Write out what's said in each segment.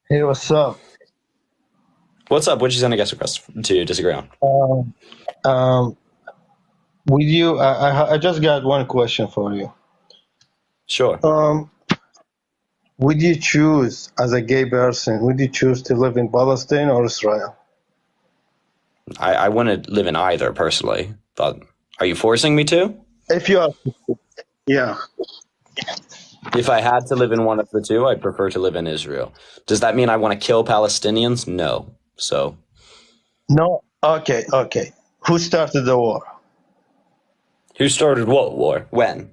Hey, what's up? What's up? What'd you send a guest request to disagree on? Um, um, with you, I just got one question for you. Sure. Um, would you choose, as a gay person, would you choose to live in Palestine or Israel? I wouldn't live in either personally, but are you forcing me to? If you are, yeah. If I had to live in one of the two, I'd prefer to live in Israel. Does that mean I want to kill Palestinians? No. So, No? Okay, okay. Who started the war? who started what war? When?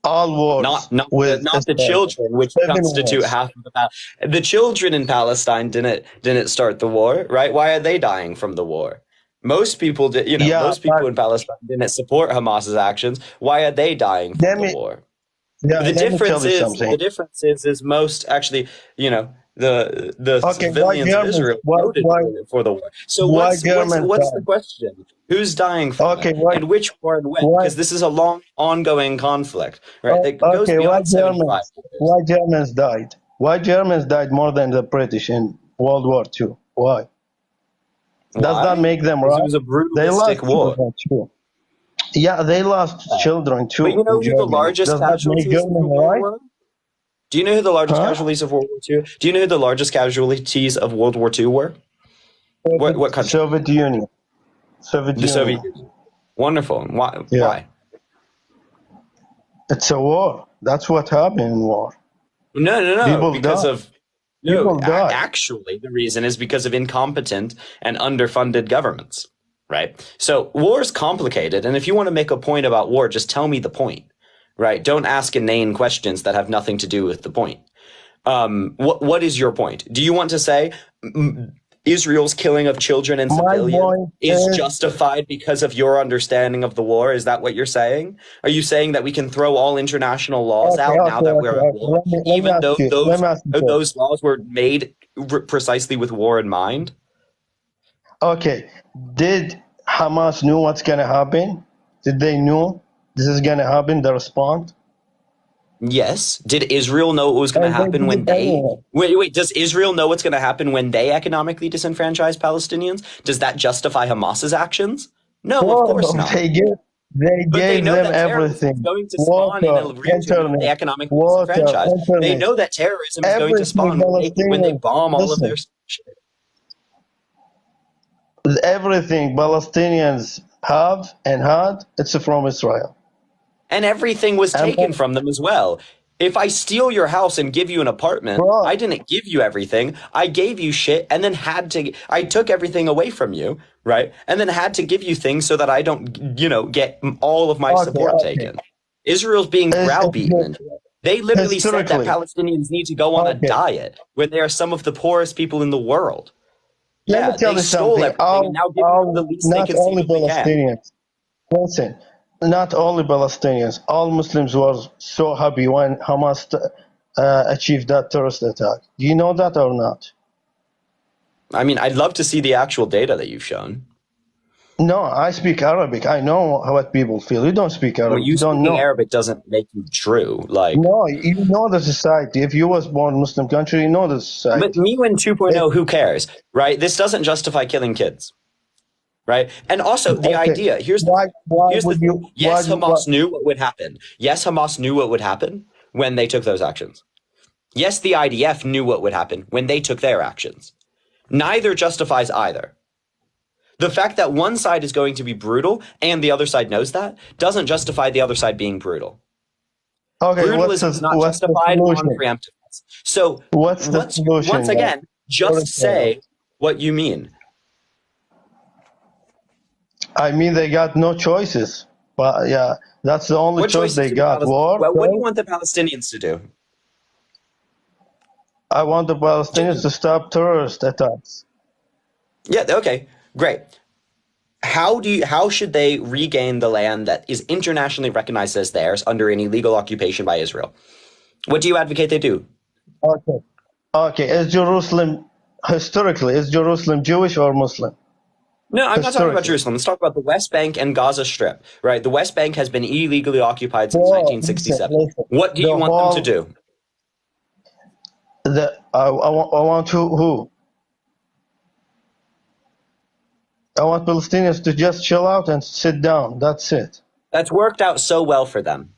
All wars Not not the with not the Israel. children, which Seven constitute wars. half of the children in Palestine didn't start the war, right? Why are they dying from the war? Most people did, Yeah, most but people in Palestine didn't support Hamas's actions. Why are they dying let from the me, war? yeah, The let me tell difference you is something. the difference is most actually, the Okay, why civilians of Germans? Israel voted for the war. So Why what's Germans what's the died? question? Who's dying from it? Okay, And which war and when? why, Because this is a long ongoing conflict, right? oh, That goes okay, beyond 75 years. Why Germans died? Why Germans died more than the British in World War II? Why? Does that Why? make them Because it right? was a They brutalistic lost war. children too. Yeah, they lost Right. children But too you in know who the Germany. largest Does that make casualties of the Germany war right? were? Do you know who the largest Huh? casualties of World War II? Do you know who the largest casualties of World War II were? What country? Soviet Union. Soviet The Soviet Union. Union. Wonderful. And why? Yeah. Why? It's a war. That's what happened in war. No, no, no. People Because die. of no. People die. Actually, the reason is because of incompetent and underfunded governments. Right. So war is complicated, and if you want to make a point about war, just tell me the point. Right. Don't ask inane questions that have nothing to do with the point. What is your point? Do you want to say Israel's killing of children and My civilians point is is, justified because of your understanding of the war? Is that what you're saying? Are you saying that we can throw all international laws okay, out now okay, that we're okay, at okay. war, Let me even ask though you. Let me ask you this. those laws were made precisely with war in mind? Okay, did Hamas knew what's gonna happen? Did they know this is gonna happen? The response, Yes. Did Israel know what was going to and they happen did when it they anyway. wait? Does Israel know what's going to happen when they economically disenfranchise Palestinians? Does that justify Hamas's actions? No, of course Bro, not. they But they gave know them that terrorism is everything: going to spawn in water, a region that they internet, economically disenfranchise. They internet, know that terrorism is going to everything. spawn when they Palestinians, bomb all of their listen, everything Palestinians have and had, it's from Israel. and everything was And taken from them as well. If I steal your house and give you an apartment, bro, I didn't give you everything. I gave you shit and then I took everything away from you, right? And then had to give you things so that I don't, get all of my okay, support okay. taken. Israel's being It's browbeaten into it. They literally said that historically, Palestinians need to go on a okay. diet when they are some of the poorest people in the world. Let me Yeah, tell they you stole something. everything and now giving them the least they Not only conceivably can. Palestinians. Listen, not only Palestinians. All Muslims were so happy when Hamas achieved that terrorist attack. Do you know that or not? I mean, I'd love to see the actual data that you've shown. No, I speak Arabic. I know how what people feel. You don't speak Well, Arabic. you You don't speaking know. Arabic doesn't make you true. Like, No, you know the society. If you was born Muslim country, you know the but society. Mewin It, 2.0, who cares, right? This doesn't justify killing kids, right? And also the okay. idea. Why Here's the would thing. you? Why? Yes, Hamas knew what would happen. Yes, Hamas knew what would happen when they took those actions. Yes, the IDF knew what would happen when they took their actions. Neither justifies either. The fact that one side is going to be brutal and the other side knows that doesn't justify the other side being brutal. Okay. Brutalism is not What's the justified on solution? preemptiveness. So What's the once solution then? again, For just Israel? say what you mean. I mean, they got no choices. But yeah, that's the only What choice choices they do the got. War. What do you So want the Palestinians to do? I want the Palestinians to stop terrorist attacks. Yeah, okay, great. How should they regain the land that is internationally recognized as theirs under an illegal occupation by Israel? What do you advocate they do? Okay. Okay. Is Jerusalem historically is Jerusalem Jewish or Muslim? No, I'm not talking about Historically. Jerusalem. Let's talk about the West Bank and Gaza Strip, right? The West Bank has been illegally occupied since Bro, listen, 1967. listen. What do The you want them to whole do? I want who? I want Palestinians to just chill out and sit down. That's it. That's worked out so well for them.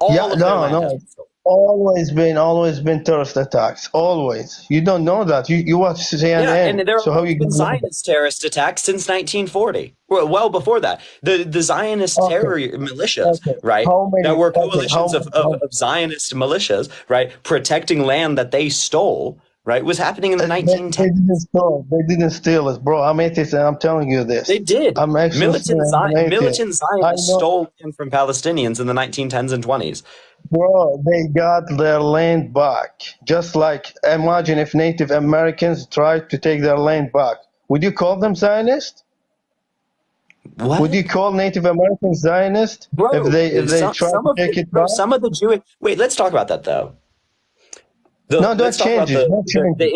Yeah, All of their land has no. been stolen. Always been terrorist attacks. Always. You don't know that. You watch Yeah, and CNN. there So have how always you been gonna know that? Zionist terrorist attacks since 1940. Well before that, the Zionist Okay. terror militias, Okay. right, How that many? were Okay. coalitions of Zionist militias, right, protecting land that they stole, right, was happening in the They 1910s. didn't steal. They didn't steal it, bro. I'm atheist, and I'm telling you They this. did. I'm actually saying I'm atheist. Militant I Zionists know, stole land from Palestinians in the 1910s and 20s. bro. They got their land back. Just like imagine if Native Americans tried to take their land back. Would you call them Zionist? Would you What? call Native Americans Zionist if Bro, they try to take it back? some of the Jewish. Wait, let's talk about that though. No, don't Let's talk about change it. Don't change it.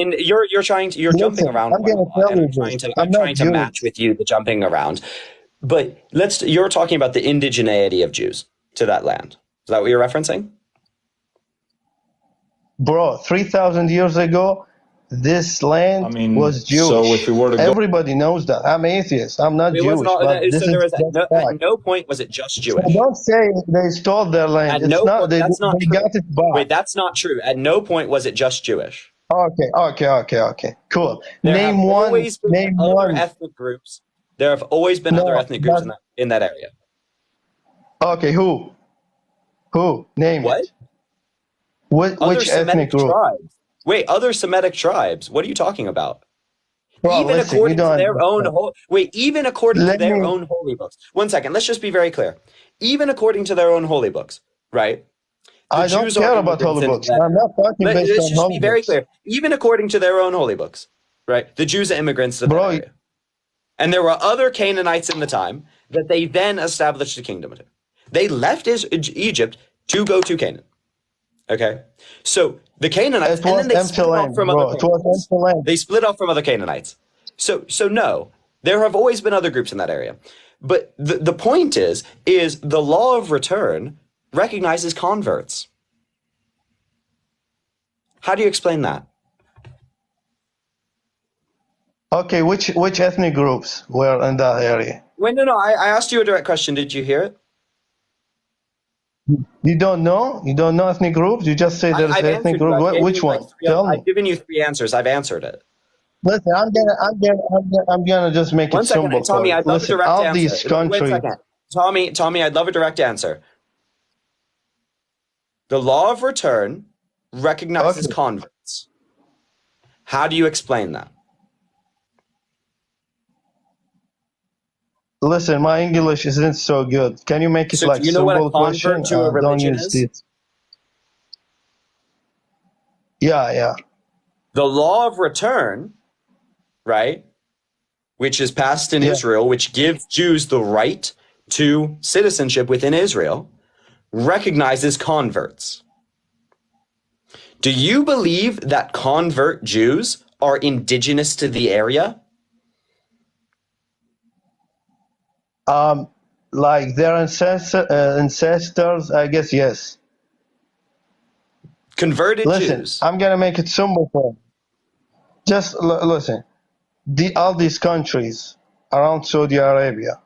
you're jumping Listen, around I'm quite a gonna lot, tell and you this. I'm I'm not trying to match Jewish. with you the jumping around. But you're talking about the indigeneity of Jews to that land. Is that what you're referencing? Bro, 3,000 years ago, this I land was mean, so if we Jewish. were to go, Everybody knows that. I'm atheist. I'm not It was Jewish, not but this so is there was just at fact. no point was it just So Jewish. don't say they stole their land. At It's no not. point that's not They true. got it back. Wait, that's not true. At no point was it just Jewish. Okay. Cool. There have Name one. always been Name other one. ethnic groups. There have always been other No, ethnic groups but in that area. okay. Who? Who? Name What? it. Other Which ethnic Semitic group? tribes. Wait, other Semitic tribes. What are you talking about? Bro, Even listen. You according to don't their own understand. even according to Let their me. own holy books. One second, let's just be very clear. Even according to their own holy books, right? The I don't Jews are care about immigrants holy into books. that I'm area. not talking based Let's on just holy be very books, clear. Even according to their own holy books, right? The Jews are immigrants to that bro. area. And there were other Canaanites in the time that they then established a kingdom to. They left Egypt to go to Canaan. Okay? So the Canaanites, It and then was they empty split off land, from other bro. It was Canaanites. empty land. They split off from other Canaanites. So no, there have always been other groups in that area. But the point is the law of return recognizes converts. How do you explain that? Okay, which ethnic groups were in that area? Wait, no. I asked you a direct question. Did you hear it? You don't know? You don't know ethnic groups? You just say there's I've ethnic answered you. group. I've given Which you like one? Tell me. I've given you 3 answers. I've answered it. Listen, I'm gonna just make it One second, simple for Tommy. you. I'd love a Listen, direct all answer. these Wait a countries. second, Tommy. I'd love a direct answer. The law of return recognizes Okay, converts. How do you explain that? listen, my English isn't so good. Can you make it So, do like you know what a simple question? convert to a Don't religion use is? this. Yeah. The law of return, right, which is passed in Yeah. Israel, which gives Jews the right to citizenship within Israel, recognizes converts. Do you believe that convert Jews are indigenous to the area? Like their ancestors, I guess yes. Converted Listen, Jews. I'm gonna make it simple for you. Just listen. All these countries around Saudi Arabia,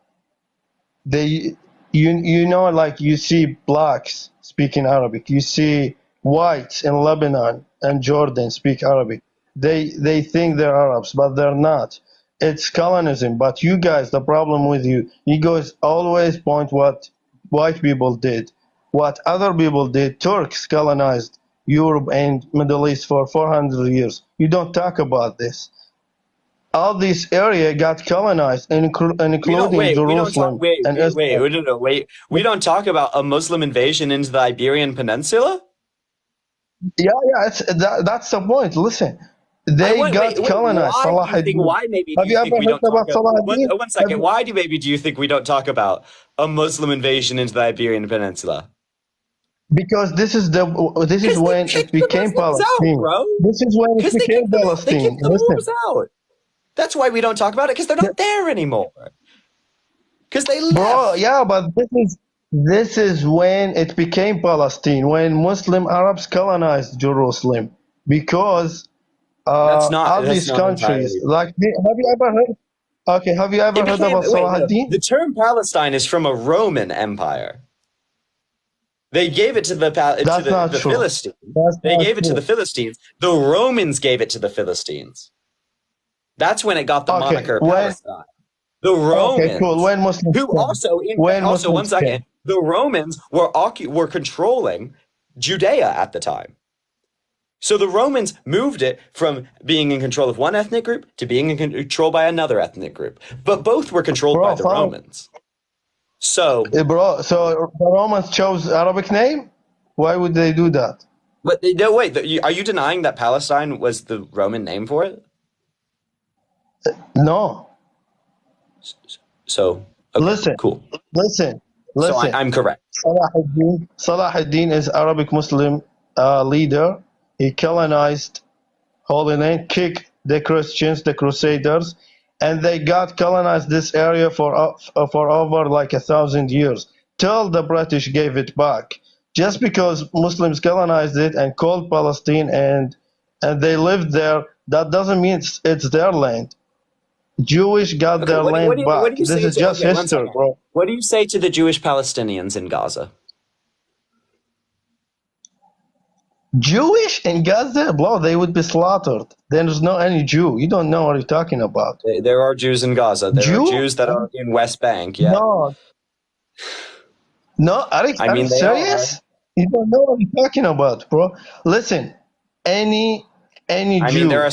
they, you know, like you see blacks speaking Arabic. You see whites in Lebanon and Jordan speak Arabic. They think they're Arabs, but they're not. It's colonialism. But you guys, the problem with you guys always point what white people did, what other people did. Turks colonized Europe and Middle East for 400 years. You don't talk about this. All this area got colonized, including We don't talk, Jerusalem and Israel. no, wait. We don't talk about a Muslim invasion into the Iberian Peninsula? Yeah, that's the point. Listen, they got colonized. Why do Salah you think, ad-Din. why maybe do Have you you ever think we heard don't talk about Salah about, ad-Din? one second, why do you think we don't talk about a Muslim invasion into the Iberian Peninsula? Because this is Because they when it kicked the became Muslims out, Palestine. bro. This is when it Because became they Palestine. kicked the Listen, Moors out. That's why we don't talk about it, because they're not there anymore. Because they bro. left. Yeah, but This is when it became Palestine, when Muslim Arabs colonized Jerusalem, because all That's these not countries, entirely. like, have you ever heard? Okay, have you It ever heard became about wait, no. Salahuddin? The term Palestine is from a Roman empire. They gave it to That's not the true. Philistines. That's They not gave it to the true. Philistines. The Romans gave it to the Philistines. That's when it got the Okay, moniker when Palestine. The okay, cool. Romans, When Muslims who came, also when also one Muslims second, came, the Romans were controlling Judea at the time. So the Romans moved it from being in control of one ethnic group to being in control by another ethnic group. But both were controlled by bro, the follow, Romans. So, bro. So the Romans chose Arabic name. Why would they do that? but no, wait, are you denying that Palestine was the Roman name for it? No. So, okay, Listen, cool. listen, So listen. I'm correct. Salahuddin is Arabic Muslim leader. He colonized Holy Land, kicked the Christians, the Crusaders, and they got colonized this area for over like 1,000 years till the British gave it back. Just because Muslims colonized it and called Palestine and they lived there, that doesn't mean it's their land. Jewish got Okay, their land what back. do you This say is to just okay, one history, second. bro. What do you say to the Jewish Palestinians in Gaza? Jewish in Gaza, bro, they would be slaughtered. There's no any Jew. You don't know what you're talking about. There are Jews in Gaza. There are Jew? Jews that are in West Bank, yeah. No, no. I Are you mean, they are. serious? You don't know what you're talking about, bro. Listen, any I mean, Jew. There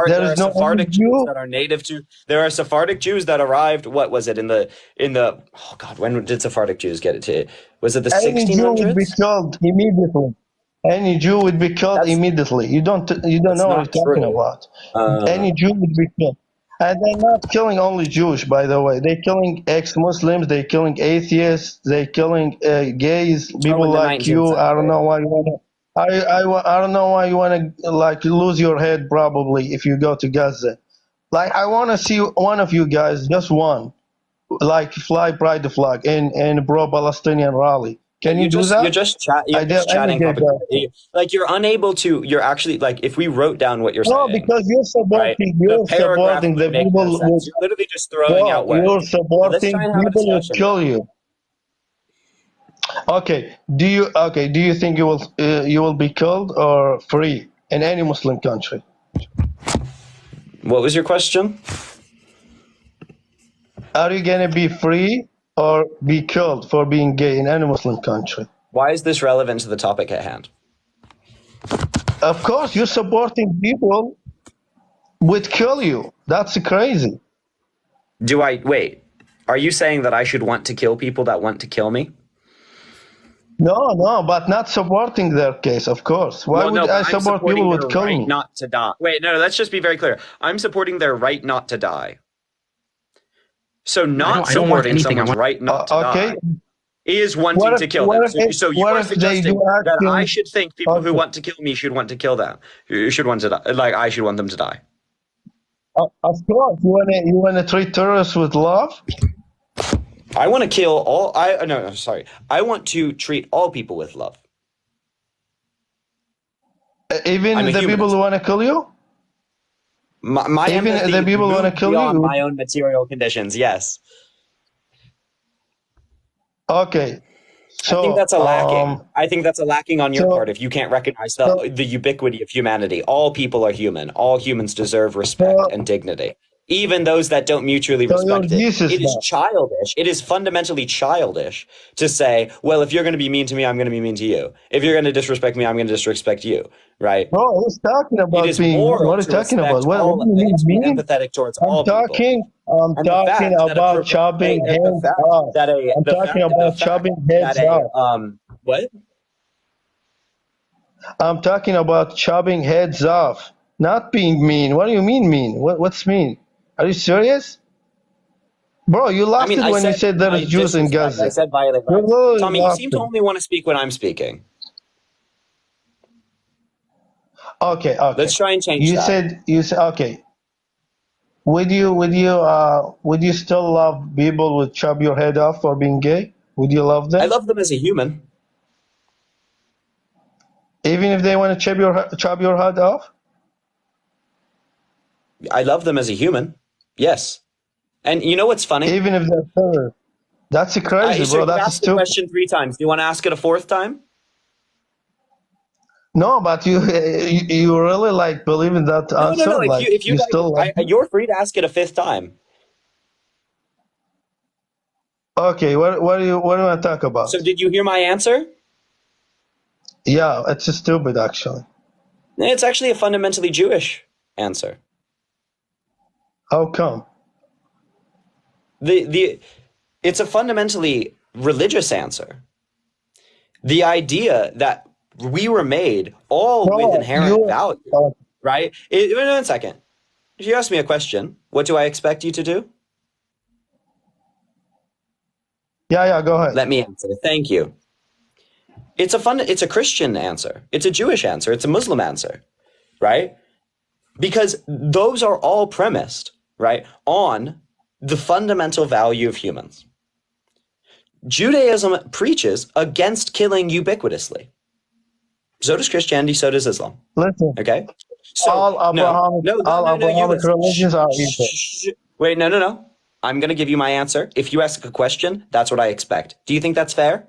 There is are no any Sephardic Jews Jew. that are native to. There are Sephardic Jews that arrived. What was it in the? Oh God, when did Sephardic Jews get it to? Was it the Any Jew would be 1600s? killed immediately. Any Jew would be killed That's immediately. You don't that's know what not you're talking true. about. Uh, Any Jew would be killed. And they're not killing only Jewish, by the way. They're killing ex-Muslims. They're killing atheists. They're killing gays. oh, People in the like 19th you. I don't century. know why you wanna. I don't know why you wanna like lose your head probably if you go to Gaza. Like I wanna see one of you guys, just one, like fly pride the flag in pro-Palestinian rally. Can you do that? You're I dare just any chatting gay propaganda. guy. Like you're unable to. You're actually like if we wrote down what you're No, saying, because you're right? supporting The you're paragraph supporting would the make no people sense. with You're literally just throwing bro, out you're words. Let's try supporting and have a people who discussion kill then. you. Do you think you will be killed or free in any Muslim country? What was your question? Are you gonna be free or be killed for being gay in any Muslim country? Why is this relevant to the topic at hand? Of course, you're supporting people would kill you. That's crazy. Do I wait? Are you saying that I should want to kill people that want to kill me? No, no, but not supporting their case, of course. Why Well, would no, but I I'm support people supporting who their would kill right me? not to die. Wait, no, let's just be very clear. I'm supporting their right not to die. So not I don't want supporting anything. I someone's want right not to Okay. die is wanting to kill them. So you What are if they suggesting do that I action? should think people who Okay. want to kill me should want to kill them. You should want to die. Like I should want them to die. Of course, you wanna treat terrorists with love, I want to kill all. I no, no, sorry. I want to treat all people with love. I'm even a the people who humanist. wanna kill you, My even empathy the people who wanna moves kill beyond you. my own material conditions. Yes, Okay, I think so that's a lacking. I think that's a lacking on your part so if you can't recognize so the ubiquity of humanity. All people are human. All humans deserve respect so and dignity, even those that don't mutually so you're respect it. Jesus It is now, childish. It is fundamentally childish to say, well, if you're going to be mean to me, I'm going to be mean to you. If you're going to disrespect me, I'm going to disrespect you, right? bro. Who's talking It about is being mean? moral What are you to talking about? respect What do all you and mean to be mean? empathetic towards I'm all people. talking. I'm And the talking fact that about chopping the heads fact off. that I'm talking the about fact chopping that heads a off. what? I'm talking about chopping heads off, not being mean. What do you mean mean? What's mean? Are you serious? Bro, you I lost mean, it I when you said said there I is Jews in disrespect. I Gaza. said violate You rights. literally Tommy, you lost seem to it. only want to speak when I'm speaking. Okay, Let's okay. try and change that. You said okay. Would you still love people who chop your head off for being gay? Would you love I them? love them as a human. Even if they want to chop your head off? I love them as a human. Yes. And you know what's funny? Even if they're terrorists? That's crazy, So bro. you've That's asked the stupid. question 3 times. Do you want to ask it a fourth time? No, but you really like believe in that No, no, no. answer? Like If you you like, still love them? you're free to ask it a fifth time. Okay, what do you want to talk So about? did you hear my answer? Yeah, it's stupid actually. It's actually a fundamentally Jewish answer. How come? The It's a fundamentally religious answer. The idea that we were made all with No, inherent you. value, right? Wait 1 second. If you ask me a question, what do I expect you to do? Yeah, go ahead. Let me answer. Thank you. It's a Christian answer. It's a Jewish answer. It's a Muslim answer, right? Because those are all premised, right, on the fundamental value of humans. Judaism preaches against killing ubiquitously. So does Christianity, so does Islam. Listen, Okay? So, all Abrahamic all you Abrahamic listen. religions are evil. Wait, no. I'm going to give you my answer. If you ask a question, that's what I expect. Do you think that's fair?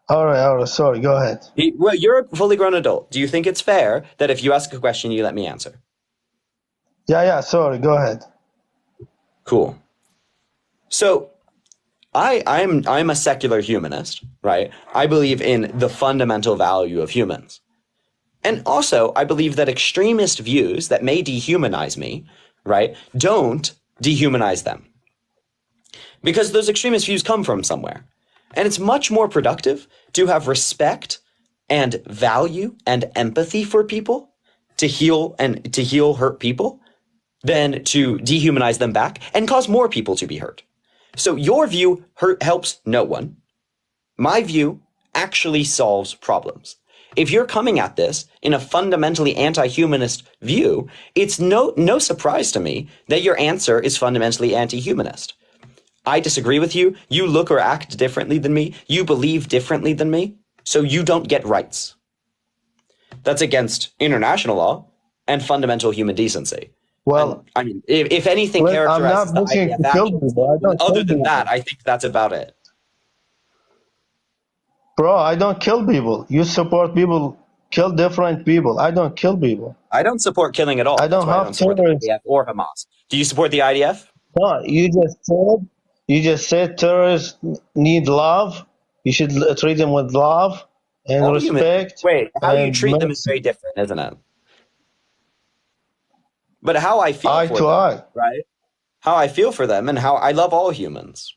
All right. Sorry, go ahead. Well, you're a fully grown adult. Do you think it's fair that if you ask a question, you let me answer? Yeah. Sorry, go ahead. Cool. So, I'm a secular humanist, right? I believe in the fundamental value of humans. And also, I believe that extremist views that may dehumanize me, right, don't dehumanize them. Because those extremist views come from somewhere. And it's much more productive to have respect and value and empathy for people to heal hurt people than to dehumanize them back and cause more people to be hurt. So your view helps no one. My view actually solves problems. If you're coming at this in a fundamentally anti-humanist view, it's no surprise to me that your answer is fundamentally anti-humanist. I disagree with you. You look or act differently than me. You believe differently than me. So you don't get rights. That's against international law and fundamental human decency. And Well, I mean, if anything I'm characterizes not the looking IDF to kill actions, people. I don't other kill than that, people. I think that's about it. Bro, I don't kill people. You support people kill different people. I don't kill people. I don't support killing at all. I That's don't why I have don't support the terrorists. IDF or Hamas. Do you support the IDF? No, you just said terrorists need love. You should treat them with love and All human. respect Wait, how you and treat them is mercy. very different, isn't it? But how I feel Eye for to them, eye. right? How I feel for them and how I love all humans.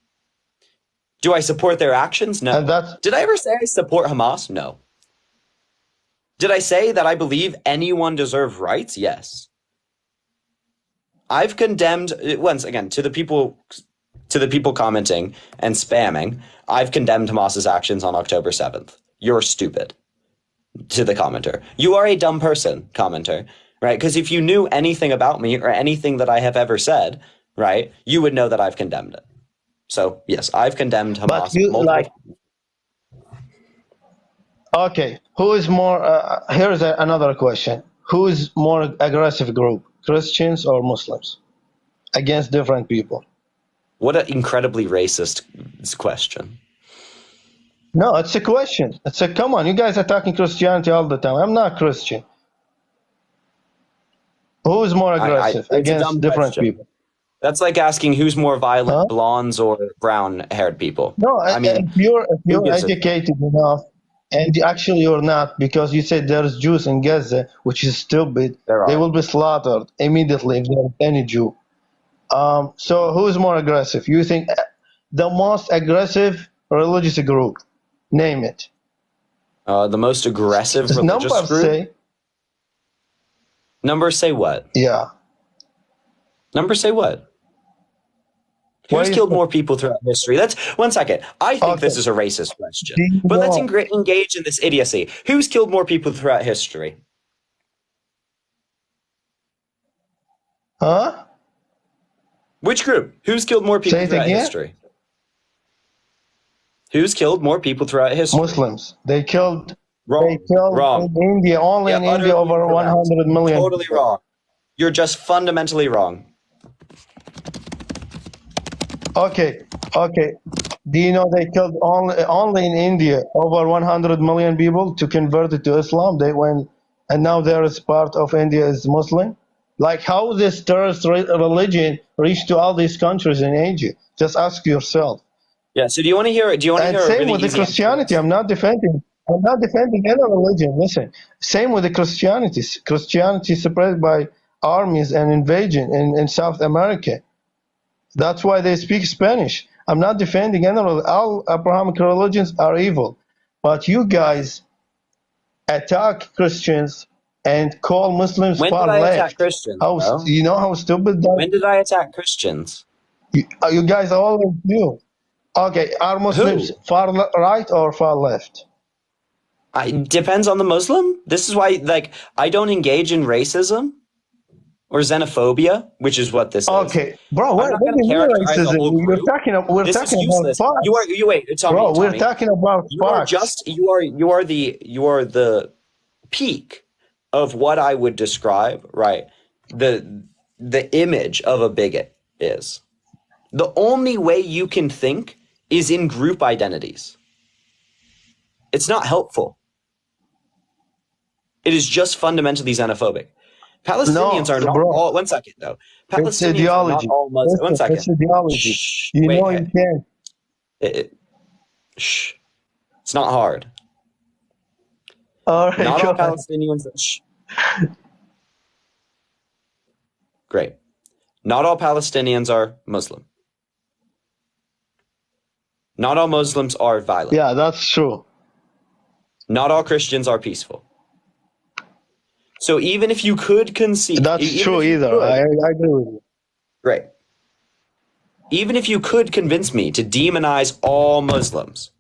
Do I support their actions? And No. that's Did I ever say I support Hamas? No. Did I say that I believe anyone deserves rights? Yes. I've condemned once again to the people commenting and spamming. I've condemned Hamas's actions on October 7th. You're stupid. To the commenter. You are a dumb person, commenter, right? Because if you knew anything about me or anything that I have ever said, right, you would know that I've condemned it. So, yes, I've condemned but Hamas you multiple like times. okay. Who is more? Here's another question. Who is more aggressive group, Christians or Muslims, against different people? What an incredibly racist question. No, it's a question. It's a come on. You guys are talking Christianity all the time. I'm not Christian. Who is more aggressive It's a against dumb different question. people? That's like asking who's more Huh? violent, blondes or brown-haired people. No, I mean, if who you're gives a educated enough, and actually you're not, because you said there's Jews in Gaza, which is stupid. there They are. will be slaughtered immediately if there's any Jew. So who is more aggressive? You think the most aggressive religious group? Name it. The most aggressive religious Numbers group? say, Numbers say what? yeah. Numbers say what? What Who's do you killed think? more people throughout history? Let's 1 second. I think this Okay. is a racist question, Do you but let's know? engage in this idiocy. Who's killed more people throughout history? Huh? Which group? Who's killed more Say people it throughout again. history? Who's killed more people throughout history? Muslims. They killed Wrong. in Wrong. India, only Yeah, in India, utterly over incorrect. 100 million Totally people. wrong. You're just fundamentally wrong. Okay, okay. Do you know they killed only in India over 100 million people to convert it to Islam? They went, and now there is part of India is Muslim. Like how this terrorist religion reached to all these countries in Asia? Just ask yourself. Yeah. So do you want to hear? Do you want to And hear a same really with the easy answer to Christianity. this? I'm not defending. I'm not defending any religion. Listen, same with the Christianity. Christianity spread by armies and invasion in South America. That's why they speak Spanish. I'm not defending any religion. All Abrahamic religions are evil, but you guys attack Christians and call Muslims When did far I attack left. Christians, bro? You know how stupid that? When did I attack Christians? You guys always do. Okay, are Muslims Who? far right or far left? It depends on the Muslim. This is why, like, I don't engage in racism or xenophobia, which is what this is. Okay, bro, I'm what not do going you to mean characterize a racism? whole We're group. This is talking useless. about facts, You wait, bro. Tommy, We're Tommy. talking about You are facts. just you are the peak of what I would describe, right? The image of a bigot is. The only way you can think is in group identities. It's not helpful. It is just fundamentally xenophobic. Palestinians No, are not bro, all. One second, though. it's Palestinians are not ideology. all Muslim. One Listen, second. it's ideology. Shh. You Wait. know you can't. It, shh. It's not hard. All right, Not go all ahead. Palestinians. Shh. Great. Not all Palestinians are Muslim. Not all Muslims are violent. Yeah, that's true. Not all Christians are peaceful. So even if you could concede, That's true either. I agree with you. great. Even if you could convince me to demonize all Muslims,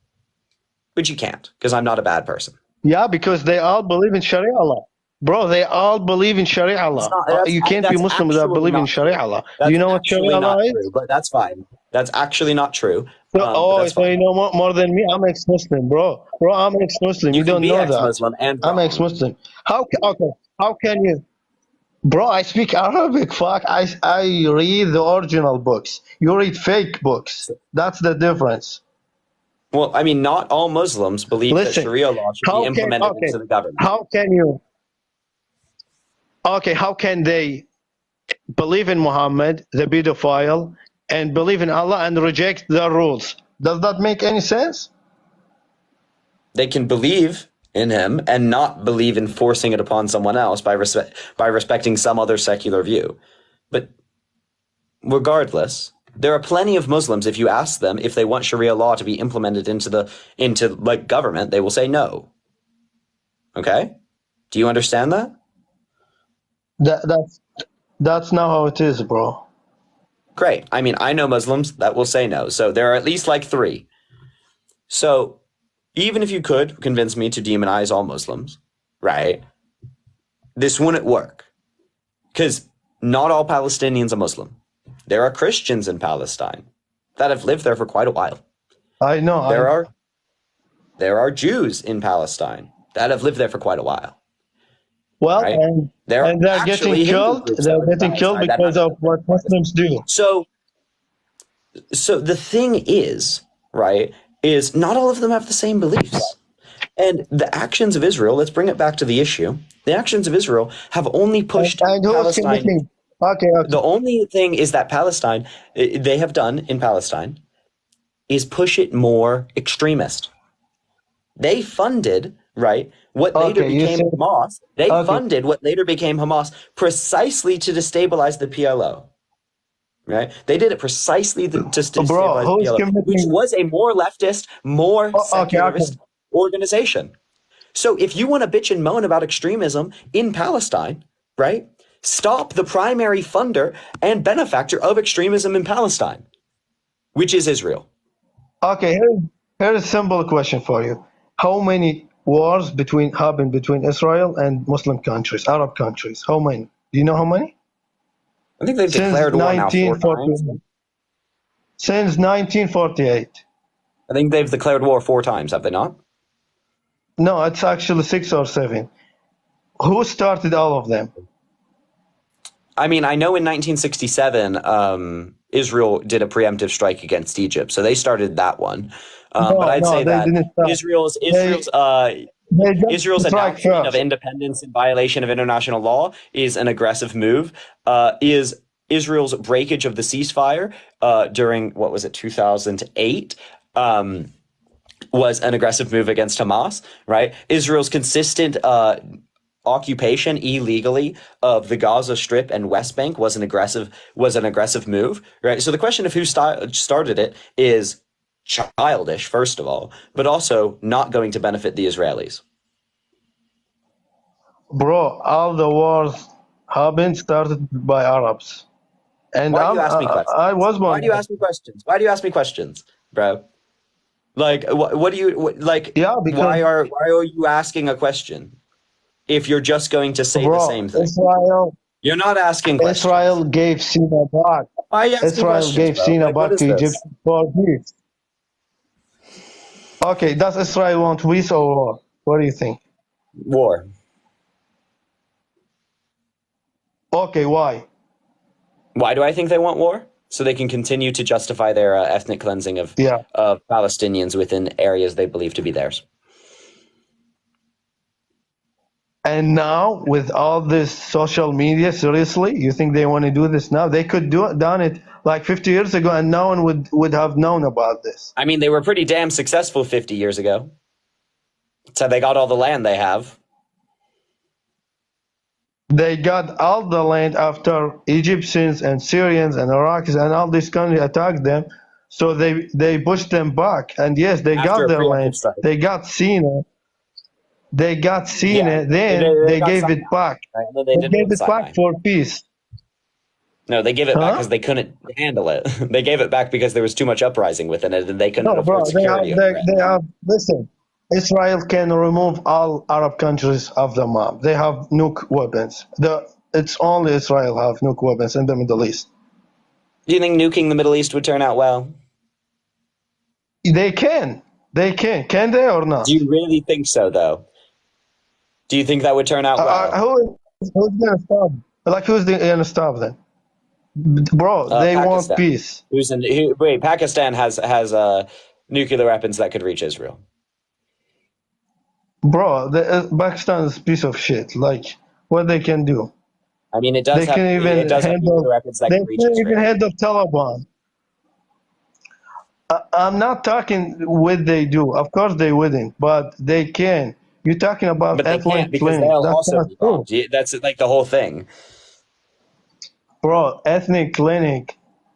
which you can't, because I'm not a bad person. Yeah, because they all believe in Sharia law. Bro, they all believe in Sharia law. You can't be Muslim without believing in Sharia law. Do you That's know what actually Sharia law not is? true, but that's fine. That's actually not true. But that's So fine. you know more than me? I'm ex-Muslim, bro. Bro, I'm ex-Muslim. You You can don't be know that. ex-Muslim and I'm wrong. ex-Muslim. Okay, how can you? Bro, I speak Arabic. Fuck, I read the original books. You read fake books. That's the difference. Well, I mean, not all Muslims believe that Listen, Sharia law should be implemented okay, into the government. how can you? Okay, how can they believe in Muhammad, the pedophile, and believe in Allah and reject the rules? Does that make any sense? They can believe in him and not believe in forcing it upon someone else by respecting some other secular view. But regardless, there are plenty of Muslims, if you ask them if they want Sharia law to be implemented into like government, they will say no. Okay? Do you understand that? That's not how it is, bro. Great. I mean, I know Muslims that will say no. So there are at least like 3. So even if you could convince me to demonize all Muslims, right? This wouldn't work. Because not all Palestinians are Muslim. There are Christians in Palestine that have lived there for quite a while. I know. There are Jews in Palestine that have lived there for quite a while. Well, Right? and they're getting killed. They're getting killed because of what Muslims do. So the thing is, right, is not all of them have the same beliefs. And the actions of Israel, let's bring it back to the issue. The actions of Israel have only pushed And who is Palestine. committing? Okay. The only thing is that Palestine, they have done in Palestine, is push it more extremist. They funded, right, what later became Hamas. They funded what later became Hamas precisely to destabilize the PLO. Right? They did it precisely to destabilize the PLO, which was a more leftist, more secularist organization. So if you want to bitch and moan about extremism in Palestine, right, stop the primary funder and benefactor of extremism in Palestine, which is Israel. Okay, here's a simple question for you. How many wars happened between Israel and Muslim countries, Arab countries? How many? Do you know how many? I think they've declared war now 4 times. Since 1948. I think they've declared war 4 times, have they not? No, it's actually 6 or 7. Who started all of them? I mean, I know in 1967, Israel did a preemptive strike against Egypt, so they started that one. But No, I'd no, say they that didn't start. Israel's They Israel's they Israel's just strike announcement of first. independence in violation of international law is an aggressive move. Is Israel's breakage of the ceasefire during what was it 2008? Was an aggressive move against Hamas, right? Israel's consistent occupation illegally of the Gaza Strip and West Bank was an aggressive move, right? So the question of who started it is childish, first of all, but also not going to benefit the Israelis. Bro, all the wars have been started by Arabs. And Why do you ask me I questions? was one Why of do you them. ask me questions? Why do you ask me questions, bro? Like, what do you like? Yeah, because Why are you asking a question if you're just going to say the bro, same thing? Israel You're not asking Israel questions. gave Sinai back. Why are you asking Israel questions, gave bro? Sinai Like, what back is to Egypt this? for peace. Okay, does Israel want peace or war? What do you think? War. Okay, why? Why do I think they want war? So they can continue to justify their ethnic cleansing Yeah. of Palestinians within areas they believe to be theirs. And now with all this social media, seriously, you think they want to do this now? They could done it like 50 years ago, and no one would have known about this. I mean, they were pretty damn successful 50 years ago. So they got all the land they have. They got all the land after Egyptians and Syrians and Iraqis and all these countries attacked them. So they pushed them back. And yes, they After got a their preemptive land. strike. They got Sinai. They got Yeah, Sinai. they, Then they they got gave Sinai, it back. right? And then they They did it gave with it back Sinai. for peace. No, they gave it back because Huh? they couldn't handle it. They gave it back because there was too much uprising within it, and they couldn't No, afford bro. They security have. over it. They have. Listen, Israel can remove all Arab countries of the map. They have nuke weapons. It's only Israel have nuke weapons in the Middle East. Do you think nuking the Middle East would turn out well? They can. They can. Can they or Do not? you really think so, though? Do you think that would turn out well? Who's gonna stop? Like who's gonna stop them, bro? They want Pakistan. peace, Wait, Pakistan has nuclear weapons that could reach Israel. bro. Pakistan is a piece of shit. Like what they can do? I mean, They can it even does have nuclear handle. weapons that They could reach can even Israel. handle Taliban. I'm not talking what they do. Of course they wouldn't, but they can. You're talking about But they can't ethnic because cleansing. they'll That's also not be true, bombed. That's like the whole thing. bro. Ethnic cleansing.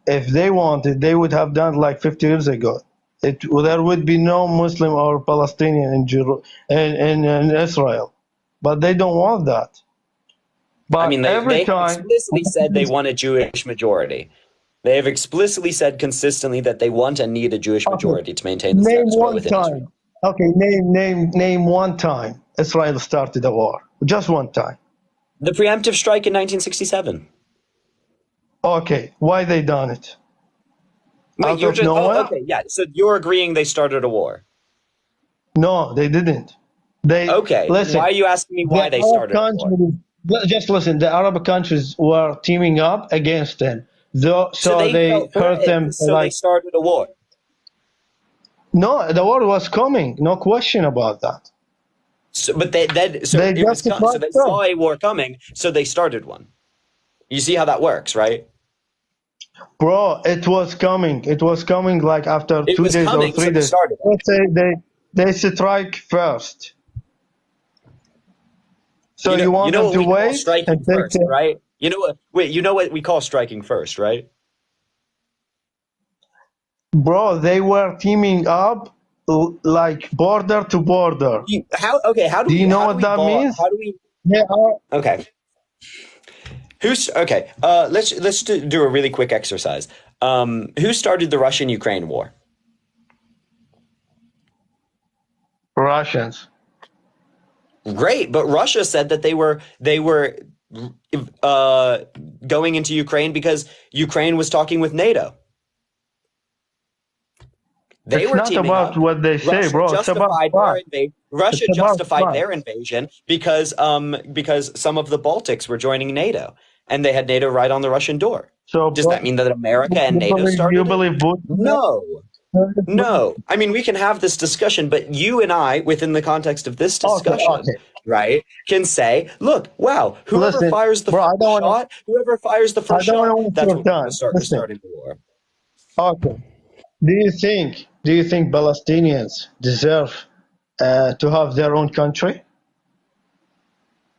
If they wanted, they would have done it like 50 years ago. There would be no Muslim or Palestinian in Israel, but they don't want that. I mean, But they every have time, explicitly said they want a Jewish majority. They have explicitly said consistently that they want and need a Jewish okay, majority to maintain the name status quo one within time. Israel. Okay, name one time Israel started a war. Just one time. The preemptive strike in 1967. Okay, why they done it? Wait, Out you're of just nowhere? okay, yeah. So you're agreeing they started a war. No, they didn't. They Okay, then why listen. are you asking me The why they Arab started a war? countries, just listen. The Arab countries were teaming up against them, though, So so they they felt hurt threatened, them so they like. started a war. No, the war was coming. No question about that. So, but they then so They it was just so tried they first. saw a war coming, so they started one. You see how that works, right? Bro, it was coming. It was coming like after It two was days or coming, so three they days. started it. Let's say they strike first. So you You want know them what to we call wait striking and take first, the. right? You know what? Wait, you know what we call striking first, right? Bro, they were teaming up like border to border. How okay? Do you know what that means? How do we? They are. Okay, who's okay? Let's do a really quick exercise. Who started the Russian-Ukraine war? Russians. Great, but Russia said that they were uh, going into Ukraine because Ukraine was talking with NATO. They It's were not teaming about up. what they say, Russia bro. It's about justified their fact. invasion. It's Russia about justified fact. their invasion because some of the Baltics were joining NATO, and they had NATO right on the Russian door. So, Does bro, that mean that America and NATO you started it? believe Putin? No. No. I mean, we can have this discussion, but you and I, within the context of this Okay, discussion, okay. right, can say, look, wow, whoever Listen, fires the bro, first shot, whoever fires the I first don't want shot, to waste that's your what we're going to time. start. We're Listen, starting the war. okay. Do you think Palestinians deserve to have their own country?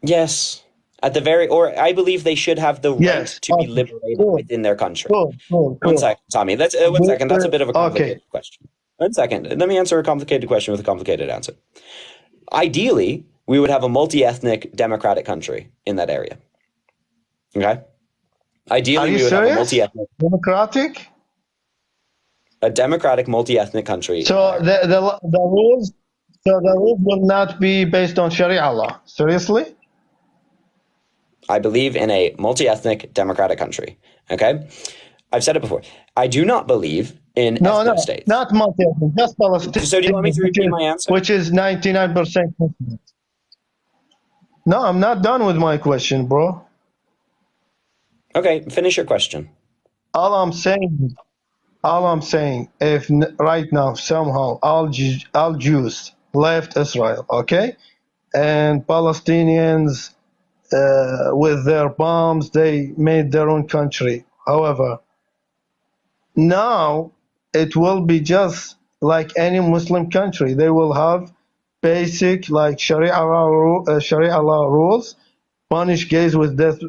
Yes. Or I believe they should have the right Yes. to be Okay. liberated Cool. within their country. Cool. Cool. One Cool. second, Tommy. That's 1 second. That's a bit of a Okay. complicated question. 1 second. Let me answer a complicated question with a complicated answer. Ideally, we would have a multi-ethnic democratic country in that area. Okay? Are Ideally, you we would have serious? Democratic? a democratic multi-ethnic country in that So area. the rules will not be based on Sharia law. Seriously? I believe in a multi-ethnic democratic country. Okay? I've said it before. I do not believe in No, no, ethno-states. not multi-ethnic, just So do you want me Palestinian, to repeat my answer? which is 99% Muslim. No, I'm not done with my question, bro. Okay, finish your question. All I'm saying, if right now somehow all Jews left Israel, okay, and Palestinians with their bombs they made their own country. However, now it will be just like any Muslim country. They will have basic like Sharia law rules, punish gays with death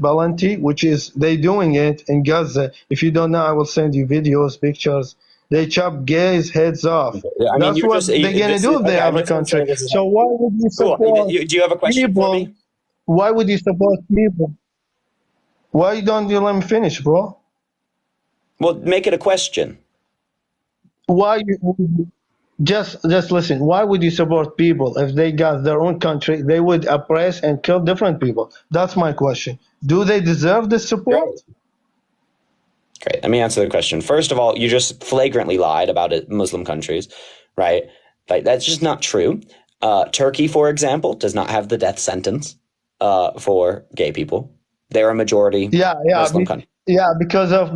penalty, which is they doing it in Gaza. If you don't know, I will send you videos, pictures. They chop gays' heads off. I mean, That's you're what just they're gonna this do is if they okay. I'm have a just going to say country. this is So why would you cool. support Do you have a question for people? me? Why would you support people? Why don't you let me finish, bro? Well, make it a question. Why you just listen? Why would you support people if they got their own country? They would oppress and kill different people. That's my question. Do they deserve this Great. support? Great. Let me answer the question. First of all, you just flagrantly lied about it, Muslim countries, right? Like that's just not true. Turkey, for example, does not have the death sentence for gay people. They're a majority Yeah, yeah, Muslim country. yeah. Because of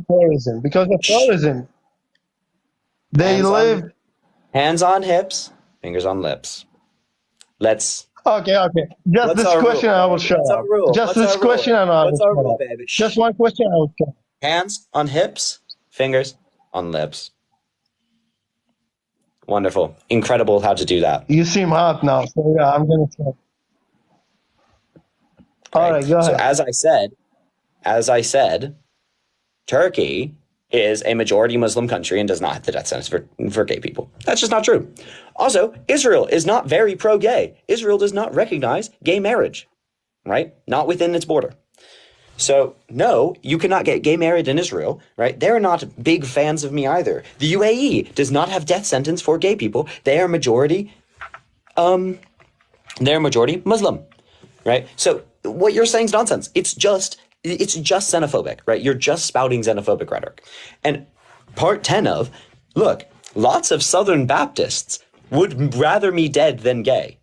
terrorism. Because of Shh. terrorism, they Hands on live. hands on hips, fingers on lips. Let's Okay, okay. Just What's this our rule, question, I will babe? shut What's our up. rule? Just What's this our rule? question, and I will What's our shut rule, up. baby? Just Shh. one question, I will shut up. Hands on hips, fingers on lips. Wonderful. Incredible how to do that. You seem hot now, so yeah, I'm gonna shut. All Right. right, go So ahead. as I said, Turkey is a majority Muslim country and does not have the death sentence for gay people. That's just not true. Also, Israel is not very pro-gay. Israel does not recognize gay marriage, right? Not within its border. So, no, you cannot get gay married in Israel, right? They're not big fans of me either. The UAE does not have death sentence for gay people. Um, they're majority Muslim, right? So what you're saying is nonsense. It's just xenophobic, right? You're just spouting xenophobic rhetoric. And part 10 of, look, lots of Southern Baptists would rather me dead than gay.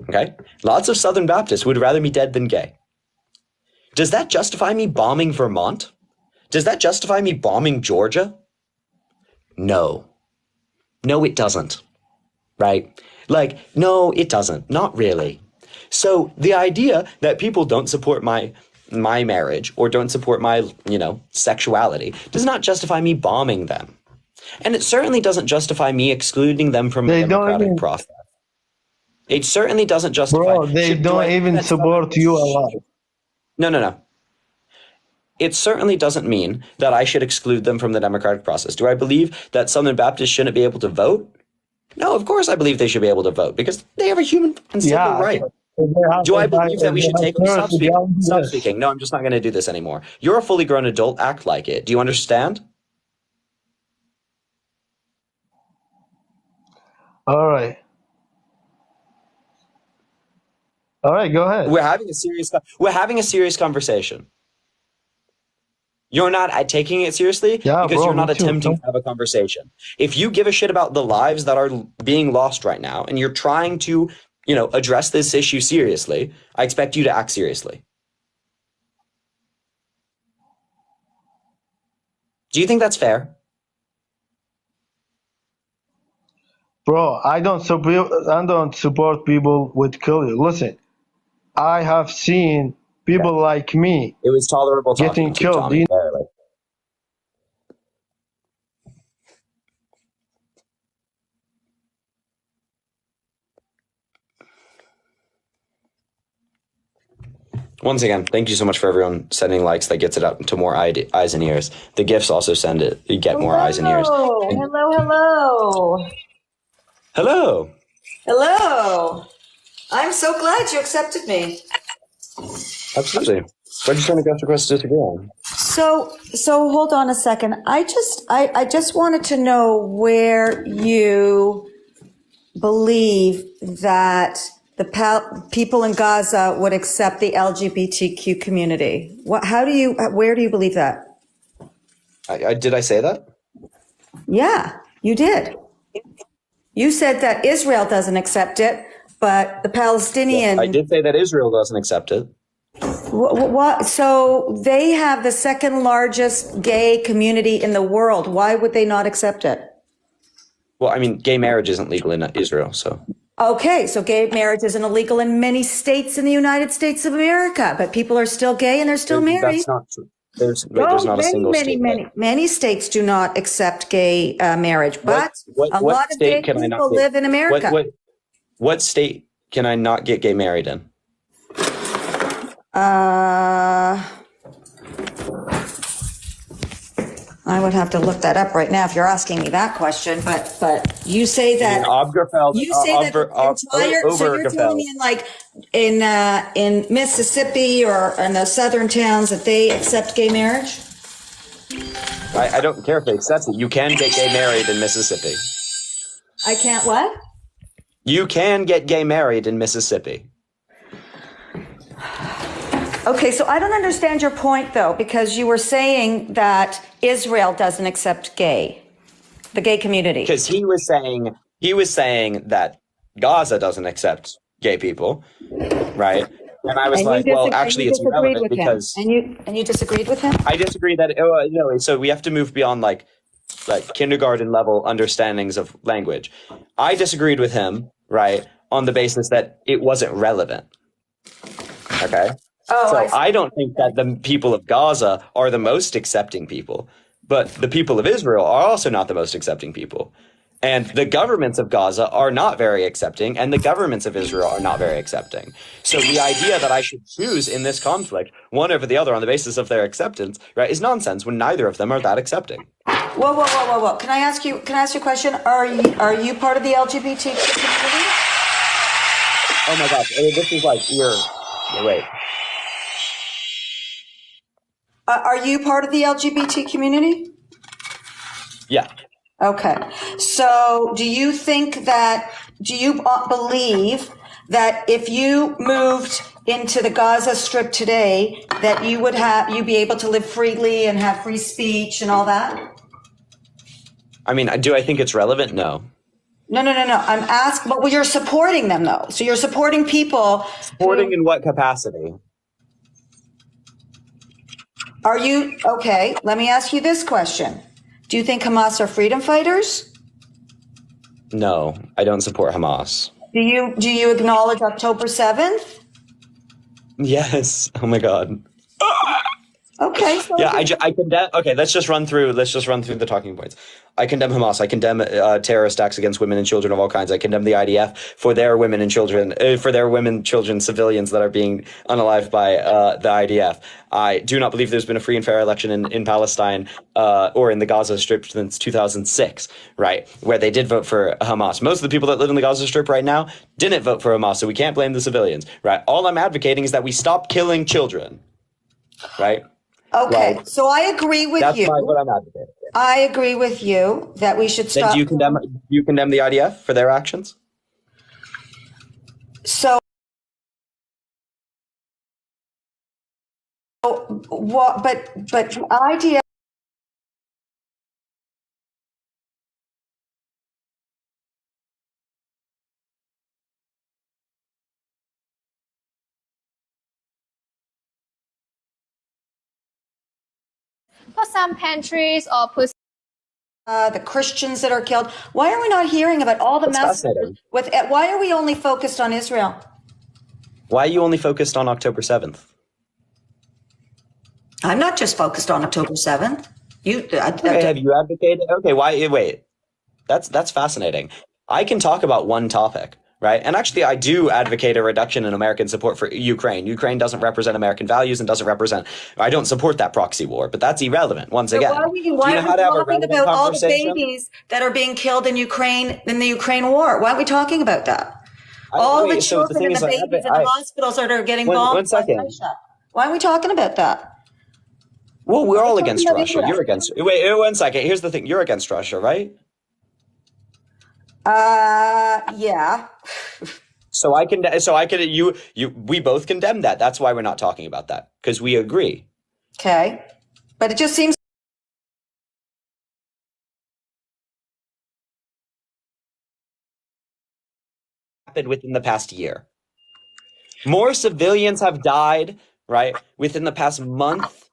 Okay? Lots of Southern Baptists would rather me dead than gay. Does that justify me bombing Vermont? Does that justify me bombing Georgia? No. No, it doesn't. Right? Like, no, it doesn't. Not really. So the idea that people don't support my marriage or don't support my, sexuality does not justify me bombing them. And it certainly doesn't justify me excluding them from a They don't democratic even, process. It certainly doesn't justify. bro. They Do don't I mean even that Southern? support you alive. No, no, no. It certainly doesn't mean that I should exclude them from the democratic process. Do I believe that Southern Baptists shouldn't be able to vote? No, of course I believe they should be able to vote because they have a human and civil Yeah, right. Do I believe that if we they should have take? Stop terrorist speaking. ideology, Stop yes. speaking. No, I'm just not going to do this anymore. You're a fully grown adult. Act like it. Do you understand? All right, all right. Go ahead. We're having a serious conversation. You're not taking it seriously Yeah, because bro, you're me not too. attempting to have a conversation. If you give a shit about the lives that are being lost right now and you're trying to, address this issue seriously, I expect you to act seriously. Do you think that's fair? Bro, I don't support people with kill you. Listen, I have seen Okay. people like me It was tolerable getting talking to you, killed. Tommy. Fairly. Once again, thank you so much for everyone sending likes. That gets it up to more eyes and ears. The gifts also send it. You get more eyes and ears. And Hello. hello. Hello. I'm so glad you accepted me. Absolutely. Why'd you send a guest request to disagree on? So hold on a second. I just wanted to know where you believe that the people in Gaza would accept the LGBTQ community. Where do you believe that? Did I say that? Yeah, you did. You said that Israel doesn't accept it, but the Palestinian. I did say that Israel doesn't accept it. What? So they have the second largest gay community in the world. Why would they not accept it? Well, I mean, gay marriage isn't legal in Israel, so. Okay, so gay marriage isn't illegal in many states in the United States of America, but people are still gay and they're still married. That's not true. There's not a single state. Many states do not accept gay marriage, but a lot of gay people live in America. What state can I not get gay married in? I would have to look that up right now if you're asking me that question, but you say that so you're telling me in Mississippi or in the southern towns that they accept gay marriage? I don't care if they accept it. You can get gay married in Mississippi. I can't what? You can get gay married in Mississippi. Okay, so I don't understand your point, though, because you were saying that Israel doesn't accept the gay community. Because he was saying that Gaza doesn't accept gay people, right? And I was like, well, actually, it's irrelevant because and you disagreed with him. I disagree that so we have to move beyond like kindergarten level understandings of language. I disagreed with him, right, on the basis that it wasn't relevant. Okay. So I don't think that the people of Gaza are the most accepting people, but the people of Israel are also not the most accepting people. And the governments of Gaza are not very accepting, and the governments of Israel are not very accepting. So the idea that I should choose in this conflict one over the other on the basis of their acceptance, right, is nonsense when neither of them are that accepting. Whoa. Can I ask you a question? Are you part of the LGBT community? Oh my gosh. This is like wait. Are you part of the LGBT community? Yeah. Okay. So do you believe that if you moved into the Gaza Strip today, that you'd be able to live freely and have free speech and all that? I mean, do I think it's relevant? No. No. I'm asking, well, you're supporting them though. So you're supporting people. Supporting in what capacity? Are you, okay, let me ask you this question. Do you think Hamas are freedom fighters? No, I don't support Hamas. Do you acknowledge October 7th? Yes. Oh my God. Okay. So yeah, I condemn. Okay, let's just run through the talking points. I condemn Hamas. I condemn terrorist acts against women and children of all kinds. I condemn the IDF for their women, children, civilians that are being unalived by the IDF. I do not believe there's been a free and fair election in Palestine or in the Gaza Strip since 2006, right, where they did vote for Hamas. Most of the people that live in the Gaza Strip right now didn't vote for Hamas, so we can't blame the civilians, right? All I'm advocating is that we stop killing children, right? Okay, so I agree with you. That's what I'm advocating. I agree with you that we should stop. Then do you condemn the IDF for their actions? So What? But the idea. Put some pantries or put The Christians that are killed. Why are we not hearing about all the That's massacres? fascinating. Why are we only focused on Israel? Why are you only focused on October 7th? I'm not just focused on October 7th. Okay, have you advocated? Okay, why? Wait, that's fascinating. I can talk about one topic, right? And actually, I do advocate a reduction in American support for Ukraine. Ukraine doesn't represent American values and doesn't represent. I don't support that proxy war, but that's irrelevant. Once again, Why do you know how to have a talking relevant about all the conversation? babies that are being killed in Ukraine in the Ukraine war? Why are we talking about that? All the Wait, so the children thing and is, the babies in the hospitals that are getting bombed one by second. Russia. Why are we talking about that? Well, we're all talking against about Russia. Israel. You're against. Wait, one second. Here's the thing. You're against Russia, right? Yeah. So I can. So I could. You. We both condemn that. That's why we're not talking about that, because we agree. Okay. But it just seems Happened within the past year. More civilians have died, right, within the past month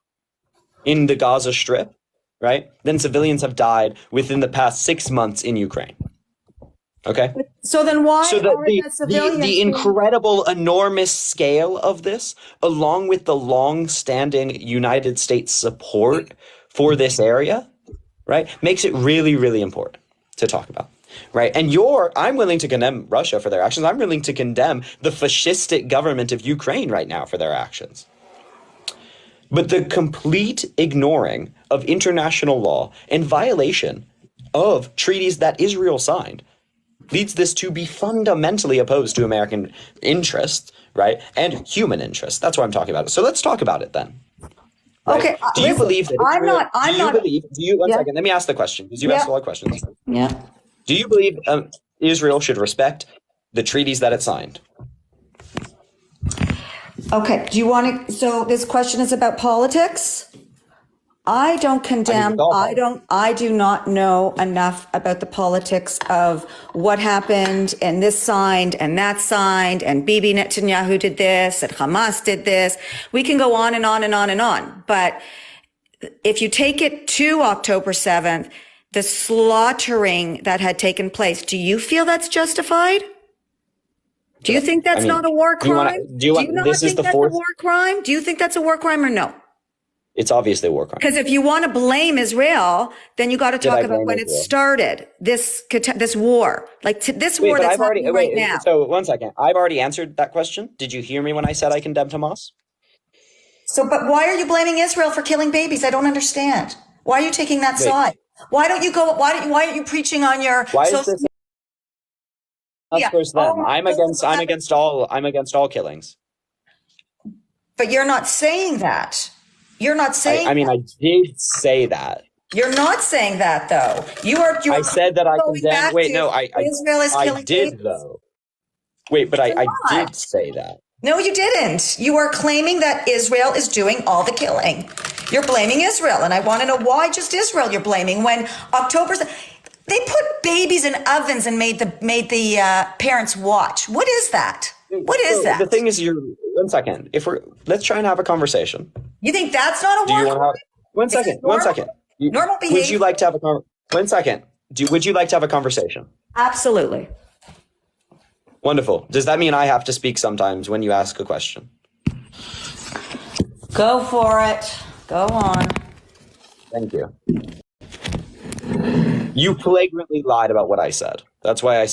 in the Gaza Strip, right, than civilians have died within the past 6 months in Ukraine. Okay. so. Then why So are the civilians the incredible, enormous scale of this, along with the long-standing United States support for this area, right, makes it really, really important to talk about. Right. And I'm willing to condemn Russia for their actions. I'm willing to condemn the fascistic government of Ukraine right now for their actions. But the complete ignoring of international law and violation of treaties that Israel signed leads this to be fundamentally opposed to American interests, right? And human interests. That's what I'm talking about. So let's talk about it then. Right? Okay. Do you believe that Israel, one Yeah. second, let me ask the question, because you've asked a lot of questions. Yeah. Do you believe Israel should respect the treaties that it signed? Okay. Do you want to? So this question is about politics. I don't condemn. I do not know enough about the politics of what happened and this signed and that signed and Bibi Netanyahu did this and Hamas did this. We can go on and on and on and on. But if you take it to October 7th, the slaughtering that had taken place, do you feel that's justified? Do you think that's not a war crime? Do you not think that's a war crime? Do you think that's a war crime or no? It's obviously a war crime. Because if you want to blame Israel, then you got to talk about when it started, this war. Like this war that's happening right now. So 1 second. I've already answered that question. Did you hear me when I said I condemned Hamas? So, but why are you blaming Israel for killing babies? I don't understand. Why are you taking that side? Why don't you go? Why aren't you preaching on your? Why is this? Of course, them. I'm against all killings. But you're not saying that. You're not saying. I mean, I did say that. You're not saying that though. I said that I condemned. Wait, no, Israel is killing did babies. though. Wait, but I did say that. No, you didn't. You are claiming that Israel is doing all the killing. You're blaming Israel, and I want to know why just Israel you're blaming when they put babies in ovens and made the parents watch. What is that? What is that? The thing is, 1 second. Let's try and have a conversation. You think that's not a war crime? 1 second. 1 second. Normal behavior. Would you like to have 1 second? Would you like to have a conversation? Absolutely. Wonderful. Does that mean I have to speak sometimes when you ask a question? Go for it. Go on. Thank you. You flagrantly lied about what I said. That's why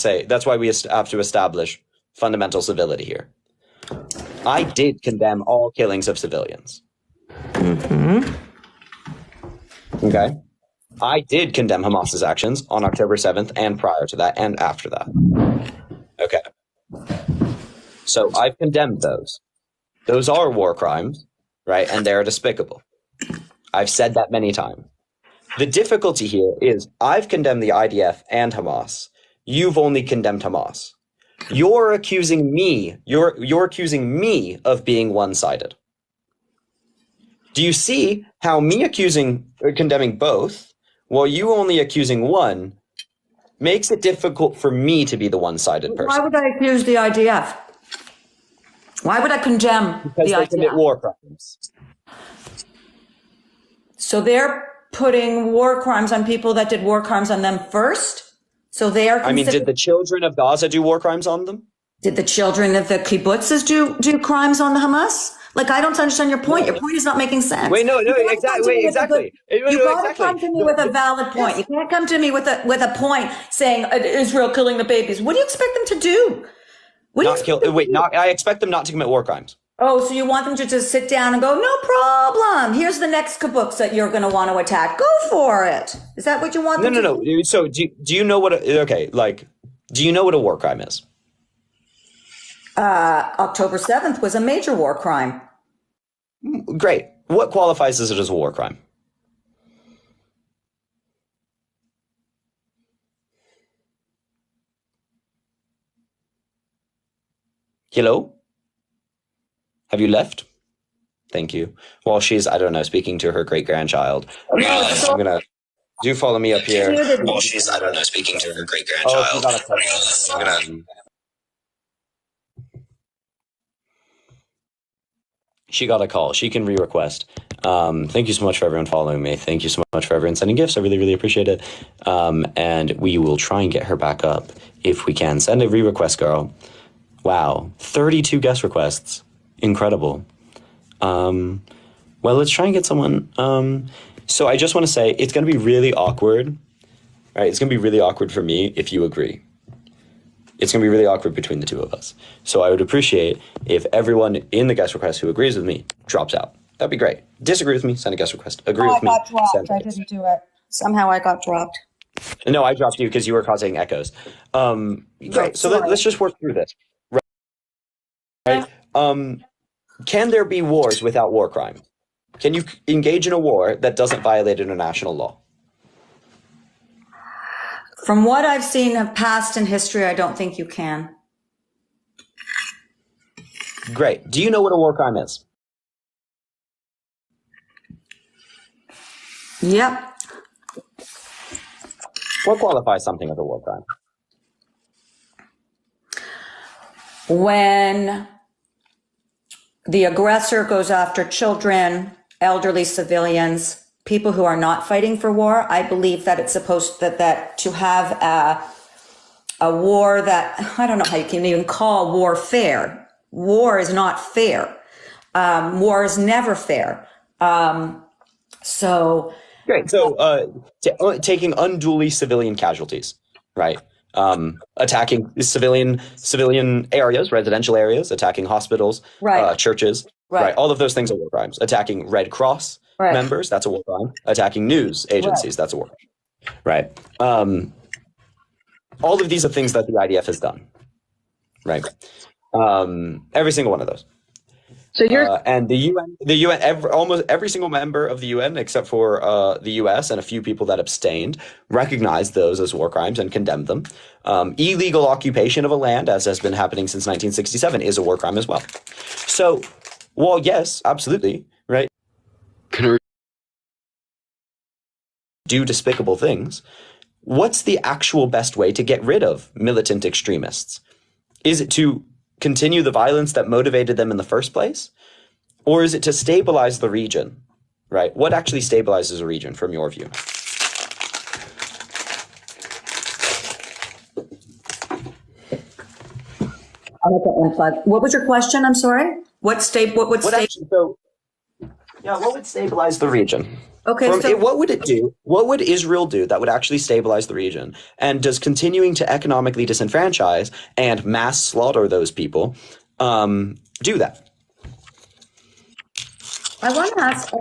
we have to establish fundamental civility here. I did condemn all killings of civilians. Mm-hmm. Okay. I did condemn Hamas's actions on October 7th and prior to that and after that. Okay. So I've condemned those. Those are war crimes, right? And they're despicable. I've said that many times. The difficulty here is I've condemned the IDF and Hamas. You've only condemned Hamas. You're accusing me of being one-sided. Do you see how me accusing or condemning both, while you only accusing one, makes it difficult for me to be the one-sided person? Why would I accuse the IDF? Why would I condemn Because the they commit IDF? war crimes. So they're putting war crimes on people that did war crimes on them first? So they are I mean, considered. did the children of Gaza do war crimes on them? Did the children of the kibbutzes do crimes on the Hamas? Like, I don't understand your point. No. Your point is not making sense. Wait, no, You can't come exactly. to me Wait, with a exactly. good- No, You no, got to exactly. come to me with a valid point. You can't come to me with a point saying Israel killing the babies. What do you expect them to do? What do you Not expect kill. them to Wait, do? not. I expect them not to commit war crimes. Oh, so you want them to just sit down and go, no problem. Here's the next kibbutz that you're going to want to attack. Go for it. Is that what you want No, them no, to no. do? So, do you know what? Okay, like, do you know what a war crime is? October 7th was a major war crime. Great. What qualifies as it as a war crime? Hello? Have you left? Thank you. Well, she's, I don't know, speaking to her great-grandchild. I'm gonna, do follow me up here. Well, she's, I don't know, speaking to her great-grandchild. Oh, she got a call. She got a call. She can re-request. Thank you so much for everyone following me. Thank you so much for everyone sending gifts. I really, really appreciate it. And we will try and get her back up if we can. Send a re-request, girl. Wow. 32 guest requests. Incredible. Well, let's try and get someone. So I just want to say it's going to be really awkward. Right? It's going to be really awkward for me if you agree. It's going to be really awkward between the two of us. So I would appreciate if everyone in the guest request who agrees with me drops out. That'd be great. Disagree with me, send a guest request. Agree with me, I got dropped. send I didn't do it. Somehow I got dropped. No, I dropped you because you were causing echoes. Great. So let's just work through this. Right? Can there be wars without war crime? Can you engage in a war that doesn't violate international law? From what I've seen of past in history, I don't think you can. Great. Do you know what a war crime is? Yep. What qualifies something as a war crime? When the aggressor goes after children, elderly civilians, people who are not fighting for war, I believe that it's supposed that to have a war that, I don't know how you can even call war fair. War is not fair. War is never fair. So Great. So taking unduly civilian casualties, right? Attacking civilian areas, residential areas, attacking hospitals, Right. churches, right. All of those things are war crimes. Attacking Red Cross members, that's a war crime. Attacking news agencies, that's a war crime. Right. All of these are things that the IDF has done. Right. Every single one of those. So you're and the UN, almost every single member of the UN, except for the US and a few people that abstained, recognized those as war crimes and condemned them. Illegal occupation of a land, as has been happening since 1967, is a war crime as well. So, well, yes, absolutely, right? Can do despicable things. What's the actual best way to get rid of militant extremists? Is it to continue the violence that motivated them in the first place? Or is it to stabilize the region, right? What actually stabilizes a region from your view? I'll get unplugged. What was your question? I'm sorry. What would what would stabilize the region? Okay, What would it do? What would Israel do that would actually stabilize the region? And does continuing to economically disenfranchise and mass slaughter those people do that? I want to ask,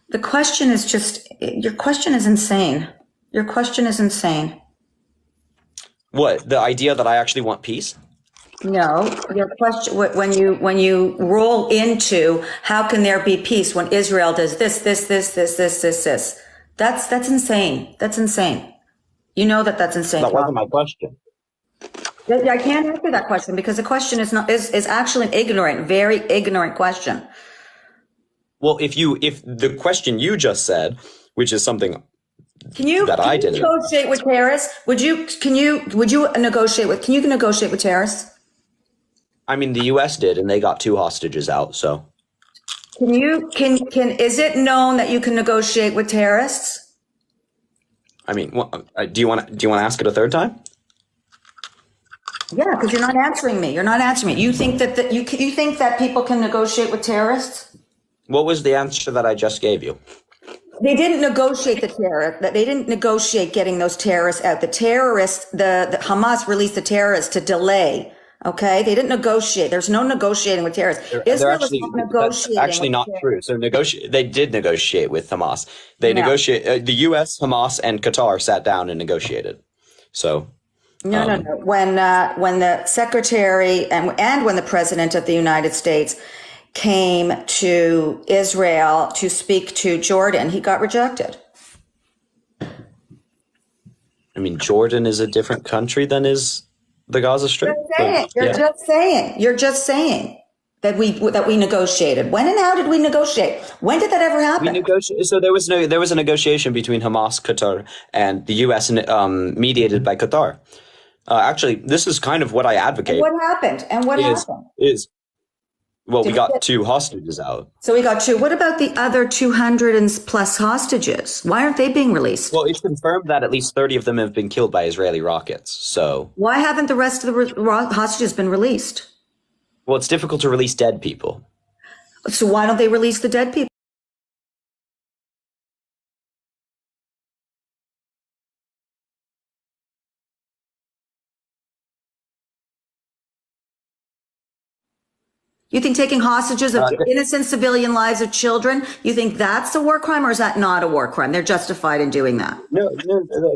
the question is just, your question is insane. Your question is insane. What, the idea that I actually want peace? No, your question, when you roll into how can there be peace when Israel does this, that's insane. That's insane. You know that's insane. That wasn't my question. I can't answer that question because the question is actually an ignorant, very ignorant question. Well, if the question you just said, which is something that I didn't negotiate with terrorists? Would you negotiate with? Can you negotiate with terrorists? I mean, the U.S. did, and they got 2 hostages out. So, Is it known that you can negotiate with terrorists? I mean, do you want to ask it a third time? Yeah, because you're not answering me. You're not answering me. You think that you think that people can negotiate with terrorists? What was the answer that I just gave you? They didn't negotiate They didn't negotiate getting those terrorists out. The Hamas released the terrorists to delay. Okay, they didn't negotiate. There's no negotiating with terrorists. Israel is not negotiating. That's actually not true. So they did negotiate with Hamas. They negotiate. The U.S., Hamas, and Qatar sat down and negotiated. So. No. When the secretary and when the president of the United States came to Israel to speak to Jordan, he got rejected. I mean, Jordan is a different country than is the Gaza Strip. You're just saying that we negotiated. When and how did we negotiate? When did that ever happen? So there was a negotiation between Hamas, Qatar, and the U.S. Mediated by Qatar. Actually, this is kind of what I advocate. What happened? We got 2 hostages out. So we got 2. What about the other 200 and plus hostages? Why aren't they being released? Well, it's confirmed that at least 30 of them have been killed by Israeli rockets. So why haven't the rest of the hostages been released? Well, it's difficult to release dead people. So why don't they release the dead people? You think taking hostages of innocent civilian lives of children, you think that's a war crime, or is that not a war crime? They're justified in doing that. No,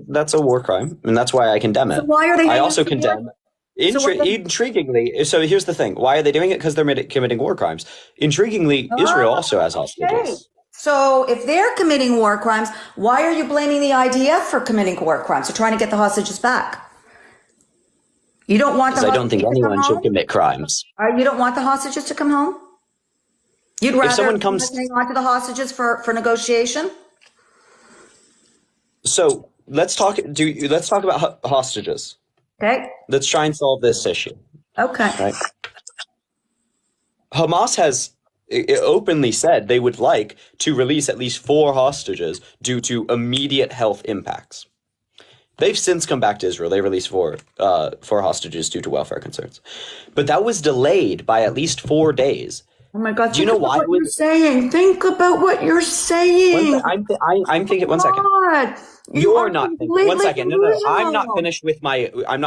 that's a war crime, and that's why I condemn it. So why are they? I also condemn. Intriguingly, so here's the thing: why are they doing it? Because they're committing war crimes. Intriguingly, Israel also has hostages. Okay. So if they're committing war crimes, why are you blaming the IDF for committing war crimes? They're trying to get the hostages back. You don't want the hostages. I don't think anyone should commit crimes. You don't want the hostages to come home? You'd rather hang on to the hostages for negotiation? So let's talk about hostages. Okay. Let's try and solve this issue. Okay. Right. Hamas has openly said they would like to release at least 4 hostages due to immediate health impacts. They've since come back to Israel. They released 4 hostages due to welfare concerns. But that was delayed by at least 4 days. Oh my God. Do you know why? What you're saying. Think about what you're saying. I'm thinking, one second. You're not thinking. One second. No. I'm not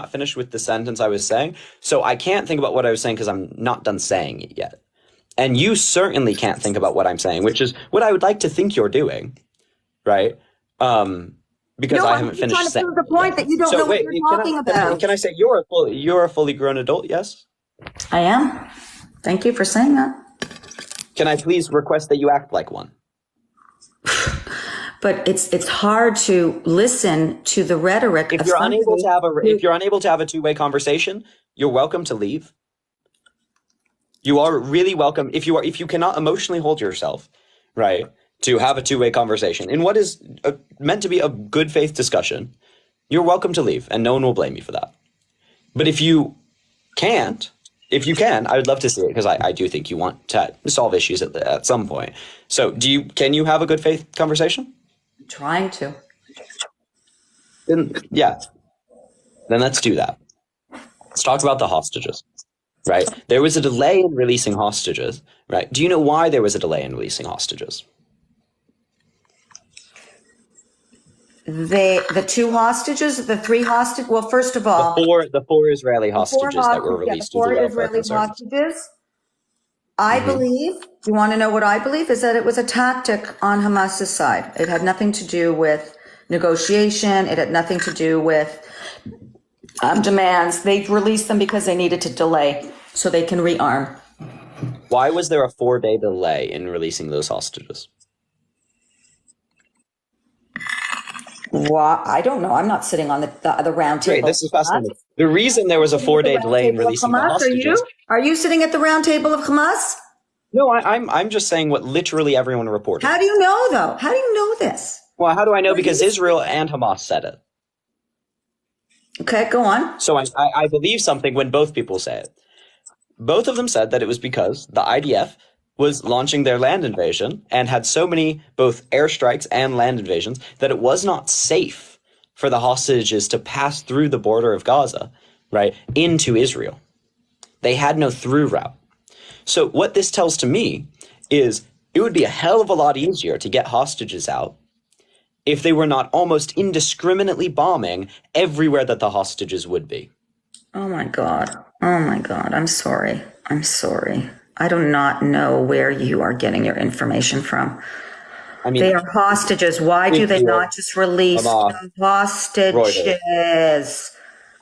finished with the sentence I was saying. So I can't think about what I was saying because I'm not done saying it yet. And you certainly can't think about what I'm saying, which is what I would like to think you're doing. Right? Because I haven't finished saying. Trying to prove the point that you don't know what you're talking about. Can I say you're a fully grown adult? Yes, I am. Thank you for saying that. Can I please request that you act like one? But it's hard to listen to the rhetoric. If you're unable to have a two-way conversation, you're welcome to leave. You are really welcome if you cannot emotionally hold yourself, right, to have a two-way conversation in what is meant to be a good faith discussion. You're welcome to leave, and no one will blame you for that. But if you can't, I would love to see it because I do think you want to solve issues at some point. So can you have a good faith conversation? I'm trying to. Then let's do that. Let's talk about the hostages, right? There was a delay in releasing hostages, right? Do you know why there was a delay in releasing hostages? The 2 hostages, the 3 hostages. Well, first of all, the four Israeli hostages that were released. The 4 Israeli hostages. I believe. Do you want to know what I believe? Is that it was a tactic on Hamas's side. It had nothing to do with negotiation. It had nothing to do with demands. They released them because they needed to delay so they can rearm. Why was there a 4-day delay in releasing those hostages? Well, I don't know. I'm not sitting on the round table. Great, this is fascinating. The reason there was a 4-day delay in releasing the hostages. Are you sitting at the round table of Hamas? No, I'm just saying what literally everyone reported. How do you know, though? How do you know this? Well, how do I know? Because Israel and Hamas said it. Okay, go on. So I believe something when both people say it. Both of them said that it was because the IDF was launching their land invasion and had so many both airstrikes and land invasions that it was not safe for the hostages to pass through the border of Gaza, right, into Israel. They had no through route. So what this tells to me is it would be a hell of a lot easier to get hostages out if they were not almost indiscriminately bombing everywhere that the hostages would be. Oh my God. Oh my God. I'm sorry. I'm sorry. I do not know where you are getting your information from. I mean, they are hostages. Why do they Israel, not just release Hamas, the hostages? Reuters.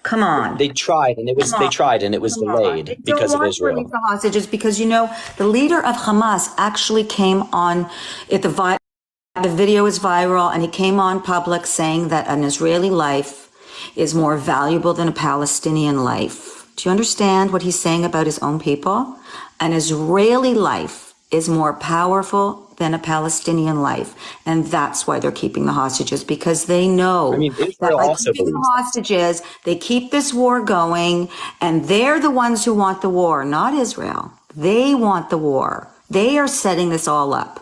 Come on. They tried and it was delayed They don't because of want to Israel. release the hostages because, you know, the leader of Hamas actually came on the video is viral, and he came on public saying that an Israeli life is more valuable than a Palestinian life. Do you understand what he's saying about his own people? An Israeli life is more powerful than a Palestinian life. And that's why they're keeping the hostages, because they know Israel that by also keeping the believes that. hostages, they keep this war going, and they're the ones who want the war, not Israel. They want the war. They are setting this all up.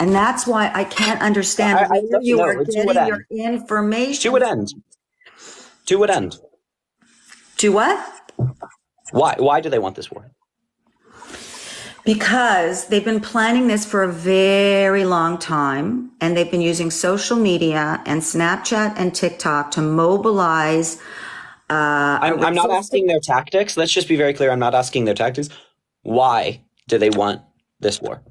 And that's why I can't understand where you are getting your information. To what end? To what end? To what? Why do they want this war? Because they've been planning this for a very long time, and they've been using social media and Snapchat and TikTok to mobilize. I'm not asking their tactics. Let's just be very clear. I'm not asking their tactics. Why do they want this war?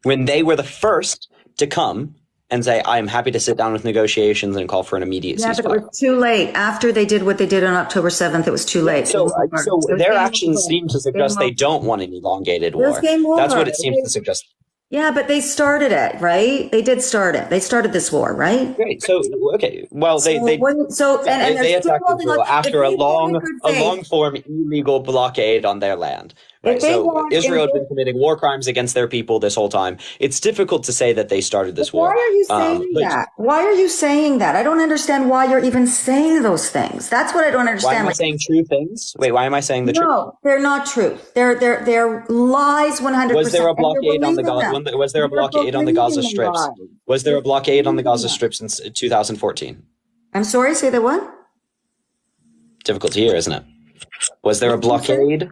When they were the first to come and say, I am happy to sit down with negotiations and call for an immediate ceasefire. Yeah, but it was too late. After they did what they did on October 7th, it was too late. So their actions seem to suggest they don't want an elongated war. That's what it seems to suggest. Yeah, but they started it, right? They did start it. They started this war, right? Great. So, okay. Well, they attacked Israel after a long form illegal blockade on their land. Right. So Israel had been committing war crimes against their people this whole time. It's difficult to say that they started this war. Why are you saying that? Why are you saying that? I don't understand why you're even saying those things. That's what I don't understand. Why am I saying true things? Wait, why am I saying the truth? No, they're not true. They're lies 100%. Was there a blockade on the Gaza? Was there a blockade on the Gaza strips? Was there a blockade on the Gaza strips in 2014? I'm sorry, say that what? Difficult to hear, isn't it? Was there a blockade?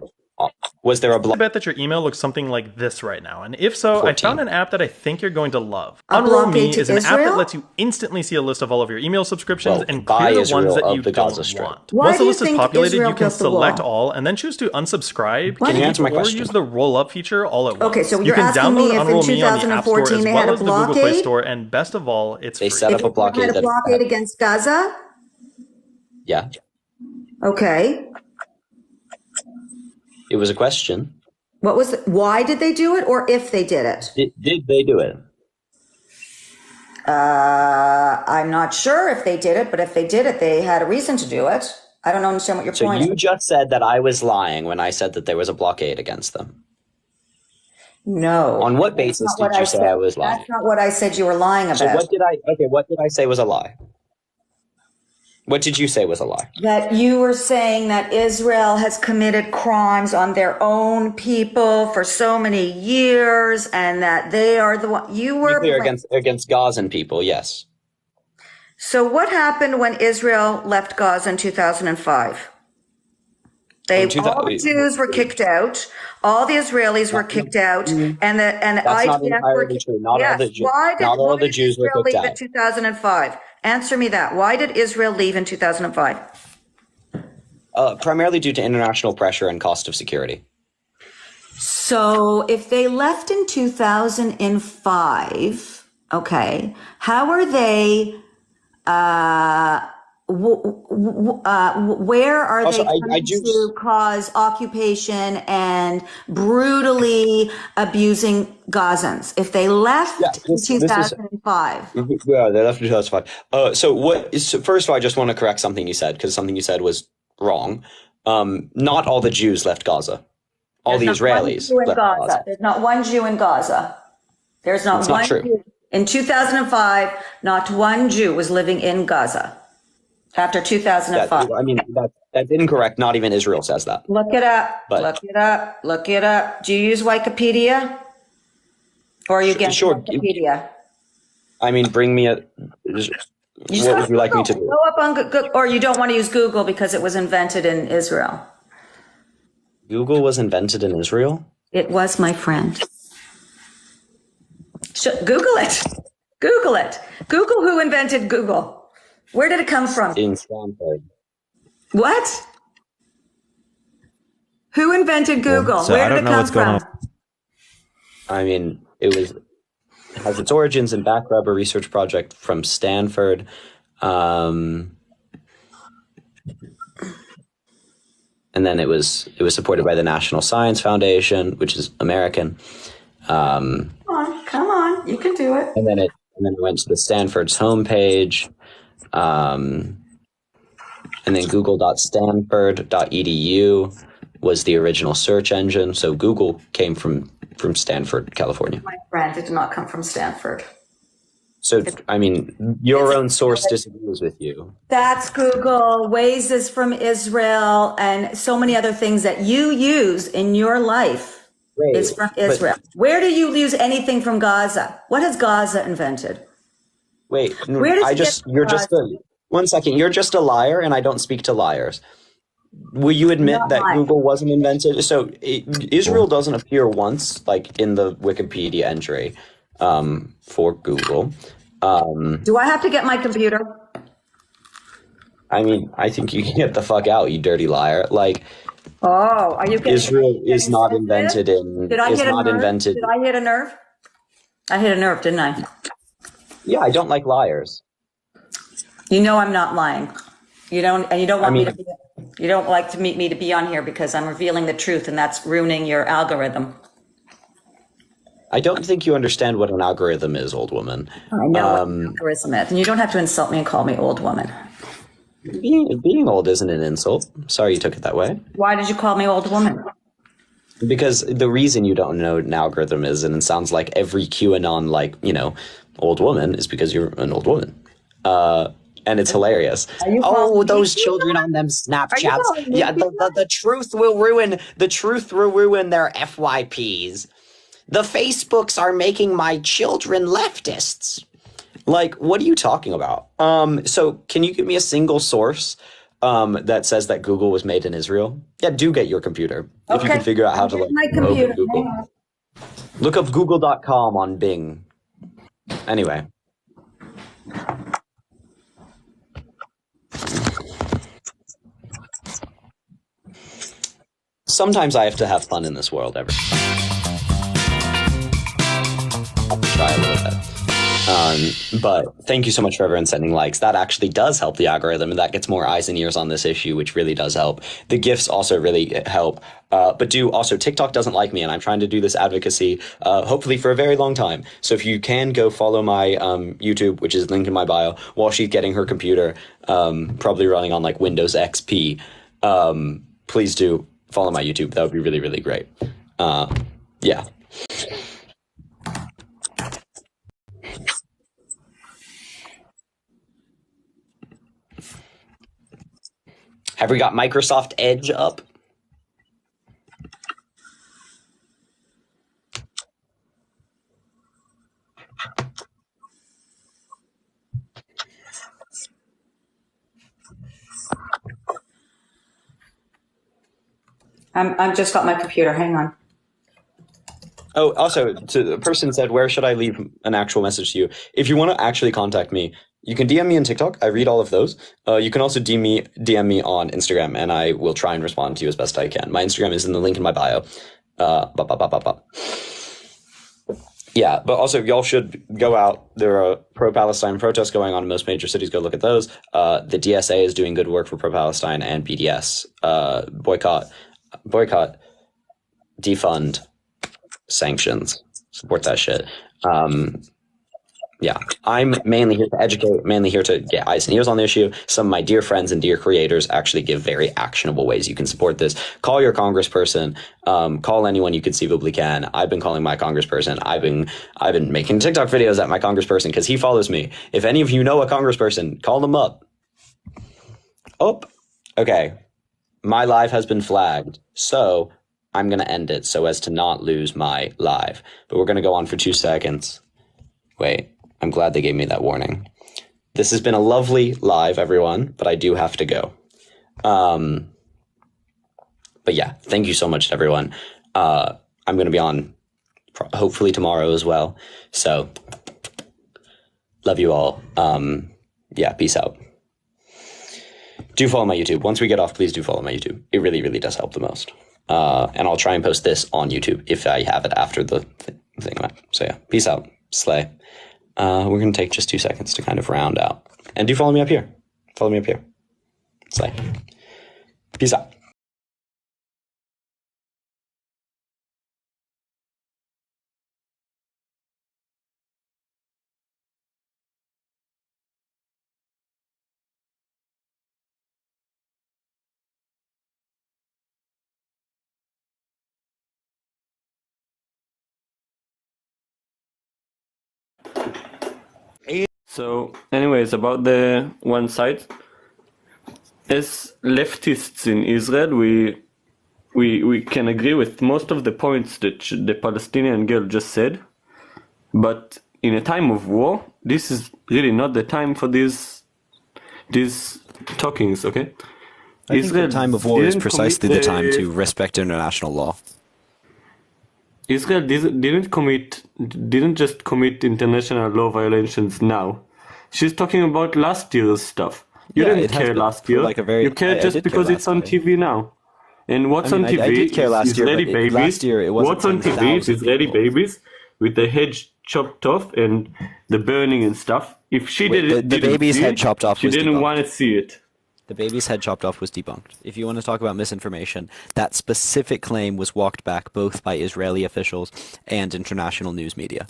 Was there a I bet that your email looks something like this right now. And if so, 14. I found an app that I think you're going to love. A Unroll blockade Me to is an app Israel? that lets you instantly see a list of all of your email subscriptions and by clear the Israel ones that of you the don't Gaza Strip. want. Why Once do the you list is think populated, Israel you can built the select wall? all and then choose to unsubscribe. Can you answer my or question? use the roll-up feature all at once. Okay, so you you're can asking me download if in Unroll Me on the App Store 2014 as they well had a as the Google Play blockade? Store, and best of all, it's They free. set up a They blockade. had a blockade against Gaza? Yeah, Okay. it was a question. Why did they do it, or if they did it? Did they do it? I'm not sure if they did it, but if they did it, they had a reason to do it. I don't understand what your So point you is. just said that I was lying when I said that there was a blockade against them. No. On what basis did you say I was lying? That's not what I said you were lying about. So what did I say was a lie? What did you say was a lie? That you were saying that Israel has committed crimes on their own people for so many years, and that they are the one you were Nuclear against Gazan people, yes. So what happened when Israel left Gaza in 2005? All the Jews were kicked out. All the Israelis were kicked out, and the That's IDF not were entirely kicked. true. Not all the Jews were Israel kicked leave in out. 2005? Answer me that. Why did Israel leave in 2005? Primarily due to international pressure and cost of security. So if they left in 2005, okay, how are they, where are Also, they coming to cause occupation and brutally abusing Gazans? If they left in 2005. Yeah, they left in 2005. First of all, I just want to correct something you said, because something you said was wrong. Not all the Jews left Gaza. all the There's not one Israelis. Jew in left Gaza. Gaza. There's not one Jew in Gaza. There's not It's one not true. Jew. In 2005, not one Jew was living in Gaza after 2005. That's incorrect. Not even Israel says that. Look it up. But- Look it up. Look it up. Do you use Wikipedia? Or are you against Sure. Wikipedia? I mean, bring me a. What would you like me to do? Go up on Google, or you don't want to use Google because it was invented in Israel. Google was invented in Israel? It was, my friend. Google it. Google it. Google who invented Google. Where did it come from? In Stanford. What? Who invented Google? So Where I did don't it know come what's going from? on. I mean, it has its origins in Backrub, a research project from Stanford. And then it was supported by the National Science Foundation, which is American. Come on, you can do it. And then it went to the Stanford's homepage. And then google.stanford.edu was the original search engine. So Google came from Stanford, California. My friend, it did not come from Stanford. So, I mean, your own source disagrees with you. That's Google. Waze is from Israel, and so many other things that you use in your life is from Israel. Where do you use anything from Gaza? What has Gaza invented? Wait, Where does one second. You're just a liar, and I don't speak to liars. Will you admit that lying. Google wasn't invented? So Israel doesn't appear once, like in the Wikipedia entry for Google. Do I have to get my computer? I mean, I think you can get the fuck out, you dirty liar. Like, Oh, are you getting Israel is not sensitive? invented in. Did I is hit a not nerve? invented. Did I hit a nerve? I hit a nerve, didn't I? Yeah, I don't like liars. You know I'm not lying. You don't want me mean- to be, you don't like to meet me to be on here because I'm revealing the truth and that's ruining your algorithm. I don't think you understand what an algorithm is, old woman. I know what an algorithm is. And you don't have to insult me and call me old woman. Being old isn't an insult. Sorry you took it that way. Why did you call me old woman? Because the reason you don't know what an algorithm is, and it sounds like every QAnon, like, old woman, is because you're an old woman. And it's hilarious. Oh, those children on them Snapchats. Yeah, the truth will ruin their FYPs. The Facebooks are making my children leftists. Like, what are you talking about? So can you give me a single source that says that Google was made in Israel? Yeah, do get your computer. If you can figure out how to My computer. open Google. Look up google.com on Bing. Anyway. Sometimes I have to have fun in this world. Try a little bit. But thank you so much for everyone sending likes. That actually does help the algorithm, and that gets more eyes and ears on this issue, which really does help. The GIFs also really help. But TikTok doesn't like me, and I'm trying to do this advocacy, hopefully for a very long time. So if you can go follow my YouTube, which is linked in my bio, while she's getting her computer, probably running on like Windows XP, please do follow my YouTube. That would be really, really great. Yeah. Have we got Microsoft Edge up? I'm just got my computer. Hang on. Oh, also, the person said, where should I leave an actual message to you? If you want to actually contact me, you can DM me on TikTok. I read all of those. You can also DM me on Instagram, and I will try and respond to you as best I can. My Instagram is in the link in my bio. Yeah, but also y'all should go out. There are pro-Palestine protests going on in most major cities. Go look at those. The DSA is doing good work for pro-Palestine and BDS. Boycott, defund, sanctions, support that shit. Yeah, I'm mainly here to educate, mainly here to get eyes and ears on the issue. Some of my dear friends and dear creators actually give very actionable ways you can support this. Call your congressperson. Call anyone you conceivably can. I've been calling my congressperson. I've been making TikTok videos at my congressperson because he follows me. If any of you know a congressperson, call them up. Oh, okay. My live has been flagged, so I'm going to end it so as to not lose my live. But we're going to go on for 2 seconds. Wait, I'm glad they gave me that warning. This has been a lovely live, everyone, but I do have to go. But yeah, thank you so much to everyone. I'm going to be on hopefully tomorrow as well. So love you all. Yeah, peace out. Do follow my YouTube. Once we get off, please do follow my YouTube. It really, really does help the most. And I'll try and post this on YouTube if I have it after the thing. So yeah, peace out. Slay. We're going to take just 2 seconds to kind of round out. And do follow me up here. Follow me up here. Slay. Peace out. So, anyways, about the one side, as leftists in Israel, we can agree with most of the points that the Palestinian girl just said, but in a time of war, this is really not the time for these talkings. Okay, I think the time of war is precisely the time to respect international law. Israel didn't just commit international law violations now. She's talking about last year's stuff. You Yeah, didn't it has care been last for year. like a very- You care I just did care because it's on last year. TV now. And what's on TV I did care last is year, Israeli but babies. last year it wasn't What's on TV is 10,000 Israeli people. babies with the head chopped off and the burning and stuff. If she Wait, didn't, the baby's see head it, chopped off she was didn't debunked. want to see it. The baby's head chopped off was debunked. If you want to talk about misinformation, that specific claim was walked back both by Israeli officials and international news media.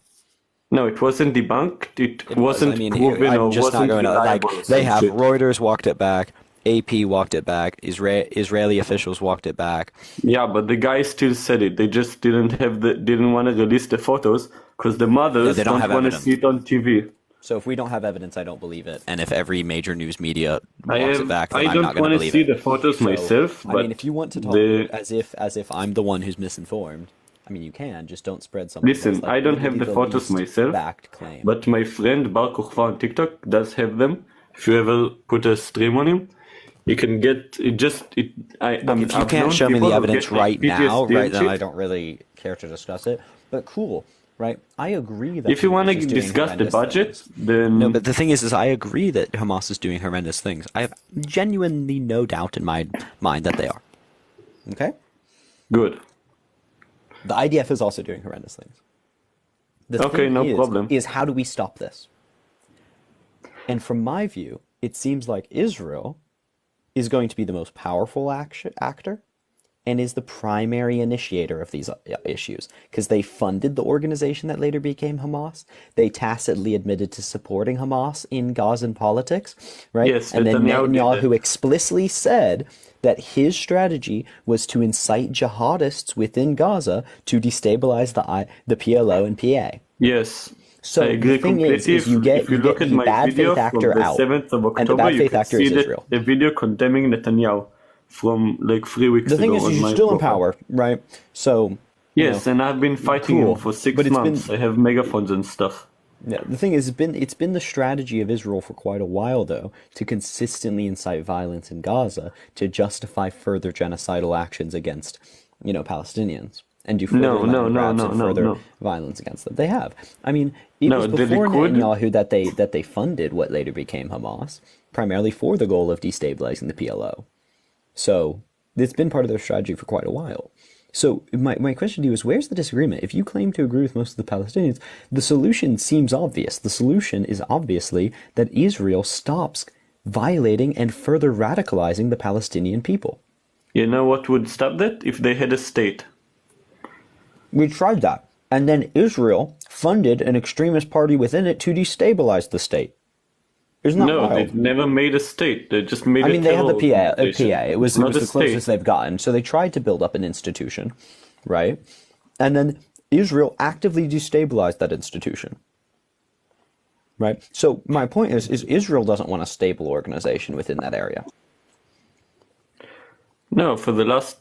No, it wasn't debunked. It Was. wasn't I mean, proven or I'm just not wasn't going to like. reliable or They some have shit. Reuters walked it back, AP walked it back, Israeli officials walked it back. Yeah, but the guy still said it. They just didn't want to release the photos because the mothers they don't don't have want to evidence. see it on TV. So if we don't have evidence, I don't believe it. And if every major news media I walks have. it back, then I I'm don't not going want to to believe see it. the photos So, myself. I But mean, if you want to talk the as if I'm the one who's misinformed, I mean, you can. Just don't spread something. listen, that's, like, I don't literally have the photos least myself, backed claim. but my friend Bar Kokhva on TikTok does have them. If you ever put a stream on him, you can get it. Just it. Look, if you can't show me the evidence right now, right then I don't really care to discuss it. But cool, right? I agree that If you want to Hamas is doing discuss the horrendous budget, things. then No, but the thing is I agree that Hamas is doing horrendous things. I have genuinely no doubt in my mind that they are. Okay? good. The IDF is also doing horrendous things. The Okay, thing no problem. is how do we stop this? And from my view, it seems like Israel is going to be the most powerful actor and is the primary initiator of these issues because they funded the organization that later became Hamas. They tacitly admitted to supporting Hamas in Gazan politics, right? Yes, and then Netanyahu did Netanyahu that. explicitly said that his strategy was to incite jihadists within Gaza to destabilize the PLO and PA. Yes. So I agree the thing completely. is you get if you the look at my bad video faith actor from the out, 7th of and the October, bad you faith can actor see is that Israel. the video condemning Netanyahu from like 3 weeks The thing ago is, on you're my still in profile. power, right? So Yes, and I've been fighting cool. him for 6 But it's been- months. I have megaphones and stuff. yeah, the thing is, it's been the strategy of Israel for quite a while, though, to consistently incite violence in Gaza to justify further genocidal actions against, Palestinians. And do further No, land grabs and further no. violence against them. They have. I mean, it No, was the before Likud- Netanyahu that they funded what later became Hamas, primarily for the goal of destabilizing the PLO. So it's been part of their strategy for quite a while. So my question to you is, where's the disagreement? If you claim to agree with most of the Palestinians, the solution seems obvious. The solution is obviously that Israel stops violating and further radicalizing the Palestinian people. You know what would stop that? If they had a state. We tried that. And then Israel funded an extremist party within it to destabilize the state. Isn't that No, wild? they've never made a state. They just made I mean, they have the PA. organization. It was It's not the a closest state. they've gotten. So they tried to build up an institution, right? And then Israel actively destabilized that institution, right? So my point is Israel doesn't want a stable organization within that area. No, for the last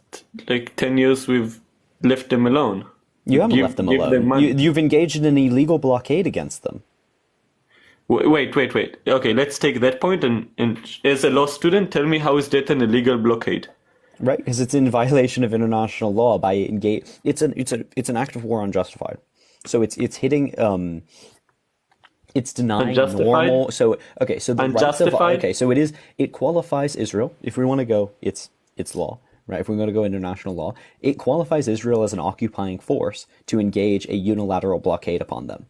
10 years, we've left them alone. You haven't left them give alone. money. You've engaged in an illegal blockade against them. Wait. Okay, let's take that point and as a law student, tell me how is that an illegal blockade? Right, because it's in violation of international law by engage. It's an act of war unjustified. So it's hitting. It's denying Unjustified? normal. So okay, so the rights of Unjustified? okay, so it qualifies Israel. If we want to go, it's law, right? If we're going to go international law, it qualifies Israel as an occupying force to engage a unilateral blockade upon them.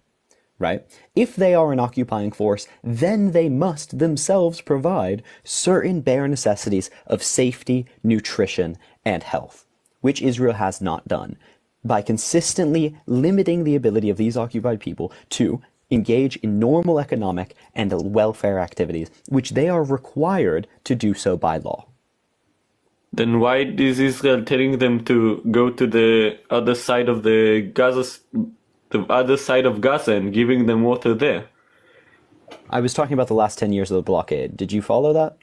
Right? If they are an occupying force, then they must themselves provide certain bare necessities of safety, nutrition, and health, which Israel has not done by consistently limiting the ability of these occupied people to engage in normal economic and welfare activities, which they are required to do so by law. Then why is Israel telling them to go to the other side of the other side of Gaza and giving them water there? I was talking about the last 10 years of the blockade. Did you follow that?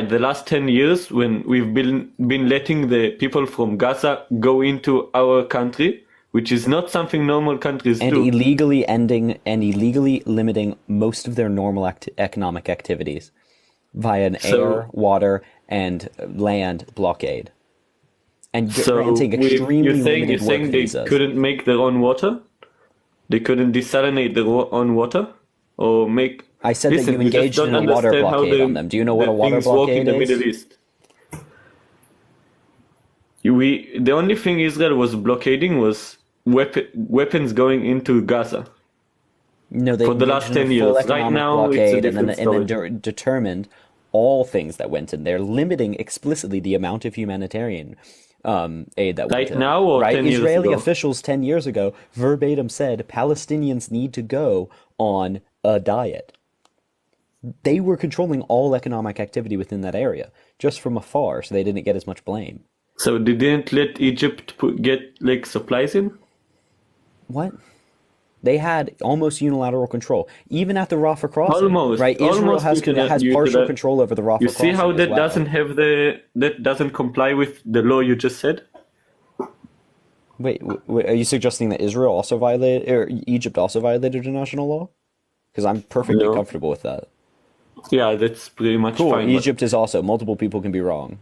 The last 10 years when we've been letting the people from Gaza go into our country, which is not something normal countries And do. illegally ending and illegally limiting most of their normal economic activities via an air, water, and land blockade. And granting extremely you're limited saying work they visas. couldn't make their own water? They couldn't desalinate their own water? Or make... I said Listen, that you we just engaged in don't a water understand how blockade the- on them. Do you know what the a water things work in blockade the is? Middle East. The only thing Israel was blockading was weapons going into Gaza. No, they For the engaged last in a 10 full years. Right economic now, it's a blockade different and story. then determined all things that went in there, limiting explicitly the amount of humanitarian aid that went Right in. now or right? 10 years Israeli ago? officials 10 years ago verbatim said Palestinians need to go on a diet. They were controlling all economic activity within that area, just from afar, so they didn't get as much blame. So they didn't let Egypt get supplies in? What? They had almost unilateral control, even at the Rafah crossing. Almost. right? Israel Almost has you can- you partial could- control over the Rafah You crossing. see how as that well. doesn't comply with the law you just said? Wait, are you suggesting that Israel also violated, or Egypt also violated international law? Because I'm perfectly No. comfortable with that. Yeah, that's pretty much Cool. fine. Egypt is also. Multiple people can be wrong.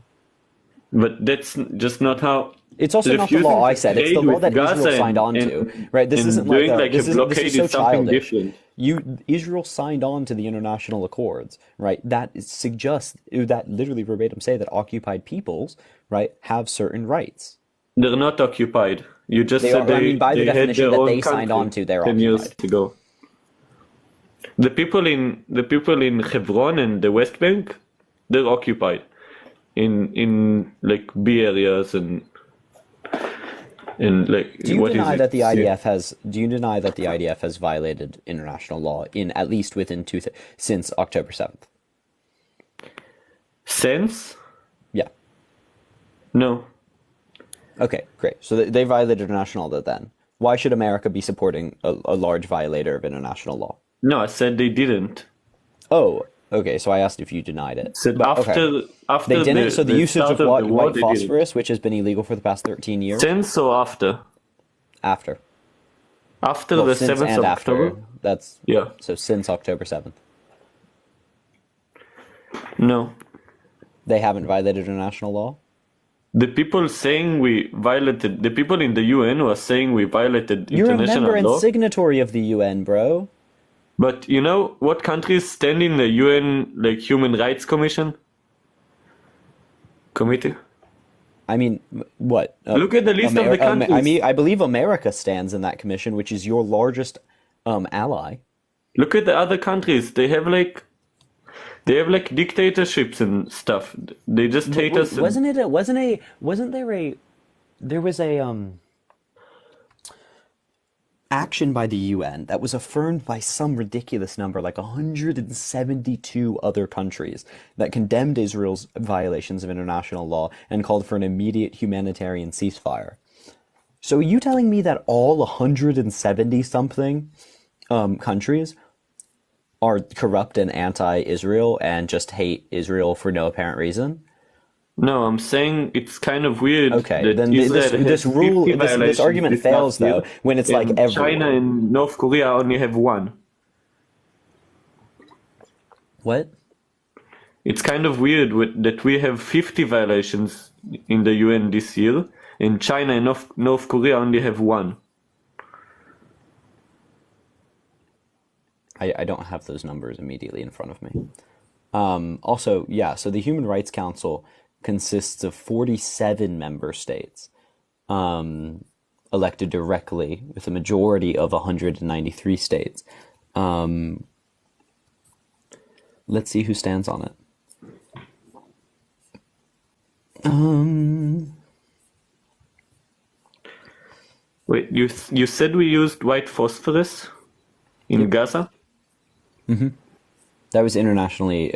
But that's just not how. It's also not the refusing law I to said. It's the trade law with that Gaza Israel signed on and- to. Right? This and isn't like doing a, like this a is blockade this is so is something childish. different. Israel signed on to the international accords, right? That suggests that literally verbatim say that occupied peoples, right, have certain rights. They're not occupied. You just They said are- I mean, by the they had definition their that own they signed country on to, they're 10 years occupied. ago. The people in Hebron and the West Bank, they're occupied in like B areas and like. Do you what is deny it? that the IDF has? Do you deny that the IDF has violated international law in at least within since October 7th? Since? Yeah. No. Okay, great. So they violated international law then. Why should America be supporting a large violator of international law? No, I said they didn't. Oh, okay. So I asked if you denied it. Said But, after They didn't. So the usage start of the war, white they didn't. phosphorus, which has been illegal for the past 13 years, Since or after? after. After Well, the since 7th and of after. October? That's Yeah. so since October 7th. No. They haven't violated international law. The people saying we violated, the people in the UN who are saying we violated You're a international member and law. signatory of the UN, bro. But you know what countries stand in the UN like Human Rights Committee? I mean, what? Look at the list of the countries. I believe America stands in that commission, which is your largest ally. Look at the other countries. They have like dictatorships and stuff. They just hate us. Wasn't there action by the UN that was affirmed by some ridiculous number, like 172 other countries, that condemned Israel's violations of international law and called for an immediate humanitarian ceasefire. So are you telling me that all 170-something countries are corrupt and anti-Israel and just hate Israel for no apparent reason? No, I'm saying it's kind of weird Okay, that then Israel this has rule, 50 this violations argument this fails, last year, though, when it's like and everywhere. China and North Korea only have one. What? It's kind of weird that we have 50 violations in the UN this year, and China and North Korea only have one. I don't have those numbers immediately in front of me. Also, yeah, so the Human Rights Council consists of 47 member states elected directly with a majority of 193 states. Let's see who stands on it. Wait, you said we used white phosphorus in Gaza? That was internationally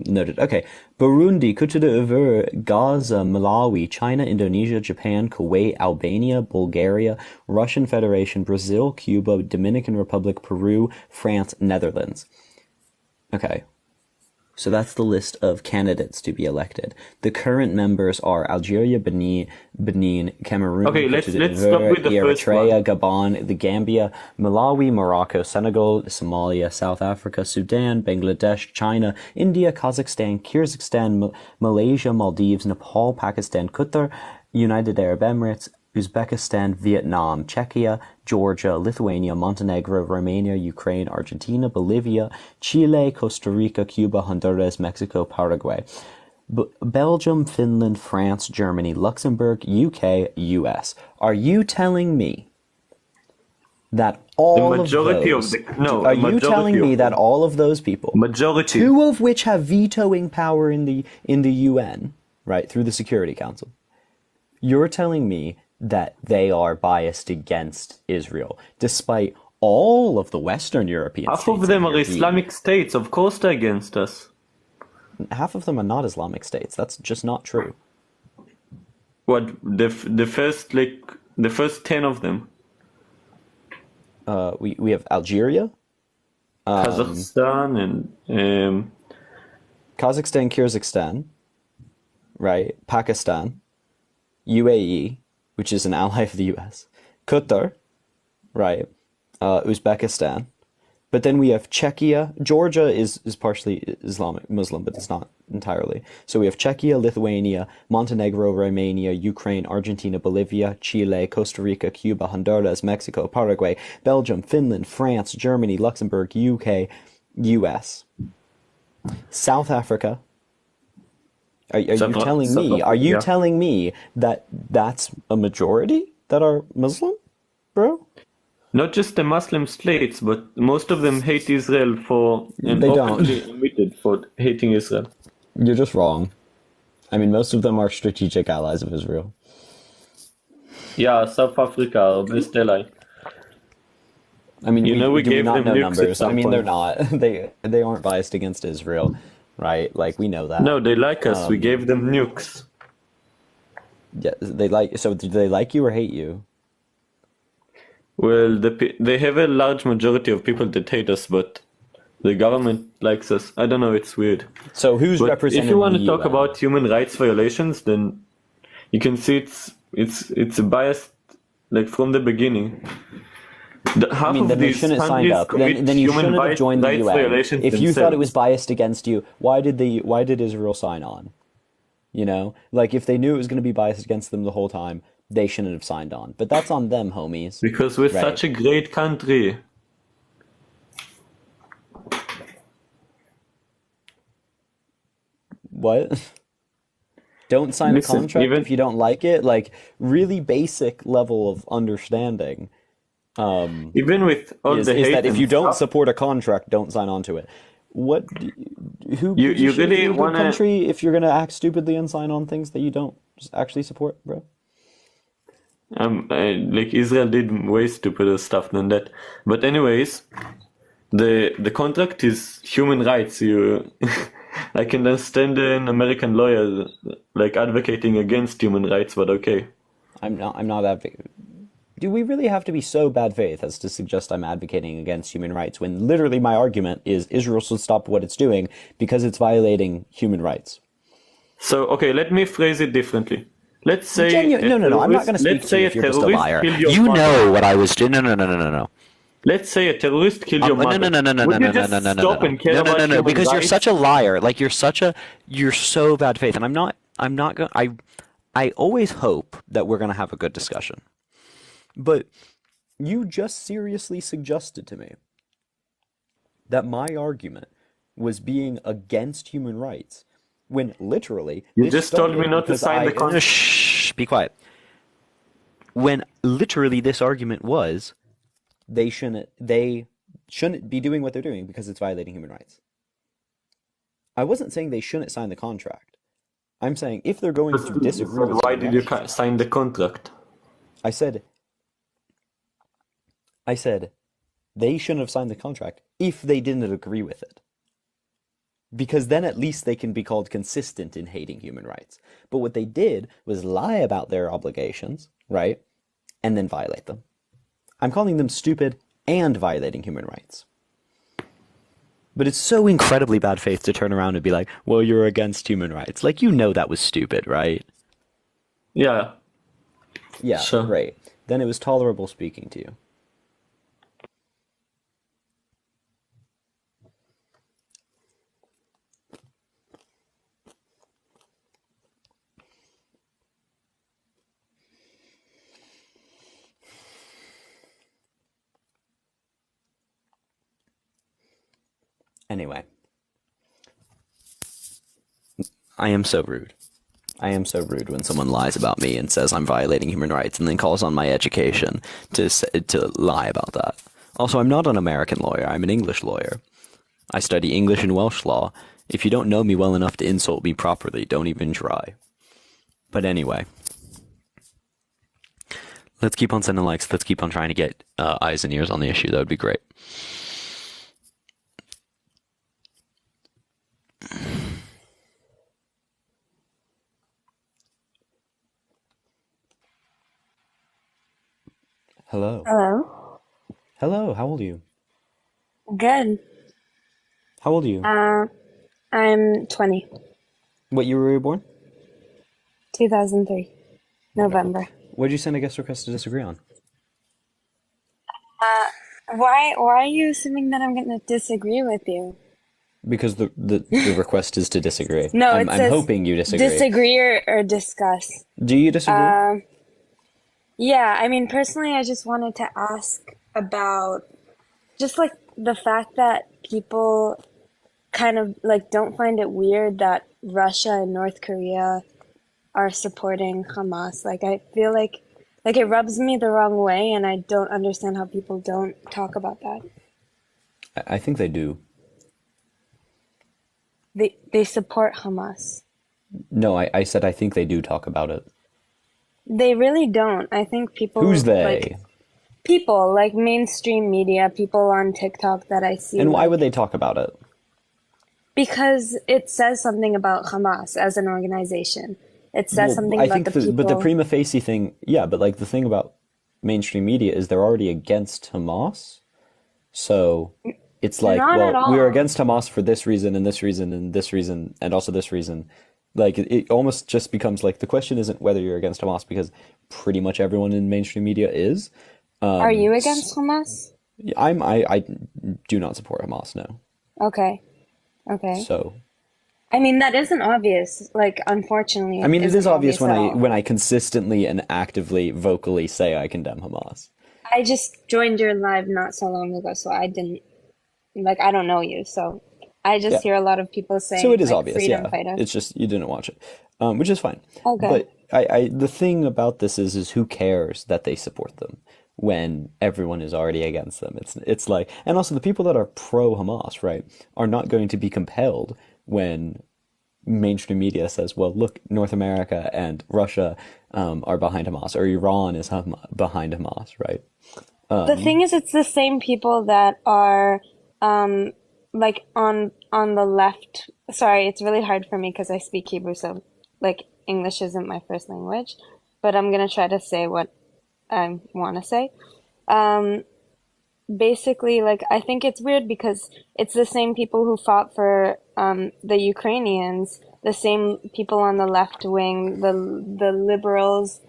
noted. Okay. Burundi, Côte d'Ivoire, Gaza, Malawi, China, Indonesia, Japan, Kuwait, Albania, Bulgaria, Russian Federation, Brazil, Cuba, Dominican Republic, Peru, France, Netherlands. Okay. So that's the list of candidates to be elected. The current members are Algeria, Benin, Cameroon, Okay, Côte let's stop d'Ivoire, with the first one. Eritrea, Gabon, the Gambia, Malawi, Morocco, Senegal, Somalia, South Africa, Sudan, Bangladesh, China, India, Kazakhstan, Kyrgyzstan, Malaysia, Maldives, Nepal, Pakistan, Qatar, United Arab Emirates, Uzbekistan, Vietnam, Czechia, Georgia, Lithuania, Montenegro, Romania, Ukraine, Argentina, Bolivia, Chile, Costa Rica, Cuba, Honduras, Mexico, Paraguay, Belgium, Finland, France, Germany, Luxembourg, UK, US. Are you telling me that all The majority of those... of the no, are the you majority telling me of that them. all of those people, Majority. two of which have vetoing power in the UN, right, through the Security Council, you're telling me that they are biased against Israel, despite all of the Western European Half states of them in are here Islamic states. Of course they're against us. half of them are not Islamic states. That's just not true. What the first 10 of them? We have Algeria, Kazakhstan and Kazakhstan, Kyrgyzstan, right? Pakistan, UAE, which is an ally of the US, Qatar, right? Uzbekistan. But then we have Czechia. Georgia is partially Islamic Muslim, but it's not entirely. So we have Czechia, Lithuania, Montenegro, Romania, Ukraine, Argentina, Bolivia, Chile, Costa Rica, Cuba, Honduras, Mexico, Paraguay, Belgium, Finland, France, Germany, Luxembourg, UK, US. South Africa. Are you telling me? Are you telling me that that's a majority that are Muslim, bro? not just the Muslim states, but most of them hate Israel for and They don't. openly admitted for hating Israel. You're just wrong. I mean, most of them are strategic allies of Israel. Yeah, South Africa, our best ally. I mean, we do we gave not them know nukes at numbers? I some mean, they're point. not. They aren't biased against Israel, right? Like, we know that. No, they like us. We gave them nukes. Yeah, they like. So, do they like you or hate you? Well, they have a large majority of people that hate us, but the government likes us. I don't know, it's weird. So, who's But representing if you want the to talk UN? about human rights violations, then you can see it's a bias, like from the beginning. Half I mean, of then they these shouldn't have signed countries up. commit Then you human shouldn't have joined the rights UN. violations If you thought it was themselves. biased against you, why did Israel sign on? You know, like if they knew it was going to be biased against them the whole time, they shouldn't have signed on. But that's on them, homies. Because we're Right. such a great country. What? Don't sign Listen, a contract even- if you don't like it. Like really basic level of understanding Even with all is the hate that if and you don't stuff, support a contract, don't sign on to it. What? Who You- gives a you shit if really you're a good wanna- country if you're gonna act stupidly and sign on things that you don't actually support, bro? Like Israel did way stupider stuff than that. But anyways, the contract is human rights. You, I can understand an American lawyer like advocating against human rights, but okay. I'm not advocating. Do we really have to be so bad faith as to suggest I'm advocating against human rights when literally my argument is Israel should stop what it's doing because it's violating human rights? So, okay, let me phrase it differently. Let's say No. I'm not going to speak let's to say you a if you're just a terrorist liar. killed your You mother. know what I was doing. No. Let's say a terrorist killed your mother. No. Would you just stop and care about human Because you're rights? such a liar. Like you're so bad faith, and I'm not going. I always hope that we're going to have a good discussion, but you just seriously suggested to me that my argument was being against human rights when literally You this just told me started not to because sign the contract. Shh, be quiet. When literally this argument was they shouldn't be doing what they're doing because it's violating human rights. I wasn't saying they shouldn't sign the contract. I'm saying if they're going to disagree with Why human did you rights, sign the contract? I said they shouldn't have signed the contract if they didn't agree with it. Because then at least they can be called consistent in hating human rights. But what they did was lie about their obligations, right? And then violate them. I'm calling them stupid and violating human rights. But it's so incredibly bad faith to turn around and be like, well, you're against human rights. Like, you know that was stupid, right? Yeah. Yeah, Sure. great. Then it was tolerable speaking to you. Anyway. I am so rude. I am so rude when someone lies about me and says I'm violating human rights and then calls on my education to lie about that. Also, I'm not an American lawyer. I'm an English lawyer. I study English and Welsh law. If you don't know me well enough to insult me properly, don't even try. But anyway. Let's keep on sending likes. Let's keep on trying to get eyes and ears on the issue. That would be great. Hello. Hello. Hello, how old are you? Good. How old are you? I'm 20. What year were you born? 2003. November. What did you send a guest request to disagree on? Why are you assuming that I'm going to disagree with you? Because the request is to disagree. No, I'm it says hoping you disagree. disagree or discuss. Do you disagree? Yeah, I mean, personally, I just wanted to ask about just like the fact that people kind of like don't find it weird that Russia and North Korea are supporting Hamas. Like, I feel like it rubs me the wrong way, and I don't understand how people don't talk about that. I think they do. They support Hamas. No, I said I think they do talk about it. They really don't. I think people Who's they? like people like mainstream media, people on TikTok that I see. And why like, would they talk about it? because it says something about Hamas as an organization. It says something I about think the people. but the prima facie thing, yeah, but like the thing about mainstream media is they're already against Hamas. So it's like, Not at well, we're all. against Hamas for this reason and this reason and this reason and also this reason. Like it almost just becomes like the question isn't whether you're against Hamas because pretty much everyone in mainstream media is. Are you against Hamas? I do not support Hamas, no. Okay. So I mean, that isn't obvious. Like, unfortunately, I mean, it isn't is obvious when at all. I consistently and actively, vocally say I condemn Hamas. I just joined your live not so long ago, so I didn't like. I don't know you, so I just Yeah. hear a lot of people saying. So it is like, obvious, freedom yeah. fighters. It's just you didn't watch it, which is fine. Okay. But I the thing about this is who cares that they support them when everyone is already against them? It's like, and also the people that are pro Hamas, right, are not going to be compelled when mainstream media says, well, look, North America and Russia are behind Hamas, or Iran is behind Hamas, right? The thing is, it's the same people that are like on the left. Sorry, it's really hard for me because I speak Hebrew, so like English isn't my first language, but I'm gonna try to say what I want to say. Basically, like, I think it's weird because it's the same people who fought for the Ukrainians, the same people on the left wing, the liberals,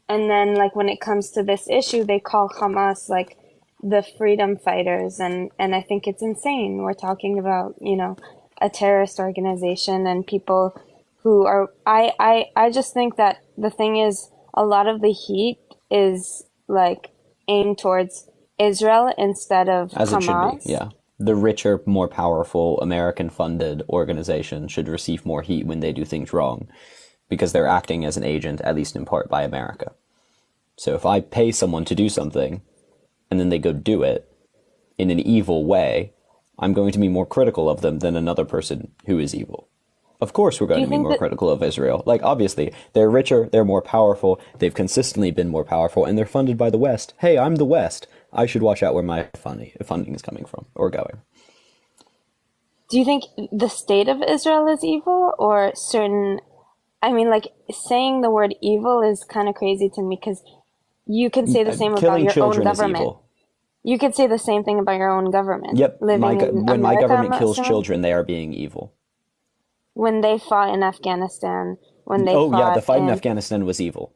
and then like when it comes to this issue, they call Hamas like the freedom fighters, and I think it's insane. We're talking about, you know, a terrorist organization and people who are I just think that the thing is a lot of the heat is like aimed towards Israel instead of As it should Hamas. be, yeah. The richer, more powerful, American-funded organization should receive more heat when they do things wrong, because they're acting as an agent, at least in part, by America. So if I pay someone to do something, and then they go do it in an evil way, I'm going to be more critical of them than another person who is evil. Of course we're going to be more critical of Israel. Like, obviously, they're richer, they're more powerful, they've consistently been more powerful, and they're funded by the West. Hey, I'm the West. I should watch out where my funding is coming from, or going. Do you think the state of Israel is evil, or certain... I mean, like, saying the word evil is kind of crazy to me, because you could say the same about your own government. You could say the same thing about your own government. Yep. When my government kills children, they are being evil. When they fought in Afghanistan, when they fought yeah, the fight in Afghanistan was evil.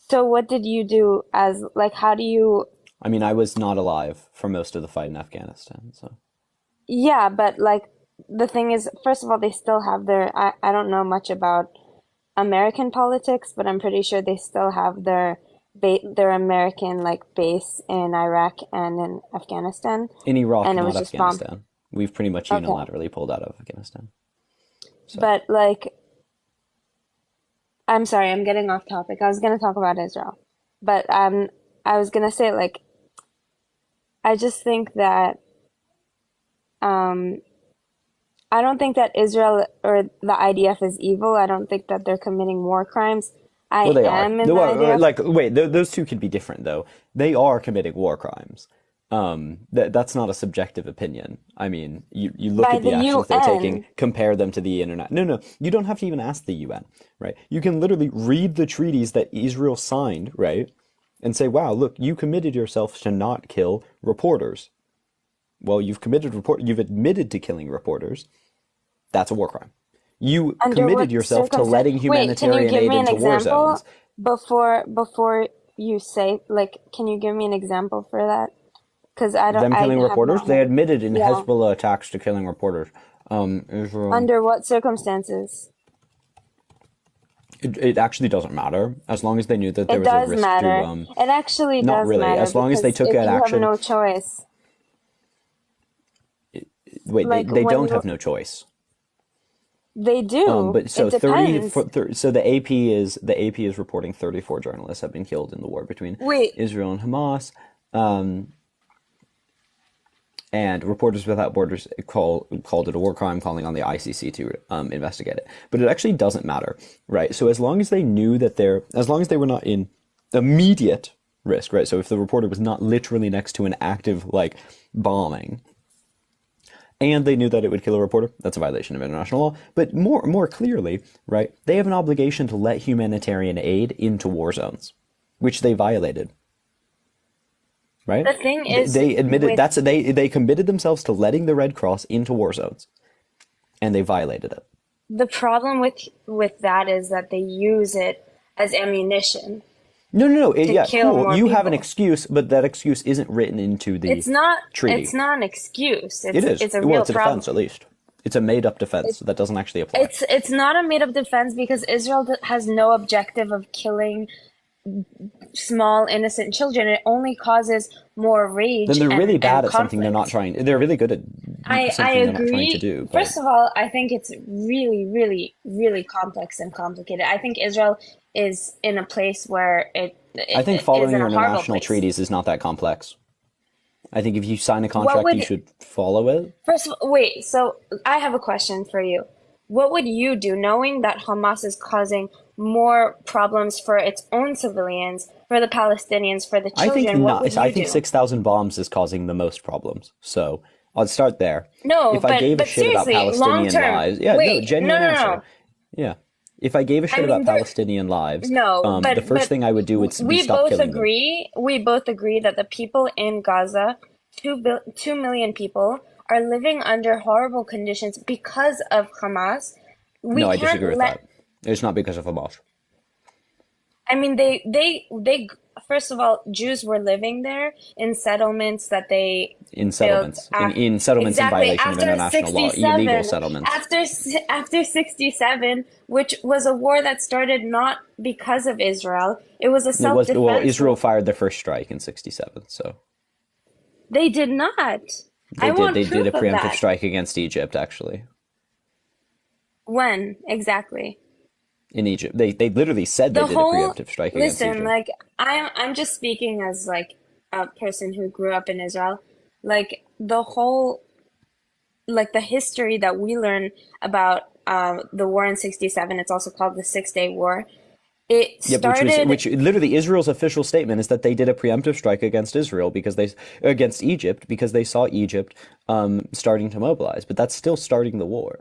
So what did you do as, like, how do you... I mean, I was not alive for most of the fight in Afghanistan, so... Yeah, but, like, the thing is, first of all, they still have their... I don't know much about American politics, but I'm pretty sure they still have their American, like, base in Iraq and in Afghanistan. In Iraq, and it not was just Afghanistan. We've pretty much unilaterally pulled out of Afghanistan. So. But, like... I'm sorry, I'm getting off topic. I was going to talk about Israel. But I was going to say, like, I just think that I don't think that Israel or the IDF is evil. I don't think that they're committing war crimes. Well, they are. Like, wait, those two could be different, though. They are committing war crimes. That's not a subjective opinion. I mean, you look at the actions they're taking, compare them to the internet. No, you don't have to even ask the UN, right? You can literally read the treaties that Israel signed, right? And say, wow, look, you committed yourself to not kill reporters. Well, you've admitted to killing reporters. That's a war crime. You committed yourself to letting humanitarian aid into war zones. Before you say, like, can you give me an example for that? Because I don't. Them killing reporters? They admitted in Hezbollah attacks to killing reporters. Israel. Under what circumstances? It actually doesn't matter, as long as they knew that there was a risk to... It actually not does really, matter. as long as they took that action... You have no choice. Wait, like, they don't have no choice. They do. But so so the AP is reporting 34 journalists have been killed in the war between Israel and Hamas. And Reporters Without Borders called it a war crime, calling on the ICC to investigate it. But it actually doesn't matter, right? So as long as they knew that as long as they were not in immediate risk, right? So if the reporter was not literally next to an active, like, bombing, and they knew that it would kill a reporter, that's a violation of international law. But more clearly, right, they have an obligation to let humanitarian aid into war zones, which they violated. Right? The thing is, they admitted they committed themselves to letting the Red Cross into war zones, and they violated it. The problem with that is that they use it as ammunition. No. Cool. You have an excuse, but that excuse isn't written into the treaty. It's not an excuse. It is. It's a real it's a problem. defense, at least. It's a made-up defense that doesn't actually apply. It's not a made-up defense because Israel has no objective of killing small innocent children. It only causes more rage. Then they're really bad at conflict. Something they're not trying. They're really good at something I they're agree. not trying to do. But... First of all, I think it's really, really, really complex and complicated. I think Israel is in a place where I think following your international treaties is not that complex. I think if you sign a contract, you should follow it. First of all, wait. So I have a question for you. what would you do knowing that Hamas is causing more problems for its own civilians, for the Palestinians, for the I think children? What would not. I you think do? 6,000 bombs is causing the most problems. So I'll start there. No, If I gave a but shit about seriously, long Palestinian term. lives, yeah, no, Wait, genuine no, answer. no. Yeah. If I gave a I shit about mean, there, Palestinian lives, no, the first thing I would do would be we stop both killing them. agree. We both agree that the people in Gaza, 2 million people, are living under horrible conditions because of Hamas. We No, I can't disagree with let. that. It's not because of Hamas. I mean, they. First of all, Jews were living there in settlements that they In built settlements. In settlements in exactly violation of after international law. Illegal 67. settlements. After 67, which was a war that started not because of Israel. It was a It was, well, self-defense Israel war. fired their first strike in 67, so. They did not. I want They did proof a of preemptive that. strike against Egypt, actually. When exactly? In Egypt. They literally said they The did a whole preemptive strike against listen, Egypt. like I'm just speaking as like a person who grew up in Israel. Like the whole like the history that we learn about the war in 67, it's also called the 6 Day War. It Yep, started which literally Israel's official statement is that they did a preemptive strike against Israel against Egypt because they saw Egypt starting to mobilize, but that's still starting the war.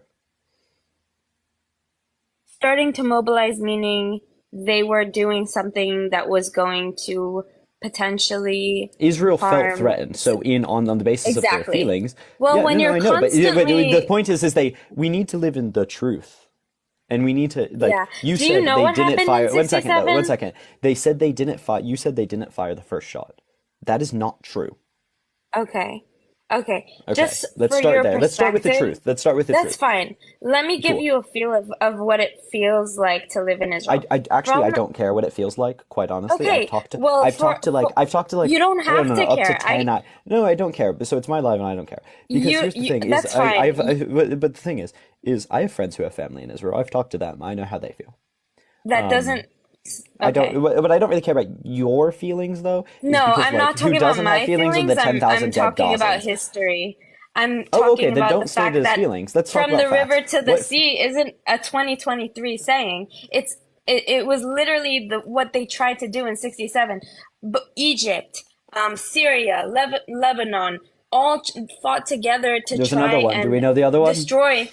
starting to mobilize, meaning they were doing something that was going to potentially Israel felt harm. threatened, so on the basis of their Exactly. feelings. Well, Yeah, when no, you're I know, but the constantly, point is we need to live in the truth. And we need to, like, yeah. you Do you said know they what didn't happened in fire, one second though, 67? one second. They said they didn't fire, you said they didn't fire the first shot. That is not true. Okay. Okay. Okay, Just let's for start your there. Let's start with the perspective, truth. Let's start with the that's truth. fine. Let me give Sure. you a feel of what it feels like to live in Israel. I actually I From don't care what it feels like, quite honestly. okay, well, I've talked to like you don't have to up to care. 10 no, I don't care. So it's my life and I don't care. Because here's the thing is That's fine. but the thing is I have friends who have family in Israel. I've talked to them. I know how they feel. That doesn't. I Okay. don't but I don't really care about your feelings though. No, I'm not who talking about doesn't have my feelings of feelings. the 10,000 I'm dead talking about Gazans? history. I'm Oh, talking okay, then about don't the state fact it as that feelings. Let's talk from about the river facts. to the sea isn't a 2023 saying. It was literally what they tried to do in 67. But Egypt, Syria, Lebanon, all fought together to There's try another one. Do we and know the other one? destroy.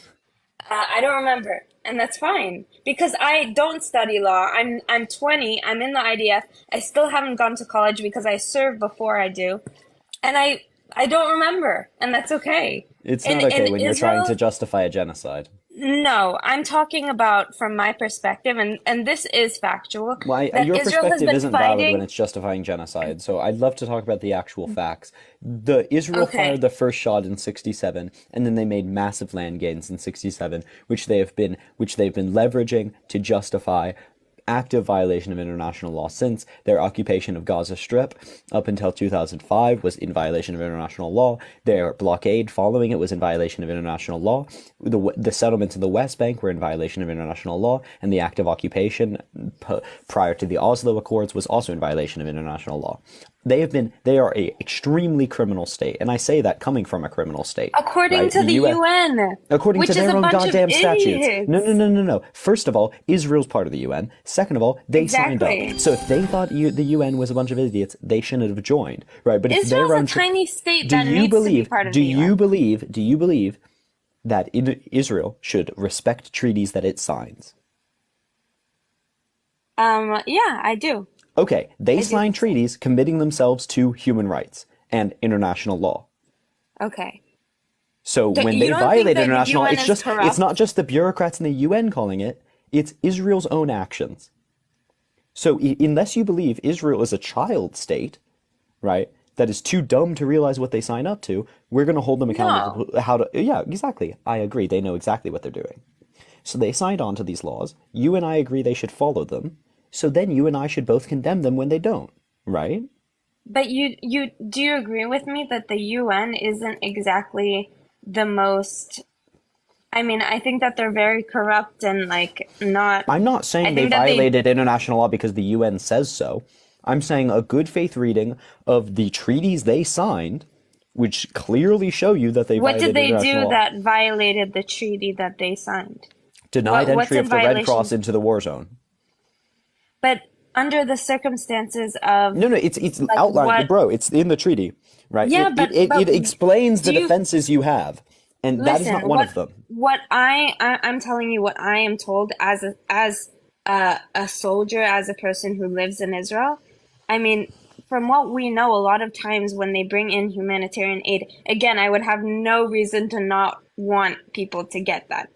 I don't remember, and that's fine because I don't study law. I'm 20. I'm in the IDF. I still haven't gone to college because I served before I do, and I don't remember, and that's okay. It's In not okay in when you're trying Israel, to justify a genocide. no, I'm talking about from my perspective, and this is factual Well, that your Israel has perspective been isn't valid when fighting. it's justifying genocide, so I'd love to talk about the actual facts. The Israel Okay. fired the first shot in 67, and then they made massive land gains in 67, which they've been leveraging to justify active violation of international law since. Their occupation of Gaza Strip up until 2005 was in violation of international law. Their blockade following it was in violation of international law. The settlements in the West Bank were in violation of international law, and the active occupation prior to the Oslo Accords was also in violation of international law. They are a extremely criminal state, and I say that coming from a criminal state. According right? to the UN, According which to is their a own bunch goddamn of statutes. idiots. No. First of all, Israel's part of the UN. Second of all, they signed Exactly. up. So if they thought the UN was a bunch of idiots, they shouldn't have joined, right? But if Israel's they're a tiny state that needs to be part of the UN. do you believe that Israel should respect treaties that it signs? Yeah, I do. Okay, they do sign think so. treaties committing themselves to human rights and international law. Okay. So when you they don't violate think that the international law, UN is it's corrupt? not just the bureaucrats in the UN calling it, it's Israel's own actions. So unless you believe Israel is a child state, right, that is too dumb to realize what they sign up to, we're going to hold them accountable to how to, yeah, exactly. I agree. They know exactly what they're doing. So they signed on to these laws. You and I agree they should follow them. So then you and I should both condemn them when they don't, right? But do you agree with me that the UN isn't exactly the most, I mean, I think that they're very corrupt and like not. I'm not I saying they think that violated international law because the UN says so. I'm saying a good faith reading of the treaties they signed, which clearly show you that they What violated did they international do law. that violated the treaty that they signed? Denied What's entry in of the Red violation? Cross into the war zone. But under the circumstances of No, it's like outlined, what? bro. It's in the treaty, right? Yeah, It explains the do you defenses you have, and that is listen? not one of them. What I'm telling you, what I am told as a soldier, as a person who lives in Israel. I mean, from what we know, a lot of times when they bring in humanitarian aid, again, I would have no reason to not want people to get that.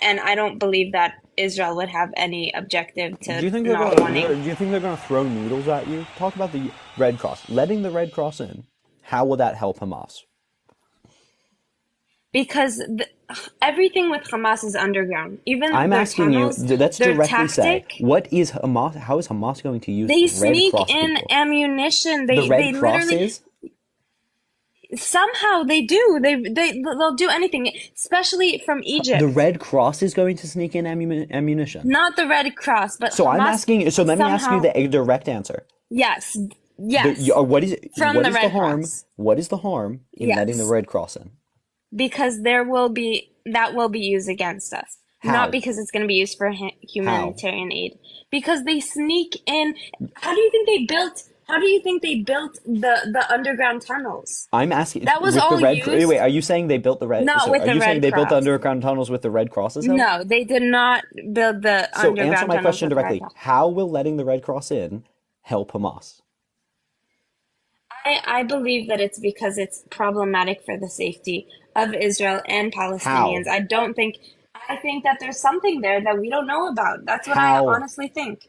And I don't believe that Israel would have any objective Do to you think not wanting. do you think they're gonna throw noodles at you? Talk about the Red Cross, letting the Red Cross in. How will that help Hamas? Because everything with Hamas is underground. Even I'm their asking you. tunnels, Let's their directly say, tactic. what is Hamas? How is Hamas going to use They Red sneak Cross in people? ammunition. The They Red Cross literally is somehow they do. They'll do anything, especially from Egypt. the Red Cross is going to sneak in ammunition. Not the Red Cross, but So I'm Hamas asking. So let me ask you somehow. the direct answer. Yes, yes, What is from what the is the Red harm? Cross. What is the harm in letting the Yes, Red Cross in? because that will be used against us. Not How? because it's going to be used for How? humanitarian aid. Because they sneak in. How do you think they built? How do you think they built the underground tunnels? I'm asking That was with the all Red. Wait, used. are you saying they built the Red? Not So with are the you saying Red they built the Cross. underground tunnels with the Red Crosses help? No, they did not build the So answer underground my tunnels question with the Red directly. Cross. How will letting the Red Cross in help Hamas? I believe that it's because it's problematic for the safety of Israel and Palestinians. How? I think that there's something there that we don't know about. That's what I How? honestly think.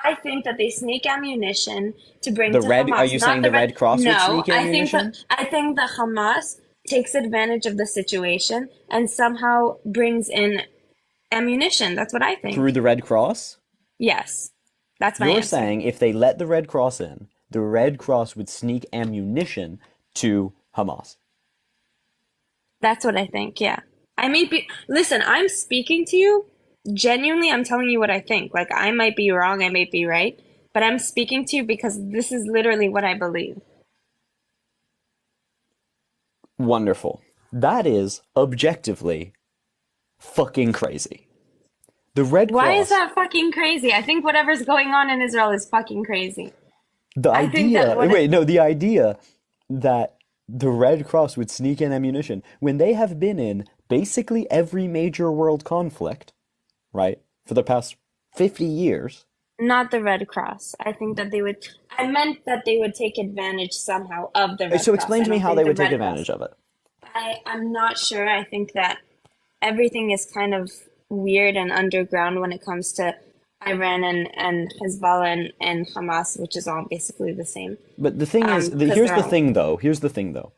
I think that they sneak ammunition to bring The to Red? Are Hamas, you not saying the the Red. Red Cross would No, sneak ammunition I think that Hamas takes advantage of the situation and somehow brings in ammunition. That's what I through think. the Red Cross? Yes, that's my You're answer. saying if they let the Red Cross in, the Red Cross would sneak ammunition to Hamas. That's what I think, yeah. I may be, listen, I'm speaking to you. Genuinely, I'm telling you what I think. Like, I might be wrong, I might be right, but I'm speaking to you because this is literally what I believe. Wonderful. That is objectively fucking crazy. The Red Why is Cross, that fucking crazy? I think whatever's going on in Israel is fucking crazy. the I think that the idea that the Red Cross would sneak in ammunition when they have been in basically every major world conflict, right, for the past 50 years. Not the Red Cross. I meant that they would take advantage somehow of the Red So Cross. explain I to me don't how think they the would take Red advantage Cross. of it. I'm not sure. I think that everything is kind of weird and underground when it comes to Iran and Hezbollah and Hamas, which is all basically the same. But the thing is, Because here's they're the all thing though. Here's the thing though.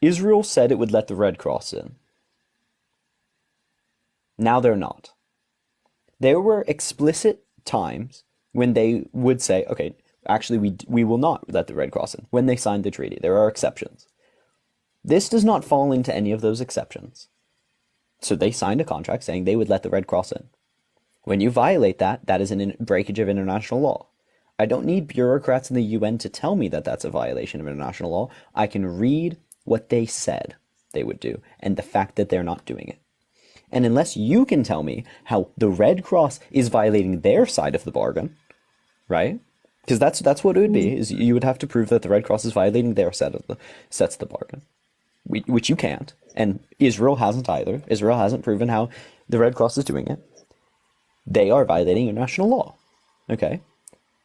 Israel said it would let the Red Cross in. Now they're not. There were explicit times when they would say, okay, actually we will not let the Red Cross in, when they signed the treaty. There are exceptions. This does not fall into any of those exceptions. So they signed a contract saying they would let the Red Cross in. When you violate that, that is a breakage of international law. I don't need bureaucrats in the UN to tell me that that's a violation of international law. I can read what they said they would do and the fact that they're not doing it. And unless you can tell me how the Red Cross is violating their side of the bargain, right? Because that's what it would be, is you would have to prove that the Red Cross is violating their sets of the bargain, which you can't. And Israel hasn't either. Israel hasn't proven how the Red Cross is doing it. They are violating international law, okay?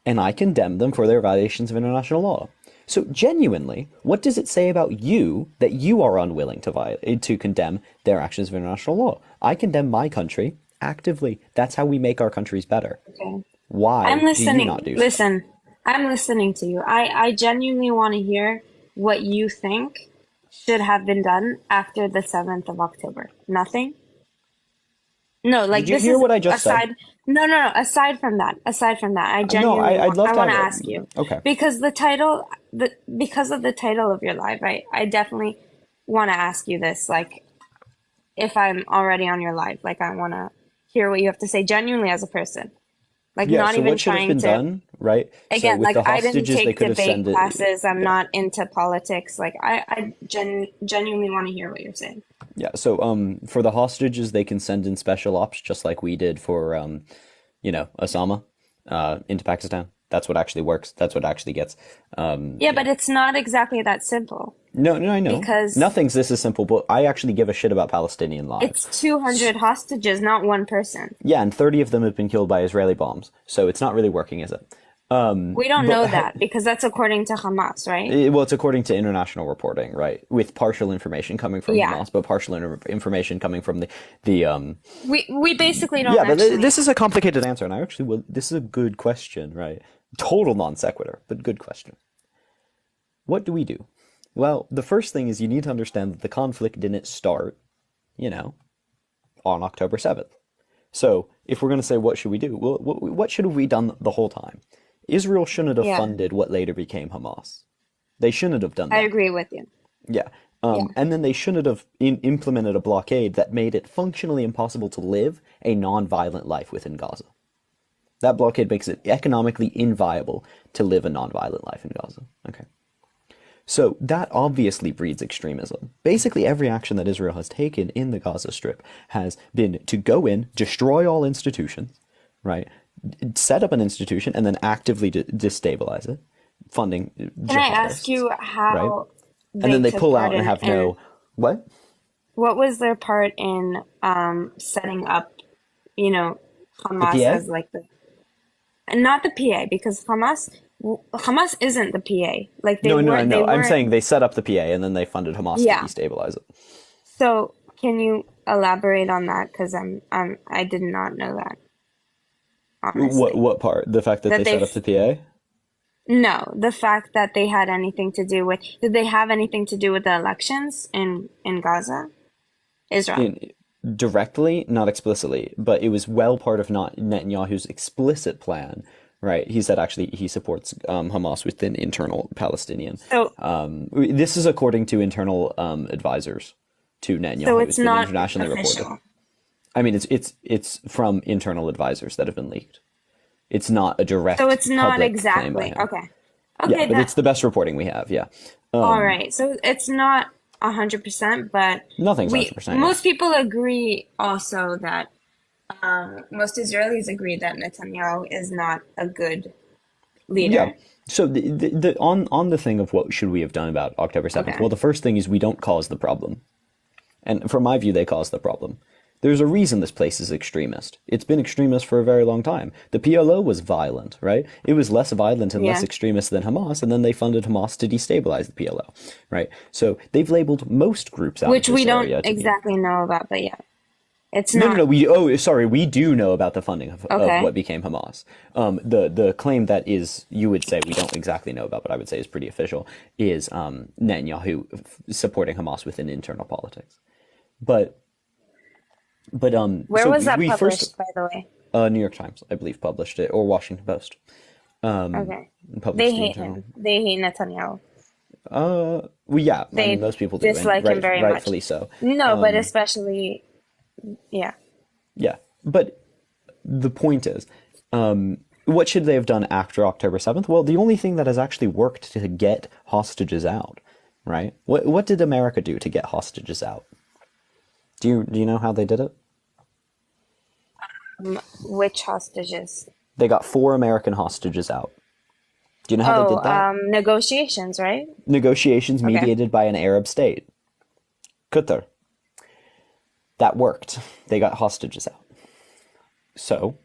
And I condemn them for their violations of international law. So genuinely, what does it say about you that you are unwilling to condemn their actions of international law? I condemn my country actively. That's how we make our countries better. okay. Why I'm do you listening. not do so? Listen, I'm listening to you. I genuinely want to hear what you think should have been done after the 7th of October. Nothing? No, like Did you this hear is what I just said? aside. No. Aside from that, I No, genuinely I'd love I to want to have it. ask you Okay. because because of the title of your live, I definitely want to ask you this. Like, if I'm already on your live, like I want to hear what you have to say genuinely as a person. Like, Yeah, not so even what should have trying been to. done, right? So Again, with like the I didn't hostages, they take could have debate sent it. classes. I'm Yeah. not into politics. Like I genuinely want to hear what you're saying. Yeah. So for the hostages, they can send in special ops, just like we did for Osama into Pakistan. That's what actually works. That's what actually gets. Yeah, but it's not exactly that simple No, I know. because Nothing's this is simple, but I actually give a shit about Palestinian lives. it's 200 hostages, not one person. Yeah, and 30 of them have been killed by Israeli bombs, so it's not really working, is it? We don't know that because that's according to Hamas, right? Well, it's according to international reporting, right? With partial information coming from Yeah. Hamas, but partial information coming from the. We basically don't Yeah, but actually. this is a complicated answer, and I actually will. This is a good question, right? Total non sequitur, but good question. What do we do? Well, the first thing is you need to understand that the conflict didn't start, on October 7th. So if we're going to say what should we do, well, what should have we done the whole time? Israel shouldn't have Yeah. funded what later became Hamas. They shouldn't have done that. I agree with you. Yeah. Yeah. And then they shouldn't have implemented a blockade that made it functionally impossible to live a non-violent life within Gaza. That blockade makes it economically inviable to live a non-violent life in Gaza. Okay. So that obviously breeds extremism. Basically, every action that Israel has taken in the Gaza Strip has been to go in, destroy all institutions, right? Set up an institution and then actively destabilize it, funding Can I ask you how right? And then they took pull part out and in- have no what? What was their part in setting up, Hamas PA? as like the, and not the PA because Hamas isn't the PA. Like they No. weren't. I'm saying they set up the PA and then they funded Hamas Yeah. to destabilize it. So can you elaborate on that? Because I did not know that. Honestly. What part? The fact that That they set they- up the PA? No, the fact that they had anything to do with, did they have anything to do with the elections in Gaza? Israel. Directly, not explicitly, but it was well part of not Netanyahu's explicit plan, right? He said actually he supports Hamas within internal Palestinian. So, This is according to internal advisors to Netanyahu. so it's been not internationally official. reported. I mean, it's from internal advisors that have been leaked. It's not a direct. So it's not public claim by exactly, him. okay. Okay, Yeah, but it's the best reporting we have. Yeah. all right. So it's not 100%, but Nothing's 100%. yeah. most people agree also that most Israelis agree that Netanyahu is not a good leader. Yeah. So on the thing of what should we have done about October 7th? Okay. Well, the first thing is we don't cause the problem. And from my view, they caused the problem. There's a reason this place is extremist. It's been extremist for a very long time. The PLO was violent, right? It was less violent and less Yeah. extremist than Hamas, and then they funded Hamas to destabilize the PLO, right? So they've labeled most groups out Which of this we don't area to be- exactly know about, but yeah. It's No, not. no, we do know about the funding of Okay. what became Hamas. The claim that is, you would say we don't exactly know about, but I would say is pretty official, is Netanyahu supporting Hamas within internal politics. But Where so was that we published, first, by the way? New York Times, I believe, published it, or Washington Post. Okay. Published They the hate internal. him. They hate Netanyahu. Well, yeah, I They mean, most people do, and dislike him very much. rightfully so. No, but especially, yeah. Yeah, but the point is, what should they have done after October 7th? Well, the only thing that has actually worked to get hostages out, right? What did America do to get hostages out? Do you know how they did it? Which hostages? They got 4 American hostages out. Do you know how they did that? Negotiations, right? Negotiations mediated by an Arab state, Qatar. That worked. They got hostages out. So,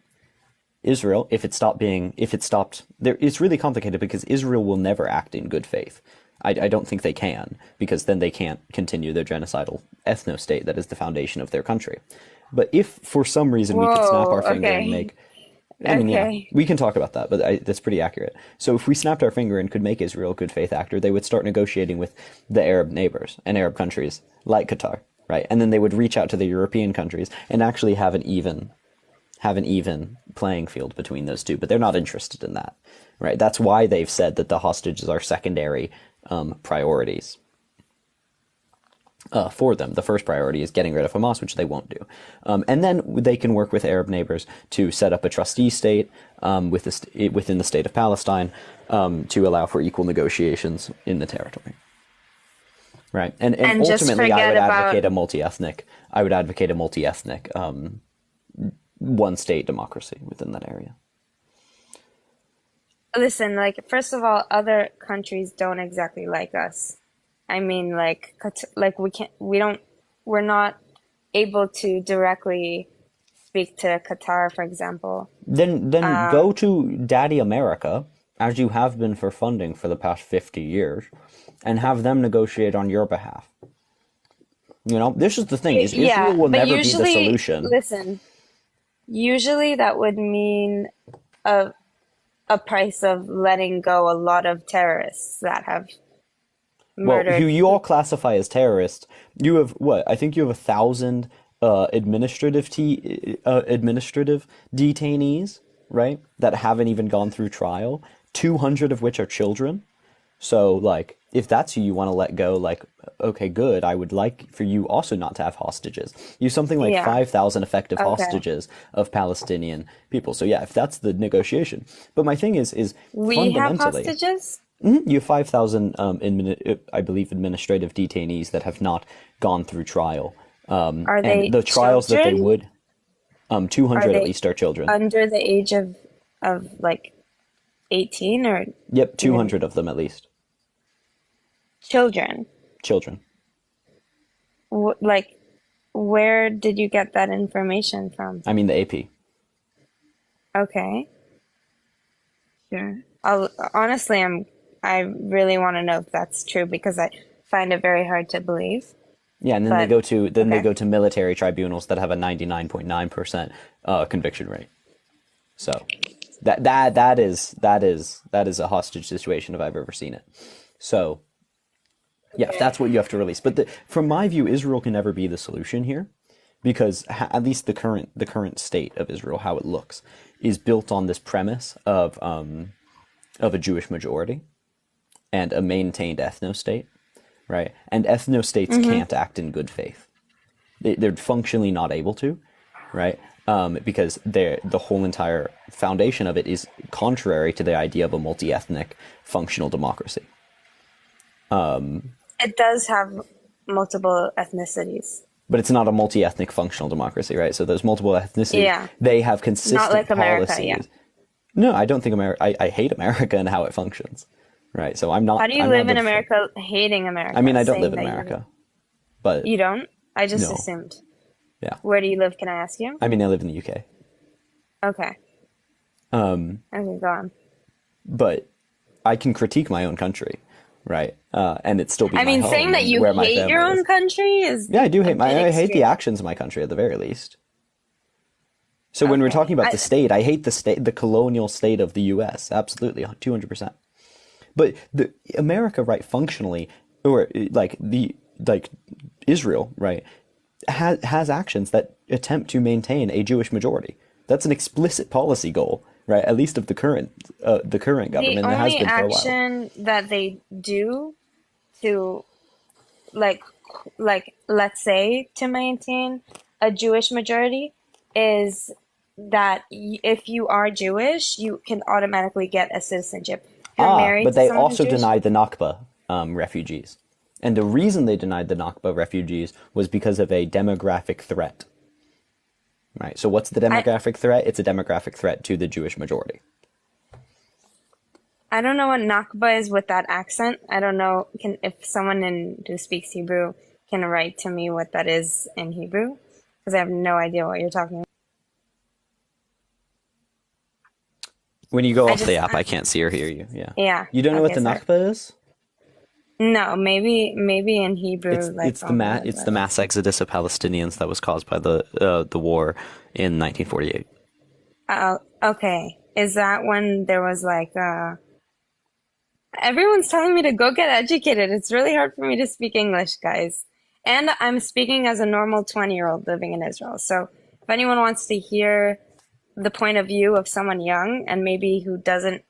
Israel, if it stopped, it's really complicated because Israel will never act in good faith. I don't think they can, because then they can't continue their genocidal ethno-state that is the foundation of their country. But if for some reason we could snap our finger and make... I mean, yeah, we can talk about that, but that's pretty accurate. So if we snapped our finger and could make Israel a good faith actor, they would start negotiating with the Arab neighbors and Arab countries like Qatar, right? And then they would reach out to the European countries and actually have an even playing field between those two. But they're not interested in that, right? That's why they've said that the hostages are secondary priorities. For them, the first priority is getting rid of Hamas, which they won't do, and then they can work with Arab neighbors to set up a trustee state within the state of Palestine to allow for equal negotiations in the territory. right? And And just ultimately, I forget would about advocate a multi-ethnic. I would advocate a multi-ethnic one-state democracy within that area. listen, like first of all, other countries don't exactly like us. I mean, like we're not able to directly speak to Qatar, for example. Then go to Daddy America, as you have been for funding for the past 50 years, and have them negotiate on your behalf. You know, this is the thing, is Yeah, Israel will but never be the usually, solution. listen, usually that would mean a a price of letting go a lot of terrorists that have Well, who murdered you all people. classify as terrorists, you have what? I think you have 1,000 administrative detainees, right? That haven't even gone through trial. 200 of which are children. So, like, if that's who you want to let go, like, okay, good. I would like for you also not to have hostages. You something like Yeah. 5,000 effective Okay. hostages of Palestinian people. So yeah, if that's the negotiation. But my thing is We have fundamentally. hostages? You have 5,000, I believe, administrative detainees that have not gone through trial. Are And they the trials that they children? would, Are 200 at they least are children. under the age of like 18 or Yep, even 200 of them at least. children? Children. Like, where did you get that information from? I mean, the AP. Okay, sure. Honestly, I really want to know if that's true because I find it very hard to believe. Yeah, and then But they okay. go to military tribunals that have a 99.9% conviction rate. So that is a hostage situation if I've ever seen it. So yeah, if that's what you have to release. But from my view, Israel can never be the solution here, because at least the current state of Israel, how it looks, is built on this premise of a Jewish majority and a maintained ethno-state, right? And ethno-states can't act in good faith. They're functionally not able to, right? Because the whole entire foundation of it is contrary to the idea of a multi-ethnic functional democracy. It does have multiple ethnicities. But it's not a multi-ethnic functional democracy, right? So there's multiple ethnicities. Yeah, They have not consistent like America, yeah. policies. No, I don't think America. I hate America and how it functions, right? So I'm not. How do you I'm live not in the. America hating I mean, America, I don't live saying in that America, but you don't? I just no, assumed. yeah. Where do you live? Can I ask you? I mean, I live in the UK. Okay. Okay, go on. But I can critique my own country, right? And it still be I my mean, home saying that and you where my hate your family is. own country is Yeah, I do a hate bit I hate the extreme. actions of my country at the very least. So when we're talking Okay. about the state, I hate the colonial state of the U.S. Absolutely, 200%. But America, right, functionally, or like Israel, right, has actions that attempt to maintain a Jewish majority. That's an explicit policy goal, right? At least of the current The government, and it has only been for a while. action that they do to like let's say to maintain a Jewish majority is that if you are Jewish, you can automatically get a citizenship. If you're married But to they someone who's also Jewish, denied the Nakba refugees. And the reason they denied the Nakba refugees was because of a demographic threat. Right. So what's the I demographic threat? It's a demographic threat to the Jewish majority. I don't know what Nakba is with that accent. I don't know if someone who speaks Hebrew can write to me what that is in Hebrew because I have no idea what you're talking about. When you go I off the just app, I can't see or hear you. Yeah. yeah. You don't know what Okay, the sorry. Nakba is? No, maybe in Hebrew like I'll know what It's the that is. mass exodus of Palestinians that was caused by the war in 1948. Okay. Is that when there was like everyone's telling me to go get educated. It's really hard for me to speak English, guys. And I'm speaking as a normal 20-year-old living in Israel. So if anyone wants to hear the point of view of someone young and maybe who doesn't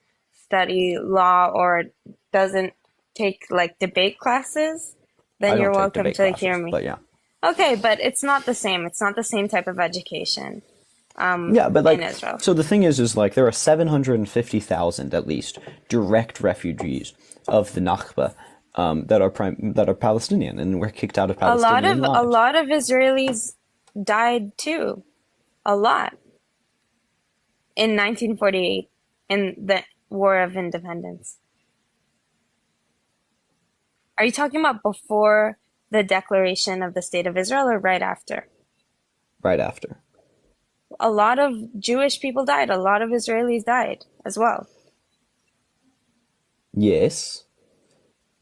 study law or doesn't take like debate classes, I then don't you're take welcome debate to hear classes, me. but yeah. Okay, but it's not the same. It's not the same type of education Yeah, but in like, Israel. so the thing is like there are 750,000 at least direct refugees of the Nakba that are Palestinian and were kicked out of Palestinian A lives. lot of Israelis died too. A lot. In 1948, in the War of Independence. Are you talking about before the declaration of the State of Israel or right after? Right after. A lot of Jewish people died. A lot of Israelis died as well. Yes.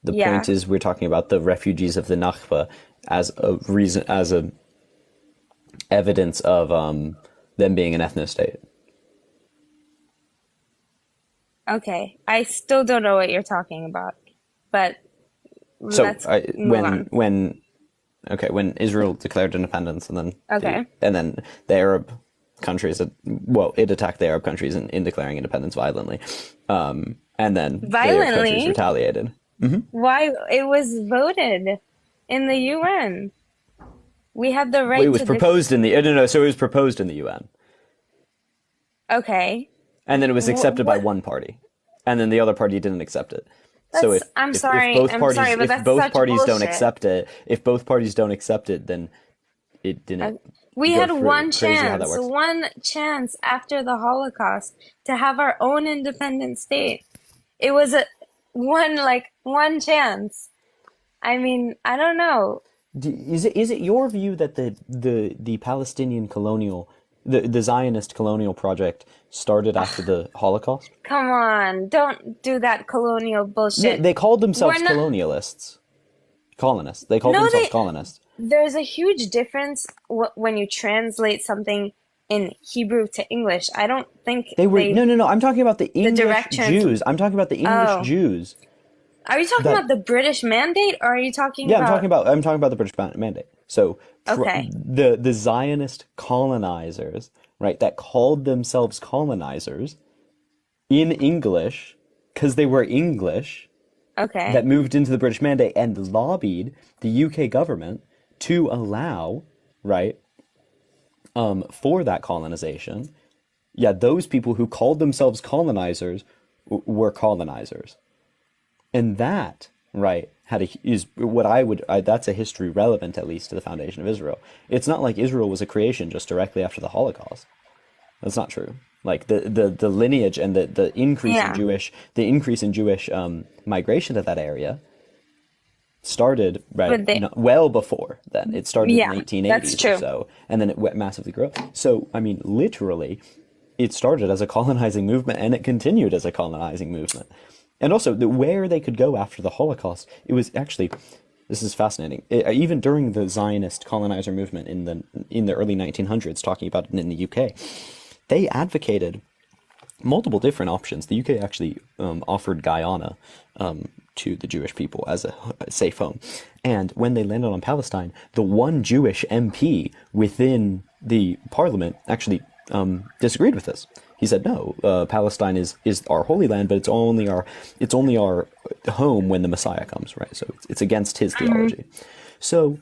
The Yeah. point is, we're talking about the refugees of the Nakba as a reason, as a evidence of them being an ethno state. Okay. I still don't know what you're talking about, but So let's move on. when Israel declared independence, and then Okay. the Arab countries, it attacked the Arab countries in declaring independence violently, and then the Arab countries Violently? retaliated. Why? It was voted in the UN. We had the Well, right it was to proposed in the no, so it was proposed in the UN, Okay. and then it was accepted by What? one party, and then the other party didn't accept it. So That's, I'm sorry, both I'm parties sorry, but if that's both such parties don't bullshit. accept it, then it didn't We go had through. Crazy how that works. one chance after the Holocaust to have our own independent state. It was one chance. I mean, I don't know. Is it your view that the Palestinian colonial, the Zionist colonial project started after the Holocaust? Come on, don't do that colonial bullshit. They called themselves We're not- colonialists. Colonists. They called No, themselves they- colonists. There's a huge difference when you translate something in Hebrew to English. I don't think They were no. I'm talking about the English direct Jews. I'm talking about the English Oh. Jews. Are you talking about the British Mandate, or are you talking Yeah, about? I'm talking about the British Mandate. So Okay. the Zionist colonizers, right, that called themselves colonizers in English because they were English, Okay. that moved into the British Mandate and lobbied the UK government to allow, right, for that colonization. Yeah, those people who called themselves colonizers were colonizers. And that, right, is what that's a history relevant, at least, to the foundation of Israel. It's not like Israel was a creation just directly after the Holocaust. That's not true. Like the lineage and the increase Yeah. in Jewish migration to that area started well before then. It started Yeah, in the 1880s that's true. or so, and then it went massively grew. So I mean, literally, it started as a colonizing movement, and it continued as a colonizing movement. And also, where they could go after the Holocaust, it was actually, this is fascinating. Even during the Zionist colonizer movement in the early 1900s, talking about it in the UK, they advocated multiple different options. The UK actually offered Guyana to the Jewish people as a safe home. And when they landed on Palestine, the one Jewish MP within the parliament actually disagreed with this. He said, no, Palestine is our holy land, but it's only our home when the Messiah comes, right? So it's against his theology. So,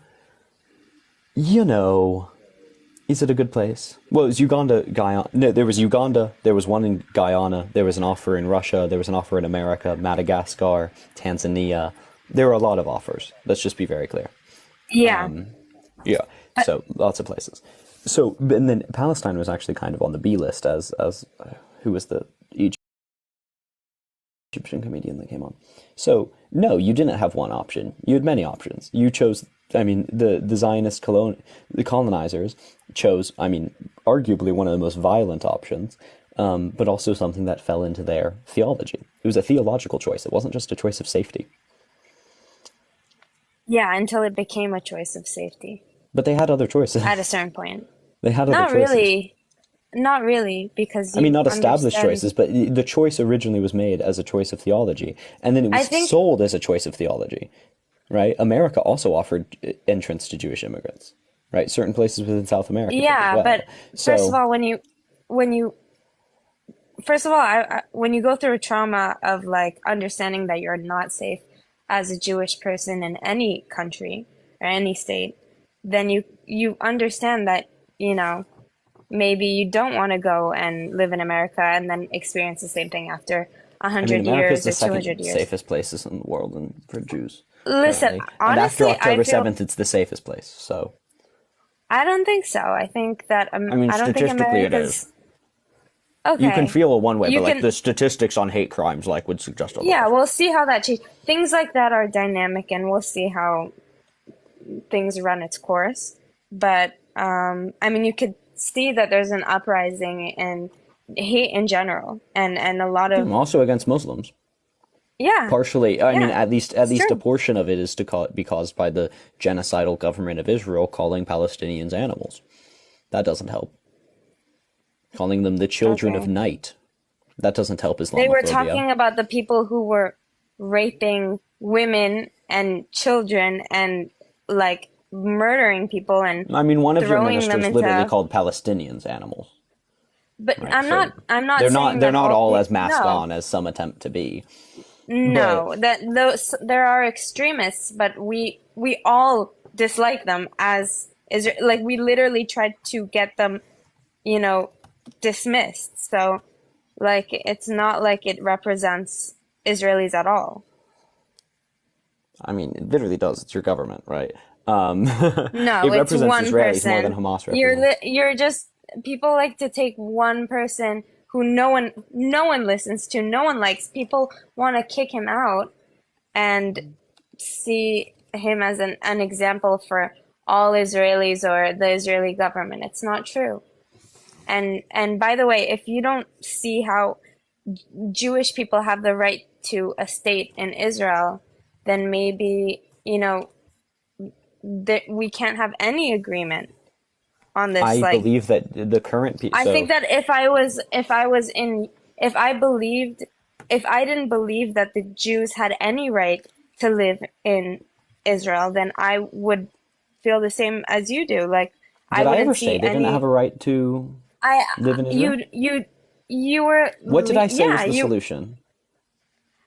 is it a good place? Well, it was Uganda, Guyana. No, there was Uganda. There was one in Guyana. There was an offer in Russia. There was an offer in America, Madagascar, Tanzania. There were a lot of offers. Let's just be very clear. Yeah. Yeah. So lots of places. So, and then Palestine was actually kind of on the B list as who was the Egyptian comedian that came on. So, no, you didn't have one option. You had many options. You chose, the Zionist the colonizers chose, arguably one of the most violent options, but also something that fell into their theology. It was a theological choice. It wasn't just a choice of safety. Yeah, until it became a choice of safety But they had other choices. at a certain point. They had other Not choices. really. Not really, because Not established understand- choices, but the choice originally was made as a choice of theology, and then it was sold as a choice of theology, right? America also offered entrance to Jewish immigrants, right? Certain places within South America. did Yeah, as well. but So, first of all, when you go through a trauma of like understanding that you're not safe as a Jewish person in any country or any state, then you understand that, maybe you don't want to go and live in America and then experience the same thing after I mean, 100 America's years the or 200 second years. safest places in the world for Jews Listen, currently. And after honestly, October 7th, it's the safest place. So, I don't think so. I think that I mean, I don't think statistically it America's is. okay. You can feel it one way, You but like can, the statistics on hate crimes like would suggest yeah, otherwise. we'll see how that changes. Things like that are dynamic, and we'll see how things run its course. But I mean, you could see that there's an uprising and hate in general, and a lot of Also against Muslims. yeah, Partially, I mean, yeah, at least it's a true. portion of it is be caused by the genocidal government of Israel calling Palestinians animals. That doesn't help. Calling them the children of Okay, night. That doesn't help they were Islamophobia. talking about the people who were raping women and children and like murdering people and I mean, one of your throwing them ministers literally into. called Palestinians animals, But right? So I'm not saying they're that not all all people. as masked No, on as some attempt to be. But no, that those there are extremists, but we all dislike them as is like we literally tried to get them, you know, dismissed. So like it's not like it represents Israelis at all. I mean, it literally does. It's your government, right? No, It it's represents one Israelis more than person. Hamas represents. You're just people like to take one person who no one listens to, no one likes. People want to kick him out and see him as an example for all Israelis or the Israeli government. It's not true. And by the way, if you don't see how Jewish people have the right to a state in Israel, then maybe, you know, that we can't have any agreement on this. I Like, believe that the current I think so that if I didn't believe that the Jews had any right to live in Israel, then I would feel the same as you do. Like, I did I wouldn't ever say see they didn't have any. a right to I live in Israel? you were What did I say was yeah the you. solution?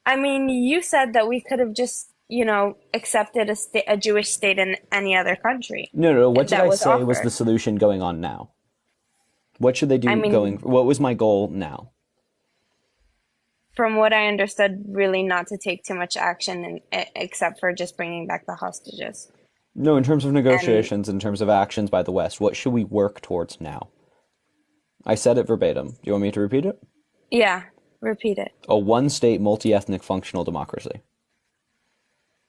I mean, you said that we could have just accepted a Jewish state in any other country No. What did that I was say was the offered. solution going on now? What should they I do mean, going? What was my goal now? from what I understood, really not to take too much action, except for just bringing back the hostages. No, in terms of And negotiations, in terms of actions by the West, what should we work towards now? I said it verbatim. Do you want me to repeat it? yeah, repeat it. A one-state, multi-ethnic, functional democracy.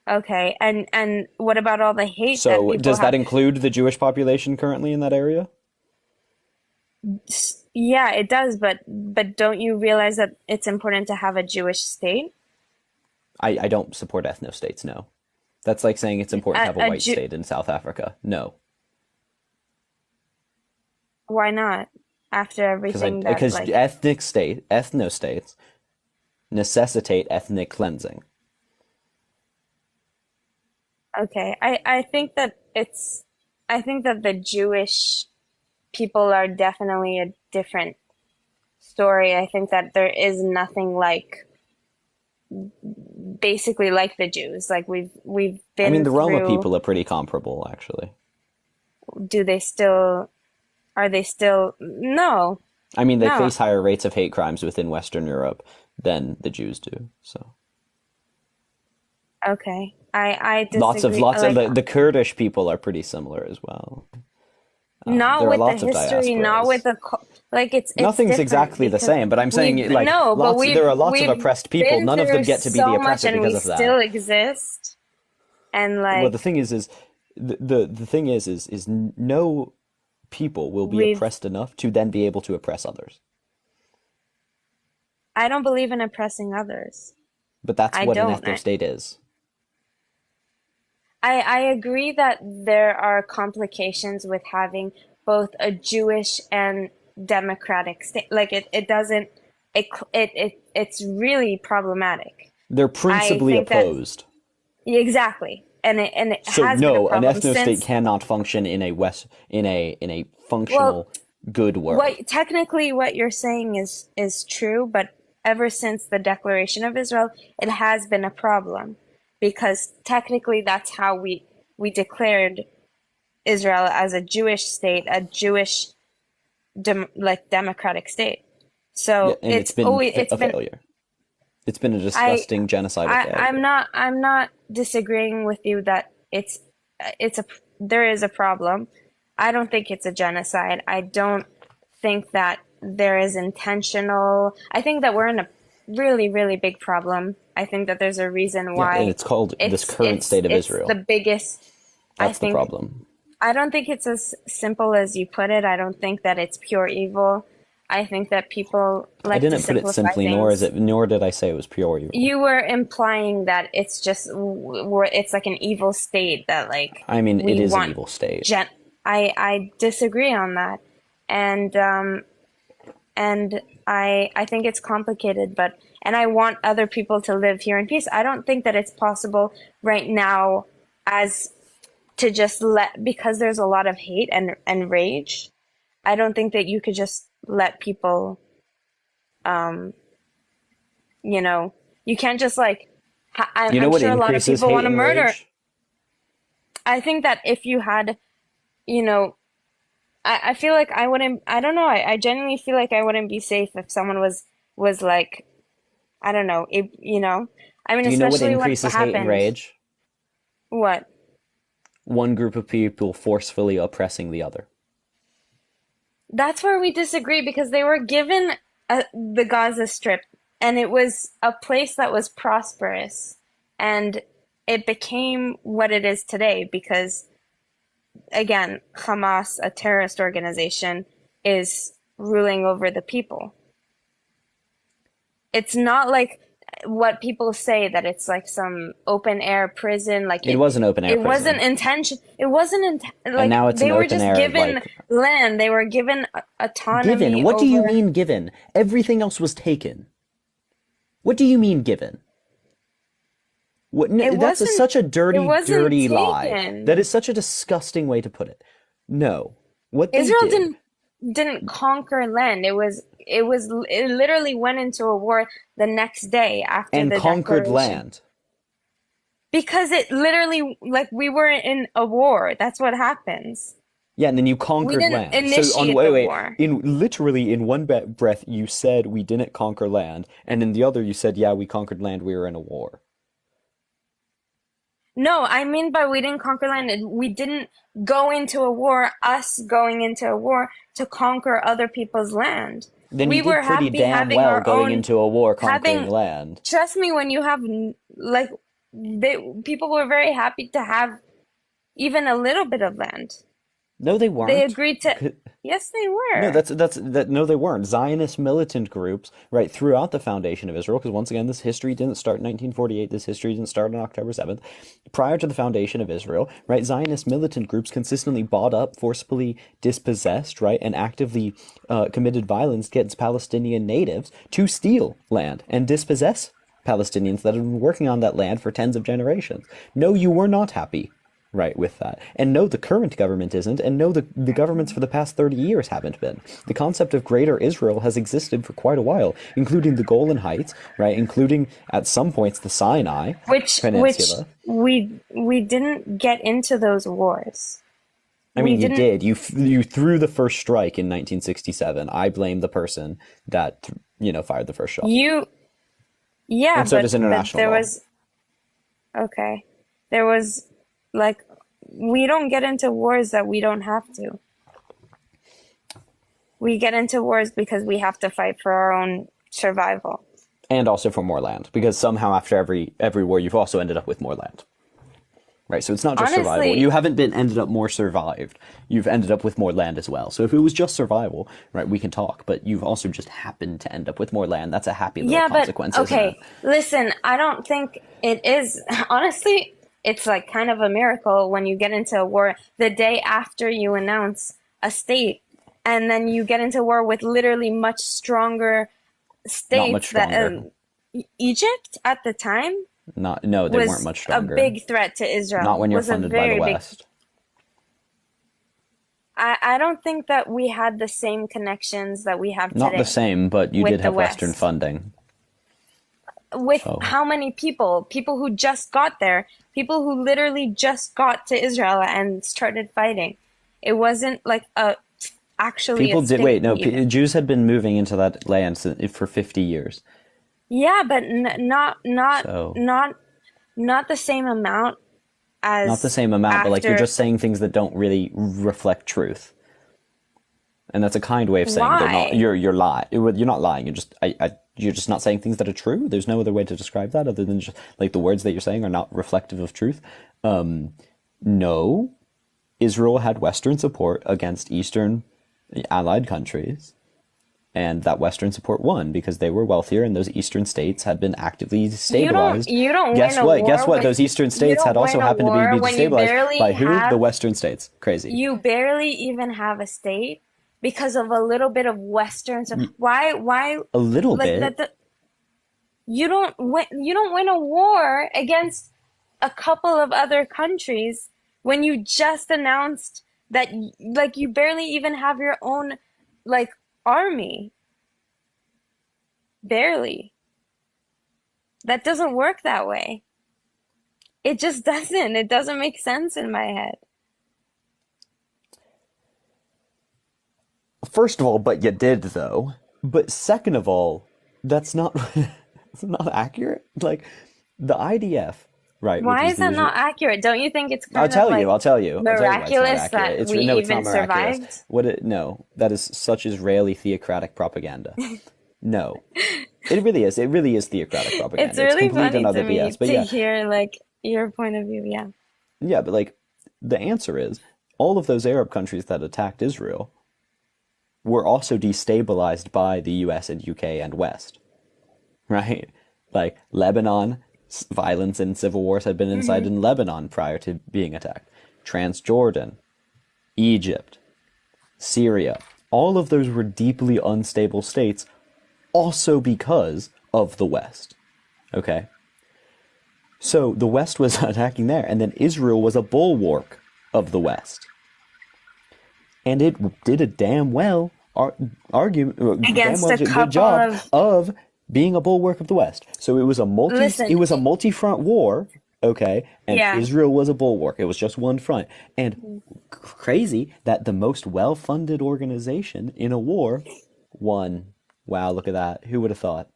Okay, and what about all the hate that So, people does that have? include the Jewish population currently in that area? Yeah, it does, but don't you realize that it's important to have a Jewish state? I don't support ethno-states, no. That's like saying it's important to have a A white Jew, state in South Africa. No. why not? After everything that Because like ethno-states necessitate ethnic cleansing. okay, I think that I think that the Jewish people are definitely a different story. I think that there is nothing like basically like the Jews. Like we've I mean, been the Roma through. people are pretty comparable, actually. Do they still? Are they still? No, I mean, they no. face higher rates of hate crimes within Western Europe than the Jews do. So Okay, I lots of disagree. Like the Kurdish people are pretty similar as well. not There are with the lots of history, not with diasporas. the like it's Nothing's different exactly the because same, but I'm saying we've like no, but lots. There are lots of we've oppressed people. been None of them through get to be the so much oppressor and we because of that. still exist. And Well, the like thing is the thing is no people will be we've oppressed enough to then be able to oppress others. I don't believe in oppressing others. But that's I what an don't. ethno state is. I agree that there are complications with having both a Jewish and democratic state. Like it doesn't it's really problematic. They're I principally think that opposed. exactly. And it So has been a no, an problem ethno state since cannot function in a well, functional good world. what technically what you're saying is true, but ever since the declaration of Israel, it has been a problem because technically that's how we declared Israel as a Jewish state, a Jewish like democratic state. Yeah, So and it's been it's a been failure. It's been a disgusting genocidal failure. I'm not disagreeing with you that there is a problem. I don't think it's a genocide. I don't think that there is intentional. I think that we're in a really, really big problem. I think that there's a reason why and it's called this current state of Israel. The biggest. That's the problem. I don't think it's as simple as you put it. I don't think that it's pure evil. I think that people like to simplify things. I didn't put it simply, nor did I say it was pure evil. You were implying that it's just, it's like an evil state that like. I mean, it is an evil state. I disagree on that, and I think it's complicated, and I want other people to live here in peace. I don't think that it's possible right now to just because there's a lot of hate and rage. I don't think that you could just let people, you can't just like, I'm sure a lot of people want to murder. Rage? I think that if you had, I feel like I wouldn't, I don't know, I genuinely feel like I wouldn't be safe if someone was like, I don't know, I mean, do you know what especially increases hate and rage? What? One group of people forcefully oppressing the other. That's where we disagree, because they were given the Gaza Strip, and it was a place that was prosperous, and it became what it is today because, again, Hamas, a terrorist organization, is ruling over the people. It's not like what people say that it's like some open air prison. Like it was an open air prison. It wasn't intention. It wasn't like and now it's they an were open just air, given land. They were given autonomy. Given? What do you mean given? Everything else was taken. What do you mean given? What? That's such a dirty lie. That is such a disgusting way to put it. No, what Israel didn't conquer land. It literally went into a war the next day after and the conquered declaration. Land. Because it literally, like, we were in a war. That's what happens. Yeah, and then you conquered land. Initiate the war. In one breath, you said we didn't conquer land, and in the other, you said, yeah, we conquered land. We were in a war. No, I mean by we didn't conquer land, we didn't go into a war, us going into a war to conquer other people's land. Then we you were did pretty happy damn having well our going own, into a war conquering land. Trust me, when you have, like, people were very happy to have even a little bit of land. No, they weren't. They agreed to. Yes, they were. No, no, they weren't. Zionist militant groups, right, throughout the foundation of Israel, because once again, this history didn't start in 1948. This history didn't start on October 7th. Prior to the foundation of Israel, right, Zionist militant groups consistently bought up, forcibly dispossessed, right, and actively committed violence against Palestinian natives to steal land and dispossess Palestinians that have been working on that land for tens of generations. No, you were not happy. Right, with that. And no, the current government isn't, and no, the governments for the past 30 years haven't been. The concept of Greater Israel has existed for quite a while, including the Golan Heights, right, including, at some points, the Sinai Peninsula. Which we didn't get into those wars. I mean, you did. You threw the first strike in 1967. I blame the person that, fired the first shot. Yeah, and so does international there law. Okay. There was... Like, we don't get into wars that we don't have to. We get into wars because we have to fight for our own survival. And also for more land. Because somehow after every war, you've also ended up with more land. Right, so it's not just survival. You haven't ended up more survived. You've ended up with more land as well. So if it was just survival, right, we can talk. But you've also just happened to end up with more land. That's a happy little consequence, but, okay, isn't it? Listen, I don't think it is. Honestly... It's like kind of a miracle when you get into a war the day after you announce a state, and then you get into war with literally much stronger states. Not much stronger. Egypt at the time. No, they weren't much stronger. A big threat to Israel. Not when you're funded by the West. I don't think that we had the same connections that we have today. Not the same, but you did have Western funding. With how many people? People who just got there. People who literally just got to Israel and started fighting. It wasn't like Jews had been moving into that land for 50 years. Yeah, but So not the same amount not the as same amount, but like you're after. just saying things that don't really reflect truth. And that's a kind way of saying they're not. Why? You're lying. You're not lying. You're just not saying things that are true. There's no other way to describe that other than just like the words that you're saying are not reflective of truth. No, Israel had Western support against Eastern allied countries, and that Western support won because they were wealthier, and those Eastern states had been actively destabilized. You don't Guess win a what? Guess war what? when Those Eastern you states don't had also win a happened to war be when you destabilized barely by who? The have Western states. Crazy. you barely even have a state because of a little bit of Western. So why A little like that? bit. You don't win a war against a couple of other countries when you just announced that like you barely even have your own like army. Barely. That doesn't work that way. It just doesn't. It doesn't make sense in my head. First of all, but you did though. But second of all, that's not it's not accurate. Like the IDF, right, which Why is is the that Israel. not accurate? Don't you think it's I'll kind of tell you. like I'll tell you. I'll tell you why it's not miraculous accurate. that we No, it's even not miraculous. survived? No, that is such Israeli theocratic propaganda. No, it really is. It really is theocratic It's propaganda. It's really complete and funny utter to me BS. But to yeah, hear like your point of view. Yeah. yeah. But like, the answer is all of those Arab countries that attacked Israel were also destabilized by the U.S. and UK and West, right? Like Lebanon, violence and civil wars had been incited in Lebanon prior to being attacked. Transjordan, Egypt, Syria, all of those were deeply unstable states, also because of the West. Okay? So the West was attacking there, and then Israel was a bulwark of the West. And it did a damn well Against a good couple job of of being a bulwark of the West. So it was listen, a multi-front war, okay, and yeah. Israel was a bulwark. It was just one front. And crazy that the most well-funded organization in a war won. Wow, look at that. Who would have thought?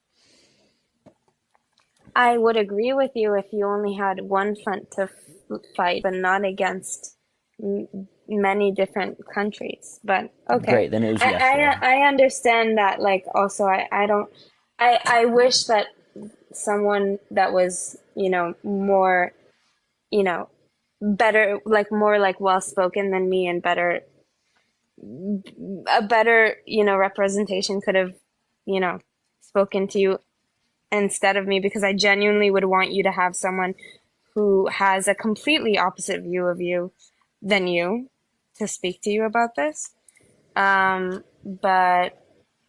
I would agree with you if you only had one front to fight, but not against many different countries. But okay, Great, then it was yes. I understand that. Like, also, I don't. I wish that someone that was, more, you know, better, like more like well spoken than me and a better, representation could have, you know, spoken to you instead of me because I genuinely would want you to have someone who has a completely opposite view of you than you to speak to you about this. But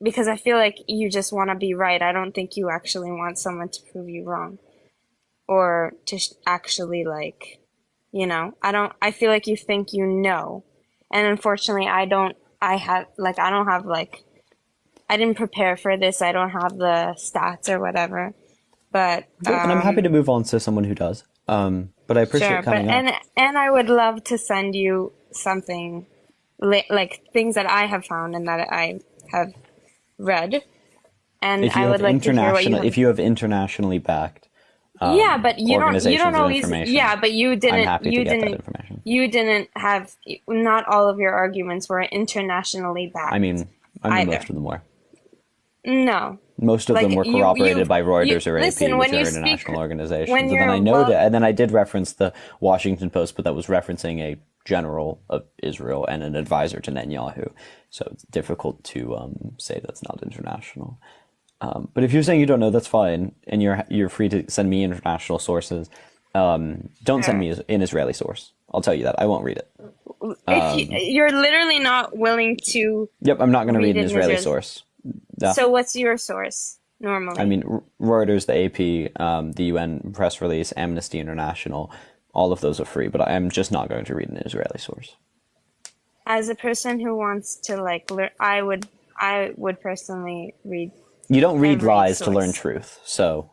because I feel like you just want to be right. I don't think you actually want someone to prove you wrong or to actually like, I feel like you think you know. And unfortunately, I don't have like, I didn't prepare for this. I don't have the stats or whatever. But Great, and I'm happy to move on to someone who does. But I appreciate sure. But coming up. and I would love to send you something like things that I have found and that I have read. And If you I have would like to hear what you have. if you have internationally backed Yeah, but you organizations don't and always. information, Yeah, but I'm happy to get that information. you didn't have. Not all of your arguments were internationally backed. I mean, either. most of them were. No. Most of Like them were you corroborated by Reuters or AP, listen, which when are you speak, international organizations. when And then I you're noted, well, and then I did reference the Washington Post, but that was referencing a general of Israel and an advisor to Netanyahu. So it's difficult to say that's not international. But if you're saying you don't know, that's fine, and you're free to send me international sources. Don't send me an Israeli source. I'll tell you that I won't read it. if you're literally not willing to Yep, I'm not going to read an an Israeli source. Yeah. So what's your source normally? I mean, Reuters, the AP, the UN press release, Amnesty International, all of those are free, but I'm just not going to read an Israeli source. As a person who wants to like learn, I would personally read. You don't read every lies to source. learn truth, so.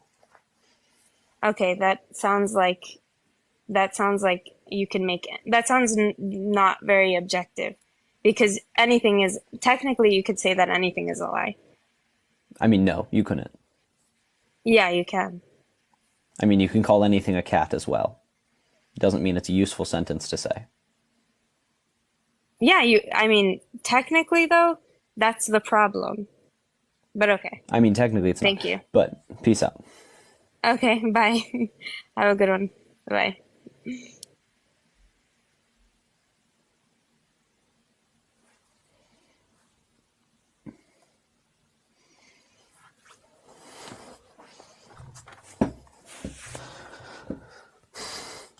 Okay, that sounds like you can make it. That sounds not very objective, because anything is technically you could say that anything is a lie. I mean, no, you couldn't. Yeah, you can. I mean, you can call anything a cat as well. It doesn't mean it's a useful sentence to say. Yeah, I mean, technically though, that's the problem. But okay. I mean, technically it's not. Thank you. But peace out. Okay, bye. Have a good one. Bye.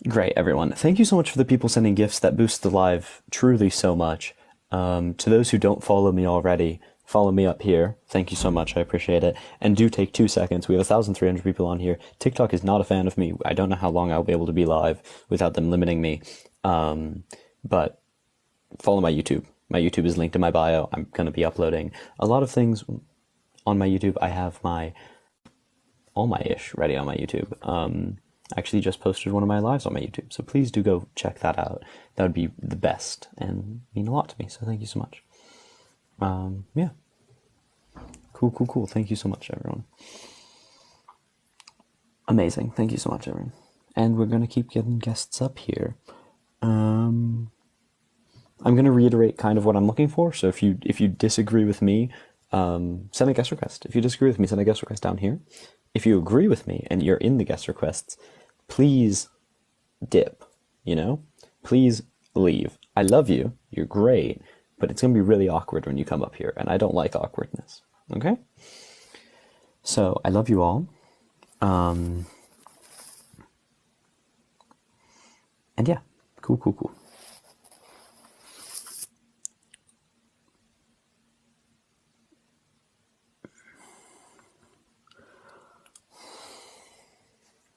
Great, everyone. Thank you so much for the people sending gifts. That boosts the live truly so much. To those who don't follow me already, follow me up here. Thank you so much. I appreciate it. And do take 2 seconds. We have 1,300 people on here. TikTok is not a fan of me. I don't know how long I'll be able to be live without them limiting me. But follow my YouTube. My YouTube is linked in my bio. I'm going to be uploading a lot of things on my YouTube. I have all my ish ready on my YouTube. I actually just posted one of my lives on my YouTube, so please do go check that out. That would be the best and mean a lot to me, so thank you so much. Yeah. Cool. Thank you so much, everyone. Amazing. Thank you so much, everyone. And we're going to keep getting guests up here. I'm going to reiterate kind of what I'm looking for, so if you disagree with me, send a guest request. If you disagree with me, send a guest request down here. If you agree with me and you're in the guest requests, please dip, Please leave. I love you. You're great. But it's going to be really awkward when you come up here, and I don't like awkwardness. Okay? So, I love you all. And yeah, cool.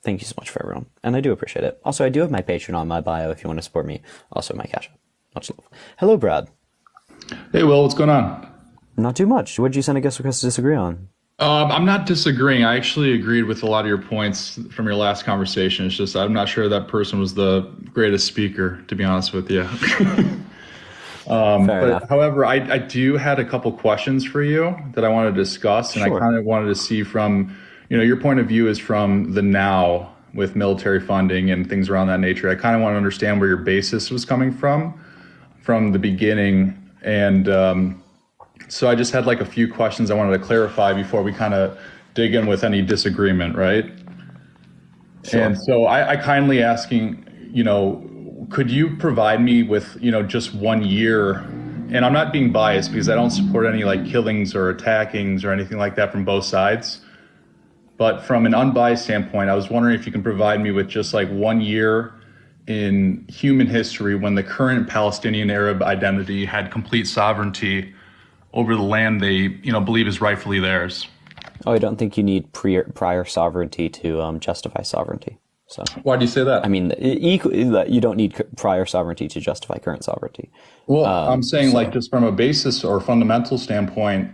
Thank you so much for everyone. And I do appreciate it. Also, I do have my Patreon on my bio if you want to support me. Also, my Cash App. Much love. Hello, Brad. Hey, Will, what's going on? Not too much. What did you send a guest request to disagree on? I'm not disagreeing. I actually agreed with a lot of your points from your last conversation. It's just I'm not sure that person was the greatest speaker, to be honest with you. Fair enough. However, I do had a couple questions for you that I wanted to discuss, and Sure. I kind of wanted to see from, your point of view is from the now with military funding and things around that nature. I kind of want to understand where your basis was coming from the beginning. And so I just had like a few questions I wanted to clarify before we kind of dig in with any disagreement, right? Sure. And so I kindly asking, could you provide me with, just 1 year? And I'm not being biased because I don't support any like killings or attackings or anything like that from both sides. But from an unbiased standpoint, I was wondering if you can provide me with just like 1 year in human history when the current Palestinian Arab identity had complete sovereignty over the land they, believe is rightfully theirs. Oh, I don't think you need prior sovereignty to justify sovereignty. So why do you say that? I mean, you don't need prior sovereignty to justify current sovereignty. Well, I'm saying like just from a basis or fundamental standpoint,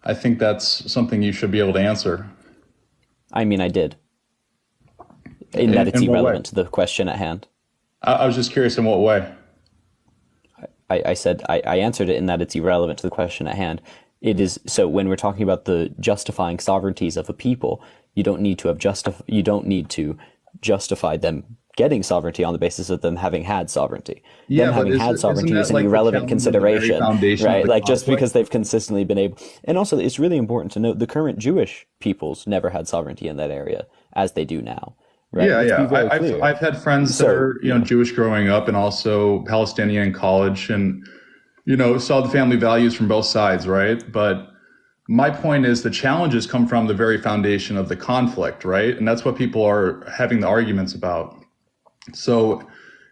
I think that's something you should be able to answer. I mean, I did. In that it's irrelevant to the question at hand. I was just curious in what way? I said I answered it in that it's irrelevant to the question at hand. It is so when we're talking about the justifying sovereignties of a people, you don't need to justify them getting sovereignty on the basis of them having had sovereignty. Yeah, them having had sovereignty is an irrelevant consideration, right? Like just because they've consistently been able. And also, it's really important to note the current Jewish peoples never had sovereignty in that area as they do now. Right? Yeah. I've had friends that are Jewish growing up and also Palestinian in college, and saw the family values from both sides, right? But my point is the challenges come from the very foundation of the conflict, right? And that's what people are having the arguments about. So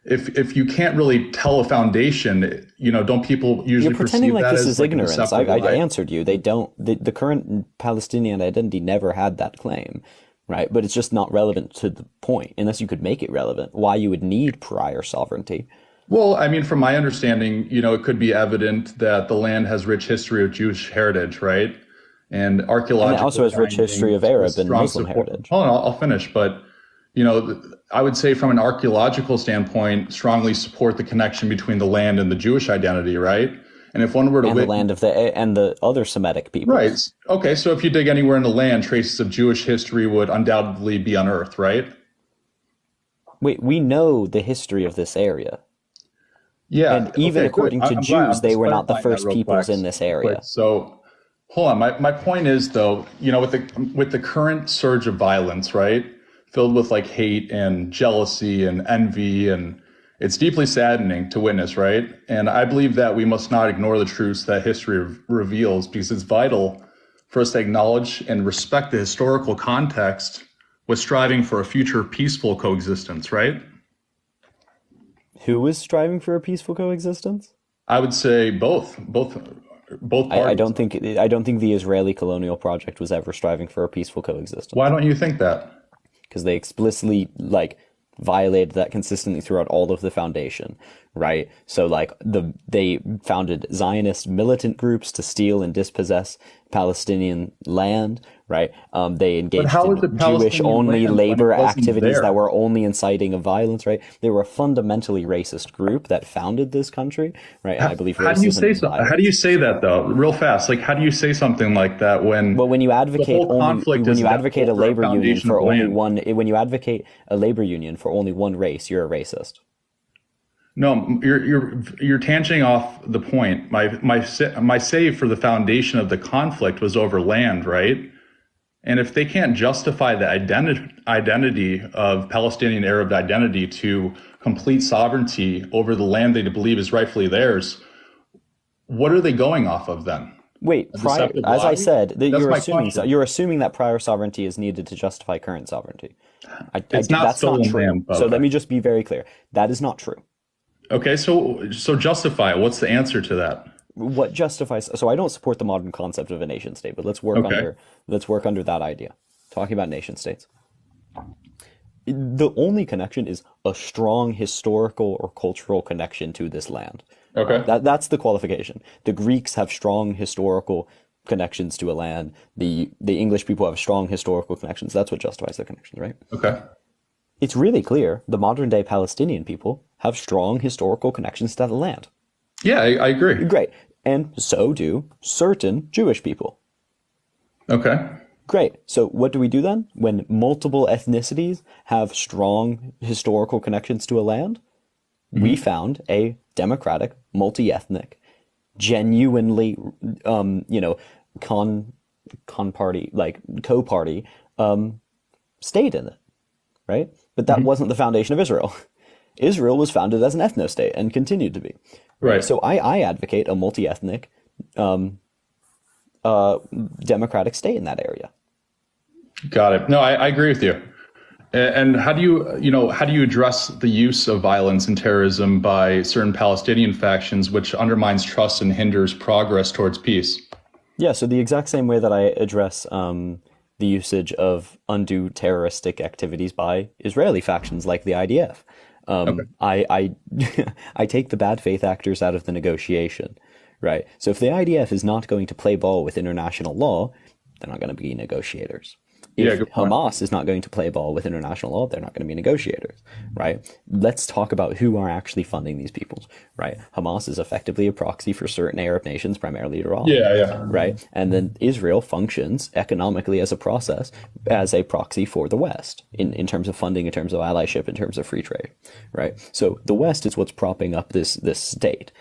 if you can't really tell a foundation, don't people usually You're pretending perceive like that this as is like ignorance? I answered you. They don't. The current Palestinian identity never had that claim. Right, but it's just not relevant to the point, unless you could make it relevant. Why you would need prior sovereignty? Well, I mean, from my understanding, it could be evident that the land has rich history of Jewish heritage, right? And archaeological. And it also has rich history of Arab and Muslim heritage. Hold on, I'll finish. But, I would say from an archaeological standpoint, strongly support the connection between the land and the Jewish identity, right? And if one were to and the land of the other Semitic peoples. Right. Okay, so if you dig anywhere in the land, traces of Jewish history would undoubtedly be unearthed, right? Wait, we know the history of this area. Yeah. And even according to Jews, they were not the first peoples in this area. So, hold on. My point is, though, with the current surge of violence, right, filled with like hate and jealousy and envy, and it's deeply saddening to witness, right? And I believe that we must not ignore the truths that history reveals, because it's vital for us to acknowledge and respect the historical context with striving for a future peaceful coexistence, right? Who was striving for a peaceful coexistence? I would say both parties. I don't think the Israeli colonial project was ever striving for a peaceful coexistence. Why don't you think that? Because they explicitly violated that consistently throughout all of the foundation, right? So they founded Zionist militant groups to steal and dispossess Palestinian land, right? They engaged in Jewish-only labor activities that were only inciting of violence, right? They were a fundamentally racist group that founded this country, right? And I believe how do you say so? How do you say that though, real fast? Like, how do you say something like that when? Well, when you advocate a labor union for only one, when you advocate a labor union for only one race, you're a racist. No, you're tanging off the point. My save for the foundation of the conflict was over land, right? And if they can't justify the identity of Palestinian Arab identity to complete sovereignty over the land they believe is rightfully theirs, what are they going off of then? Wait, as I said, you're assuming that prior sovereignty is needed to justify current sovereignty. That's not true. Land, so let me just be very clear. That is not true. Okay, so justify it. What's the answer to that? What justifies? So I don't support the modern concept of a nation state, but let's work under that idea. Talking about nation states, the only connection is a strong historical or cultural connection to this land. Okay, that's the qualification. The Greeks have strong historical connections to a land. The English people have strong historical connections. That's what justifies their connections, right? Okay. It's really clear the modern day Palestinian people have strong historical connections to the land. Yeah, I agree. Great. And so do certain Jewish people. Okay. Great. So what do we do then? When multiple ethnicities have strong historical connections to a land, we found a democratic, multi-ethnic, genuinely, co-party state in it, right? But that wasn't the foundation of Israel. Israel was founded as an ethno-state and continued to be. Right. So I advocate a multi-ethnic, democratic state in that area. Got it. No, I agree with you. And how do you address the use of violence and terrorism by certain Palestinian factions, which undermines trust and hinders progress towards peace? Yeah. So the exact same way that I address the usage of undue terroristic activities by Israeli factions like the IDF. I take the bad faith actors out of the negotiation, right? So if the IDF is not going to play ball with international law, they're not going to be negotiators. If Hamas is not going to play ball with international law, they're not going to be negotiators, right? Let's talk about who are actually funding these peoples, right? Hamas is effectively a proxy for certain Arab nations, primarily Iran. Yeah. Right? And then Israel functions economically as a proxy for the West in terms of funding, in terms of allyship, in terms of free trade, right? So the West is what's propping up this state.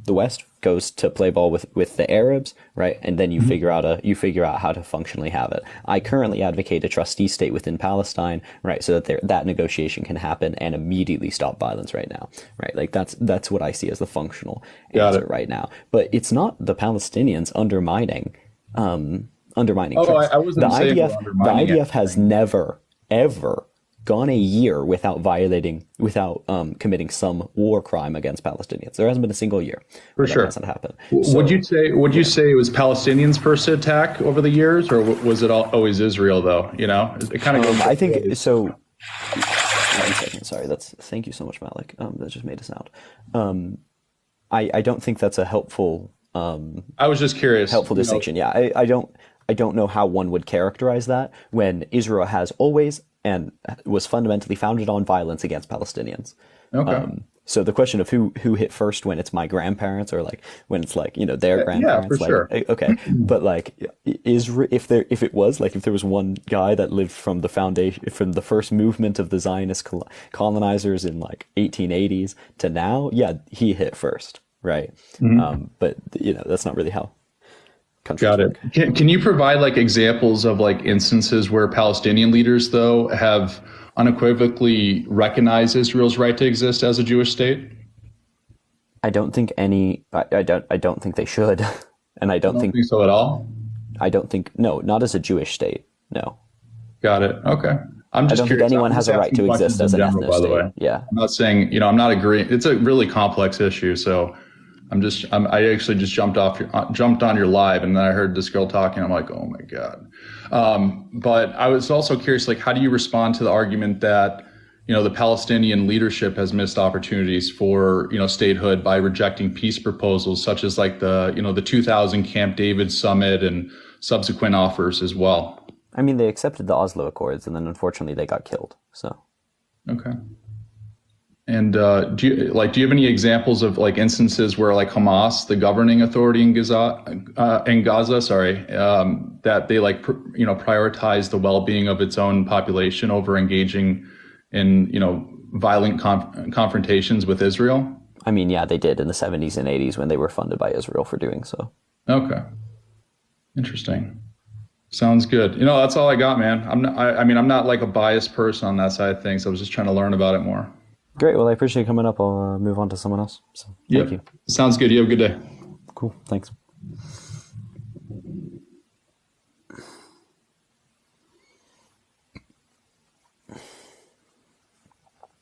The West goes to play ball with the Arabs, right? And then you figure out how to functionally have it. I currently advocate a trustee state within Palestine, right? So that that negotiation can happen and immediately stop violence right now, right? Like that's what I see as the functional answer right now. But it's not the Palestinians undermining trust. I wasn't saying The IDF has never, ever gone a year without committing some war crime against Palestinians. There hasn't been a single year for sure. That hasn't happened. Would you say it was Palestinians' first attack over the years, or was it always Israel though? It kind of goes. I think so. 1 second. Sorry. Thank you so much, Malik. That just made a sound. I don't think that's a helpful. I was just curious. Helpful distinction. Yeah. I don't know how one would characterize that when Israel has always and was fundamentally founded on violence against Palestinians. Okay. So the question of who hit first, when it's my grandparents or like when it's like, their Yeah, for grandparents, like sure. okay, but like if there was one guy that lived from the foundation, from the first movement of the Zionist colonizers in like 1880s to now, yeah, he hit first, right? But that's not really how countries Got it. work. Can you provide like examples of like instances where Palestinian leaders though have unequivocally recognized Israel's right to exist as a Jewish state? I don't think I don't think they should, and I don't think so at all. No, not as a Jewish state. No. Got it. Okay. I'm I just don't think curious. anyone I'm has just a right asking to questions exist as in an general, ethno by the state. way. Yeah. I'm not saying, I'm not agreeing. It's a really complex issue. So I actually just jumped on your live, and then I heard this girl talking. I'm like, oh my God. But I was also curious, like, how do you respond to the argument that, the Palestinian leadership has missed opportunities for, statehood by rejecting peace proposals such as like the 2000 Camp David summit and subsequent offers as well? I mean, they accepted the Oslo Accords, and then unfortunately they got killed. So. Okay. And do you have any examples of like instances where like Hamas, the governing authority in Gaza, that they prioritize the well-being of its own population over engaging in violent confrontations with Israel? I mean, yeah, they did in the 70s and 80s when they were funded by Israel for doing so. Okay. Interesting. Sounds good. That's all I got, man. I'm not like a biased person on that side of things. I was just trying to learn about it more. Great. Well, I appreciate you coming up. I'll move on to someone else. So, thank you. Sounds good. You have a good day. Cool. Thanks.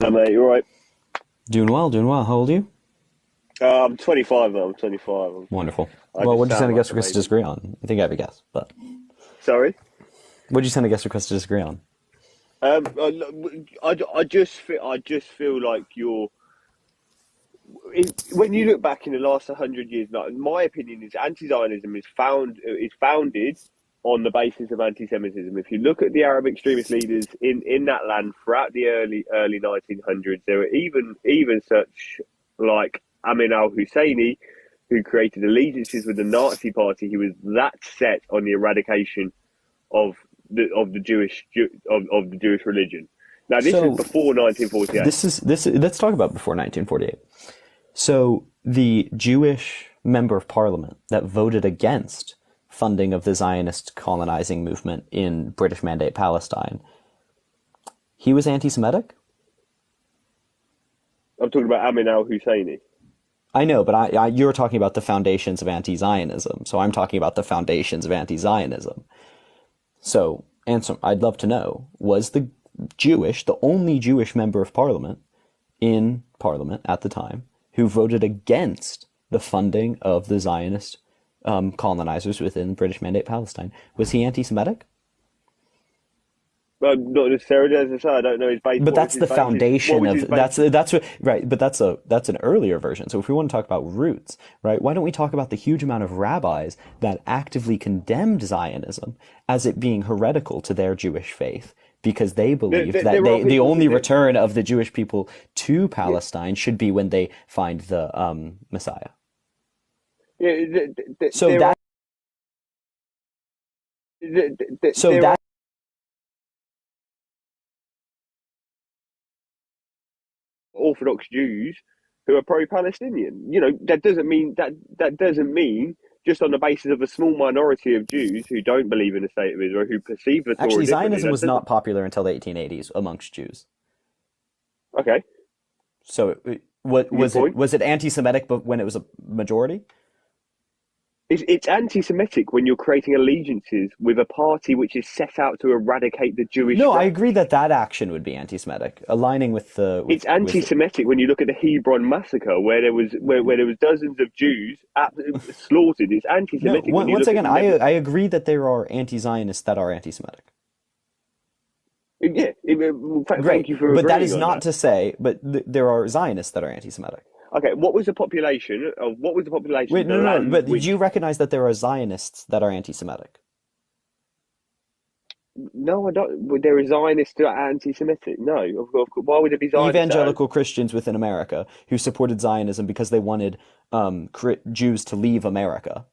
Hi, mate. You all right? Doing well. How old are you? I'm 25, though. I'm 25. Wonderful. I Well, just what did you sound send a like guest a request to baby. disagree on? I think I have a guess, but Sorry? what did you send a guest request to disagree on? I just feel like when you look back in the last 100 years, like, my opinion is anti-Zionism is founded on the basis of anti-Semitism. If you look at the Arab extremist leaders in that land throughout the early 1900s, there were even such like Amin al-Husseini, who created allegiances with the Nazi Party. He was that set on the eradication of the Jewish religion. Now, this is before 1948. Let's talk about before 1948. So the Jewish member of parliament that voted against funding of the Zionist colonizing movement in British Mandate Palestine, he was anti-Semitic? I'm talking about Amin al-Husseini. I know, but you're talking about the foundations of anti-Zionism, so I'm talking about the foundations of anti-Zionism. So, answer, I'd love to know, was the only Jewish member of parliament in parliament at the time who voted against the funding of the Zionist colonizers within British Mandate Palestine, was he anti-Semitic? Well, not necessarily, as I say, I don't know his base. But that's the foundation of that's what right. But that's an earlier version. So if we want to talk about roots, right, why don't we talk about the huge amount of rabbis that actively condemned Zionism as it being heretical to their Jewish faith, because they believed that the only return of the Jewish people to Palestine should be when they find the Messiah. Orthodox Jews who are pro-Palestinian. That doesn't mean just on the basis of a small minority of Jews who don't believe in the state of Israel, who perceive the Torah Actually, differently. Zionism was not popular until the 1880s amongst Jews. Okay. So was it anti-Semitic but when it was a majority? It's anti-Semitic when you're creating allegiances with a party which is set out to eradicate the Jewish. No, I agree that action would be anti-Semitic, aligning with the. It's anti-Semitic when you look at the Hebron massacre, where there was dozens of Jews slaughtered. It's anti-Semitic. No, once again, I agree that there are anti-Zionists that are anti-Semitic. Yeah, thank you for. But that is not to say. But there are Zionists that are anti-Semitic. Okay, what was the population? Wait, no. But did you recognize that there are Zionists that are anti-Semitic? No, I don't. Would there a Zionist anti-Semitic? No, of course. Why would there be Zionists? Evangelical Christians within America who supported Zionism because they wanted Jews to leave America,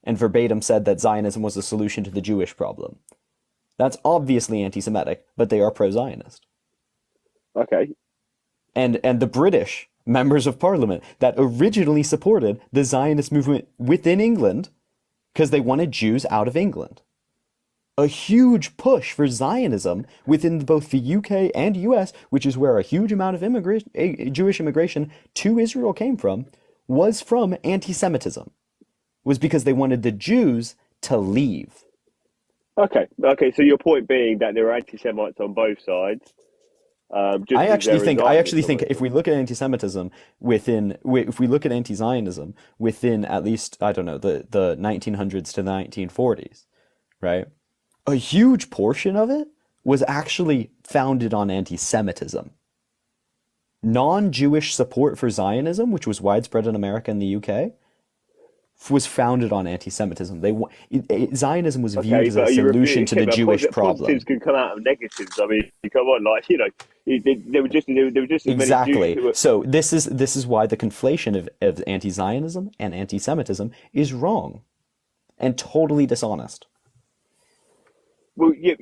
and verbatim said that Zionism was the solution to the Jewish problem. That's obviously anti-Semitic, but they are pro-Zionist. Okay. And the British members of Parliament that originally supported the Zionist movement within England because they wanted Jews out of England. A huge push for Zionism within both the UK and US, which is where a huge amount of Jewish immigration to Israel came from, was from anti-Semitism. Was because they wanted the Jews to leave. Okay. So your point being that there are anti-Semites on both sides. I actually think if we look at anti-Semitism if we look at anti-Zionism within at least, I don't know, the 1900s to the 1940s, right? A huge portion of it was actually founded on anti-Semitism. Non-Jewish support for Zionism, which was widespread in America and the UK, was founded on anti-Semitism. Zionism was viewed as a solution to the Jewish problem. Positives can come out of negatives. I mean, come on, there were just exactly. So this is why the conflation of anti-Zionism and anti-Semitism is wrong and totally dishonest. Well, yeah,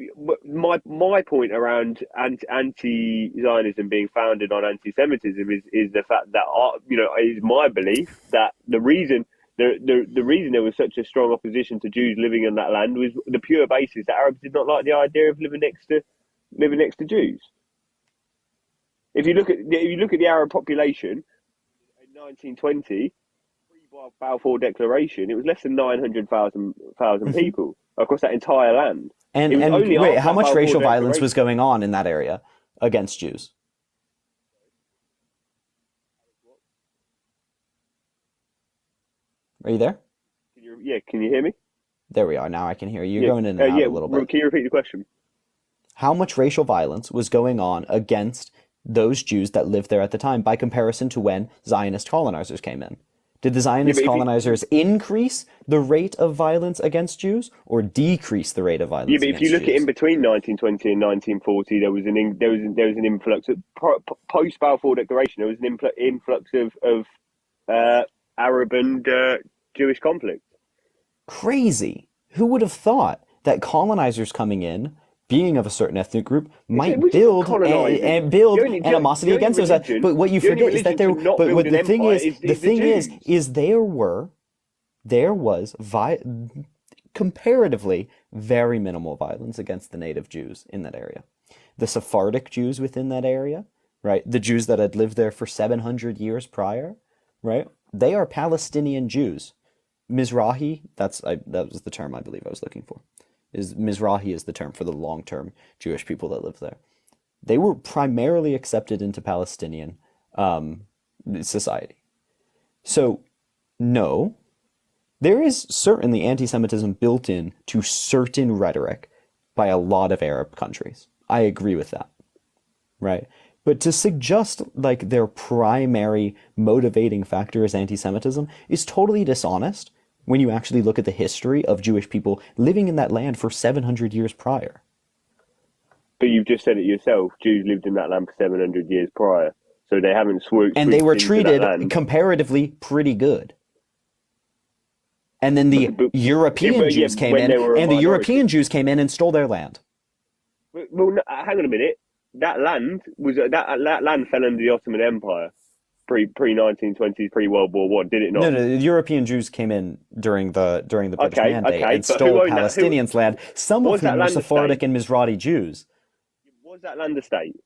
my point around anti-Zionism being founded on anti-Semitism is the fact that is my belief that the reason there was such a strong opposition to Jews living in that land was the pure basis that Arabs did not like the idea of living next to Jews. If you look at the Arab population in 1920, pre-Balfour Declaration, it was less than 900,000 people across that entire land. And wait, how much racial violence was going on in that area against Jews? Are you there? Can you hear me? There we are. Now I can hear you. You're going in and out a little bit. Can you repeat the question? How much racial violence was going on against those Jews that lived there at the time by comparison to when Zionist colonizers came in? Did the Zionist colonizers increase the rate of violence against Jews or decrease the rate of violence against Jews? If you look at in between 1920 and 1940, there was an influx of post Balfour Declaration. There was an influx of Arab and Jewish conflict. Crazy. Who would have thought that colonizers coming in, being of a certain ethnic group, might build animosity against those? But what you forget is that there was comparatively very minimal violence against the native Jews in that area. The Sephardic Jews within that area, right? The Jews that had lived there for 700 years prior, right? They are Palestinian Jews. Mizrahi, that was the term I believe I was looking for. Mizrahi is the term for the long-term Jewish people that live there. They were primarily accepted into Palestinian society. So, no, there is certainly anti-Semitism built in to certain rhetoric by a lot of Arab countries. I agree with that, right? But to suggest like their primary motivating factor is anti-Semitism is totally dishonest when you actually look at the history of Jewish people living in that land for 700 years prior. But you've just said it yourself. Jews lived in that land for 700 years prior. So they haven't swooped. And they were treated comparatively pretty good. And then the European Jews came in, and the European Jews came in and stole their land. Well, hang on a minute. That land fell under the Ottoman Empire pre 1920s, pre World War One, did it not? No, the European Jews came in during the British Mandate and stole Palestinians' land. Some of whom were Sephardic and Mizrahi Jews. Was that land a state?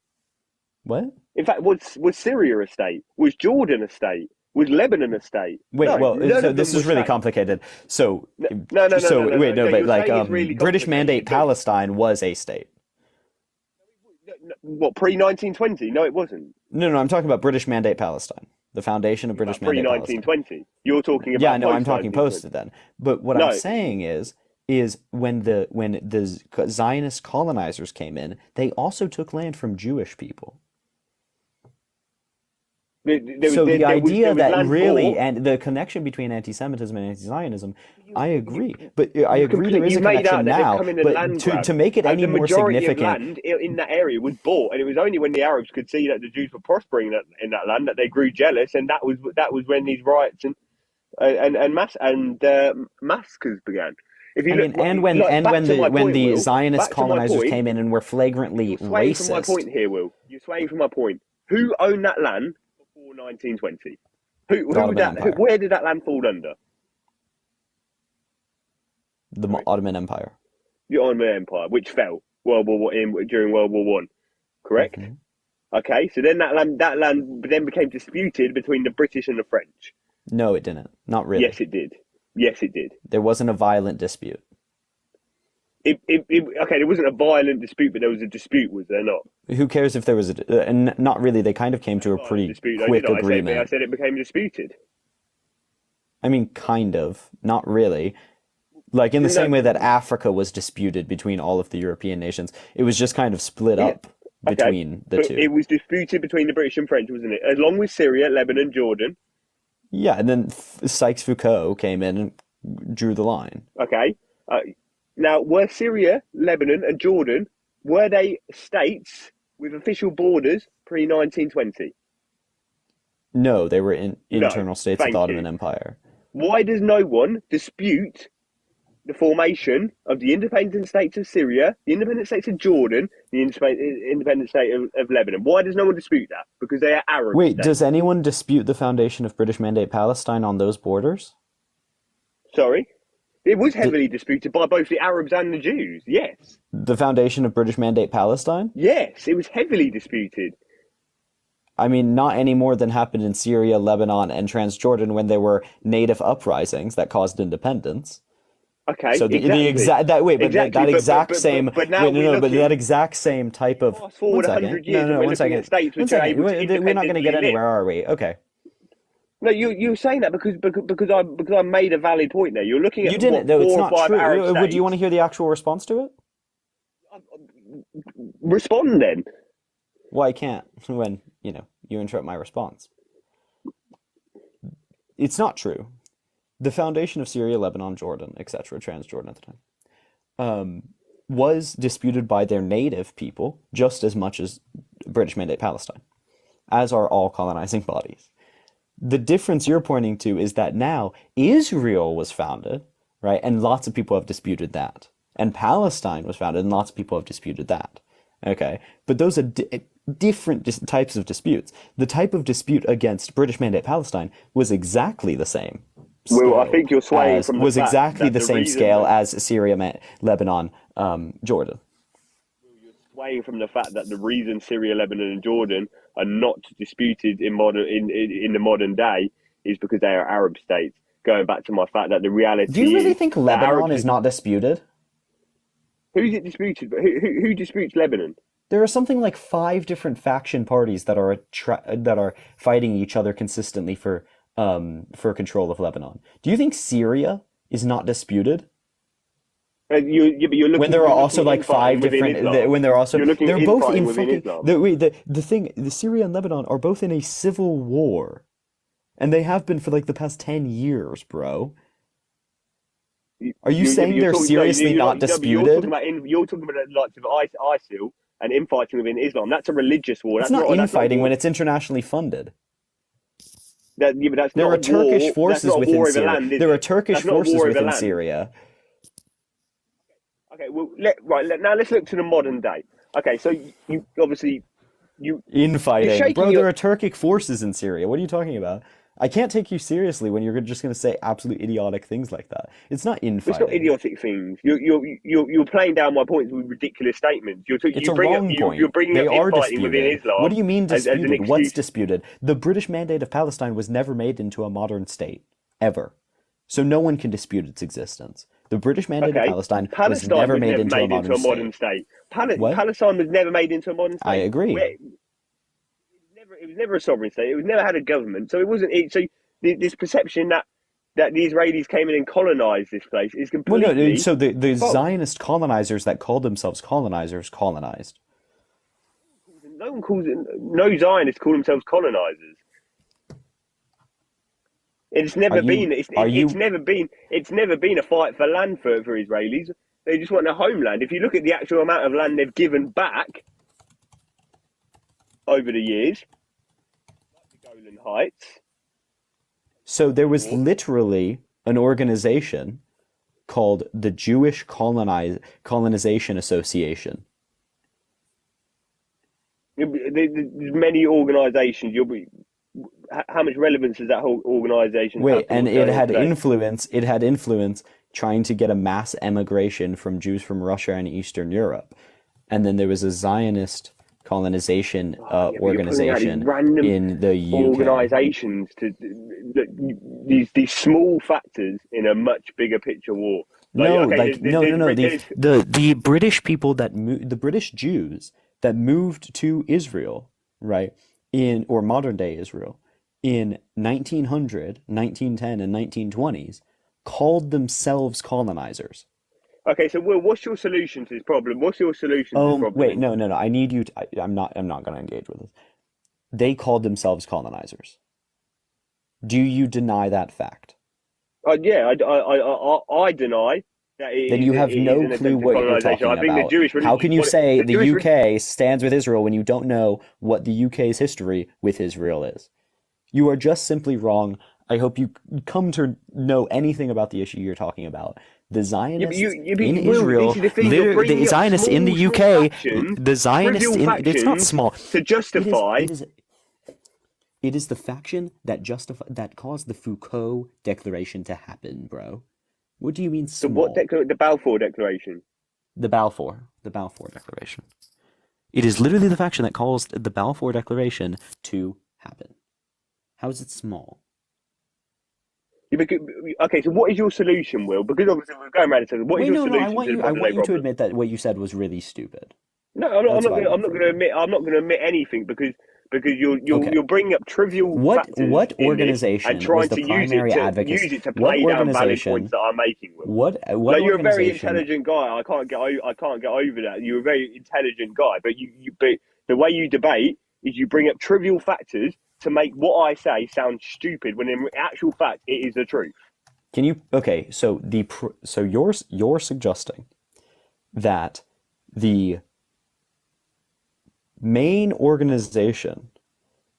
What? In fact, was Syria a state? Was Jordan a state? Was Lebanon a state? Wait, so this is really complicated. So British Mandate Palestine was a state. What, pre-1920? No, it wasn't. No, I'm talking about British Mandate Palestine. The foundation of British Mandate Palestine. Pre-1920. You're talking about Yeah, no, I'm talking post then. But what I'm saying is when the Zionist colonizers came in, they also took land from Jewish people. So the idea that land really, bought. and the connection between anti-Semitism and anti-Zionism, I agree. But I agree there is You a made out connection that now. they've come in a But land to, grab. to make it any The more majority significant, of land in that area was bought, and it was only when the Arabs could see that the Jews were prospering in that land that they grew jealous, and that was when these riots and massacres began. If you I look, mean, and when like, and back when to the my when point, the Will, Zionist back to my colonizers point, came in and were flagrantly you're swaying from my racist. point here, Will. You're swaying from my point. Who owned that land before 1920? The Ottoman Empire. Where did that land fall under? The Ottoman Empire. The Ottoman Empire, which fell during World War One. Correct. Mm-hmm. Okay, so then that land then became disputed between the British and the French. No, it didn't. Not really. Yes, it did. Yes, it did. There wasn't a violent dispute. Okay, there wasn't a violent dispute, but there was a dispute, was there not? Who cares if there was and not really. They kind of came to a pretty quick agreement. I said it became disputed. I mean, kind of. Not really. Like, in the same way that Africa was disputed between all of the European nations, it was just kind of split up between the two. It was disputed between the British and French, wasn't it? Along with Syria, Lebanon, Jordan. Yeah, and then Sykes-Picot came in and drew the line. Okay. Now, were Syria, Lebanon, and Jordan, were they states with official borders pre-1920? No, they were internal states of the Ottoman Empire. Why does no one dispute the formation of the independent states of Syria, the independent states of Jordan, the independent state of Lebanon? Why does no one dispute that? Because they are Arab Wait, states. does anyone dispute the foundation of British Mandate Palestine on those borders? Sorry? It was heavily disputed by both the Arabs and the Jews, yes. The foundation of British Mandate Palestine? Yes, it was heavily disputed. I mean, not any more than happened in Syria, Lebanon, and Transjordan when there were native uprisings that caused independence. Okay, so the exact same type of. Fast forward 100 years, no, one second. States which We're not going to get anywhere, are we? Okay. No, you're saying that because I made a valid point there. You're looking at you didn't. No, it's not true. Do you want to hear the actual response to it? Respond then. Well, I can't when you interrupt my response. It's not true. The foundation of Syria, Lebanon, Jordan, etc., Transjordan at the time, was disputed by their native people just as much as British Mandate Palestine, as are all colonizing bodies. The difference you're pointing to is that now Israel was founded, right, and lots of people have disputed that. And Palestine was founded, and lots of people have disputed that. Okay, but those are different types of disputes. The type of dispute against British Mandate Palestine was exactly the same. Well, I think you're swaying from the was fact exactly that the same scale as Syria, Lebanon, Jordan. You're swaying from the fact that the reason Syria, Lebanon, and Jordan are not disputed in the modern day is because they are Arab states. Going back to my fact that the reality. Do you really think Lebanon is not disputed? Who's it disputed? Who disputes Lebanon? There are something like 5 different faction parties that are fighting each other consistently for control of Lebanon. Do you think Syria is not disputed? You're looking, when there are also like 5 different. When they're also they're both in fucking. The Syria and Lebanon are both in a civil war, and they have been for like the past 10 years, bro. Are you saying they're seriously not disputed? You're talking about the likes of ISIL and infighting within Islam. That's a religious war. It's not infighting when it's internationally funded. There are Turkish forces within Syria. There are Turkish forces within Syria. Okay, well, now let's look to the modern day. Okay, so you obviously infighting, bro. There are Turkic forces in Syria. What are you talking about? I can't take you seriously when you're just going to say absolute idiotic things like that. It's not infighting. It's not idiotic things. You're playing down my points with ridiculous statements. It's a wrong point. You're bringing up infighting within Islam. What do you mean disputed? What's disputed? The British Mandate of Palestine was never made into a modern state, ever. So no one can dispute its existence. The British Mandate of Palestine was never made into a modern state. Palestine was never made into a modern state. I agree. It was never a sovereign state. It was never had a government. So it wasn't. So this perception that the Israelis came in and colonized this place is completely. Well, no. So the Zionist colonizers that called themselves colonizers colonized. No Zionists call themselves colonizers. It's never been. Are you? It's never been a fight for land for Israelis. They just want their homeland. If you look at the actual amount of land they've given back over the years, like the Golan Heights. So there was literally an organization called the Jewish Colonization Association. There's many organisations. How much relevance does that whole organisation have? Wait, and it had influence. It had influence trying to get a mass emigration from Jews from Russia and Eastern Europe, and then there was a Zionist colonization organization in the UK. Organisations to these small factors in a much bigger picture war. No. The British people the British Jews that moved to Israel, right, or modern day Israel, in 1900, 1910, and 1920s, called themselves colonizers. Okay, so Will, what's your solution to this problem? What's your solution to this problem? Wait, no. I need you to, I'm not going to engage with this. They called themselves colonizers. Do you deny that fact? Yeah, I deny that. Then you have no clue what you're talking about. How can you say the UK stands with Israel when you don't know what the UK's history with Israel is? You are just simply wrong. I hope you come to know anything about the issue you're talking about. The Zionists in Israel, the Zionists in the UK, the Zionists it's not small. To justify. It is the faction that caused the Foucault Declaration to happen, bro. What do you mean small? The Balfour Declaration. The Balfour Declaration. It is literally the faction that caused the Balfour Declaration to happen. How is it small? Okay, so what is your solution, Will? Because obviously we're going around in circles. What is your solution? I want you to admit that what you said was really stupid. No, I'm not going to admit anything because you're bringing up trivial factors what organization and trying to use it to play down valid points that I'm making. Will. What you're a very intelligent guy. I can't get over that. You're a very intelligent guy, but but the way you debate is you bring up trivial factors to make what I say sound stupid when in actual fact it is the truth. Can you? Okay, so you're suggesting that the main organization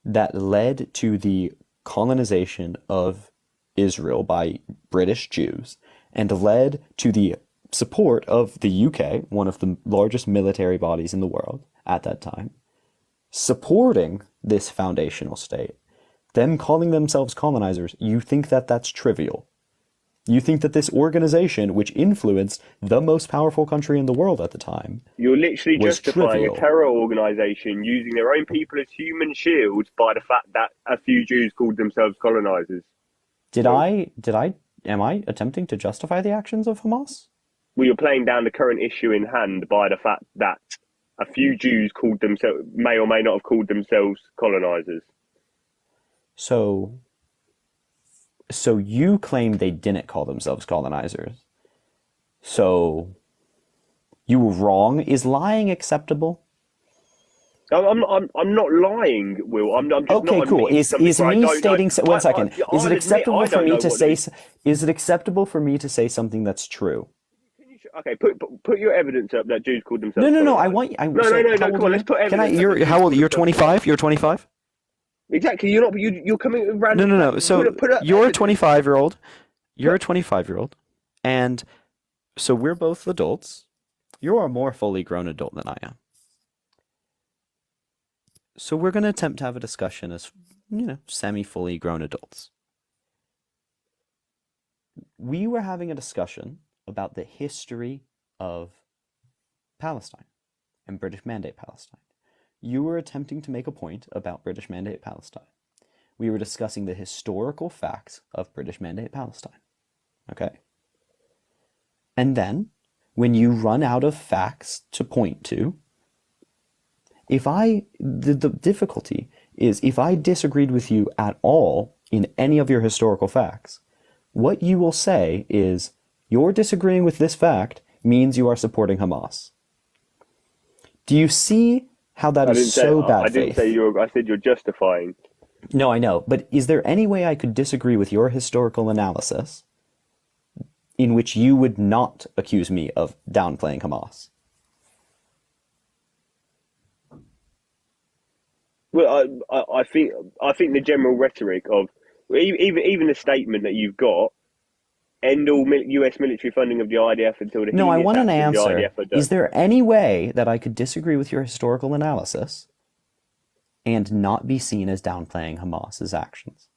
that led to the colonization of Israel by British Jews and led to the support of the UK, one of the largest military bodies in the world at that time, supporting this foundational state, them calling themselves colonizers, you think that that's trivial? You think that this organization, which influenced the most powerful country in the world at the time, you're literally justifying trivial. A terror organization using their own people as human shields by the fact that a few Jews called themselves colonizers. Am I attempting to justify the actions of Hamas? Well, you're playing down the current issue in hand by the fact that a few Jews may or may not have called themselves colonizers. So you claim they didn't call themselves colonizers. So you were wrong. Is lying acceptable? I'm not lying, Will. I'm just okay, not cool. Is me stating one second? Is it acceptable for me to say? Is it acceptable for me to say something that's true? Okay, put your evidence up that Jews called themselves. No. I want. No. Come on, let's put evidence. How old? You're 25. You're 25. Exactly. You're coming around. No. So you're a 25-year-old. You're a 25-year-old, and so we're both adults. You're a more fully grown adult than I am. So we're going to attempt to have a discussion as, semi-fully grown adults. We were having a discussion about the history of Palestine and British Mandate Palestine. You were attempting to make a point about British Mandate Palestine. We were discussing the historical facts of British Mandate Palestine. Okay? And then, when you run out of facts to point to, the difficulty is if I disagreed with you at all in any of your historical facts, what you will say is, you're disagreeing with this fact means you are supporting Hamas. Do you see how that is so bad faith? I didn't say I said you're justifying. No, I know. But is there any way I could disagree with your historical analysis in which you would not accuse me of downplaying Hamas? Well, I think the general rhetoric of even the statement that you've got, end all U.S. military funding of the IDF until the No, I heinous want an acts of the answer. IDF are done. Is there any way that I could disagree with your historical analysis and not be seen as downplaying Hamas's actions?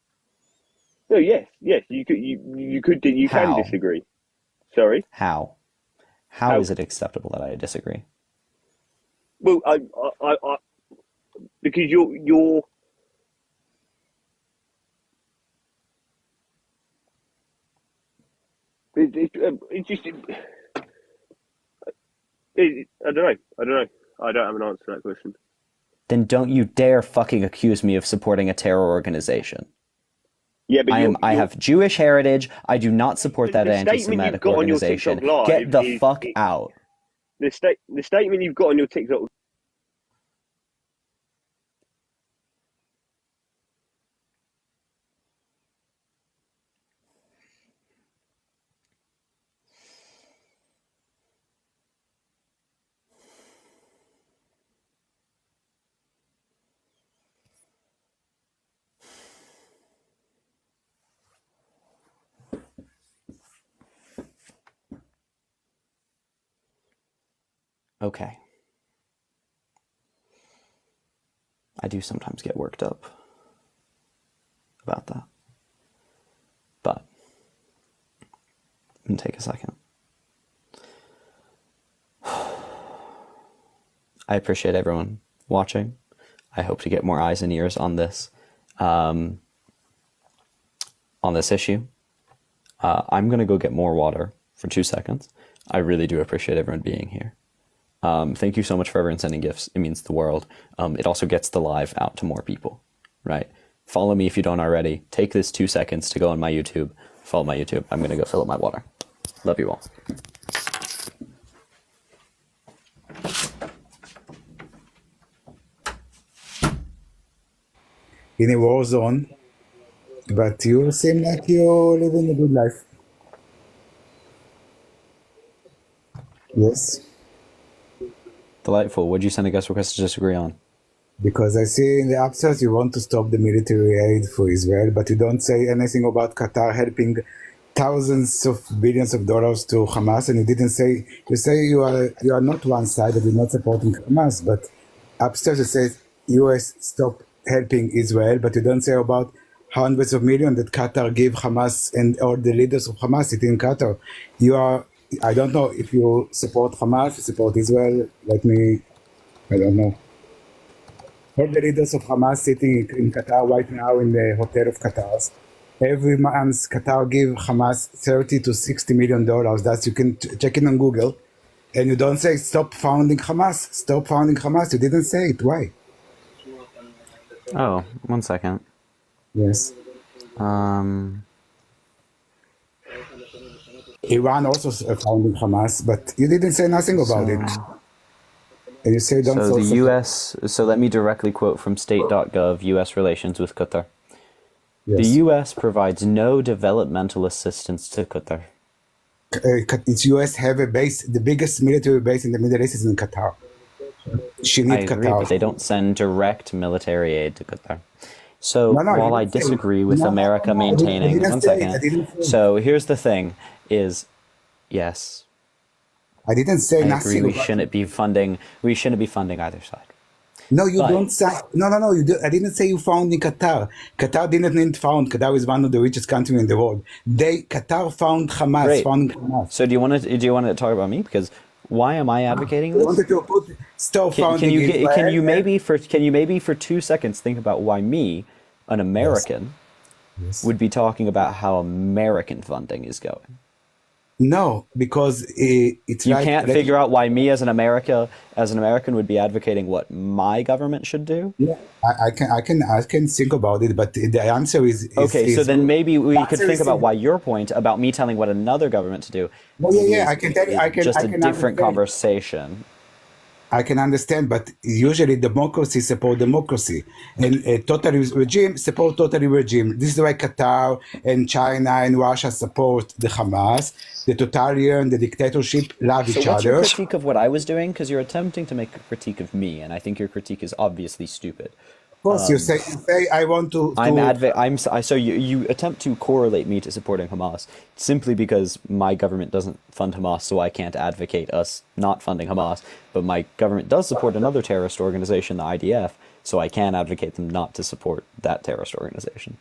No, yes, you can How? disagree. Sorry. How? How is it acceptable that I disagree? Well, I because you're it's just I don't know. I don't have an answer to that question. Then don't you dare fucking accuse me of supporting a terror organization. Yeah, but I have Jewish heritage. I do not support that anti-Semitic organization. Get the fuck out. The statement you've got on your TikTok. Okay. I do sometimes get worked up about that. But I'm gonna take a second. I appreciate everyone watching. I hope to get more eyes and ears on this issue. I'm gonna go get more water for 2 seconds. I really do appreciate everyone being here. Thank you so much for everyone sending gifts. It means the world. It also gets the live out to more people, right? Follow me if you don't already. Take this 2 seconds to go on my YouTube. Follow my YouTube. I'm going to go fill up my water. Love you all. In a war zone, but you seem like you're living a good life. Yes. Delightful. Would you send a guest request to disagree on? Because I see in the abstract you want to stop the military aid for Israel, but you don't say anything about Qatar helping thousands of billions of dollars to Hamas, and you say you are not one-sided, you're not supporting Hamas, but upstairs you say US stop helping Israel, but you don't say about hundreds of millions that Qatar gave Hamas and all the leaders of Hamas sitting in Qatar. I don't know if you support Hamas, you support Israel, I don't know. All the leaders of Hamas sitting in Qatar right now in the hotel of Qatar. Every month, Qatar give Hamas $30 to $60 million. That you can check it on Google. And you don't say, stop funding Hamas. Stop funding Hamas. You didn't say it. Why? Oh, 1 second. Yes. Iran also founding Hamas, but you didn't say nothing about it. And you say don't. So the U.S. So let me directly quote from state.gov, U.S. relations with Qatar. Yes. The U.S. provides no developmental assistance to Qatar. Its U.S. have a base, the biggest military base in the Middle East is in Qatar. I agree, but they don't send direct military aid to Qatar. So while I disagree with America maintaining, 1 second. So here's the thing: is yes. I didn't say nothing. I agree. We shouldn't be funding either side. No, you don't say. No. I didn't say you found in Qatar. Qatar didn't need found. Qatar is one of the richest countries in the world. Qatar found Hamas. Great. Found Hamas. So do you want to talk about me? Because why am I advocating this? I wanted to stop founding Israel. Can you maybe for 2 seconds think about why me, an American, would be talking about how American funding is going? No, because it's you can't figure out why me as an American would be advocating what my government should do. Yeah, I can think about it, but the answer is okay. So then maybe we could think about why your point about me telling what another government to do. Well, yeah, I can tell you. I can just a different conversation. I can understand, but usually democracy support democracy, and a totalitarian regime support totalitarian regime. This is why Qatar and China and Russia support the Hamas. The totalitarian, the dictatorship love So each what's your other. critique of what I was doing? Because you're attempting to make a critique of me, and I think your critique is obviously stupid. Of course, you say I want to. So you attempt to correlate me to supporting Hamas simply because my government doesn't fund Hamas, so I can't advocate us not funding Hamas. But my government does support another terrorist organization, the IDF, so I can advocate them not to support that terrorist organization.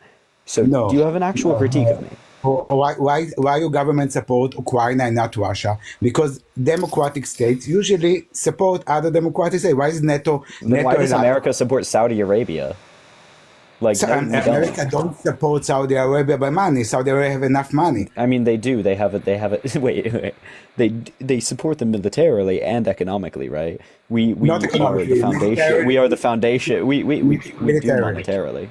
So No. do you have an actual critique of me? Why your government support Ukraine and not Russia? Because democratic states usually support other democratic states. Why is NATO? Then why does alive? America support Saudi Arabia? Like, So, no, we don't. America don't support Saudi Arabia by money. Saudi Arabia have enough money. I mean, they do. They have it. They have it. Wait. They support them militarily and economically, right? We Not are economically, the foundation. militarily. We are the foundation. We do Militarily. monetarily.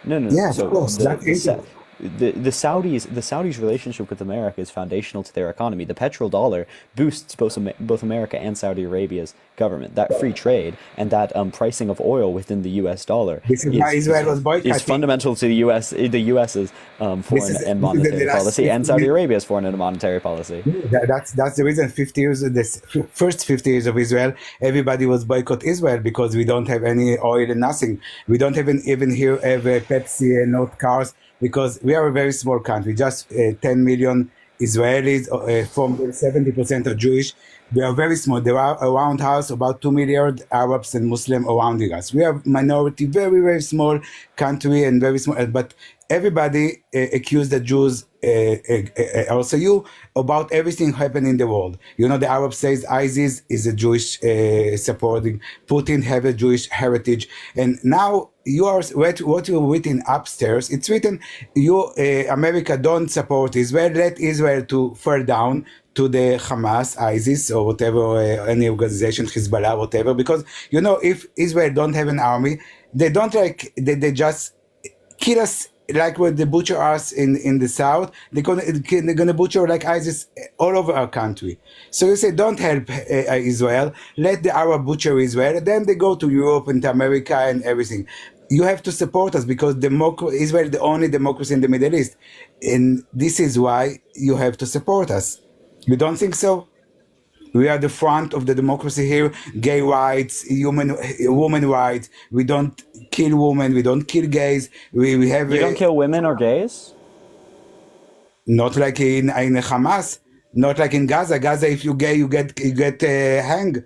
No. Yeah, of So course. the Saudis' relationship with America is foundational to their economy. The petrodollar boosts both America and Saudi Arabia's government. That free trade and that pricing of oil within the U.S. dollar This is why Israel was boycotting. is fundamental to the U.S.'s foreign and monetary policy and Saudi Arabia's foreign and monetary policy. That's the reason. 50 years, first 50 years of Israel, everybody was boycott Israel because we don't have any oil and nothing. We don't even here have Pepsi and not cars because we are a very small country, just 10 million Israelis, from 70% are Jewish. We are very small. There are around us about 2 million Arabs and Muslims around us. We are minority, very, very small country and very small. But everybody accused the Jews, also you, about everything happening in the world. You know, the Arab says ISIS is a Jewish supporting. Putin have a Jewish heritage. And now you are what you written upstairs. It's written America don't support Israel. Let Israel to fall down to the Hamas, ISIS, or whatever, any organization, Hezbollah, whatever. Because you know, if Israel don't have an army, they don't they just kill us like what they butcher us in the south. They're gonna butcher like ISIS all over our country. So you say don't help Israel. Let the Arab butcher Israel. Then they go to Europe and to America and everything. You have to support us because Israel is the only democracy in the Middle East, and this is why you have to support us. You don't think so? We are the front of the democracy here. Gay rights, women rights. We don't kill women. We don't kill gays. We have. You don't kill women or gays? Not like in Hamas. Not like in Gaza. Gaza, if you gay, you get hanged.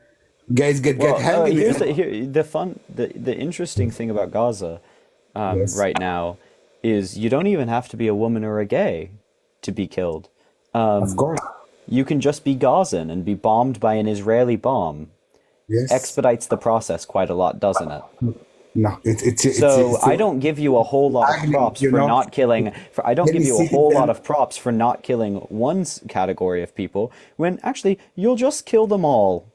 Gays get hanged. Here's the interesting thing about Gaza Yes. right now is you don't even have to be a woman or a gay to be killed. Of course. You can just be Gazan and be bombed by an Israeli bomb. Yes. Expedites the process quite a lot, doesn't it? No, I don't give you a whole lot of Ugly, props you for know? not killing. I don't Let give me you a see whole them. lot of props for not killing one category of people when actually you'll just kill them all.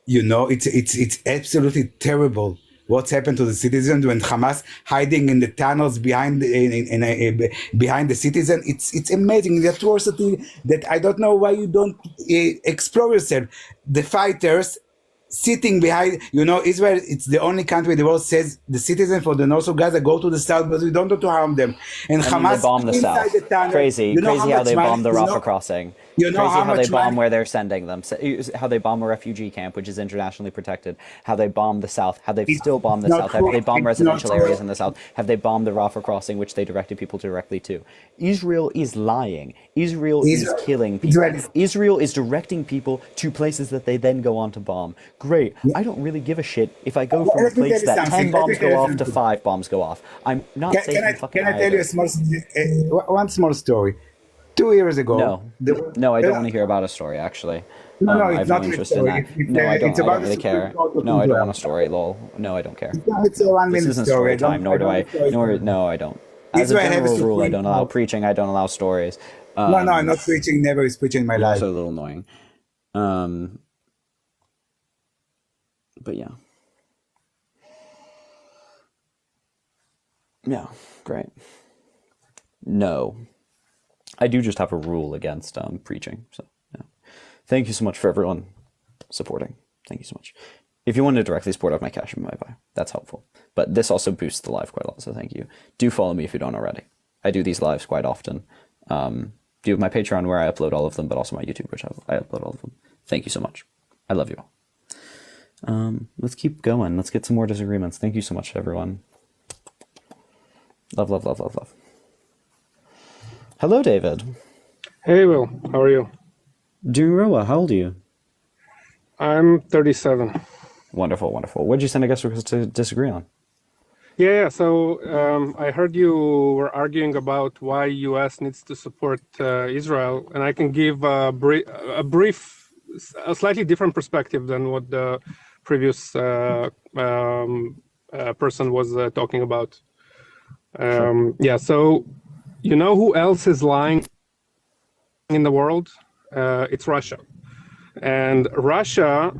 You know, it's absolutely terrible what's happened to the citizens when Hamas hiding in the tunnels behind behind the citizen. It's amazing, the atrocity that I don't know why you don't explore yourself. The fighters sitting behind, you know, Israel, it's the only country in the world says the citizens for the north of Gaza go to the south, but we don't want to harm them. And And then Hamas they bomb the inside south. the tunnel. Crazy, You know crazy how much they money- bomb the you Rafah know- crossing. you know Crazy how how they much bomb money- where they're sending them. How they bomb a refugee camp, which is internationally protected. How they bomb the south. How they've still bombed the not south. Have true. they bombed It's not residential true. areas in the south? Have they bombed the Rafah crossing, which they directed people directly to? Israel is lying. Israel is Israel- killing people. Israel is- Israel is directing people to places that they then go on to bomb. Great. I don't really give a shit if I go from a let me place tell you that 10 something. Let me bombs tell go you off to something. 5 bombs go off. I'm not saying fucking Can I tell you one small story? 2 years ago. No, I don't want to hear about a story, actually. No, I it's have not no a interest in story. that. It's, No, I don't. it's I about don't really the care. Supreme Court of No, I don't Israel. want a story, lol. No, I don't care. It's a 1 This minute isn't story. story time, nor do I. No, I don't. As a Israel have a general rule, I Supreme don't allow Court. preaching. I don't allow stories. No, I'm not preaching. Never is preaching in my You're life. also a little annoying. But yeah. Yeah, great. No. I do just have a rule against preaching. So, yeah. Thank you so much for everyone supporting. Thank you so much. If you want to directly support off my Cash and my Buy, that's helpful. But this also boosts the live quite a lot, so thank you. Do follow me if you don't already. I do these lives quite often. Do my Patreon where I upload all of them, but also my YouTube, which I upload all of them. Thank you so much. I love you all. Let's keep going. Let's get some more disagreements. Thank you so much, everyone. Love, love, love, love, love. Hello, David. Hey, Will. How are you? Doing real well. How old are you? I'm 37. Wonderful, wonderful. What did you send a guest request to disagree on? Yeah. So I heard you were arguing about why U.S. needs to support Israel, and I can give a brief, a slightly different perspective than what the previous person was talking about. Sure. Yeah. So you know who else is lying in the world? It's Russia. And Russia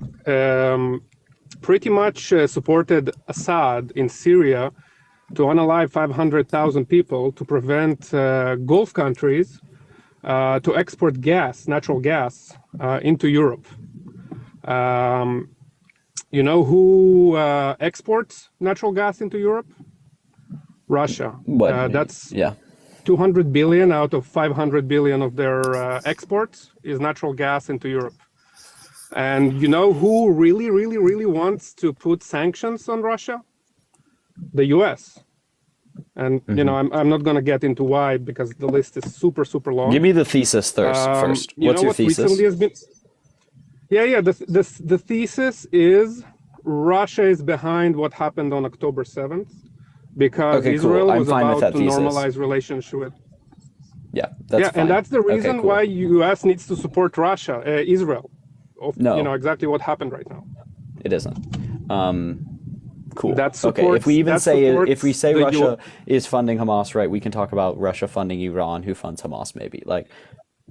pretty much supported Assad in Syria to unalive 500,000 people to prevent Gulf countries to export gas, natural gas, into Europe. You know who exports natural gas into Europe? Russia. That's 200 billion out of 500 billion of their exports is natural gas into Europe. And you know who really, really, really wants to put sanctions on Russia? The US. And, you know, I'm not going to get into why, because the list is super, super long. Give me the thesis first. What's your thesis? Recently has been... Yeah. The thesis is Russia is behind what happened on October 7th because Israel was about to normalize relations with... Yeah, that's fine. And that's the reason why US needs to support Russia, Israel. No. You know exactly what happened right now. It isn't. Cool. If we say Russia is funding Hamas, right, we can talk about Russia funding Iran, who funds Hamas, maybe. Like,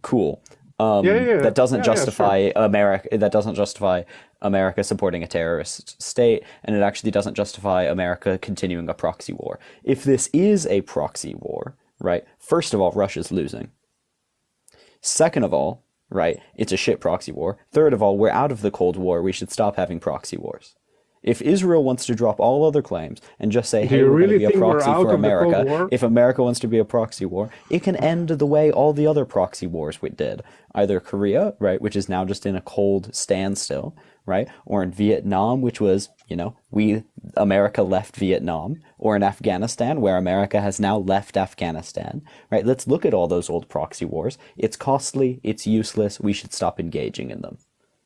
cool. That doesn't justify America. That doesn't justify America supporting a terrorist state, and it actually doesn't justify America continuing a proxy war. If this is a proxy war, right, first of all, Russia's losing. Second of all, right, it's a shit proxy war. Third of all, we're out of the Cold War. We should stop having proxy wars. If Israel wants to drop all other claims and just say, hey, we're going to be a proxy for America, if America wants to be a proxy war, it can end the way all the other proxy wars we did. Either Korea, right, which is now just in a cold standstill, right, or in Vietnam, which was, you know, America left Vietnam, or in Afghanistan, where America has now left Afghanistan, right? Let's look at all those old proxy wars. It's costly, it's useless, we should stop engaging in them,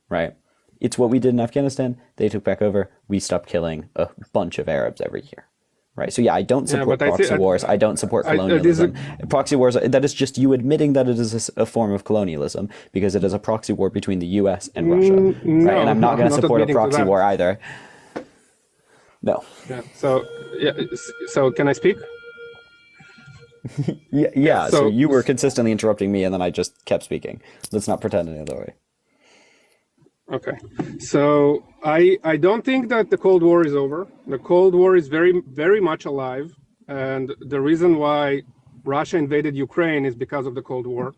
right? It's what we did in Afghanistan. They took back over. We stopped killing a bunch of Arabs every year, right? So yeah, I don't support proxy wars. I don't support colonialism. Proxy wars, that is just you admitting that it is a form of colonialism because it is a proxy war between the U.S. and Russia, right? And I'm not going to support a proxy war either. No. Yeah. So can I speak? Yeah. So you were consistently interrupting me, and then I just kept speaking. Let's not pretend any other way. Okay, so I don't think that the Cold War is over. The Cold War is very, very much alive. And the reason why Russia invaded Ukraine is because of the Cold War.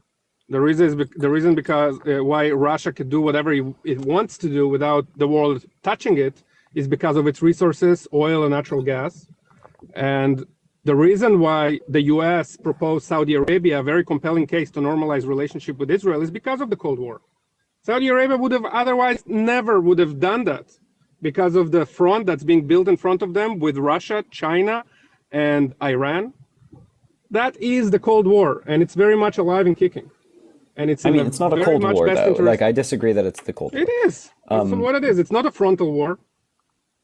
The reason because why Russia could do whatever it wants to do without the world touching it is because of its resources, oil and natural gas. And the reason why the US proposed Saudi Arabia a very compelling case to normalize relationship with Israel is because of the Cold War. Saudi Arabia would have otherwise never would have done that because of the front that's being built in front of them with Russia, China, and Iran. That is the Cold War, and it's very much alive and kicking. And it's it's not a Cold War, though. Like, I disagree that it's the Cold War. It is. That's what it is. It's not a frontal war.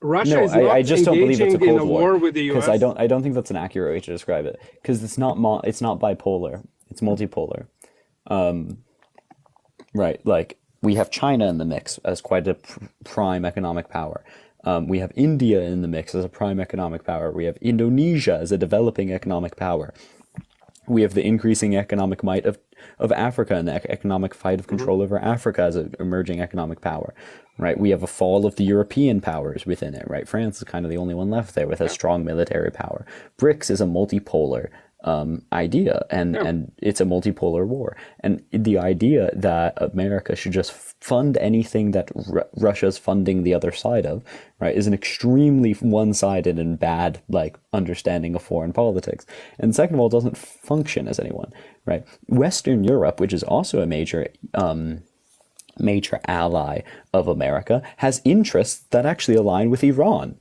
Russia is not I just don't believe it's a Cold war with the US. Because I don't think that's an accurate way to describe it. Because it's not bipolar. It's multipolar. Right, like, we have China in the mix as quite a prime economic power. We have India in the mix as a prime economic power. We have Indonesia as a developing economic power. We have the increasing economic might of Africa and the economic fight of control over Africa as an emerging economic power, right? We have a fall of the European powers within it, right? France is kind of the only one left there with a strong military power. BRICS is a multipolar idea, and it's a multipolar war. And the idea that America should just fund anything that Russia's funding the other side of, right, is an extremely one-sided and bad understanding of foreign politics. And second of all, it doesn't function as anyone, right? Western Europe, which is also a major ally of America, has interests that actually align with Iran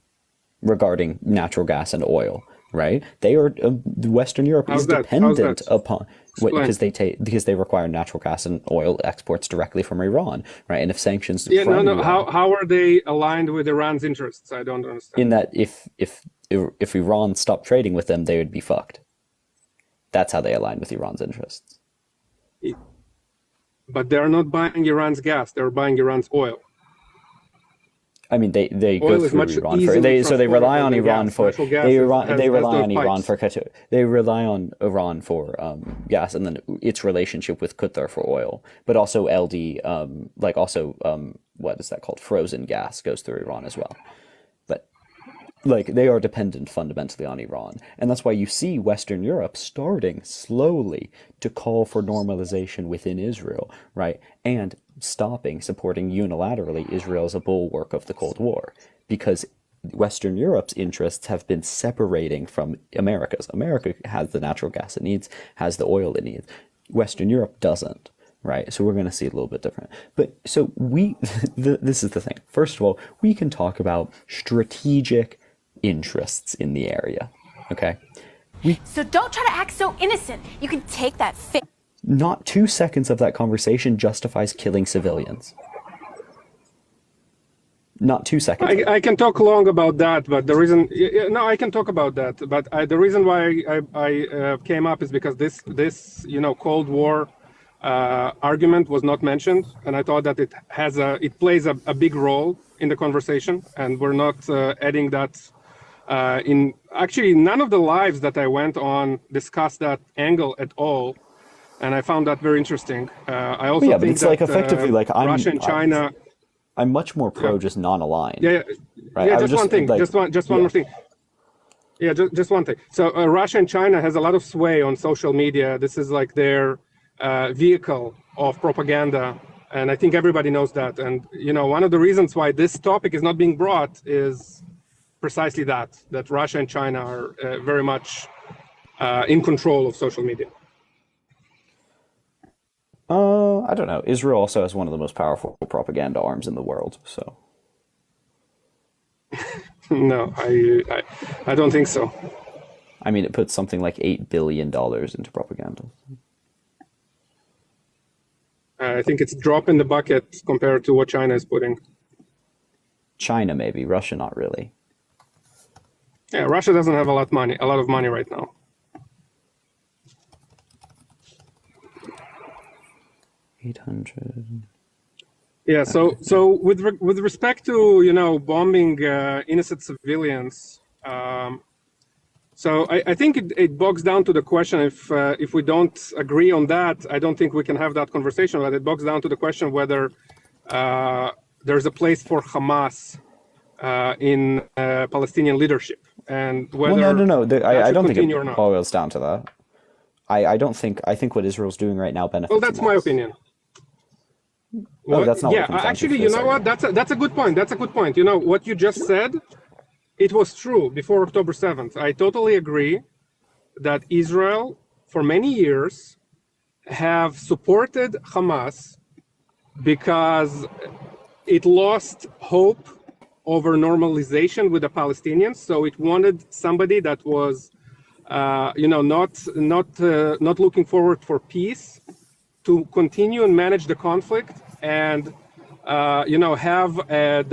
regarding natural gas and oil. Right, they are Western Europe is dependent upon because they require natural gas and oil exports directly from Iran, right? And if sanctions, Iran, how are they aligned with Iran's interests? I don't understand. In that, if Iran stopped trading with them, they would be fucked. That's how they align with Iran's interests. But they're not buying Iran's gas; they're buying Iran's oil. I mean, they go through Iran for they rely on Iran for gas, and then its relationship with Qatar for oil, but also LD what is that called, frozen gas goes through Iran as well. But they are dependent fundamentally on Iran, and that's why you see Western Europe starting slowly to call for normalization within Israel, right, and stopping supporting unilaterally Israel as a bulwark of the Cold War, because Western Europe's interests have been separating from America's. America has the natural gas it needs, has the oil it needs. Western Europe doesn't, right? So we're going to see it a little bit different. But so this is the thing. First of all, we can talk about strategic interests in the area, okay? So don't try to act so innocent. You can take that Not 2 seconds of that conversation justifies killing civilians. Not 2 seconds. I can talk long about that, but the reason I can talk about that, but the reason why I came up is because this Cold War argument was not mentioned, and I thought that it plays a big role in the conversation, and we're not adding that in. Actually, none of the lives that I went on discussed that angle at all. And I found that very interesting. I also think it's that effectively Russia and China. I'm much more pro just non-aligned. Yeah. Right? Just one thing. Just one more thing. Yeah, just one thing. So Russia and China has a lot of sway on social media. This is their vehicle of propaganda, and I think everybody knows that. And one of the reasons why this topic is not being brought is precisely that Russia and China are very much in control of social media. I don't know. Israel also has one of the most powerful propaganda arms in the world, so. No, I don't think so. I mean, it puts something like $8 billion into propaganda. I think it's a drop in the bucket compared to what China is putting. China, maybe. Russia, not really. Yeah, Russia doesn't have a lot of money right now. $800. Yeah. So with respect to bombing innocent civilians, so I think it bogs down to the question if we don't agree on that, I don't think we can have that conversation. But it bogs down to the question whether there's a place for Hamas in Palestinian leadership, and whether no. I don't think it boils down to that. I think what Israel's doing right now benefits. Well, that's my opinion. Well, that's not. Yeah, actually, you know what? That's a good point. That's a good point. You know what you just said? It was true before October 7th. I totally agree that Israel, for many years, have supported Hamas because it lost hope over normalization with the Palestinians. So it wanted somebody that was, not looking forward for peace, to continue and manage the conflict and, have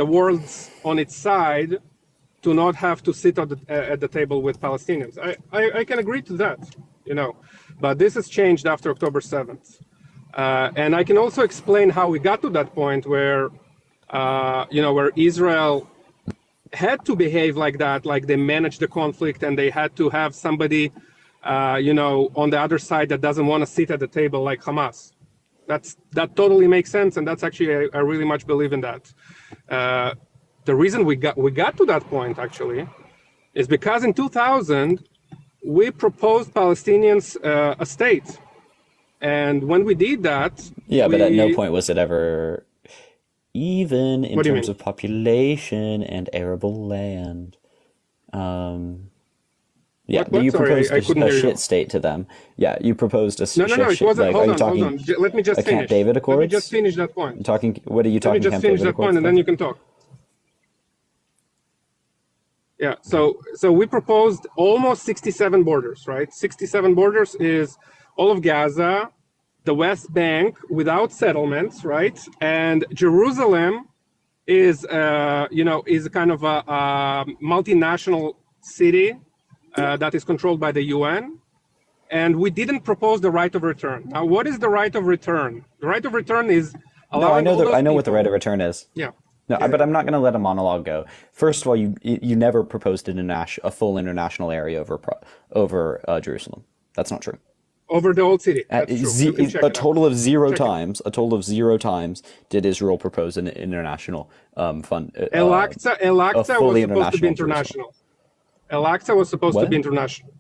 the world on its side, to not have to sit at the table with Palestinians. I can agree to that, but this has changed after October 7th. And I can also explain how we got to that point where, where Israel had to behave like that, like they managed the conflict and they had to have somebody, on the other side that doesn't want to sit at the table like Hamas. That totally makes sense, and that's actually I really much believe in that. The reason we got to that point actually is because in 2000 we proposed Palestinians a state. And when we did that, Yeah, but at no point was it ever, even in What do you terms mean? of population and arable land. Yeah, What? but you Sorry, proposed I couldn't a hear you. shit state to them. Yeah, you proposed a No, it shit. wasn't. Like, are Hold you on, talking Let me just a Camp finish. David Let me Accords? just finish that point. Talking. What are you Let me talking just Camp finish David that Accords point, and for? then you can talk. Yeah. So we proposed almost 67 borders, right? 67 borders is all of Gaza, the West Bank without settlements, right? And Jerusalem is, is kind of a multinational city that is controlled by the UN. And we didn't propose the right of return. Now, what is the right of return? The right of return is No, allowing all those I know what the right people- of return is. Yeah. No, but I'm not going to let a monologue go. First of all, you never proposed a full international area over Jerusalem. That's not true. Over the old city. That's true. You can check A it out. total of zero Check it. times. A total of 0 times did Israel propose an international fund. El-Aqsa was fully supposed to be international Jerusalem. international. El-Aqsa was supposed to What? be international.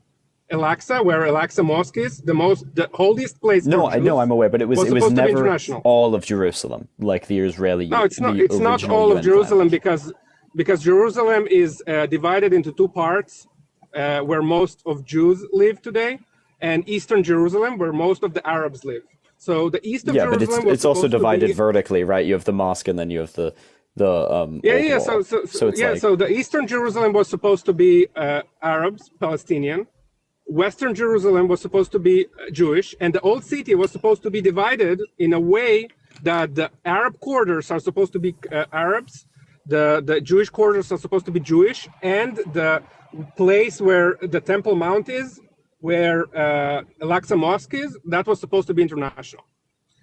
El-Aqsa, where El-Aqsa Mosque is, the holiest place No, for I Jews, know, I'm aware, but it was supposed to be never international. all of Jerusalem, like the Israeli. No, it's not. the It's not original all of UN Jerusalem plan. because Jerusalem is divided into 2 parts, where most of Jews live today, and Eastern Jerusalem, where most of the Arabs live. So the east of Yeah, but Jerusalem was it's also supposed to divided be, vertically, right? You have the mosque, and then you have the Yeah. old So wall. It's yeah. like, So the Eastern Jerusalem was supposed to be Arabs, Palestinian. Western Jerusalem was supposed to be Jewish, and the old city was supposed to be divided in a way that the Arab quarters are supposed to be Arabs, the Jewish quarters are supposed to be Jewish, and the place where the Temple Mount is, where Al-Aqsa Mosque is, that was supposed to be international.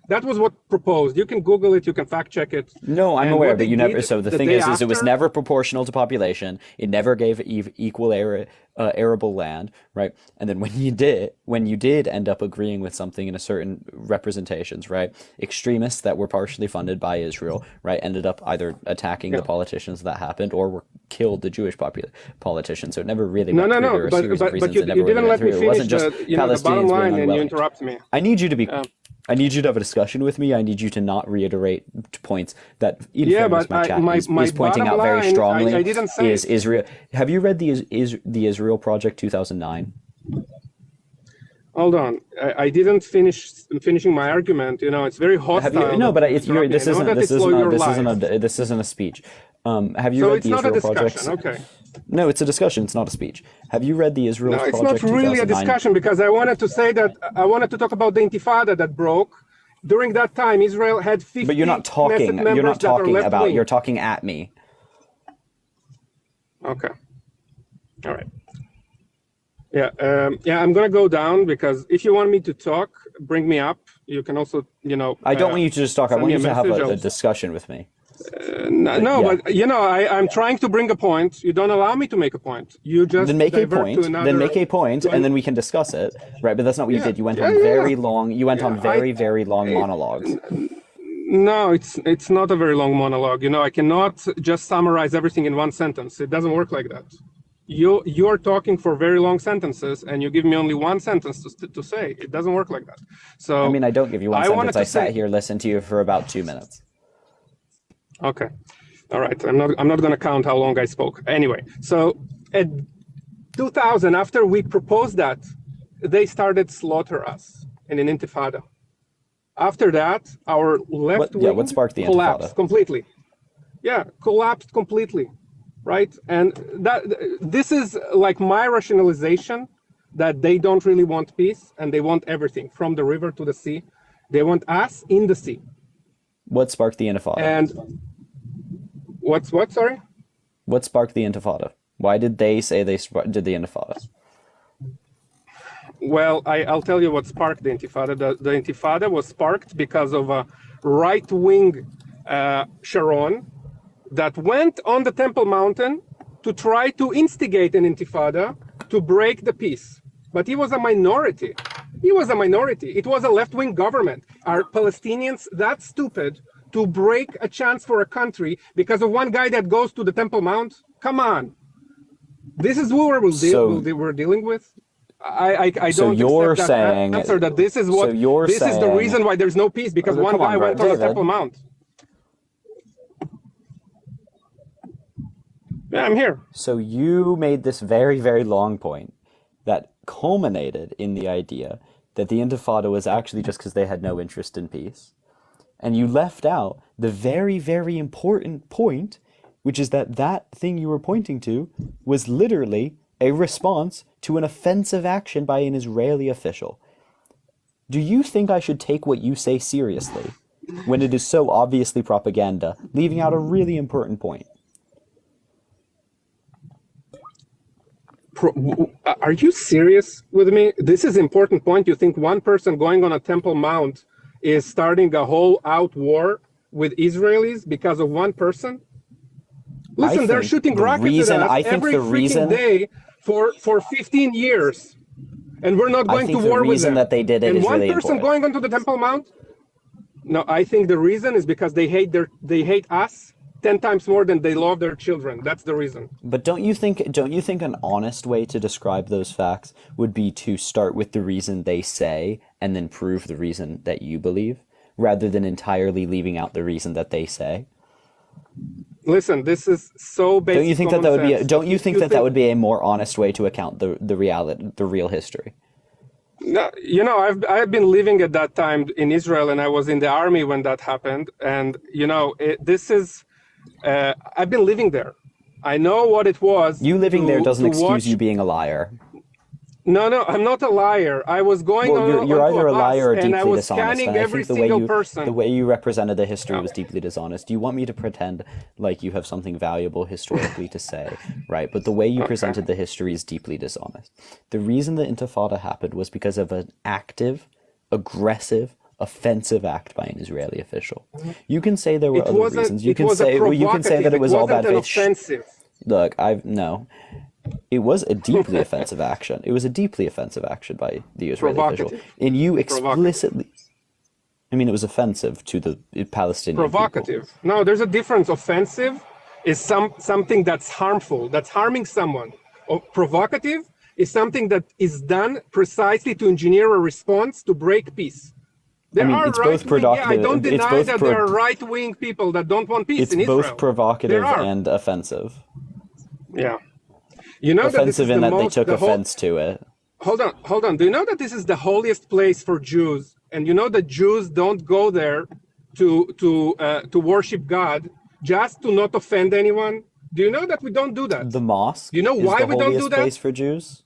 That was what proposed. You can Google it, you can fact check it. no, I'm And aware, what but they you never. did So the the thing day is it was after- never proportional to population. It never gave equal arable land, right? And then when you did end up agreeing with something in a certain representations, right? Extremists that were partially funded by Israel, right, ended up either attacking the politicians that happened or were killed the Jewish politicians. So it never really went through. There were a series of reasons it never you didn't really let went me through. It wasn't finish just the bottom Palestinians line, being and you unwilling. interrupt me. I need you to be. I need you to have a discussion with me. I need you to not reiterate points that, in Yeah, fairness, but my chat my is pointing bottom out very line, strongly. I didn't say is it. Israel? Have you read the Israel Project 2009? Hold on, I didn't finishing my argument. You know, it's very hostile. Have you? No, that but you if you're, interrupt me. this I know isn't that this it's isn't your this isn't a speech. Have you So read it's the not a Israel discussion. Project? Okay. No, it's a discussion. It's not a speech. Have you read the Israel No, Project? it's not really a 2009? discussion because I wanted to say that I wanted to talk about the Intifada that broke. During that time, Israel had 50 But you're not talking. Knesset members You're not that are talking about. left-wing. You're talking at me. Okay. All right. Yeah. I'm gonna go down because if you want me to talk, bring me up. You can also, I don't want you to just talk. I send want me you a to have message. a discussion with me. No, Yeah. but I'm trying to bring a point. You don't allow me to make a point. You just Then make a divert point. to another. Then make a point, and then we can discuss it, right? But that's not what you Yeah, did. You went yeah, on yeah. very long. You went on I- very long monologues. No, it's not a very long monologue. I cannot just summarize everything in one sentence. It doesn't work like that. You're talking for very long sentences, and you give me only one sentence to say. It doesn't work like that. So I mean, I don't give you one I wanted sentence. to I sat say- here, listened to you for about 2 minutes. Okay. All right. I'm not going to count how long I spoke. Anyway, so at 2000, after we proposed that, they started slaughter us in an intifada. After that, our left wing what sparked the collapsed intifada? completely. Yeah, collapsed completely, right? And this is like my rationalization that they don't really want peace and they want everything from the river to the sea. They want us in the sea. What sparked the intifada? And what? Sorry. What sparked the intifada? Why did they say they did the intifada? Well, I'll tell you what sparked the Intifada. The Intifada was sparked because of a right-wing Sharon that went on the Temple Mountain to try to instigate an Intifada to break the peace. But he was a minority. It was a left-wing government. Are Palestinians that stupid to break a chance for a country because of one guy that goes to the Temple Mount? Come on. This is what we're dealing with. I So don't you're accept that saying answer. That this is what this is the reason why there's no peace because one come on, guy bro, went on a David. Temple Mount. Yeah, I'm here. So you made this very, very long point that culminated in the idea that the Intifada was actually just because they had no interest in peace. And you left out the very, very important point, which is that that thing you were pointing to was literally a response to an offensive action by an Israeli official. Do you think I should take what you say seriously when it is so obviously propaganda, leaving out a really important point? Are you serious with me? This is important point. You think one person going on a Temple Mount is starting a whole out war with Israelis because of one person? Listen, they're shooting rockets at us every freaking day for 15 years. And we're not going to war with them. That they did it and is one really person important. going onto the Temple Mount? No, I think the reason is because they hate us 10 times more than they love their children. That's the reason. But don't you think an honest way to describe those facts would be to start with the reason they say and then prove the reason that you believe, rather than entirely leaving out the reason that they say? Listen, this is so basic. Don't you think that would be? Don't you think that would be a more honest way to account the reality, the real history? No, you know, I've been living at that time in Israel, and I was in the army when that happened. And you know, I've been living there. I know what it was. You living there doesn't excuse you being a liar. No, I'm not a liar. I was going on. You're either a liar or and deeply I was dishonest. scanning And I every think single person. the way you represented the history was deeply dishonest. You want me to pretend like you have something valuable historically to say, right? But the way you presented the history is deeply dishonest. The reason the Intifada happened was because of an active, aggressive, offensive act by an Israeli official. You can say there were other reasons. You can say that it was all bad faith. Look, no. It was a deeply offensive action. It was a deeply offensive action by the Israeli official. And you explicitly... I mean, it was offensive to the Palestinian Provocative. people. No, there's a difference. Offensive is something that's harmful, that's harming someone. Provocative is something that is done precisely to engineer a response to break peace. It's both productive. I don't deny that there are right-wing people that don't want peace in Israel. It's both provocative and offensive. Yeah. You know offensive in that they took offense to it. Hold on. Do you know that this is the holiest place for Jews? And you know that Jews don't go there to worship God just to not offend anyone? Do you know that we don't do that? The mosque. Do you know why we don't do that? Place for Jews?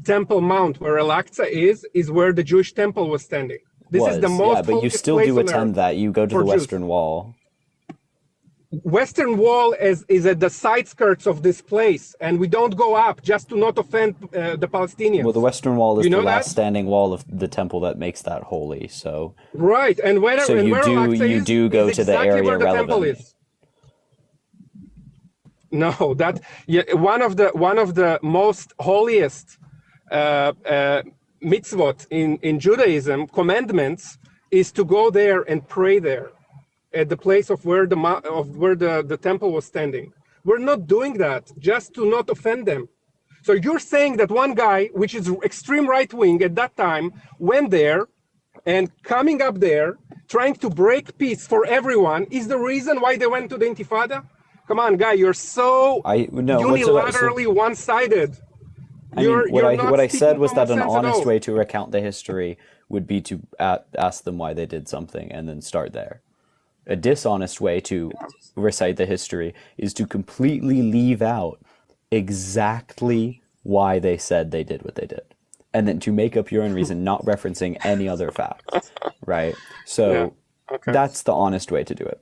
Temple Mount, where Al-Aqsa is where the Jewish temple was standing. This is the most. Yeah, but you still do attend that. You go to the Western Wall. Western Wall is at the side skirts of this place, and we don't go up just to not offend the Palestinians. Well, the Western Wall is the last standing wall of the temple that makes that holy. So right, and where you do go to the area where the temple is. No, one of the most holiest mitzvot in Judaism, commandments, is to go there and pray there, at the place of where the temple was standing. We're not doing that just to not offend them. So you're saying that one guy, which is extreme right wing at that time, went there and coming up there, trying to break peace for everyone, is the reason why they went to the Intifada? Come on, guy, you're so unilaterally one-sided. What I said was that an honest way to recount the history would be to ask them why they did something and then start there. A dishonest way to recite the history is to completely leave out exactly why they said they did what they did, and then to make up your own reason, not referencing any other facts, right? So that's the honest way to do it.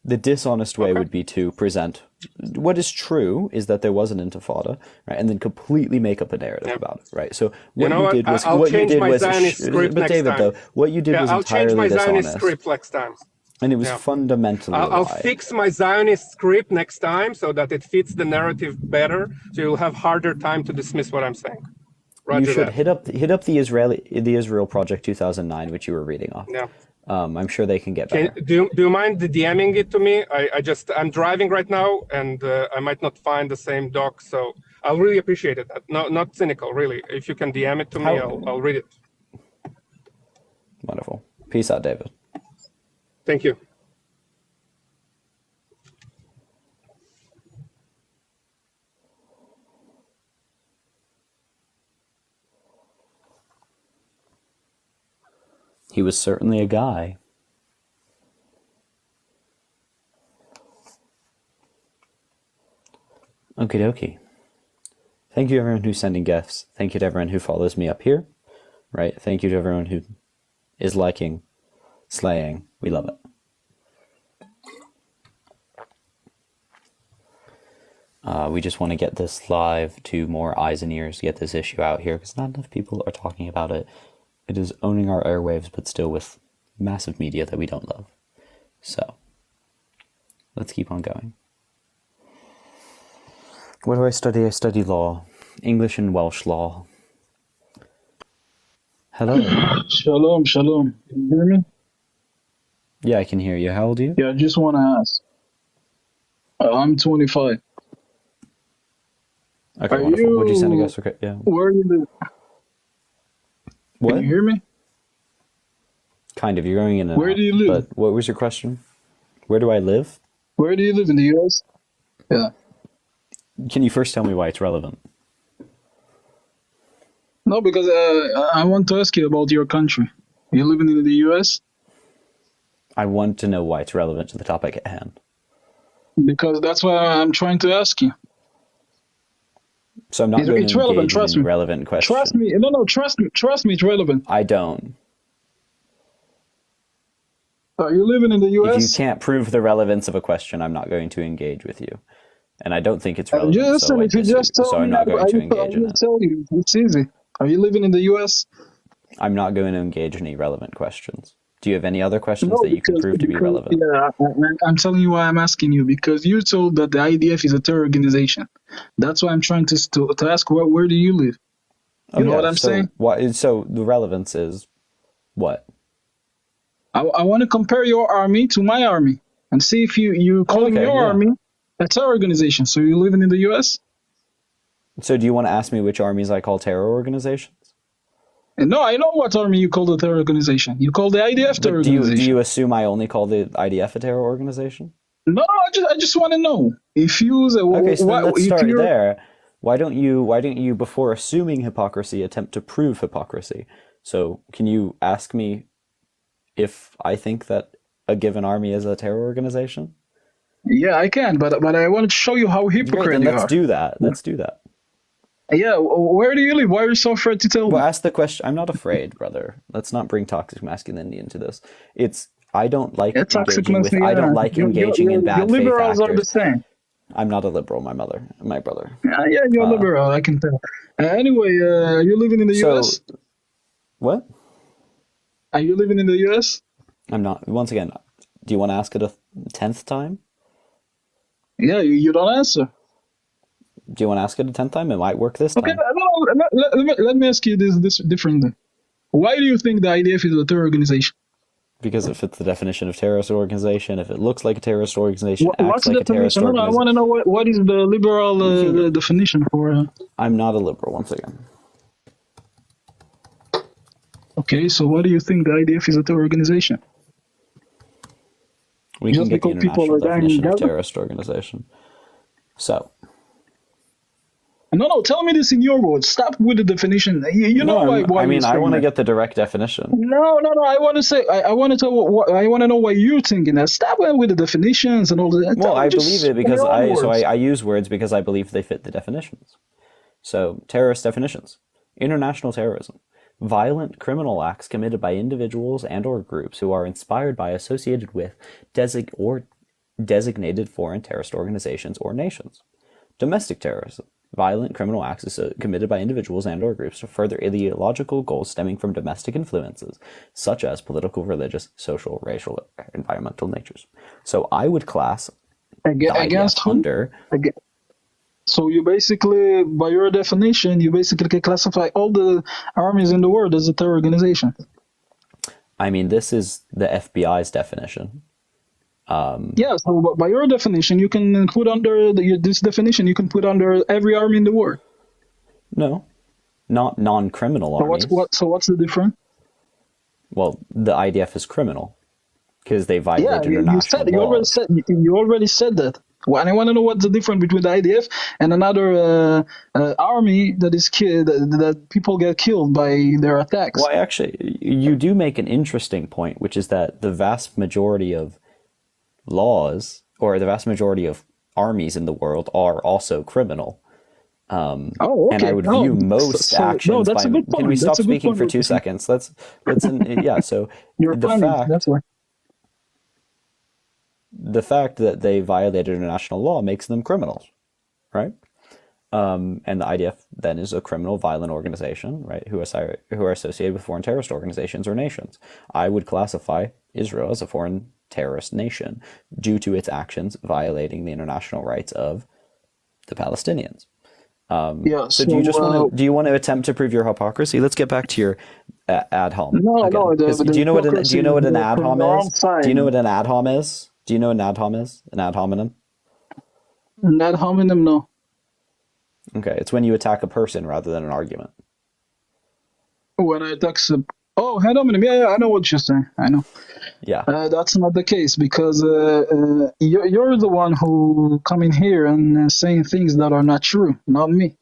The dishonest way would be to present what is true is that there was an intifada, right, and then completely make up a narrative about it, right? So what you did was I'll change my Zionist script but next David, time. though, what you did was I'll entirely change my dishonest. Zionist script next time. And it was fundamentally a I'll lie. fix my Zionist script next time so that it fits the narrative better, so you'll have harder time to dismiss what I'm saying. Roger you should that. hit up the Israel Project 2009, which you were reading off. Yeah. I'm sure they can get better. Do you mind DMing it to me? I'm driving right now, and I might not find the same doc, so I'll really appreciate it. Not cynical, really. If you can DM it to me, I'll read it. Wonderful. Peace out, David. Thank you. He was certainly a guy. Okie dokie. Thank you to everyone who's sending gifts. Thank you to everyone who follows me up here. Right? Thank you to everyone who is liking, slaying. We love it. We just want to get this live to more eyes and ears, get this issue out here, because not enough people are talking about it. It is owning our airwaves, but still with massive media that we don't love. So, let's keep on going. What do I study? I study law. English and Welsh law. Hello. Shalom, shalom. Can you hear me? Yeah, I can hear you. How old are you? Yeah, I just want to ask. I'm 25. Okay, wonderful. Would you send a guest request? Yeah. Where do you live? What? Can you hear me? Kind of. You're going in and Where out, do you live? But what was your question? Where do I live? Where do you live in the U.S.? Yeah. Can you first tell me why it's relevant? No, because I want to ask you about your country. You living in the U.S.? I want to know why it's relevant to the topic at hand. Because that's why I'm trying to ask you. So I'm not going It's to relevant, engage trust in me. relevant questions. Trust me. No, trust me, it's relevant. I don't. Are you living in the U.S.? If you can't prove the relevance of a question, I'm not going to engage with you. And I don't think it's relevant, Listen, if you just tell so I'm me, not going to I engage in will it. tell you. It's easy. Are you living in the U.S.? I'm not going to engage in any relevant questions. Do you have any other questions No, that you can prove to be relevant? Yeah, I'm telling you why I'm asking you, because you told that the IDF is a terror organization. That's why I'm trying to ask, where do you live? You know what I'm saying? So the relevance is what? I want to compare your army to my army and see if you calling your army a terror organization. So you're living in the U.S.? So do you want to ask me which armies I call terror organizations? No, I know what army you call the terror organization. You call the IDF terror organization. Do you assume I only call the IDF a terror organization? No, I just want to know if you. Okay, so then let's start there. Why don't you, before assuming hypocrisy, attempt to prove hypocrisy? So can you ask me if I think that a given army is a terror organization? Yeah, I can, but I wanted to show you how hypocrite you are. Let's do that. Let's do that. Yeah, where do you live? Why are you so afraid to tell me? Well, ask the question. I'm not afraid, brother. Let's not bring toxic masculinity into this. I don't like engaging with. I don't like engaging in bad faith liberals actors. are the same. I'm not a liberal. My brother. Yeah, you're liberal. I can tell. Anyway, are you living in the U.S.? What? Are you living in the U.S.? I'm not. Once again, do you want to ask it a 10th time? Yeah, you don't answer. Do you want to ask it a 10th time? It might work this time. Okay, let me ask you this differently. Why do you think the IDF is a terror organization? Because it fits the definition of terrorist organization. If it looks like a terrorist organization, What's acts like the a terrorist definition? organization. I want to know what is the liberal definition for. I'm not a liberal. Once again. Okay, so why do you think the IDF is a terror organization? We Just can get the because people international are dying in definition of Gaza? terrorist organization. So. No, tell me this in your words. Stop with the definition. You know why I mean, you're I saying want to that. get the direct definition. No. I want to say. I want to tell. I want to know why you're thinking that. Stop with the definitions and all that. Well, I believe it because I I use words because I believe they fit the definitions. So, terrorist definitions: international terrorism, violent criminal acts committed by individuals and or groups who are inspired by, associated with, designated foreign terrorist organizations or nations. Domestic terrorism: violent criminal acts committed by individuals and or groups to further ideological goals stemming from domestic influences, such as political, religious, social, racial, environmental natures. So I would class against who? under. So you basically, by your definition, you basically can classify all the armies in the world as a terror organization. I mean, this is the FBI's definition. Yeah, so by your definition, you can put under this definition, you can put under every army in the world. No, not non-criminal So armies. what's the difference? Well, the IDF is criminal because they Yeah, violate you international said laws. you already said that. Well, I want to know what's the difference between the IDF and another army that people get killed by their attacks. Well, actually, you do make an interesting point, which is that the vast majority of laws, or the vast majority of armies in the world, are also criminal. Oh, okay. And I would view most actions. No, that's by, a good point. Can we stop That's a good speaking point. for 2 seconds? Let's. Yeah. So You're the funny. fact. That's why. The fact that they violated international law makes them criminals, right? And the IDF then is a criminal, violent organization, right? Who are associated with foreign terrorist organizations or nations. I would classify Israel as a foreign terrorist nation due to its actions violating the international rights of the Palestinians. Yeah. So do you want to attempt to prove your hypocrisy? Let's get back to your ad hom. No, again. no. Do you know what an ad hom is? Do you know what an ad hom is? Do you know what an ad hom is? An ad hominem? An ad hominem, no. Okay, it's when you attack a person rather than an argument. When I attack ad hominem. Yeah, I know what you're saying. I know. Yeah. That's not the case because you're the one who come in here and saying things that are not true, not me.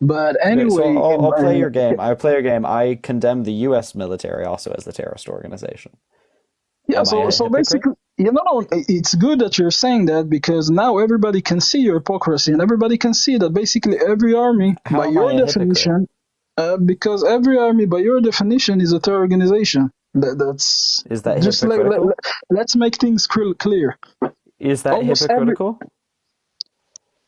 But anyway, okay, so I'll play your game. I play your game. I condemn the U.S. military also as the terrorist organization. Yeah, so basically, it's good that you're saying that because now everybody can see your hypocrisy and everybody can see that basically every army, by your definition, because every army, by your definition, is a terror organization. Is that just hypocritical? Let's make things clear. Is that hypocritical?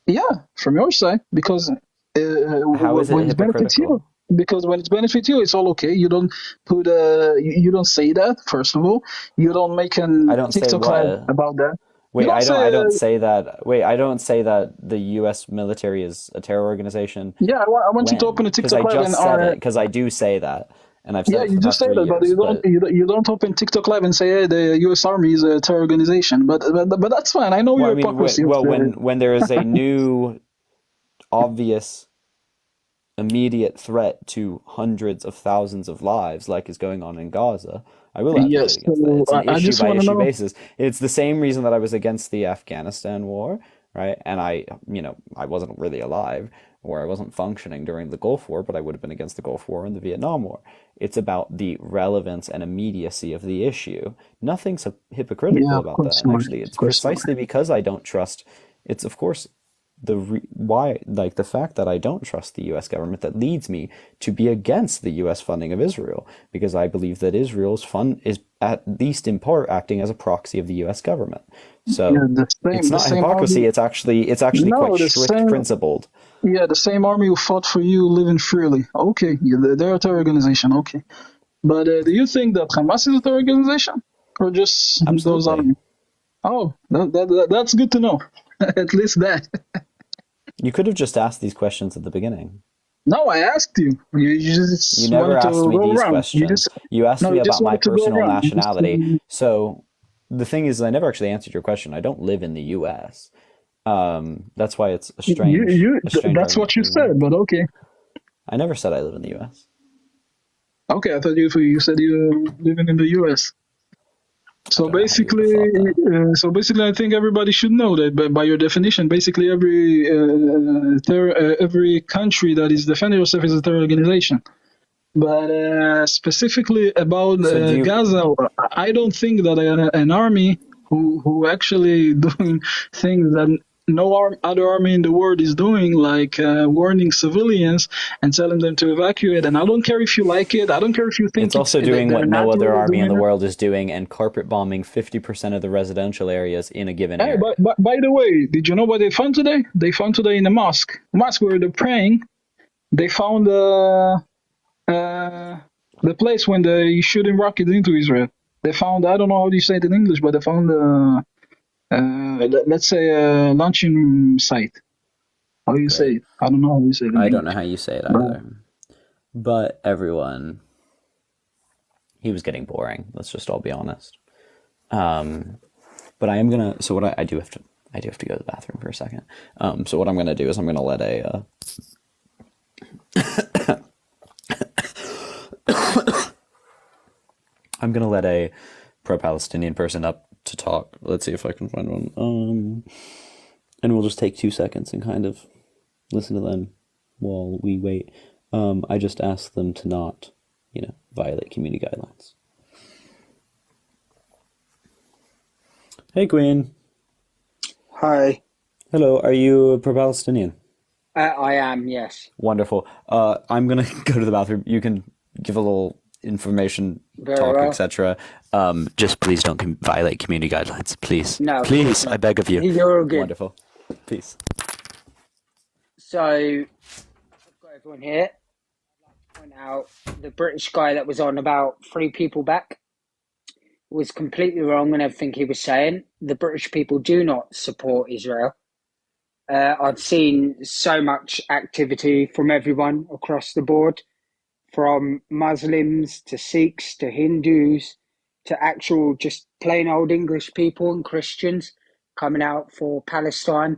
Yeah, from your side, because how is it when it benefits you, because when it benefits you, it's all okay. You don't put you don't say that. First of all, you don't make an TikTok live about that. Wait, I don't say that. Wait, I don't say that the U.S. military is a terror organization. Yeah, I want you to open a TikTok live and said it because I do say that, and I've said it for you the just past say 3 that, years, but you don't open TikTok live and say, hey, the U.S. Army is a terror organization. But that's fine. I know your hypocrisy. When there is a new, obvious, immediate threat to hundreds of thousands of lives, like is going on in Gaza, I will advocate against that. It's an issue by issue basis. It's the same reason that I was against the Afghanistan war, right? And I wasn't really alive, or I wasn't functioning during the Gulf War, but I would have been against the Gulf War and the Vietnam War. It's about the relevance and immediacy of the issue. Nothing's hypocritical about that. And actually, it's precisely because I don't trust. It's of course the fact that I don't trust the U.S. government that leads me to be against the U.S. funding of Israel, because I believe that Israel's fund is at least in part acting as a proxy of the U.S. government. So it's not hypocrisy. It's actually quite strict principled. Yeah, the same army who fought for you living freely. Okay, they're a terror organization. Okay, but do you think that Hamas is a terror organization or just those armies? Oh, that's good to know. At least that. You could have just asked these questions at the beginning. No, I asked you. You never asked me these questions. You asked me about my personal nationality. So the thing is, I never actually answered your question. I don't live in the U.S. That's why it's a strange. That's what you said, but okay. I never said I live in the U.S. Okay, I thought you said you living in the U.S. So basically, I think everybody should know that by your definition, basically every country that is defending itself is a terror organization. But specifically about Gaza, I don't think that an army who actually doing things that no other army in the world is doing, like warning civilians and telling them to evacuate. And I don't care if you like it. I don't care if you think it's also doing what no other army in the world is doing, and carpet bombing 50% of the residential areas in a given area. But by the way, did you know what they found today? They found today in a mosque where they're praying. They found the place when they shooting rockets into Israel. They found, I don't know how you say it in English, but they found let's say a launching site. How you say it? I don't know how you say it. I don't know how you say it either. But everyone, he was getting boring. Let's just all be honest. But But I am gonna. So what I do have to. I do have to go to the bathroom for a second. So what I'm gonna do is I'm gonna let a. I'm gonna let a pro-Palestinian person up to talk. Let's see if I can find one. And we'll just take 2 seconds and kind of listen to them while we wait. I just asked them to not, violate community guidelines. Hey, Queen. Hi. Hello. Are you a pro-Palestinian? I am, yes. Wonderful. I'm gonna go to the bathroom. You can give a little information, Very talk, well. etc. Just please don't violate community guidelines, please. No, Please, I beg of you. You're all good. Wonderful. Peace. So, I've got everyone here. I'd like to point out the British guy that was on about 3 people back was completely wrong in everything he was saying. The British people do not support Israel. I've seen so much activity from everyone across the board, from Muslims to Sikhs to Hindus to actual just plain old English people and Christians coming out for Palestine.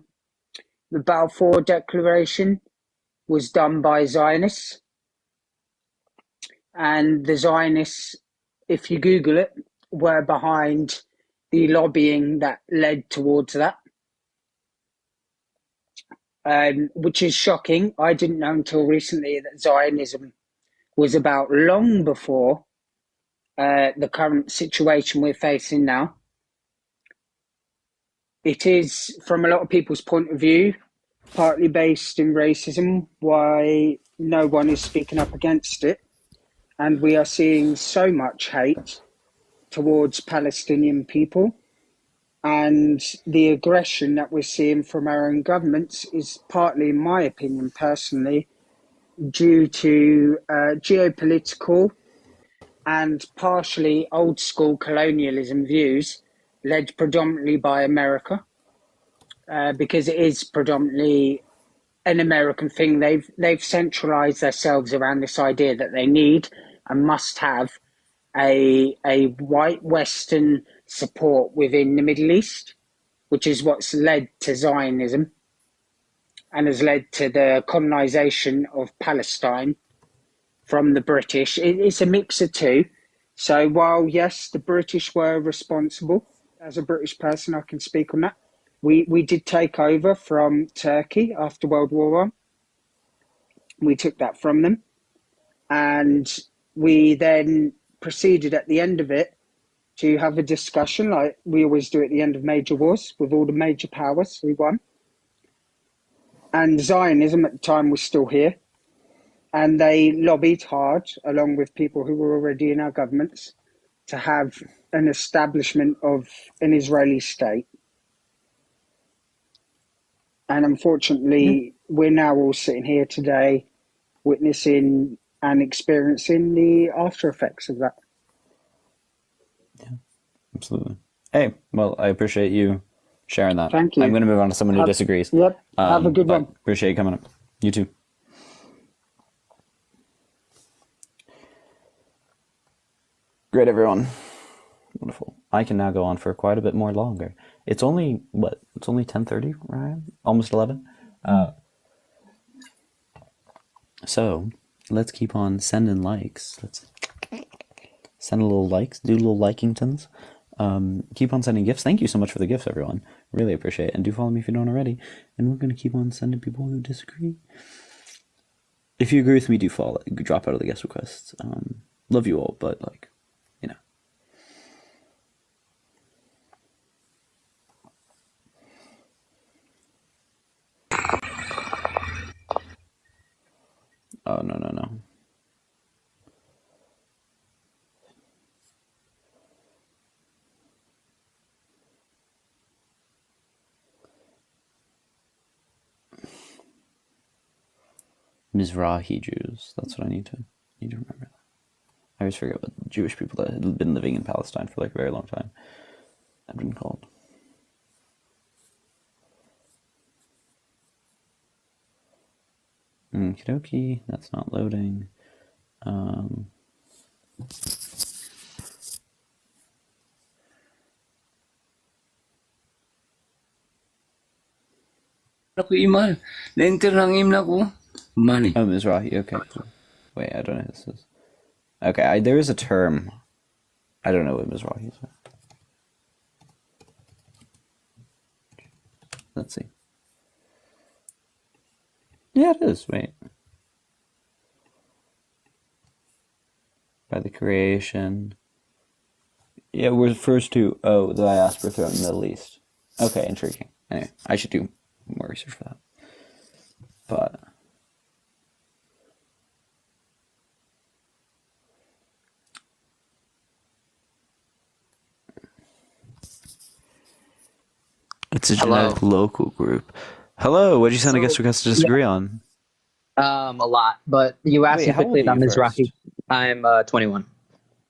The Balfour Declaration was done by Zionists, and the Zionists, if you Google it, were behind the lobbying that led towards that, which is shocking. I didn't know until recently that Zionism was about long before the current situation we're facing now. It is, from a lot of people's point of view, partly based in racism, why no one is speaking up against it. And we are seeing so much hate towards Palestinian people. And the aggression that we're seeing from our own governments is partly, in my opinion, personally, due to geopolitical and partially old school colonialism views led predominantly by America, because it is predominantly an American thing. They've centralized themselves around this idea that they need and must have a white Western support within the Middle East, which is what's led to Zionism and has led to the colonization of Palestine from the British. It's a mix of two. So while, yes, the British were responsible, as a British person, I can speak on that. We did take over from Turkey after World War I. We took that from them. And we then proceeded at the end of it to have a discussion, like we always do at the end of major wars, with all the major powers who won. And Zionism at the time was still here. And they lobbied hard, along with people who were already in our governments, to have an establishment of an Israeli state. And unfortunately, we're now all sitting here today witnessing and experiencing the after effects of that. Absolutely. Hey, well, I appreciate you sharing that. Thank you. I'm going to move on to someone who disagrees. Yep. Have a good one. Appreciate you coming up. You too. Great, everyone. Wonderful. I can now go on for quite a bit more longer. It's only, what? It's only 10:30, right? Almost 11. So let's keep on sending likes. Let's send a little likes, do little likingtons. Keep on sending gifts. Thank you so much for the gifts, everyone. Really appreciate it. And do follow me if you don't already. And we're going to keep on sending people who disagree. If you agree with me, do follow. Drop out of the guest requests. Love you all, but Oh, no. Mizrahi Jews. That's what I need to remember that. I always forget what Jewish people that had been living in Palestine for like a very long time have been called. Okie dokie, that's not loading. Ako imal. Na-enter ng email ako. Money. Oh, Mizrahi. Okay. Cool. Wait, I don't know who this is. Okay, there is a term. I don't know what Mizrahi is. Let's see. Yeah, it is. Wait. By the creation. Yeah, we're the first to the diaspora throughout the Middle East. Okay, intriguing. Anyway, I should do more research for that. But it's a genetic local group. Hello, what did you send a guest request to disagree on? A lot, but you asked Wait, me how old quickly are about you Mizrahi. first? I'm 21.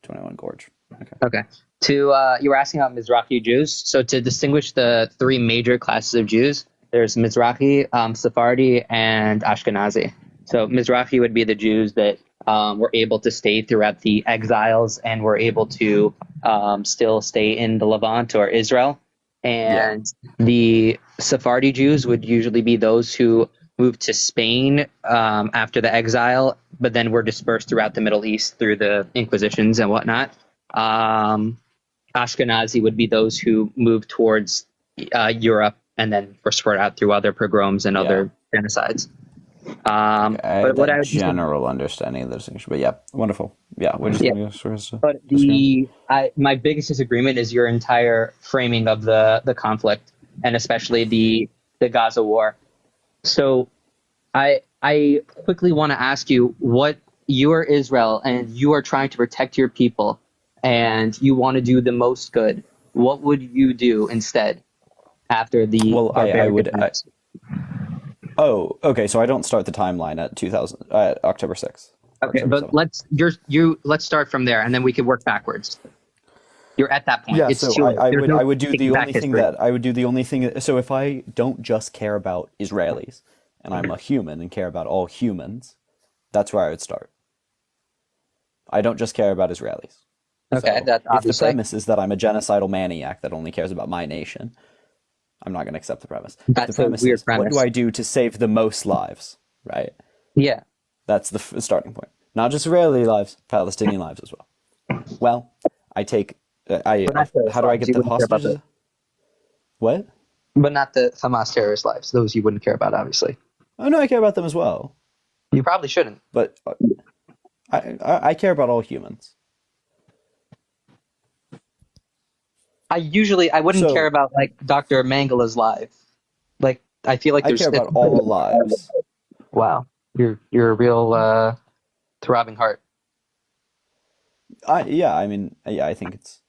21, Gorge. Okay. Okay. You were asking about Mizrahi Jews. So to distinguish the three major classes of Jews, there's Mizrahi, Sephardi, and Ashkenazi. So Mizrahi would be the Jews that were able to stay throughout the exiles and were able to still stay in the Levant or Israel. And the Sephardi Jews would usually be those who moved to Spain after the exile, but then were dispersed throughout the Middle East through the Inquisitions and whatnot. Ashkenazi would be those who moved towards Europe and then were spread out through other pogroms and other genocides. I But have what I that would general understanding of the distinction, but yeah, wonderful. Yeah, what do you think? But my biggest disagreement is your entire framing of the conflict, and especially the Gaza war. So I quickly want to ask you, what you are Israel and you are trying to protect your people and you want to do the most good. What would you do instead after the Oh, okay. So I don't start the timeline at October 6th. Okay, but let's start from there, and then we could work backwards. You're at that point. Yeah, It's so too, I there's would no I would do the taking back only thing history. that I would do the only thing. So if I don't just care about Israelis and I'm a human and care about all humans, that's where I would start. I don't just care about Israelis. Okay, So that's if the obviously. premise is that I'm a genocidal maniac that only cares about my nation, I'm not going to accept the premise. That's The a premise weird is, what premise. do I do to save the most lives? Right? Yeah. That's the starting point. Not just Israeli lives, Palestinian lives as well. Well, I take. How do I get You the wouldn't care about hostages? What? But not the Hamas terrorist lives. Those you wouldn't care about, obviously. Oh no, I care about them as well. You probably shouldn't. But I care about all humans. I wouldn't care about like Dr. Mangala's life. Like I feel like I care about all lives. Wow, you're a real throbbing heart. I think it's.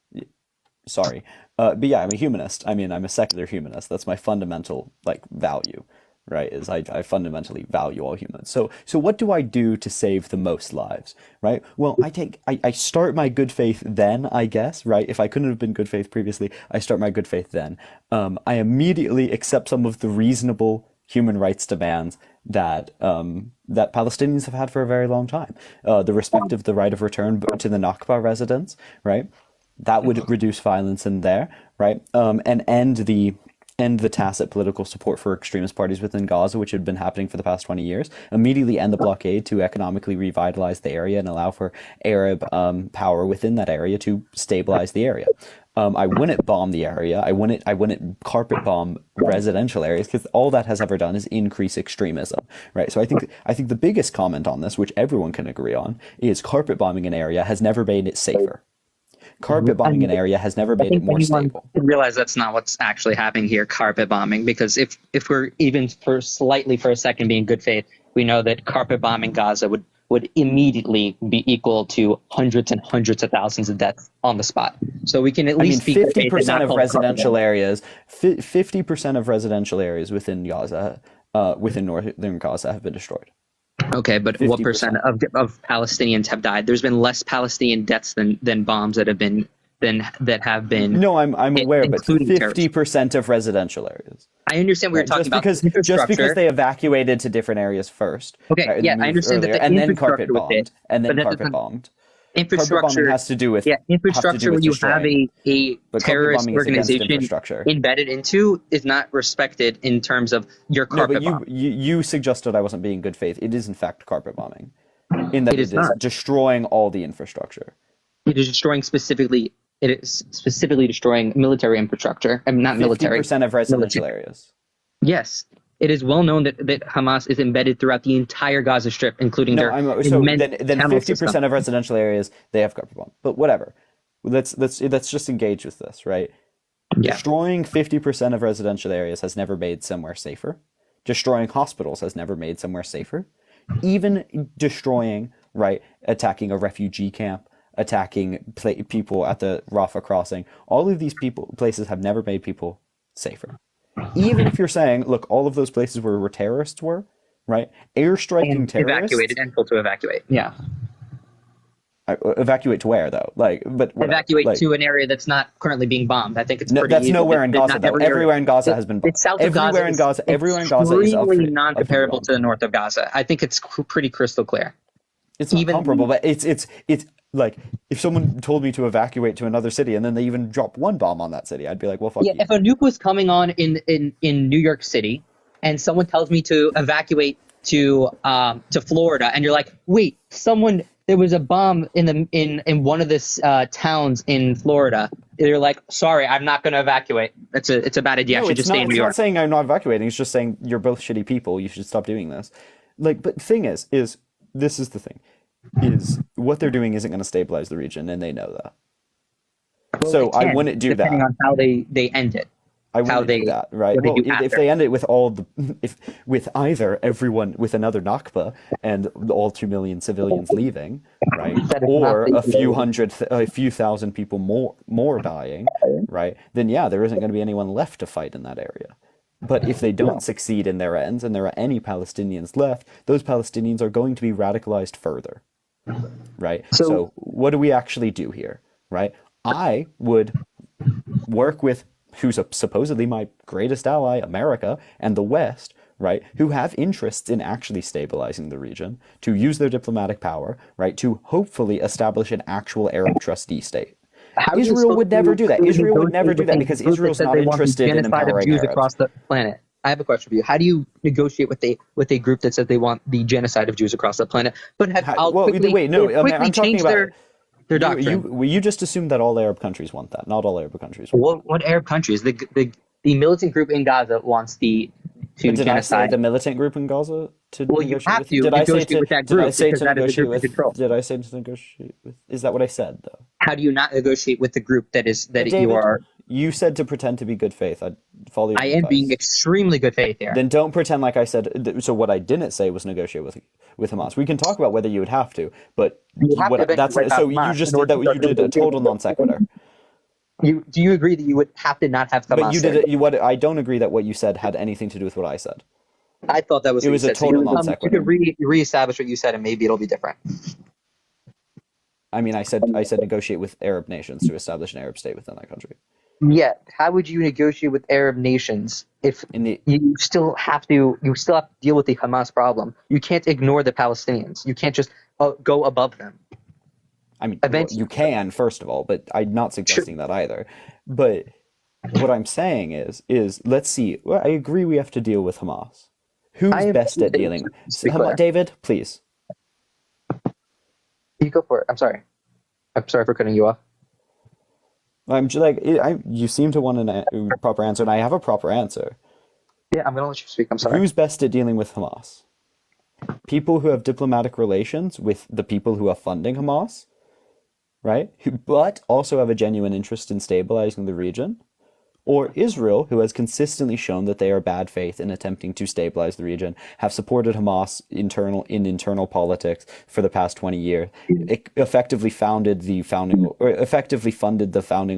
Sorry, but yeah, I'm a humanist. I mean, I'm a secular humanist. That's my fundamental value, right? Is I fundamentally value all humans. So what do I do to save the most lives, right? Well, I start my good faith then, I guess, right? If I couldn't have been good faith previously, I start my good faith then. I immediately accept some of the reasonable human rights demands that Palestinians have had for a very long time. The respect of the right of return to the Nakba residents, right? That would reduce violence in there, right? And end the tacit political support for extremist parties within Gaza, which had been happening for the past 20 years. Immediately end the blockade to economically revitalize the area and allow for Arab power within that area to stabilize the area. I wouldn't bomb the area. I wouldn't carpet bomb residential areas, because all that has ever done is increase extremism, right? So I think the biggest comment on this, which everyone can agree on, is carpet bombing an area has never made it safer. Carpet bombing an area has never made it more stable. Realize that's not what's actually happening here, carpet bombing, because if we're even for a second being good faith, we know that carpet bombing Gaza would immediately be equal to hundreds and hundreds of thousands of deaths on the spot. So we can at least 50% of residential areas, 50% of residential areas within Gaza, within northern Gaza, have been destroyed. Okay, but 50%. What percent of Palestinians have died? There's been less Palestinian deaths than bombs that have been. No, I'm aware, but 50% of residential areas. I understand we were talking about infrastructure. Just because they evacuated to different areas first. Okay, yeah, I understand earlier, that and then carpet bombed, bombed. infrastructure has to do with infrastructure when you have destroying. a But carpet terrorist bombing is against organization infrastructure. embedded into is not respected in terms of your No, carpet but bomb. you suggested I wasn't being good faith. It is in fact carpet bombing, in that It is it is not. destroying all the infrastructure. It is destroying specifically. It is specifically destroying military infrastructure, and not military. 50% of residential military. areas. Yes, it is well known that Hamas is embedded throughout the entire Gaza Strip, including their So immense then tunnel 50% system. of residential areas they have carpet bomb. But whatever. Let's just engage with this, right? Yeah. Destroying 50% of residential areas has never made somewhere safer. Destroying hospitals has never made somewhere safer. Even destroying, right, attacking a refugee camp, attacking people at the Rafah crossing, all of these places have never made people safer. Even if you're saying, look, all of those places where terrorists were, right, airstriking And terrorists, evacuated and told to evacuate. Yeah. Evacuate to where though? But whatever. Evacuate to an area that's not currently being bombed. I think it's pretty that's easy. nowhere in Gaza though. Everywhere in Gaza has been bombed. It's south of Gaza. Everywhere in Gaza is extremely non-comparable to the north of Gaza. I think it's pretty crystal clear. It's not comparable, but it's like if someone told me to evacuate to another city and then they even drop one bomb on that city, I'd be like, well, fuck you. If a nuke was coming on in New York City and someone tells me to evacuate to Florida, and you're like, wait, there was a bomb in one of the towns in Florida. You're like, sorry, I'm not going to evacuate. It's a bad idea. I should just stay in New York. It's not saying I'm not evacuating. It's just saying you're both shitty people. You should stop doing this. But the thing is this is the thing, is what they're doing isn't going to stabilize the region, and they know that. Well, so I wouldn't do that. Depending on how they end it. I wouldn't do that, right? Well, if they end it with with either everyone with another Nakba and all 2 million civilians leaving, right, or a few thousand people more dying, right, then yeah, there isn't going to be anyone left to fight in that area. But if they don't succeed in their ends and there are any Palestinians left, those Palestinians are going to be radicalized further, right? So what do we actually do here, right? I would work with who's supposedly my greatest ally, America, and the West, right, who have interests in actually stabilizing the region, to use their diplomatic power, right, to hopefully establish an actual Arab trustee state. Israel would never do that. Israel would never do that because Israel's not interested in empowering Arabs. Across the planet. I have a question for you. How do you negotiate with a group that says they want the genocide of Jews across the planet? But I'm talking about their doctrine. You just assumed that all Arab countries want that. Not all Arab countries want that. What Arab countries? The militant group in Gaza wants to did genocide. I say the militant group in Gaza to well, you have to negotiate with that group. Did I say to negotiate with? Did I say to negotiate with? Is that what I said though? How do you not negotiate with the group David, you are? You said to pretend to be good faith. I'd follow your advice. Am being extremely good faith here. Then don't pretend like I said. So what I didn't say was negotiate with Hamas. We can talk about whether you would have to, but you did a total non sequitur. Do you agree that you would have to not have Hamas? But you did. I don't agree that what you said had anything to do with what I said. I thought that was. It was a total non sequitur. You could reestablish what you said, and maybe it'll be different. I mean, I said negotiate with Arab nations to establish an Arab state within that country. Yeah, how would you negotiate with Arab nations if you still have to deal with the Hamas problem? You can't ignore the Palestinians. You can't just go above them. I mean, you can, first of all, but I'm not suggesting that either. But what I'm saying is let's see. Well, I agree we have to deal with Hamas. Who's best at dealing? David, please. You go for it. I'm sorry for cutting you off. I'm just like, you seem to want a proper answer, and I have a proper answer. Yeah, I'm going to let you speak. I'm sorry. Who's best at dealing with Hamas? People who have diplomatic relations with the people who are funding Hamas, right? But also have a genuine interest in stabilizing the region? Or Israel, who has consistently shown that they are bad faith in attempting to stabilize the region, have supported Hamas in internal politics for the past 20 years, effectively funded the founding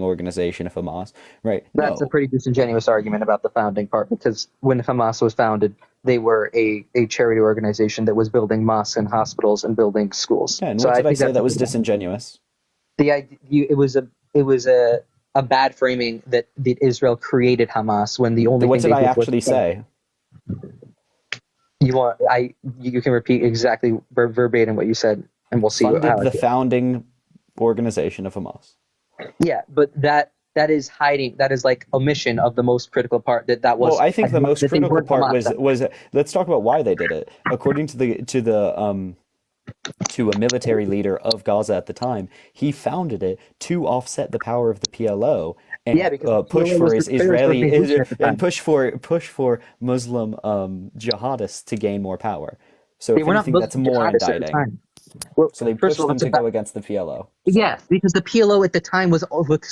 organization of Hamas, right? That's a pretty disingenuous argument about the founding part, because when Hamas was founded, they were a charity organization that was building mosques and hospitals and building schools. Yeah, and what did I say that was disingenuous? The idea, it was a bad framing that Israel created Hamas when the only what thing did I actually say? You can repeat exactly verbatim what you said, and we'll see funded the founding organization of Hamas. Yeah, but that is hiding. That is like omission of the most critical part. That was. Well, I think the most that they critical weren't part Hamas. was let's talk about why they did it. According to a military leader of Gaza at the time, he founded it to offset the power of the PLO and because push PLO for was his the Israeli Israeli at the time. and push for Muslim jihadists to gain more power. So They if were not anything, that's Muslim more jihadists at the indicting. time. Well, So they first pushed of all, them it's to about, go against the PLO. yes, because the PLO at the time was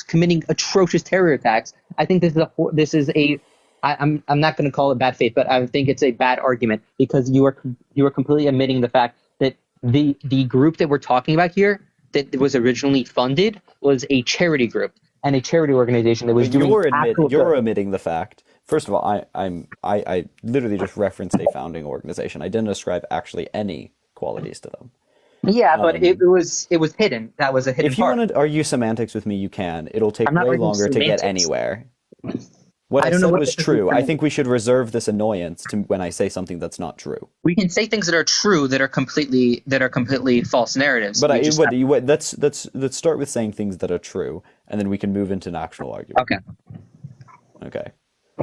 committing atrocious terror attacks. I think this is a I'm not going to call it bad faith, but I think it's a bad argument because you are completely omitting the fact that the group that we're talking about here that was originally funded was a charity group and a charity organization that was But doing actual you're good. omitting the fact. First of all, I literally just referenced a founding organization. I didn't ascribe actually any qualities to them. Yeah, but it was hidden. That was a hidden If you part. want to argue semantics with me, you can. It'll take I'm not way arguing longer to get semantics. anywhere. What I don't know said what was this is true. I semantics. think we should reserve this annoyance to when I say something that's not true. We can say things that are true that are completely false narratives. But We just let's start with saying things that are true, and then we can move into an actual argument. Okay.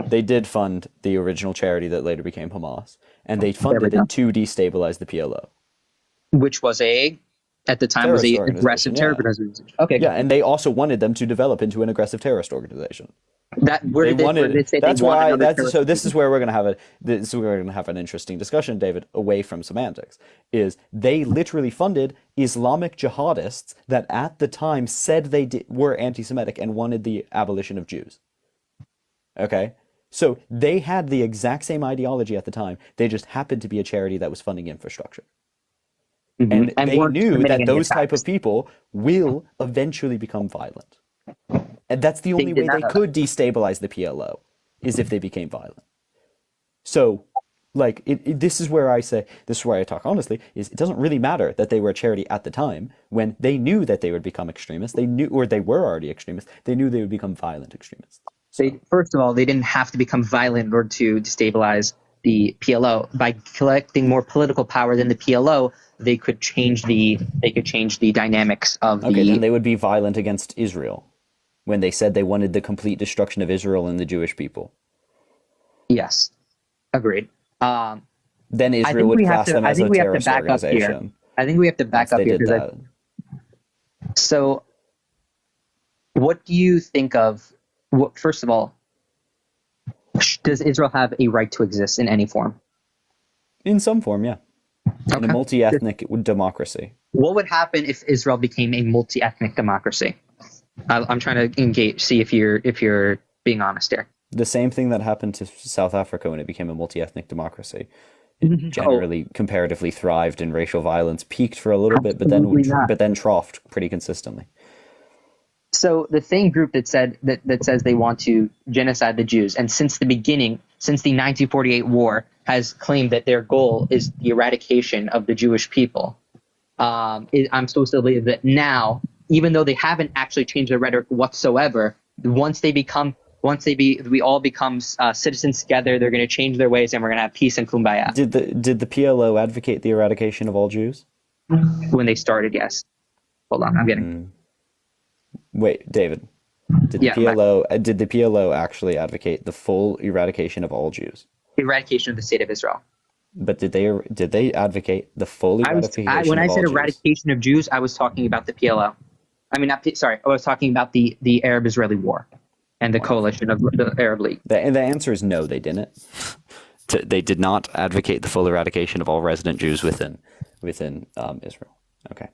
They did fund the original charity that later became Hamas, and they funded it to destabilize the PLO. which was at the time was Terrorist a aggressive terror organization. Okay. Yeah, and they also wanted them to develop into an aggressive terrorist organization. This is where we're going to have an interesting discussion, David, away from semantics. Is they literally funded Islamic jihadists that at the time said they were anti-Semitic and wanted the abolition of Jews. Okay, so they had the exact same ideology at the time. They just happened to be a charity that was funding infrastructure. And they knew that those type of people will eventually become violent. And that's the only way they could destabilize the PLO, is if they became violent. So, like, this is where I talk honestly, is it doesn't really matter that they were a charity at the time when they knew that they would become extremists. They knew, or they were already extremists. They knew they would become violent extremists. First of all, they didn't have to become violent in order to destabilize the PLO. By collecting more political power than the PLO, they could change the dynamics of the. Okay, then they would be violent against Israel when they said they wanted the complete destruction of Israel and the Jewish people. Yes, agreed. Then Israel would class them as a terrorist organization. I think we have to back up here. So, what do you think of? First of all, does Israel have a right to exist in any form? In some form, yeah. In a multi-ethnic democracy. What would happen if Israel became a multi-ethnic democracy? I'm trying to see if you're being honest here. The same thing that happened to South Africa when it became a multi-ethnic democracy. It generally comparatively thrived in racial violence, peaked for a little bit, but then troughed pretty consistently. So the same group that says they want to genocide the Jews, and since the beginning, since the 1948 war, has claimed that their goal is the eradication of the Jewish people. I'm supposed to believe that now, even though they haven't actually changed their rhetoric whatsoever, once we all become citizens together, they're going to change their ways, and we're going to have peace and kumbaya. Did the PLO advocate the eradication of all Jews? When they started, yes. Hold on, I'm getting. Wait, David. Did the PLO actually advocate the full eradication of all Jews? Eradication of the state of Israel. But did they advocate the full eradication of all Jews? When I said eradication of Jews, I was talking about the PLO. I was talking about the Arab-Israeli war and the coalition of the Arab League. The answer is no, they didn't. They did not advocate the full eradication of all resident Jews within Israel. Okay.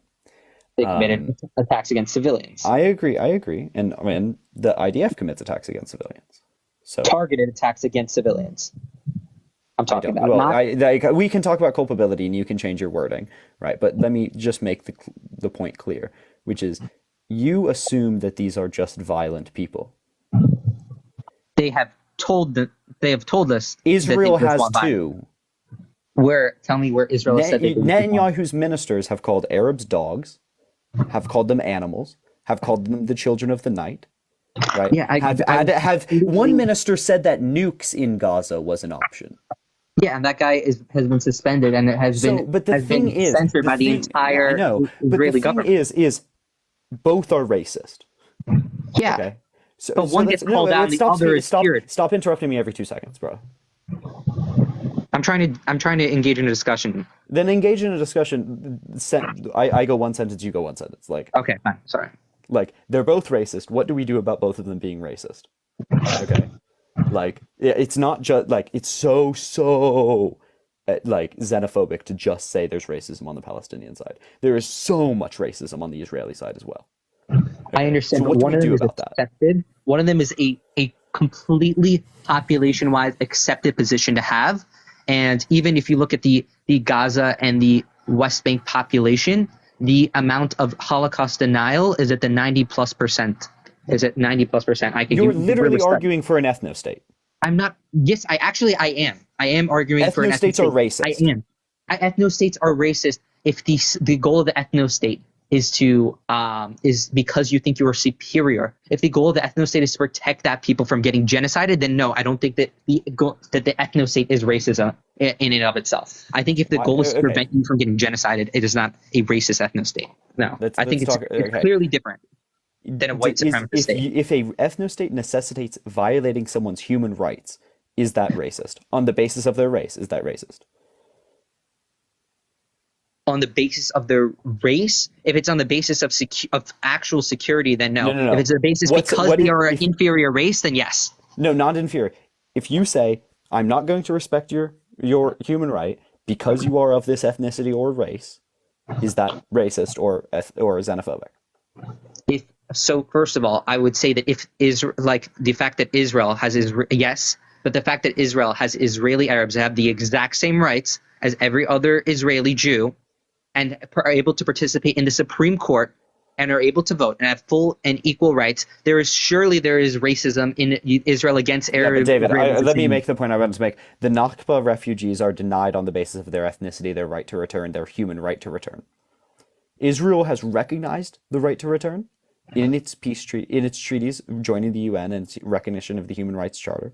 They committed attacks against civilians. I agree. And I mean, the IDF commits attacks against civilians. So targeted attacks against civilians. I'm talking about. We can talk about culpability, and you can change your wording, right? But let me just make the point clear, which is you assume that these are just violent people. They have told us Israel has too. Tell me where Israel said they Netanyahu's ministers have called Arabs dogs, have called them animals, have called them the children of the night. Right? Yeah, one minister said that nukes in Gaza was an option. Yeah, and that guy has been suspended and it has been censored by the entire Israeli government. Is Both are racist. Yeah. Okay. So, but one gets called out and the other is cured. Stop interrupting me every 2 seconds, bro. I'm trying to engage in a discussion. Then engage in a discussion. I go one sentence, you go one sentence. Like, okay, fine. Sorry. Like, they're both racist. What do we do about both of them being racist? Okay. Like, it's not just like, it's so like xenophobic to just say there's racism on the Palestinian side. There is so much racism on the Israeli side as well. Okay. I understand, so but what one do of we them do is about that? accepted. One of them is a completely population-wise accepted position to have. And even if you look at the Gaza and the West Bank population, the amount of Holocaust denial is at the 90+%. Is at 90+%. You're literally arguing for an ethno-state. I'm not. Yes, I am. I am arguing for an ethno-states are racist. I am. Ethno-states are racist if the goal of the ethno-state is because you think you are superior. If the goal of the ethno-state is to protect that people from getting genocided, then no, I don't think that the ethno-state is racism in and of itself. I think if the goal is to prevent you from getting genocided, it is not a racist ethno-state. No, I think it's clearly different than a white supremacist state. If a ethno-state necessitates violating someone's human rights, is that racist? On the basis of their race, is that racist? On the basis of their race, if it's on the basis of actual security, then no. No. If it's a basis because they are an inferior race, then yes. No, not inferior. If you say, I'm not going to respect your human right because you are of this ethnicity or race, is that racist or xenophobic? So first of all, I would say that if the fact that Israel has yes, but the fact that Israel has Israeli Arabs that have the exact same rights as every other Israeli Jew, and are able to participate in the Supreme Court and are able to vote and have full and equal rights, there is racism in Israel against Arabs. David, let me make the point I wanted to make. The Nakba refugees are denied on the basis of their ethnicity, their right to return, their human right to return. Israel has recognized the right to return in its treaties joining the UN and its recognition of the Human Rights Charter,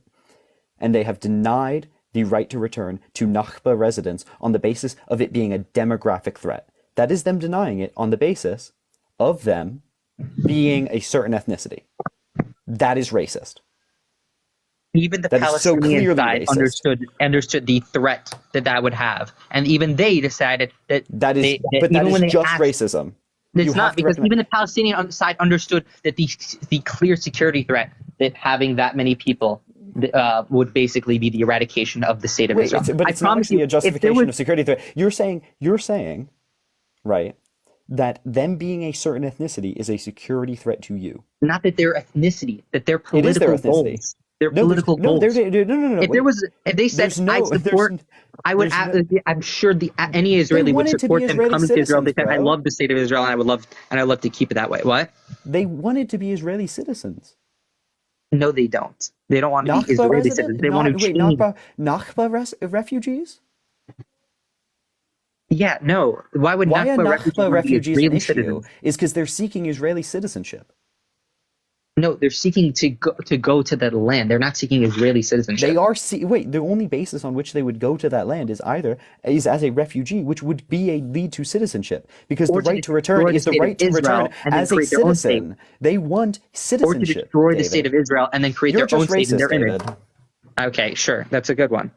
and they have denied the right to return to Nakba residents on the basis of it being a demographic threat. That is them denying it on the basis of them being a certain ethnicity. That is racist. Even the Palestinian side understood the threat that would have, and even they decided that that is racism. It's not, because even the Palestinian side understood that the clear security threat that having that many people would basically be the eradication of the state of Israel. But it's not actually a justification of security threat. You're saying, right, that them being a certain ethnicity is a security threat to you. Not that their ethnicity, that their political goals. Their political goals. No. If they said I support, I would. I'm sure any Israeli would support them coming to Israel. They said I love the state of Israel and I would love to keep it that way. What? They wanted to be Israeli citizens. No, they don't. They don't want to be Israeli citizens. They want to change. Nakba refugees? Yeah, no. Why would Nakba refugees be an issue? citizens? Is because they're seeking Israeli citizenship. No, they're seeking to go to that land. They're not seeking Israeli citizenship. They are the only basis on which they would go to that land is as a refugee, which would be a lead to citizenship, because the right to return is the right to return as a citizen. They want citizenship. Or to destroy the state of Israel and then create their own state in their image. Okay, sure, that's a good one.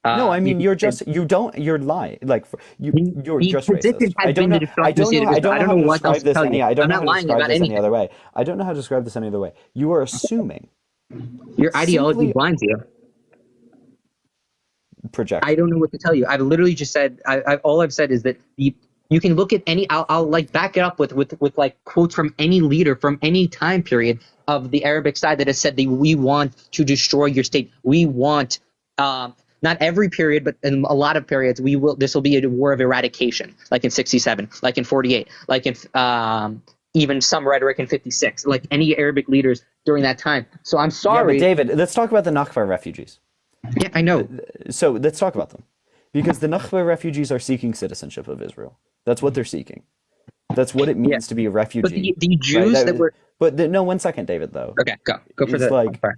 No, I mean you're lying. Like you're just racist. I don't know how to describe this any. I don't know how to describe this any other way. I don't know how to describe this any other way. You are assuming. Your ideology blinds you. Project. I don't know what to tell you. I've literally just said. All I've said is that you can look at any. I'll like back it up with like quotes from any leader from any time period of the Arabic side that has said that we want to destroy your state. We want. Not every period, but in a lot of periods, this will be a war of eradication, like in 67, like in 48, like in even some rhetoric in 56, like any Arabic leaders during that time. So I'm sorry. Yeah, but David, let's talk about the Nakba refugees. Yeah, I know. So let's talk about them. Because the Nakba refugees are seeking citizenship of Israel. That's what they're seeking. That's what it means to be a refugee. But the Jews that were... But no, 1 second, David, though. Okay, go for that.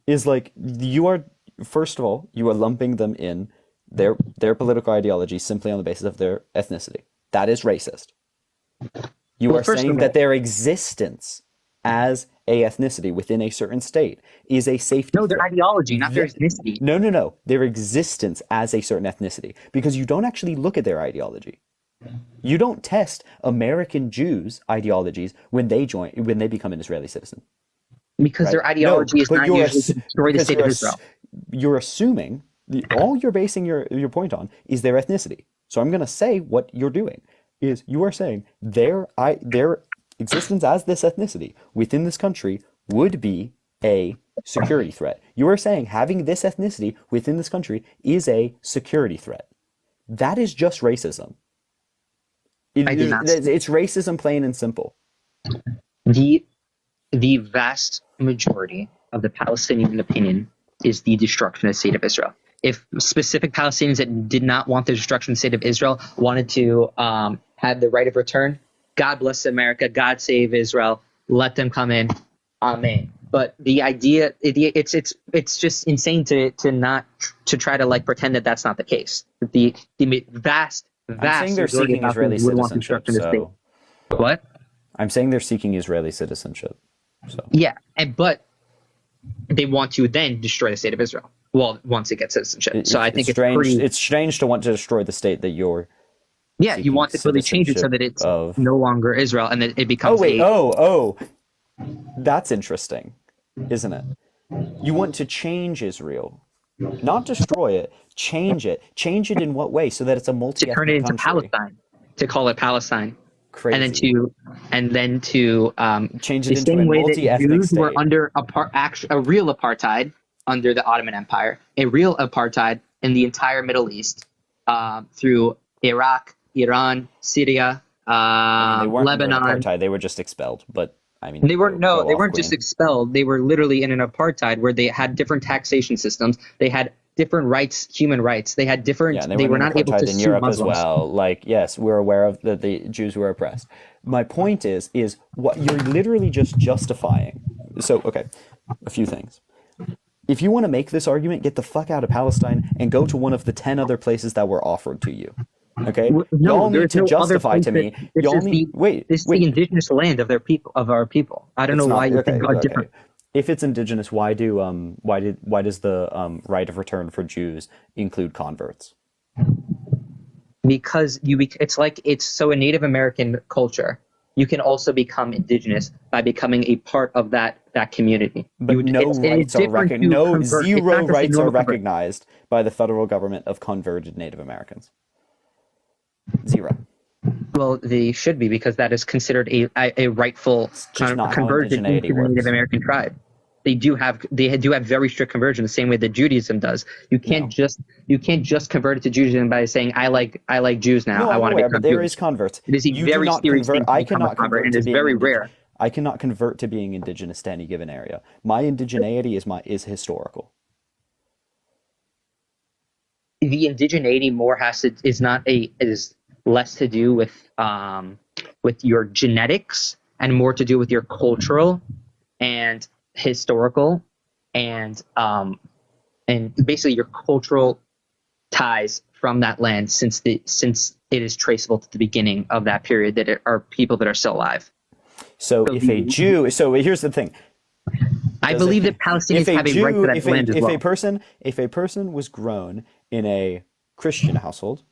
Is like, you are... First of all, you are lumping them in their political ideology simply on the basis of their ethnicity. That is racist. You are saying that their existence as a ethnicity within a certain state is a safety No, their threat. ideology, not their ethnicity. No. Their existence as a certain ethnicity. Because you don't actually look at their ideology. You don't test American Jews' ideologies when they become an Israeli citizen. Because their ideology is not usually to destroy the state of Israel. You're assuming, all you're basing your point on is their ethnicity. So I'm going to say what you're doing is you are saying their existence as this ethnicity within this country would be a security threat. You are saying having this ethnicity within this country is a security threat. That is just racism. It's racism, plain and simple. The vast majority of the Palestinian opinion is the destruction of the state of Israel. If specific Palestinians that did not want the destruction of the state of Israel wanted to have the right of return, God bless America, God save Israel, let them come in, amen. But the idea, it's just insane to try to like pretend that that's not the case. The vast I'm saying they're seeking Israeli citizenship. So. What? I'm saying they're seeking Israeli citizenship. So. Yeah, but they want to then destroy the state of Israel. Well, once it gets citizenship. So I think it's strange. It's strange to want to destroy the state that you're. Yeah, you want to really change it so that it's no longer Israel and that it becomes. That's interesting, isn't it? You want to change Israel, not destroy it. Change it. Change it in what way? So that it's a multi-ethnic country. To turn it into country. Palestine. To call it Palestine. Crazy. And then to change it into a multi-ethnic Jews state. were under a real apartheid under the Ottoman Empire, a real apartheid in the entire Middle East through Iraq, Iran, Syria, they weren't Lebanon. Under apartheid. They were just expelled. But I mean, they weren't just expelled. They were literally in an apartheid where they had different taxation systems. They had different rights, human rights. They had different. Yeah, they were not able to in sue Europe Muslims. as well. Like, yes, we're aware of that the Jews were oppressed. My point is what you're literally just justifying. So, okay, a few things. If you want to make this argument, get the fuck out of Palestine and go to one of the 10 other places that were offered to you. Okay, y'all need to justify to me. This is the indigenous land of our people. I don't know why you think are different. If it's indigenous, why does the right of return for Jews include converts? Because it's so a Native American culture. You can also become indigenous by becoming a part of that community. But zero rights are recognized by the federal government of converted Native Americans. Zero. Well, they should be, because that is considered a rightful conversion into the Native American tribe. They do have very strict conversion, the same way that Judaism does. You can't just convert it to Judaism by saying I like Jews now. I want to become but there Jewish. is converts. It is a very serious thing to become a convert, and it's very rare. I cannot convert to being indigenous to any given area. My indigeneity is historical. The indigeneity more is less to do with your genetics and more to do with your cultural and historical and basically your cultural ties from that land, since it is traceable to the beginning of that period that are people that are still alive. So here's the thing. I believe that Palestinians have a right to that land as well. If a person was grown in a Christian household,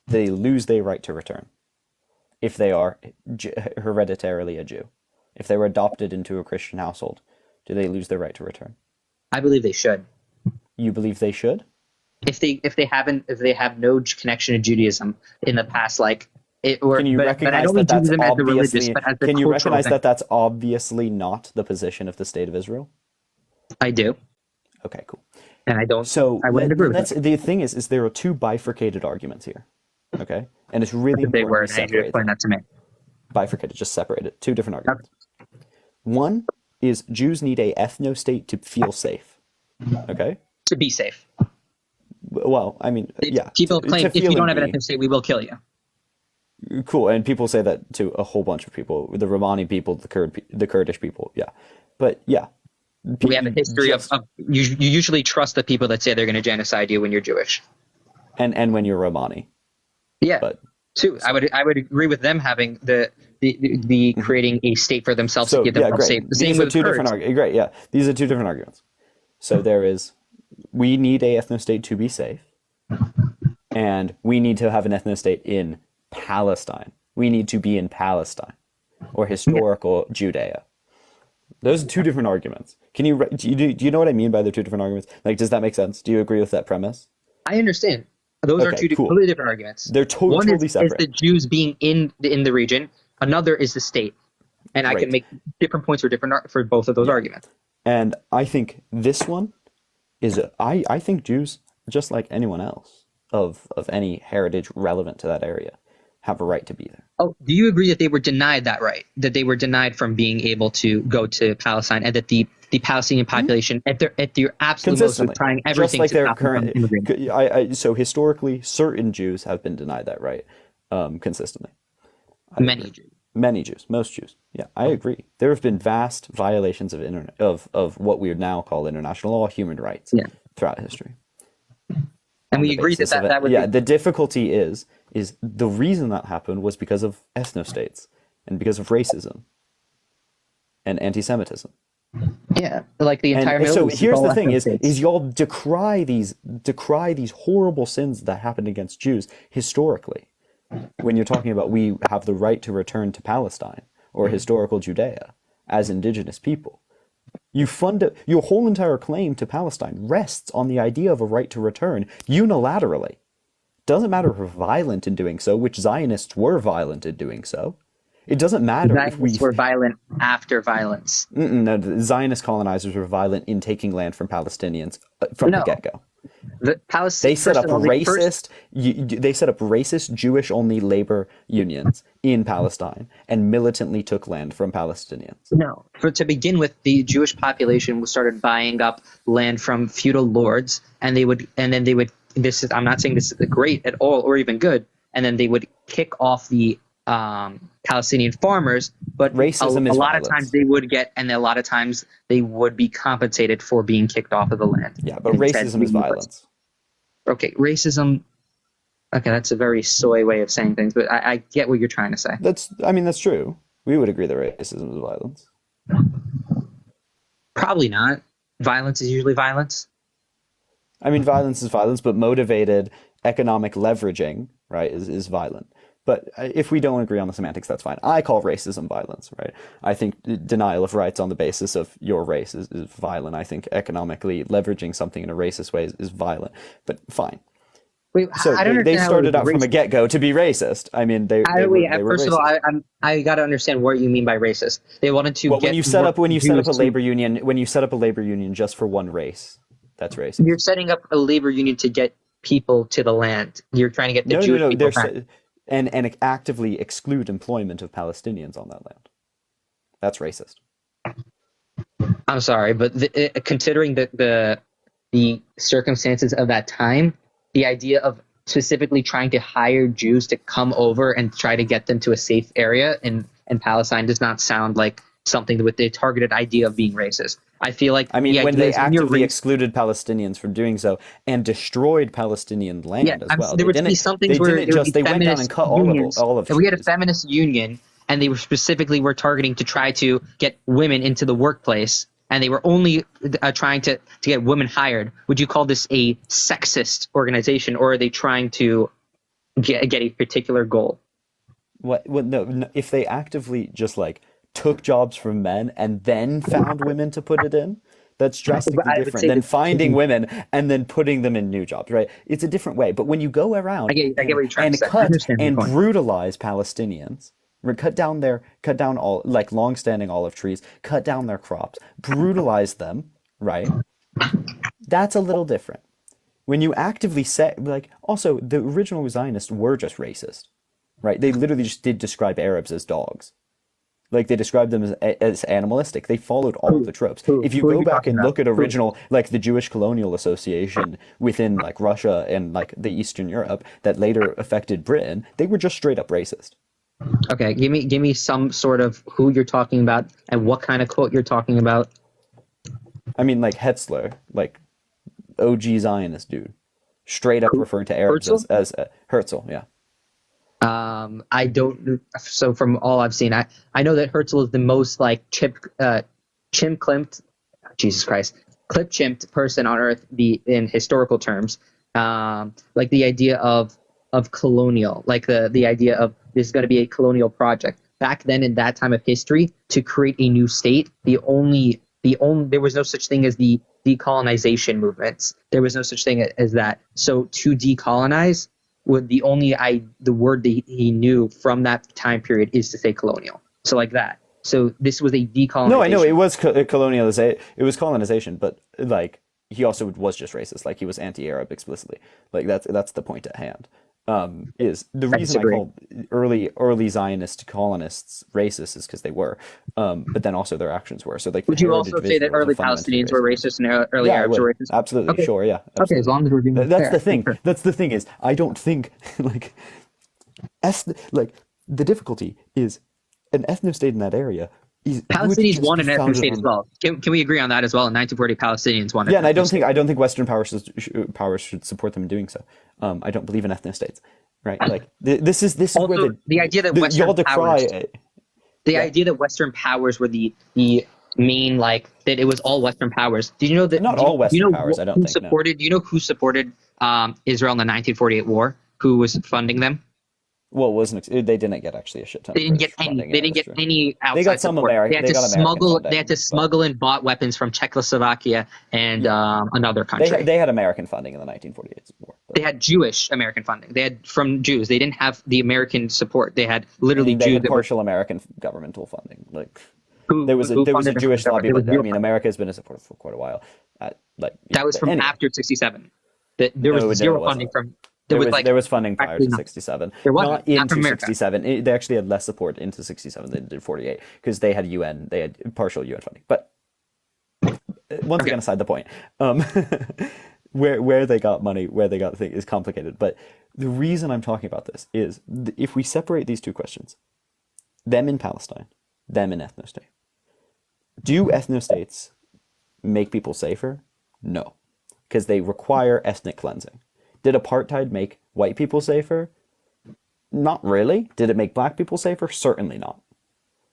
they lose their right to return. If they are hereditarily a Jew, if they were adopted into a Christian household, do they lose their right to return? I believe they should. You believe they should? If they have no connection to Judaism in the past, can you recognize that that's obviously not the position of the state of Israel? I do. Okay, cool. And I don't. So I wouldn't agree with that. The thing is there are two bifurcated arguments here. Okay, and it's really important to separate them. That to me. Bifurcated, just separate it. Two different arguments. One is Jews need a ethno-state to feel safe. Okay? To be safe. Well, I mean, yeah. People claim if you don't have an ethno-state, we will kill you. Cool, and people say that to a whole bunch of people, the Romani people, the Kurdish people, yeah. But yeah. We have a history of you usually trust the people that say they're going to genocide you when you're Jewish. And when you're Romani. Yeah. But I would agree with them having the the creating a state for themselves to give themselves safe. The same with Kurds. Great, yeah. These are two different arguments. So we need a ethno-state to be safe, and we need to have an ethno-state in Palestine. We need to be in Palestine, or historical Judea. Those are two different arguments. Do you know what I mean by the two different arguments? Like, does that make sense? Do you agree with that premise? I understand. Those are two completely different arguments. They're totally separate. One is the Jews being in the region. Another is the state. And I can make different points for both of those arguments. And I think this one is, I think Jews, just like anyone else of any heritage relevant to that area, have a right to be there. Oh, do you agree that they were denied that right? That they were denied from being able to go to Palestine, and that the Palestinian population, at their absolute most, was trying everything just like to their stop them from current. So historically, certain Jews have been denied that right consistently. Many Jews, most Jews. Yeah, I agree. There have been vast violations of what we now call international law, human rights, throughout history. And we agree that would be... The difficulty is the reason that happened was because of ethnostates and because of racism and anti-Semitism. Yeah, like the entire Middle so East. Here's the thing: is y'all decry these horrible sins that happened against Jews historically. When you're talking about we have the right to return to Palestine or historical Judea as indigenous people, your whole entire claim to Palestine rests on the idea of a right to return unilaterally. Doesn't matter if we're violent in doing so, which Zionists were violent in doing so. It doesn't matter if we were violent after violence. No, the Zionist colonizers were violent in taking land from Palestinians from the get-go. They set up racist Jewish-only labor unions in Palestine and militantly took land from Palestinians. No, to begin with, the Jewish population started buying up land from feudal lords, and then they would. I'm not saying this is great at all or even good, and then they would kick off the Palestinian farmers, but racism a lot of times they would get, and a lot of times they would be compensated for being kicked off of the land. Yeah, but racism is violence. Okay, racism. Okay, that's a very soy way of saying things, but I get what you're trying to say. That's true. We would agree that racism is violence. Probably not. Violence is usually violence. I mean, violence is violence, but motivated economic leveraging, right, is violent. But if we don't agree on the semantics, that's fine. I call racism violence, right? I think denial of rights on the basis of your race is violent. I think economically leveraging something in a racist way is violent, but fine. Wait, so they started out from a get-go to be racist. I mean, they were first racist. of all, I got to understand what you mean by racist. They wanted to when you set up a labor union just for one race, that's racist. You're setting up a labor union to get people to the land. You're trying to get the Jewish people back. And actively exclude employment of Palestinians on that land. That's racist. I'm sorry, but considering the circumstances of that time, the idea of specifically trying to hire Jews to come over and try to get them to a safe area in Palestine does not sound like something with the targeted idea of being racist. I feel like when they actively excluded Palestinians from doing so and destroyed Palestinian land as well. There would be something where they went down and cut all of. If we had a feminist union and they were targeting to try to get women into the workplace, and they were only trying to get women hired, would you call this a sexist organization, or are they trying to get a particular goal? No. If they actively just took jobs from men and then found women to put it in, that's drastically different than finding women and then putting them in new jobs, right? It's a different way. But when you go around and cut and brutalize Palestinians, cut down all long-standing olive trees, cut down their crops, brutalize them, right? That's a little different. When you actively say, also the original Zionists were just racist, right? They literally just did describe Arabs as dogs. They described them as animalistic. They followed all of the tropes. If you go back and look at original, the Jewish Colonial Association within Russia and the Eastern Europe that later affected Britain, they were just straight up racist. Okay, give me some sort of who you're talking about and what kind of quote you're talking about. I mean, Hetzler, OG Zionist dude, straight up referring to Arabs as Herzl, yeah. I don't. So from all I've seen, I know that Herzl is the most like chimp-clipped, Jesus Christ, clip-chimped person on Earth. In historical terms, like the idea of colonial, like the idea of this is going to be a colonial project. Back then, in that time of history, to create a new state, there was no such thing as the decolonization movements. There was no such thing as that. So to decolonize, the word that he knew from that time period is to say colonial. So like that. So this was a decolonization. No, I know it was colonialization. It was colonization, but like he also was just racist. Like he was anti-Arab explicitly. Like that's the point at hand. Is the reason I call early Zionist colonists racist is because they were, but then also their actions were. So like, would you also say that early Palestinians were racist and early Arabs were racist? Absolutely, okay. Sure, yeah. Absolutely. Okay, as long as we're being that's fair. the thing. Sure. That's the thing is I don't think like the difficulty is an ethno-state in that area. Palestinians won an ethno state as well. Can we agree on that as well? In 1940, Palestinians won. Yeah, and I don't think Western powers should support them in doing so. I don't believe in ethno states, right? Like this is also, where the idea that Western powers, the idea that Western powers were the main, like that it was all Western powers. Did you know that not all Western powers? I don't think. Supported? No. Do you know who supported Israel in the 1948 war? Who was funding them? Well, they didn't get actually a shit ton. They didn't get any. They didn't get any outside. They got some support. American. They had to smuggle and bought weapons from Czechoslovakia and another country. They had American funding in the 1948 war. They had Jewish American funding. They had from Jews. They didn't have the American support. They had literally Jews. Had partial American governmental funding. Like there was a Jewish lobby, but I mean, America has been a supporter for quite a while. That was from after '67. There was zero funding from. There was funding prior to 67. There wasn't. Not into 67. They actually had less support into 67 than they did 48 because they had partial UN funding. But once again, aside the point, where they got money, where they got the thing is complicated. But the reason I'm talking about this is if we separate these two questions, them in Palestine, them in ethno-state, do ethno-states make people safer? No, because they require ethnic cleansing. Did apartheid make white people safer? Not really. Did it make black people safer? Certainly not.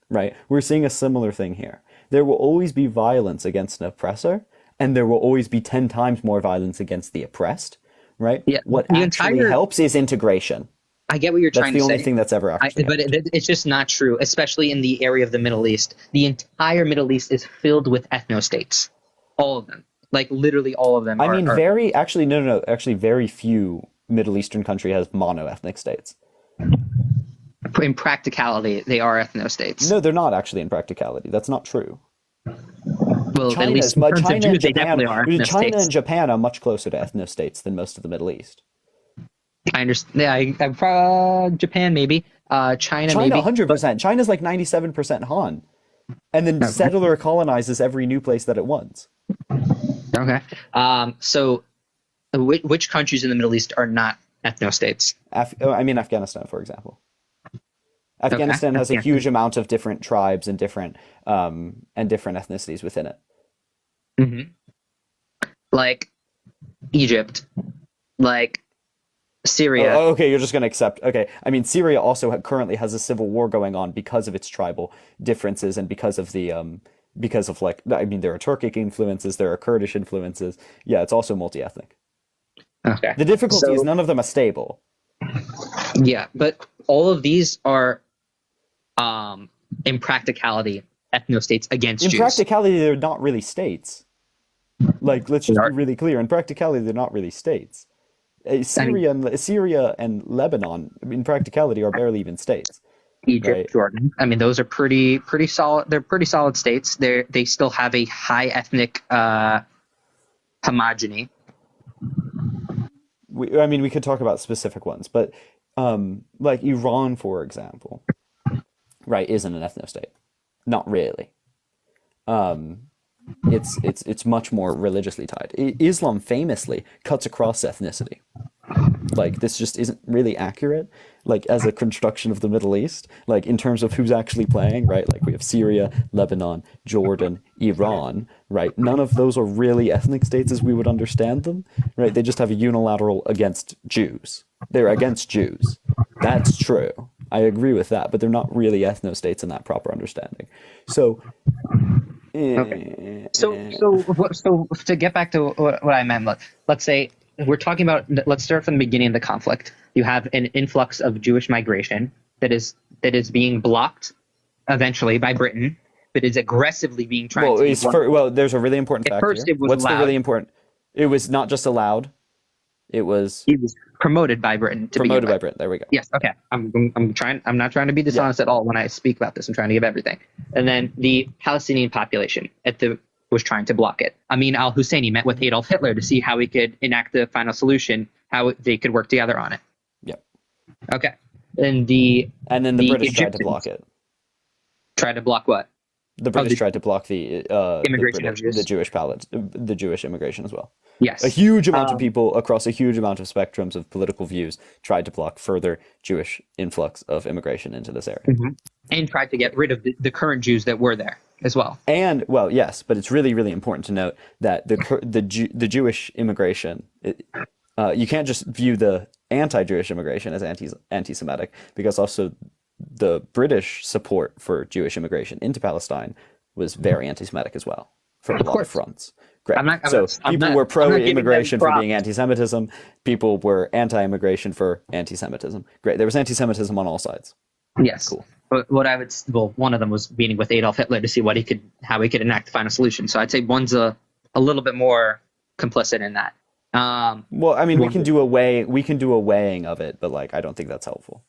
Right? We're seeing a similar thing here. There will always be violence against an oppressor, and there will always be 10 times more violence against the oppressed. Right? Yeah. What actually helps is integration. I get what you're trying to say. That's the only thing that's ever actually but it's just not true, especially in the area of the Middle East. The entire Middle East is filled with ethno-states. All of them. Like literally all of them. Actually, very few Middle Eastern country has mono-ethnic states. In practicality, they are ethno-states. No, they're not actually in practicality. That's not true. Well, at least in terms of Jews, they definitely are ethno-states. China and Japan are much closer to ethno-states than most of the Middle East. I understand. Yeah, Japan maybe. China maybe. 100%. China's like 97% Han. And then settler colonizes every new place that it wants. Okay. So which countries in the Middle East are not ethno-states? Afghanistan, for example. Afghanistan has a huge amount of different tribes and different ethnicities within it. Mm-hmm. Like Egypt, like Syria. Oh, okay, you're just going to accept. Okay, I mean, Syria also currently has a civil war going on because of its tribal differences and because of there are Turkic influences, there are Kurdish influences. Yeah, it's also multi-ethnic. Okay. The difficulty is none of them are stable. Yeah, but all of these are, in practicality, ethno-states against Jews. In practicality, they're not really states. Like, let's just be really clear. In practicality, they're not really states. Syria and Lebanon, in practicality, are barely even states. Egypt, right? Jordan. I mean, those are pretty solid. They're pretty solid states. They still have a high ethnic homogeny. We could talk about specific ones, but like Iran, for example, right, isn't an ethno-state. Not really. It's much more religiously tied. Islam famously cuts across ethnicity. Like, this just isn't really accurate, like, as a construction of the Middle East, like, in terms of who's actually playing, right? Like, we have Syria, Lebanon, Jordan, Iran, right? None of those are really ethnic states as we would understand them, right? They just have a unilateral against Jews. They're against Jews, That's true. I agree with that, but they're not really ethno-states in that proper understanding. So, So to get back to what I meant, let's say we're talking about. Let's start from the beginning of the conflict. You have an influx of Jewish migration that is being blocked eventually by Britain, but is aggressively being tried to be there's a really important fact first here. it was What's allowed. the really important? It was not just allowed. It was promoted by Britain. Promoted by Britain. There we go. Yes. Okay. I'm not trying to be dishonest at all when I speak about this. I'm trying to give everything. And then the Palestinian population was trying to block it. Amin al-Husseini met with Adolf Hitler to see how he could enact the final solution, how they could work together on it. Yep. Okay. And then the British tried to block it. Tried to block what? The British tried to block the immigration of Jews. the Jewish immigration as well. Yes. A huge amount of people across a huge amount of spectrums of political views tried to block further Jewish influx of immigration into this area. Mm-hmm. And tried to get rid of the current Jews that were there as well. And, well, yes, but it's really, really important to note that the Jewish immigration, you can't just view the anti-Jewish immigration as anti-Semitic, because also the British support for Jewish immigration into Palestine was very anti-Semitic as well, from a lot of fronts. Great. People were pro-immigration for being anti-Semitism. People were anti-immigration for anti-Semitism. Great. There was anti-Semitism on all sides. Yes. Cool. But one of them was meeting with Adolf Hitler to see how he could enact the final solution. So I'd say one's a little bit more complicit in that. Well, I mean, we can do a weighing of it, but I don't think that's helpful.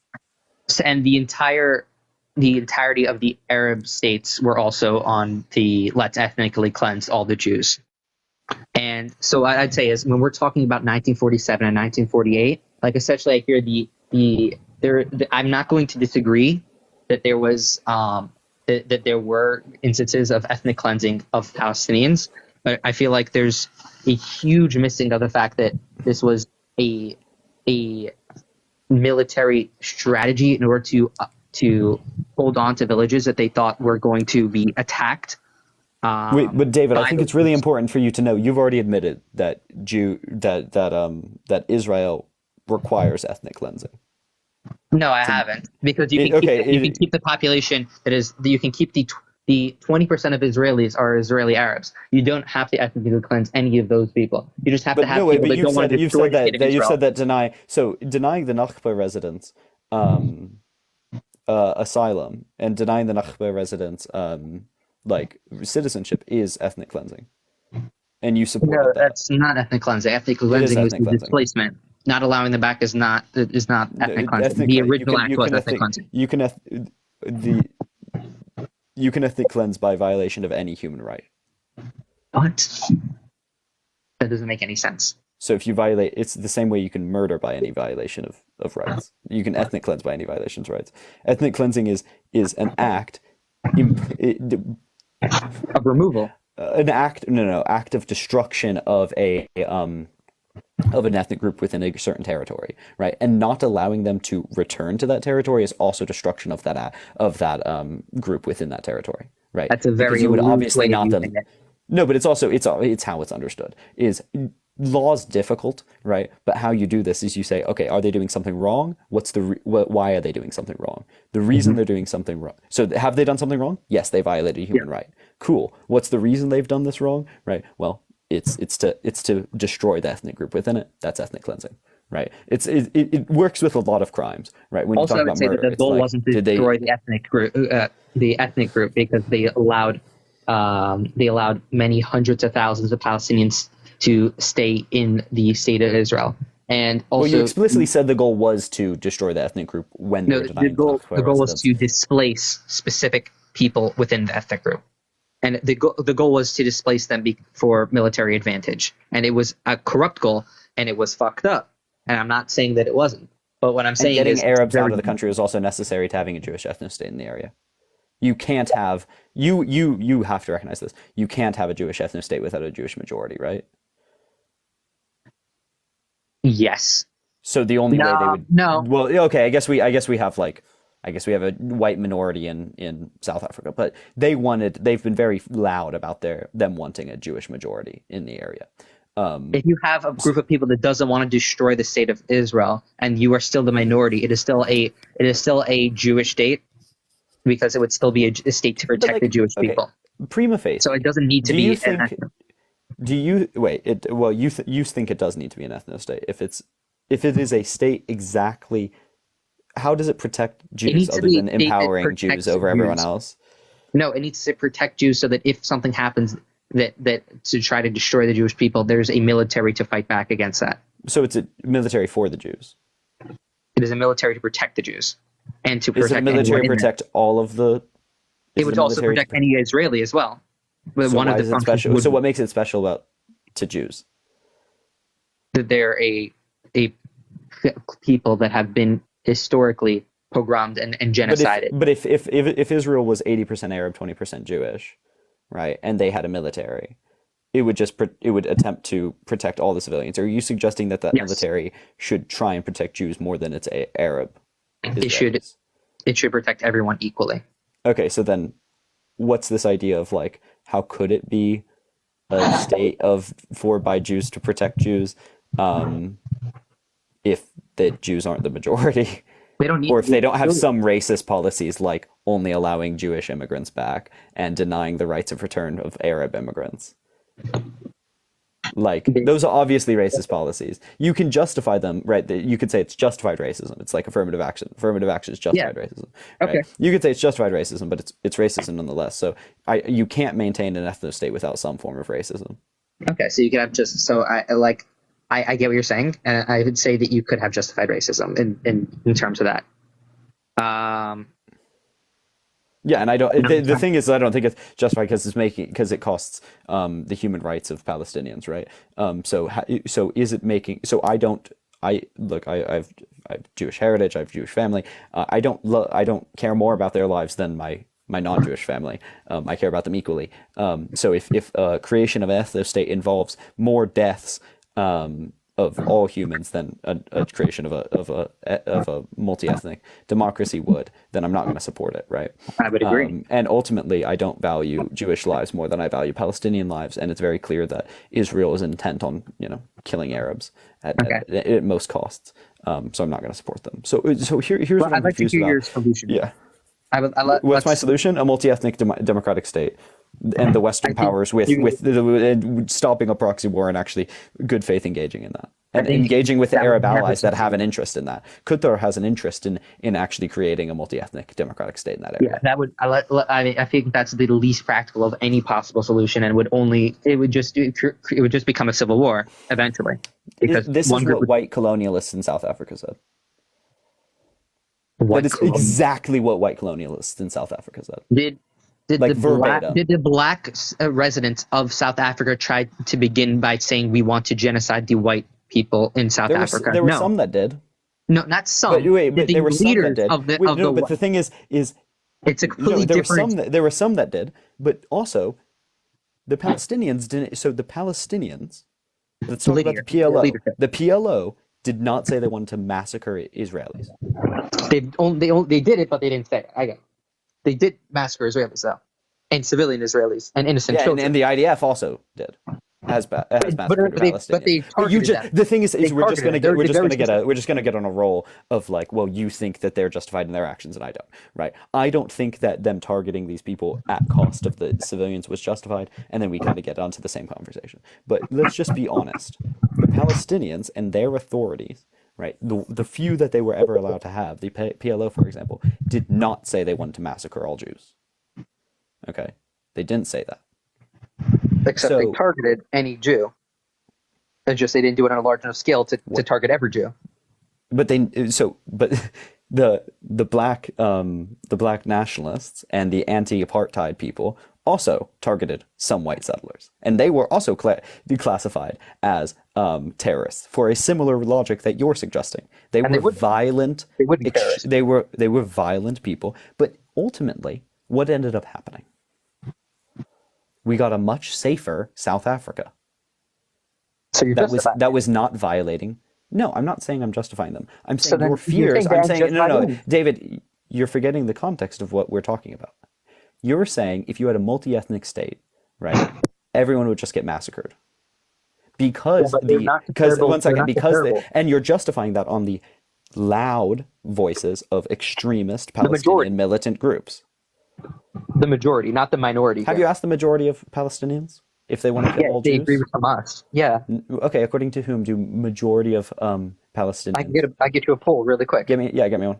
And the entirety of the Arab states were also on the let's ethnically cleanse all the Jews. And so what I'd say is when we're talking about 1947 and 1948, essentially I hear I'm not going to disagree that there was that there were instances of ethnic cleansing of Palestinians, but I feel like there's a huge missing of the fact that this was a military strategy in order to hold on to villages that they thought were going to be attacked. Wait, but David, I think it's really important for you to know. You've already admitted that that Israel requires ethnic cleansing. No, I haven't, because you can keep the population you can keep the 20% of Israelis are Israeli Arabs. You don't have to ethnically cleanse any of those people. You just have to have people that don't want to destroy the state of Israel. You've said that denying the Nakba residents asylum and denying the Nakba residents citizenship is ethnic cleansing, and you support that. That's not ethnic cleansing. Ethnic cleansing is displacement. Not allowing them back is not ethnic cleansing. The original act was ethnic cleansing. You can ethnic cleanse by violation of any human right. What? That doesn't make any sense. So if you violate, it's the same way you can murder by any violation of rights. You can ethnic cleanse by any violations of rights. Ethnic cleansing is an act of removal. Act of destruction of an ethnic group within a certain territory, right? And not allowing them to return to that territory is also destruction of that group within that territory, right? That's a very you would obviously not them. It. No, but it's how it's understood. Is law's difficult, right? But how you do this is you say, okay, are they doing something wrong? Why are they doing something wrong? The reason they're doing something wrong. So have they done something wrong? Yes, they violated a human right. Cool. What's the reason they've done this wrong? Right. Well, it's to destroy the ethnic group within it. That's ethnic cleansing, right? It works with a lot of crimes, right? When also, you talk about murder, the goal wasn't to destroy the ethnic group, because they allowed many hundreds of thousands of Palestinians to stay in the state of Israel. And also, you explicitly said the goal was to destroy the ethnic group when they were denying the goal was to displace specific people within the ethnic group. And the goal was to displace them for military advantage. And it was a corrupt goal, and it was fucked up. And I'm not saying that it wasn't. But what I'm saying is getting Arabs out of the country is also necessary to having a Jewish ethnic state in the area. You can't have you have to recognize this. You can't have a Jewish ethnic state without a Jewish majority, right? Yes. So the only way they would Well, okay, I guess we have a white minority in South Africa, but they've been very loud about them wanting a Jewish majority in the area. If you have a group of people that doesn't want to destroy the state of Israel, and you are still the minority, it is still a Jewish state, because it would still be a state to protect the Jewish people. Prima facie. So it doesn't need to Do be. you think? Do you wait? Well, you think it does need to be an ethno state if it is a state exactly. How does it protect Jews other than empowering Jews over everyone else? No, it needs to protect Jews so that if something happens that to try to destroy the Jewish people, there's a military to fight back against that. So it's a military for the Jews. It is a military to protect the Jews and to protect. Is it military to protect all of the? It would also protect any Israeli as well. But so one of the special. So what makes it special about to Jews? That they're a people that have been historically pogromed and genocided. But if Israel was 80% Arab, 20% Jewish, right, and they had a military, it would attempt to protect all the civilians. Are you suggesting that military should try and protect Jews more than its Arab Israelis? It should protect everyone equally. Okay, so then what's this idea of like how could it be a state by Jews to protect Jews if the Jews aren't the majority? They don't need, or if they don't have some racist policies like only allowing Jewish immigrants back and denying the rights of return of Arab immigrants. Like, those are obviously racist policies. You can justify them, right? You could say it's justified racism. It's like affirmative action. Affirmative action is justified racism. Right? Okay. You could say it's justified racism, but it's racism nonetheless. So you can't maintain an ethno state without some form of racism. Okay, so you could have I get what you're saying, and I would say that you could have justified racism in terms of that. Yeah, and I don't. The thing is, I don't think it's justified because it costs the human rights of Palestinians, right? So is it making? So I don't. I have Jewish heritage. I have Jewish family. I don't care more about their lives than my non-Jewish family. I care about them equally. So if creation of an ethno state involves more deaths of all humans than a creation of a multi-ethnic democracy would, then I'm not going to support it, right? I would agree. And ultimately, I don't value Jewish lives more than I value Palestinian lives, and it's very clear that Israel is intent on killing Arabs at most costs. So I'm not going to support them. So here's what I'm confused about. Your solution. Yeah. What's my solution? A multi-ethnic democratic state, and the Western powers with stopping a proxy war and actually good faith engaging in that, and engaging with the Arab allies that have an interest in that. Qatar has an interest in actually creating a multi-ethnic democratic state in that area. Yeah, that would. I think that's the least practical of any possible solution, and it would just become a civil war eventually. Because this is what white colonialists in South Africa said. That is exactly what white colonialists in South Africa said. Did the black residents of South Africa try to begin by saying we want to genocide the white people in South Africa? There were some that did. No, not some. But there were some that did. But the thing is it's a completely different. There were some that did, but also the Palestinians didn't. So the Palestinians, let's talk about the PLO. The PLO did not say they wanted to massacre Israelis. They did it, but they didn't say it. I get it. They did massacre Israelis, though, and civilian Israelis and innocent children. And the IDF also did. Has massacred Palestinians. But they targeted them. The thing is we're just going to get on a roll of like, well, you think that they're justified in their actions and I don't, right? I don't think that them targeting these people at cost of the civilians was justified, and then we kind of get onto the same conversation. But let's just be honest. The Palestinians and their authorities, right, the few that they were ever allowed to have, the PLO, for example, did not say they wanted to massacre all Jews. Okay? They didn't say that. Except they targeted any Jew. It's just they didn't do it on a large enough scale to target every Jew. But the black nationalists and the anti-apartheid people also targeted some white settlers, and they were also declassified as terrorists for a similar logic that you're suggesting. They were violent. They would be terrorists. They were violent people. But ultimately, what ended up happening? We got a much safer South Africa. So that was not violating. No, I'm not saying I'm justifying them. I'm saying your fears. I'm saying no, David, you're forgetting the context of what we're talking about. You're saying if you had a multi-ethnic state, right, everyone would just get massacred because but they're not comparable. one second, They're not because comparable. and you're justifying that on the loud voices of extremist majority. Palestinian militant groups. The majority, not the minority. Have you asked the majority of Palestinians if they want to kill all they Jews? agree with Hamas. Yeah. Okay, according to whom do majority of Palestinians? I get you a poll really quick. Get me one.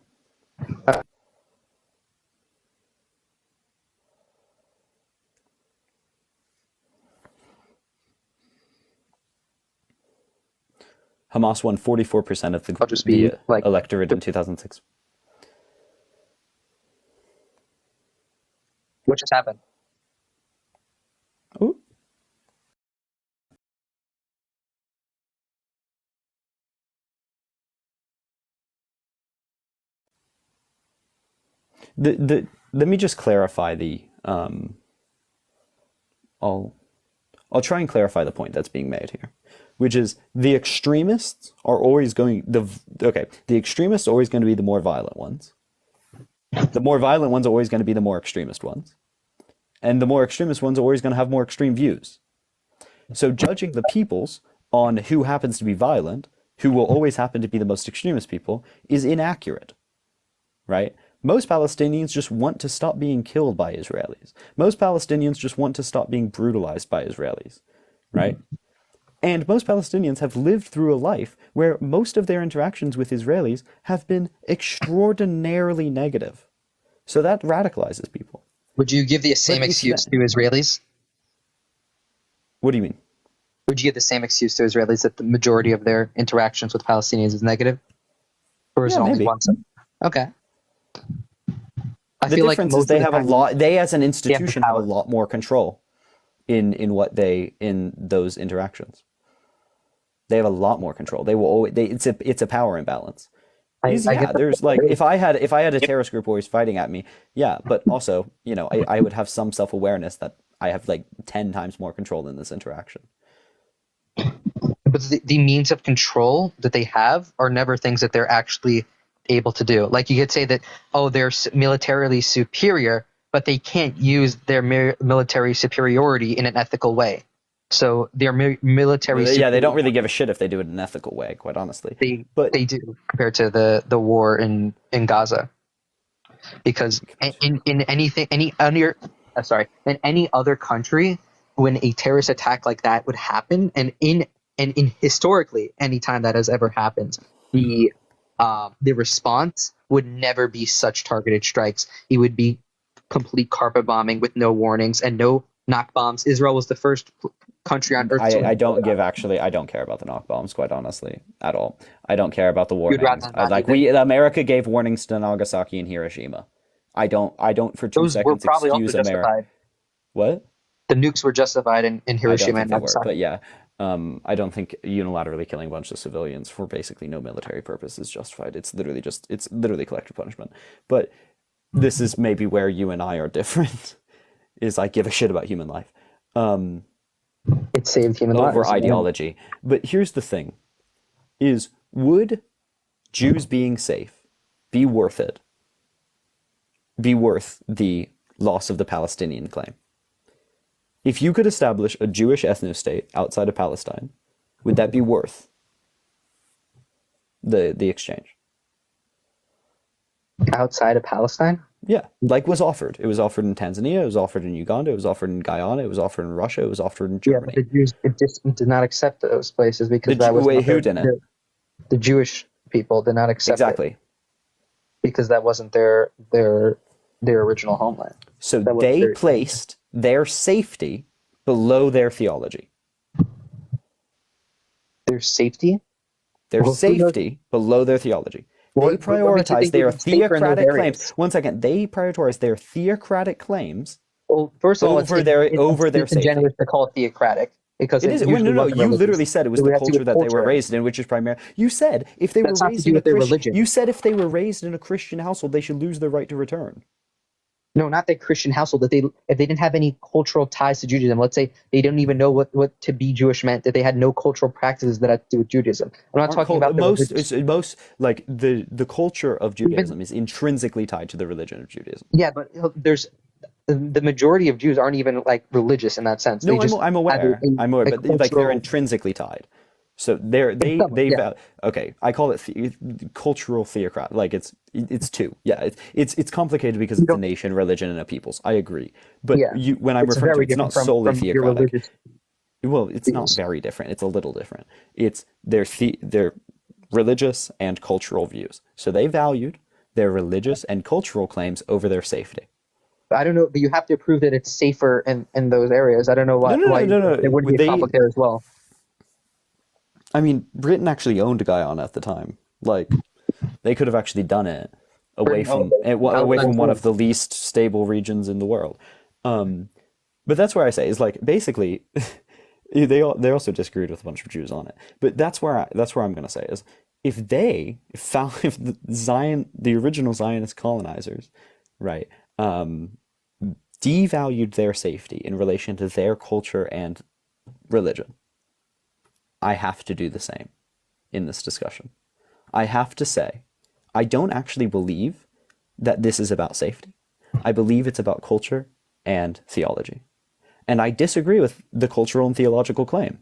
Hamas won 44% of the electorate in 2006. What just happened? Ooh. Let me just clarify I'll try and clarify the point that's being made here, which is the extremists are always going the extremists are always going to be the more violent ones. The more violent ones are always going to be the more extremist ones. And the more extremist ones are always going to have more extreme views. So judging the peoples on who happens to be violent, who will always happen to be the most extremist people, is inaccurate, right? Most Palestinians just want to stop being killed by Israelis. Most Palestinians just want to stop being brutalized by Israelis, right? And most Palestinians have lived through a life where most of their interactions with Israelis have been extraordinarily negative. So that radicalizes people. Would you give the same excuse to Israelis? What do you mean? Would you give the same excuse to Israelis that the majority of their interactions with Palestinians is negative? Or is it only one side? Okay. The difference is they have they as an institution have a lot more control in those interactions. They have a lot more control. They will always it's a power imbalance. There's like if I had a terrorist group always fighting at me, yeah, but also, I would have some self-awareness that I have like 10 times more control in this interaction. But the means of control that they have are never things that they're actually able to do. Like you could say that, they're militarily superior, but they can't use their military superiority in an ethical way. So their military they don't really give a shit if they do it in an ethical way, quite honestly. They do compared to the war in Gaza. Because in any other country, when a terrorist attack like that would happen, and in historically, any time that has ever happened, the response would never be such targeted strikes. It would be complete carpet bombing with no warnings and no knock bombs. Israel was the first country on earth. I don't care about the knock bombs, quite honestly, at all. I don't care about the warnings. America gave warnings to Nagasaki and Hiroshima. I don't for 2 seconds excuse America. What? The nukes were justified in Hiroshima and Nagasaki. But yeah, I don't think unilaterally killing a bunch of civilians for basically no military purpose is justified. It's literally collective punishment. But this is maybe where you and I are different. Is I give a shit about human life. It saved human lives over ideology. But here's the thing: would Jews being safe be worth it? Be worth the loss of the Palestinian claim? If you could establish a Jewish ethno-state outside of Palestine, would that be worth the exchange? Outside of Palestine? Yeah, like was offered. It was offered in Tanzania, it was offered in Uganda, it was offered in Guyana, it was offered in Russia, it was offered in Germany. Yeah, but the Jews did not accept those places because who didn't? The Jewish people did not accept it. Because that wasn't their original homeland. So they placed their safety below their theology. Their safety? Their safety below their theology. They prioritize their theocratic claims. One second. They prioritize their theocratic claims. Well, first of all, over their safety. It's disingenuous to call it theocratic because it is. No. You literally said it was the culture that they were raised in, which is primary. You said if they were raised in a Christian. You said if they were raised in a Christian household, they should lose their right to return. No, not the Christian household. If they didn't have any cultural ties to Judaism, let's say they didn't even know what to be Jewish meant, that they had no cultural practices that had to do with Judaism. I'm not talking about most like the culture of Judaism is intrinsically tied to the religion of Judaism. Yeah, but there's the majority of Jews aren't even like religious in that sense. No, They just I'm aware. I'm aware, but like they're intrinsically tied. So okay. I call it cultural theocrat. Like it's two. Yeah, it's complicated because it's a nation, religion, and a peoples. I agree. But when I'm referring to it's not solely theocratic. Well, it's not very different. It's a little different. It's their religious and cultural views. So they valued their religious and cultural claims over their safety. I don't know, but you have to prove that it's safer in those areas. I don't know why No. there wouldn't be a conflict there as well. I mean, Britain actually owned Guyana at the time. Like, they could have actually done it away from one of the least stable regions in the world. But that's where I say is like basically, they also disagreed with a bunch of Jews on it. But that's where I'm going to say is if the original Zionist colonizers, right, devalued their safety in relation to their culture and religion, I have to do the same in this discussion. I have to say, I don't actually believe that this is about safety. I believe it's about culture and theology. And I disagree with the cultural and theological claim.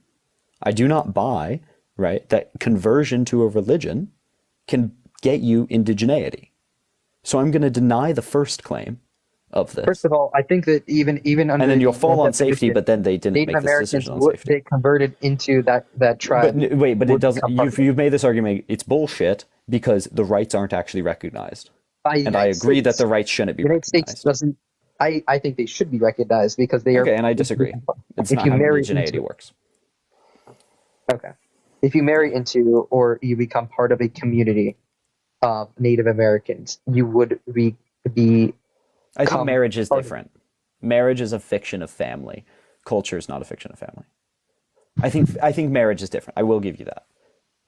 I do not buy, right, that conversion to a religion can get you indigeneity. So I'm going to deny the first claim of this. First of all, I think that even under and then you'll fall on safety, but then they didn't Native make this decision on safety. They converted into that tribe. But it doesn't. You've made this argument. It's bullshit because the rights aren't actually recognized. And I agree that the rights shouldn't be recognized. United States doesn't. I think they should be recognized because they are. Okay, and I disagree. It's not how indigeneity works. Okay, if you marry into or you become part of a community of Native Americans, you would be. I think marriage is different. Marriage is a fiction of family. Culture is not a fiction of family. I think marriage is different. I will give you that.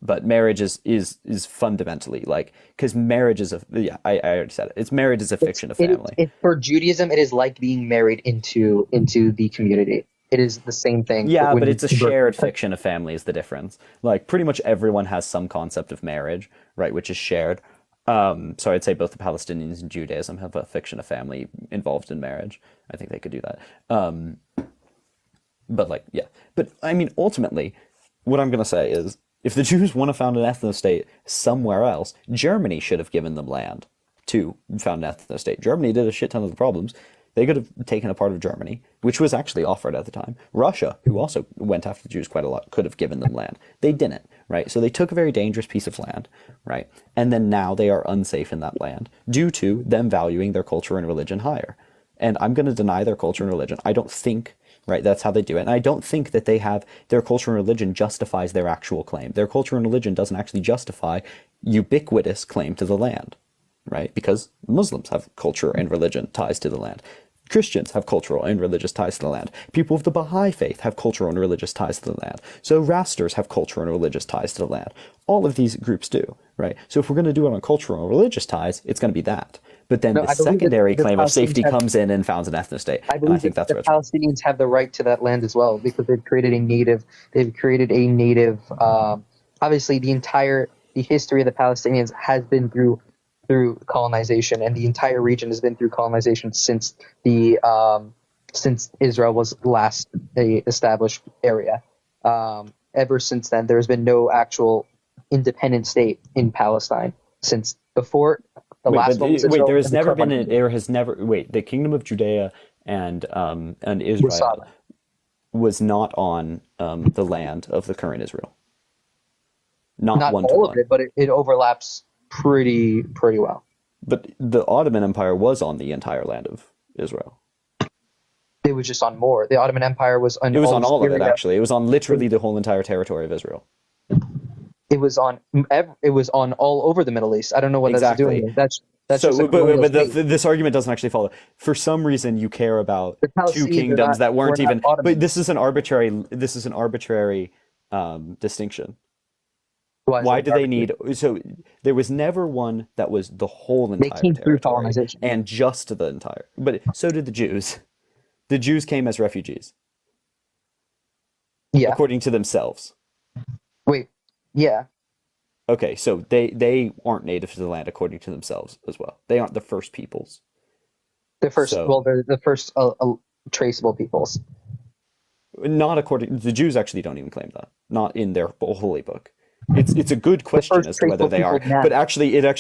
But marriage is fundamentally like because marriage is I already said it. Marriage is a fiction of family. For Judaism, it is like being married into the community. It is the same thing. Yeah, but it's a shared fiction of family is the difference. Like pretty much everyone has some concept of marriage, right, which is shared. So I'd say both the Palestinians and Judaism have a fiction of family involved in marriage. I think they could do that. But I mean, ultimately, what I'm going to say is if the Jews want to found an ethno-state somewhere else, Germany should have given them land to found an ethno-state. Germany did a shit ton of the problems. They could have taken a part of Germany, which was actually offered at the time. Russia, who also went after the Jews quite a lot, could have given them land. They didn't, right? So they took a very dangerous piece of land, right? And then now they are unsafe in that land due to them valuing their culture and religion higher. And I'm going to deny their culture and religion. I don't think, right, that's how they do it. And I don't think that they have their culture and religion justifies their actual claim. Their culture and religion doesn't actually justify ubiquitous claim to the land, right? Because Muslims have culture and religion ties to the land. Christians have cultural and religious ties to the land. People of the Baha'i faith have cultural and religious ties to the land. So Rasters have cultural and religious ties to the land. All of these groups do, right? So if we're going to do it on cultural and religious ties, it's going to be that. But then the secondary claim of safety comes in and founds an ethno-state. I believe that the Palestinians have the right to that land as well because they've created a native. Obviously, the history of the Palestinians has been through colonization, and the entire region has been through colonization since Israel was last a established area. Ever since then, there has been no actual independent state in Palestine since before the last one was Israel. The Kingdom of Judea and Israel was not on the land of the current Israel. Not all of it, but it overlaps pretty well. But the Ottoman Empire was on the entire land of Israel. It was just on more. The Ottoman Empire was on. It was on all of it, actually. It was on literally the whole entire territory of Israel. It was on all over the Middle East. I don't know what that's doing. That's so. Just but this argument doesn't actually follow. For some reason, you care about two kingdoms that weren't even. But this is an arbitrary. Distinction. Why do they need? So there was never one that was the whole entire. They came through colonization and just the entire. But so did the Jews. The Jews came as refugees. Yeah. According to themselves. Wait. Yeah. Okay, so they aren't native to the land according to themselves as well. They aren't the first peoples. The first, So- well, they're the first traceable peoples. Not according, the Jews actually don't even claim that. Not in their holy book. It's a good question as to whether they are, but actually they're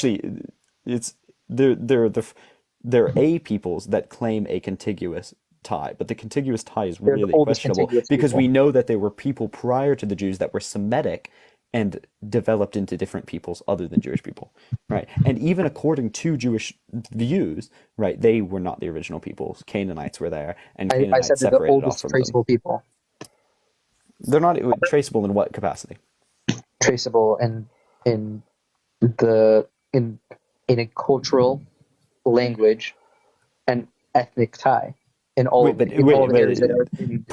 a peoples that claim a contiguous tie, but the contiguous tie is They're the really oldest questionable contiguous because people. we know that there were people prior to the Jews that were Semitic and developed into different peoples other than Jewish people, right? And even according to Jewish views, right, they were not the original peoples. Canaanites were there, and I Canaanites said they're the separated off oldest from traceable them. people. They're not traceable in what capacity? Traceable in a cultural, language, and ethnic tie in all the areas that are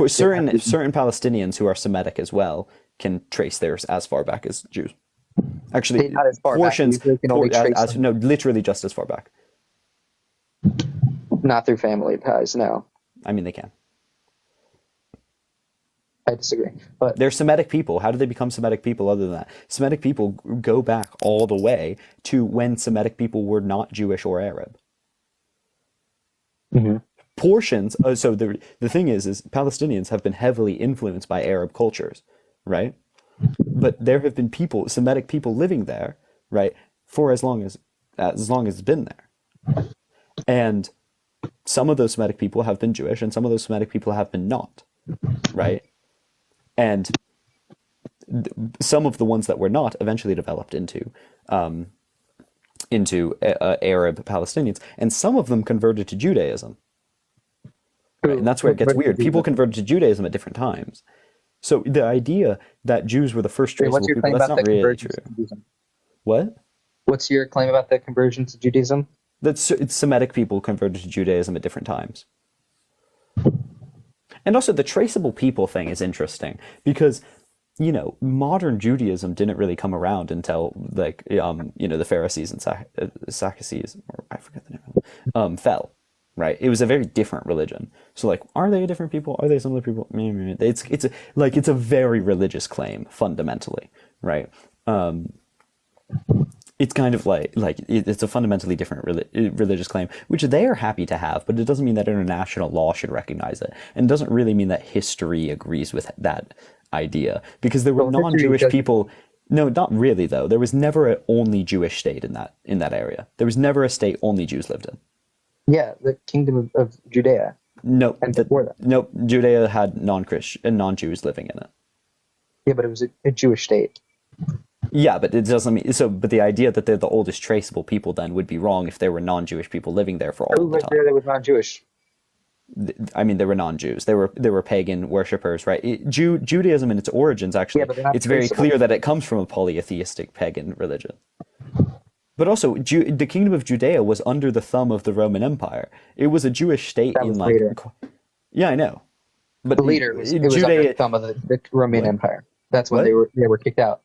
certain Palestinians who are Semitic as well can trace theirs as far back as Jews. Actually, not as far portions back. You can only trace them. no, literally just as far back. Not through family ties. No, I mean they can. I disagree. But they're Semitic people. How do they become Semitic people other than that? Semitic people go back all the way to when Semitic people were not Jewish or Arab. Mm-hmm. Portions. So the thing is Palestinians have been heavily influenced by Arab cultures, right? But there have been Semitic people living there, right, for as long as it's been there. And some of those Semitic people have been Jewish, and some of those Semitic people have been not, right? And some of the ones that were not eventually developed into Arab Palestinians, and some of them converted to Judaism. Right? And that's where it gets weird. People converted to Judaism at different times. So the idea that Jews were the first traceable people, that's not really true. What? What's your claim about the conversion to Judaism? It's Semitic people converted to Judaism at different times. And also the traceable people thing is interesting because, modern Judaism didn't really come around until the Pharisees and Sadducees, or I forget the name of them, fell. Right, it was a very different religion. So, are they different people? Are they similar people? It's a very religious claim fundamentally, right? It's kind of it's a fundamentally different religious claim, which they are happy to have, but it doesn't mean that international law should recognize it, and it doesn't really mean that history agrees with that idea because there were non-Jewish people. No, not really though. There was never an only Jewish state in that area. There was never a state only Jews lived in. Yeah, the kingdom of Judea. No, nope. Judea had non-Jews living in it. Yeah, but it was a Jewish state. Yeah, but it doesn't mean so. But the idea that they're the oldest traceable people then would be wrong if there were non-Jewish people living there for all the time. There was non-Jewish. I mean, they were non-Jews. They were pagan worshippers, right? Judaism in its origins, actually, it's very clear that it comes from a polytheistic pagan religion. But also, the kingdom of Judea was under the thumb of the Roman Empire. It was a Jewish state later. Yeah, I know. But later, it was under the thumb of the Roman Empire. That's when they were kicked out.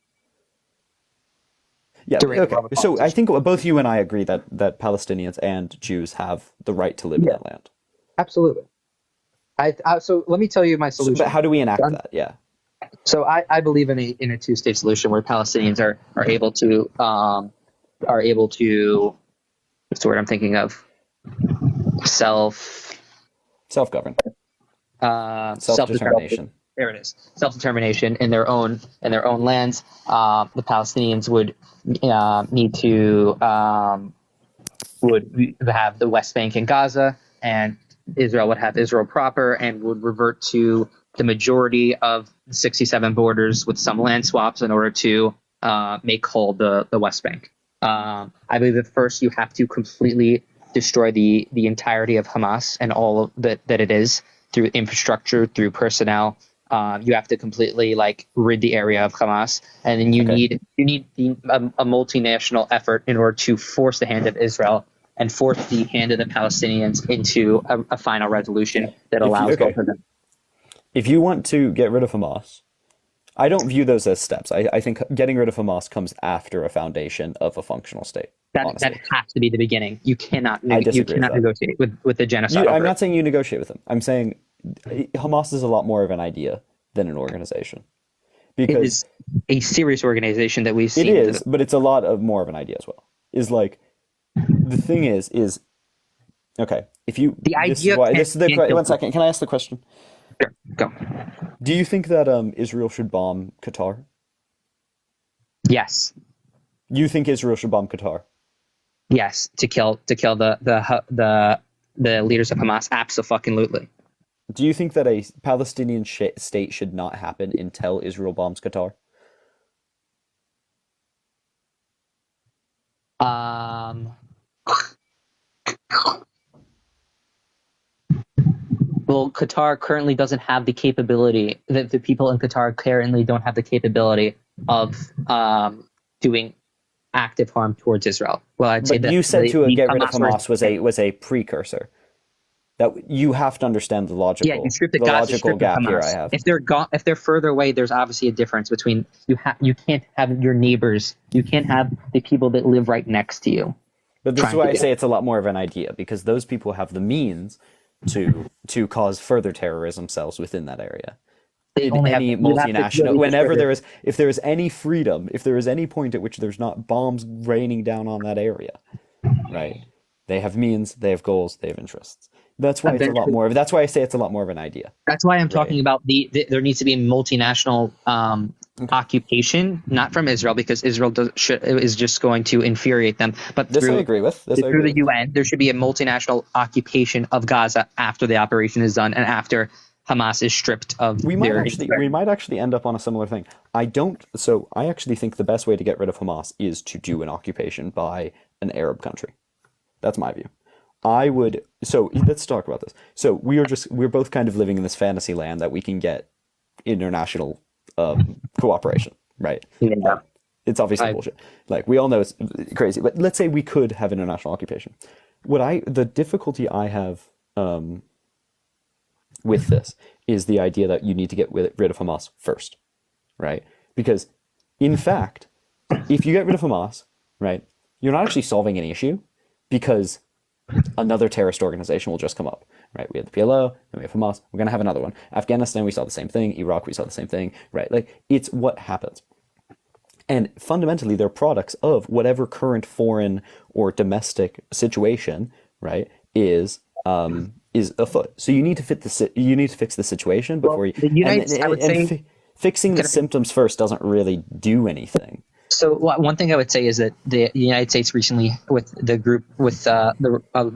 Yeah. Okay. So I think both you and I agree that Palestinians and Jews have the right to live in that land. Absolutely. So let me tell you my solution. But how do we enact that? Yeah. So I believe in a two-state solution where Palestinians are able to what's the word I'm thinking of? Self-govern. Self-determination. There it is. Self-determination in their own lands. The Palestinians would need to would have the West Bank and Gaza, and Israel would have Israel proper, and would revert to the majority of the 67 borders with some land swaps in order to make whole the West Bank. I believe that first you have to completely destroy the entirety of Hamas and all of that it is through infrastructure, through personnel. You have to completely rid the area of Hamas, and then you need a multinational effort in order to force the hand of Israel and force the hand of the Palestinians into a final resolution that allows both of them. If you want to get rid of Hamas, I don't view those as steps. I think getting rid of Hamas comes after a foundation of a functional state. That has to be the beginning. You cannot negotiate with the genocide. I'm not saying you negotiate with them. I'm saying Hamas is a lot more of an idea than an organization. Because it is a serious organization that we've seen. It is, but it's a lot more of an idea as well. The thing is Okay, if you The idea. one second. Can I ask the question? Sure, go. Do you think that Israel should bomb Qatar? Yes. You think Israel should bomb Qatar? Yes, to kill the leaders of Hamas. Absolutely. Do you think that a Palestinian state should not happen until Israel bombs Qatar? Well, Qatar currently doesn't have the capability. The people in Qatar currently don't have the capability of doing active harm towards Israel. Well, I'd say that you said to get rid of Hamas Hamas was a precursor. That you have to understand the logical. Yeah, you strip the Gaza logical strip gap of Hamas. here. I have. If they're further away, there's obviously a difference between you can't have your neighbors. You can't have the people that live right next to you. But this is why I say it's a lot more of an idea, because those people have the means to cause further terrorism cells within that area. In any multinational, if there is any freedom, if there is any point at which there's not bombs raining down on that area, right? They have means, they have goals, they have interests. That's why it's a lot more. That's why I say it's a lot more of an idea. That's why I'm talking about there needs to be a multinational occupation, not from Israel, because Israel is just going to infuriate them. But this I agree with. Through the UN, there should be a multinational occupation of Gaza after the operation is done and after Hamas is stripped of we might actually end up on a similar thing. I actually think the best way to get rid of Hamas is to do an occupation by an Arab country. That's my view. Let's talk about this. So we're both kind of living in this fantasy land that we can get international cooperation, right? Yeah. It's obviously bullshit. Like, we all know it's crazy, but let's say we could have international occupation. The difficulty I have with this is the idea that you need to get rid of Hamas first, right? Because, in fact, if you get rid of Hamas, right, you're not actually solving any issue, because another terrorist organization will just come up, right? We have the PLO, then we have Hamas, we're going to have another one. Afghanistan, we saw the same thing. Iraq, we saw the same thing, right? Like, it's what happens. And fundamentally, they're products of whatever current foreign or domestic situation, right, is afoot. So you need to fix the situation before fixing the symptoms first doesn't really do anything. So one thing I would say is that the United States recently, with a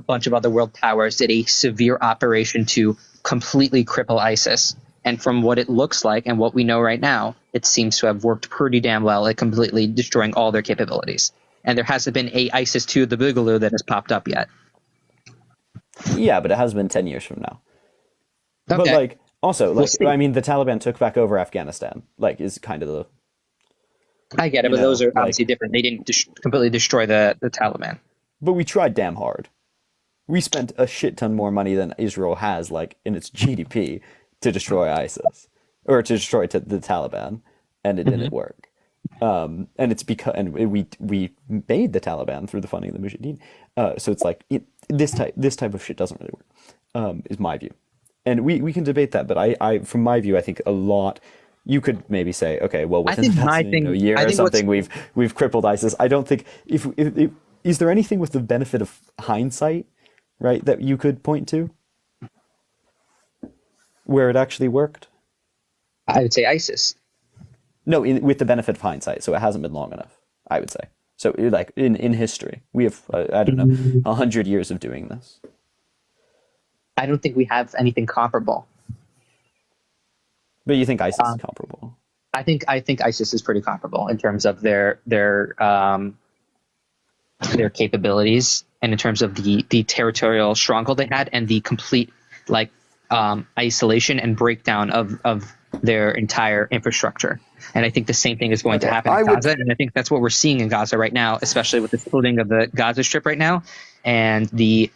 bunch of other world powers, did a severe operation to completely cripple ISIS. And from what it looks like and what we know right now, it seems to have worked pretty damn well at completely destroying all their capabilities. And there hasn't been a ISIS 2 the Boogaloo that has popped up yet. Yeah, but it has been 10 years from now. Okay. But I mean, the Taliban took back over Afghanistan. Is kind of the. I get it, but those are obviously different. They didn't completely destroy the Taliban. But we tried damn hard. We spent a shit ton more money than Israel has, in its GDP, to destroy ISIS or to destroy the Taliban, and it didn't work. And it's because we made the Taliban through the funding of the Mujahideen. So it's this type of shit doesn't really work. Is my view, and we can debate that. But I from my view, I think a lot. You could maybe say, okay, well, within a year or something, we've crippled ISIS. I don't think if is there anything with the benefit of hindsight, right, that you could point to where it actually worked? I would say ISIS. No, with the benefit of hindsight, so it hasn't been long enough, I would say. So, in history, we have, 100 years of doing this. I don't think we have anything comparable. But you think ISIS is comparable? I think ISIS is pretty comparable in terms of their capabilities and in terms of the territorial stronghold they had and the complete isolation and breakdown of their entire infrastructure. And I think the same thing is going to happen in Gaza. And I think that's what we're seeing in Gaza right now, especially with the splitting of the Gaza Strip right now and the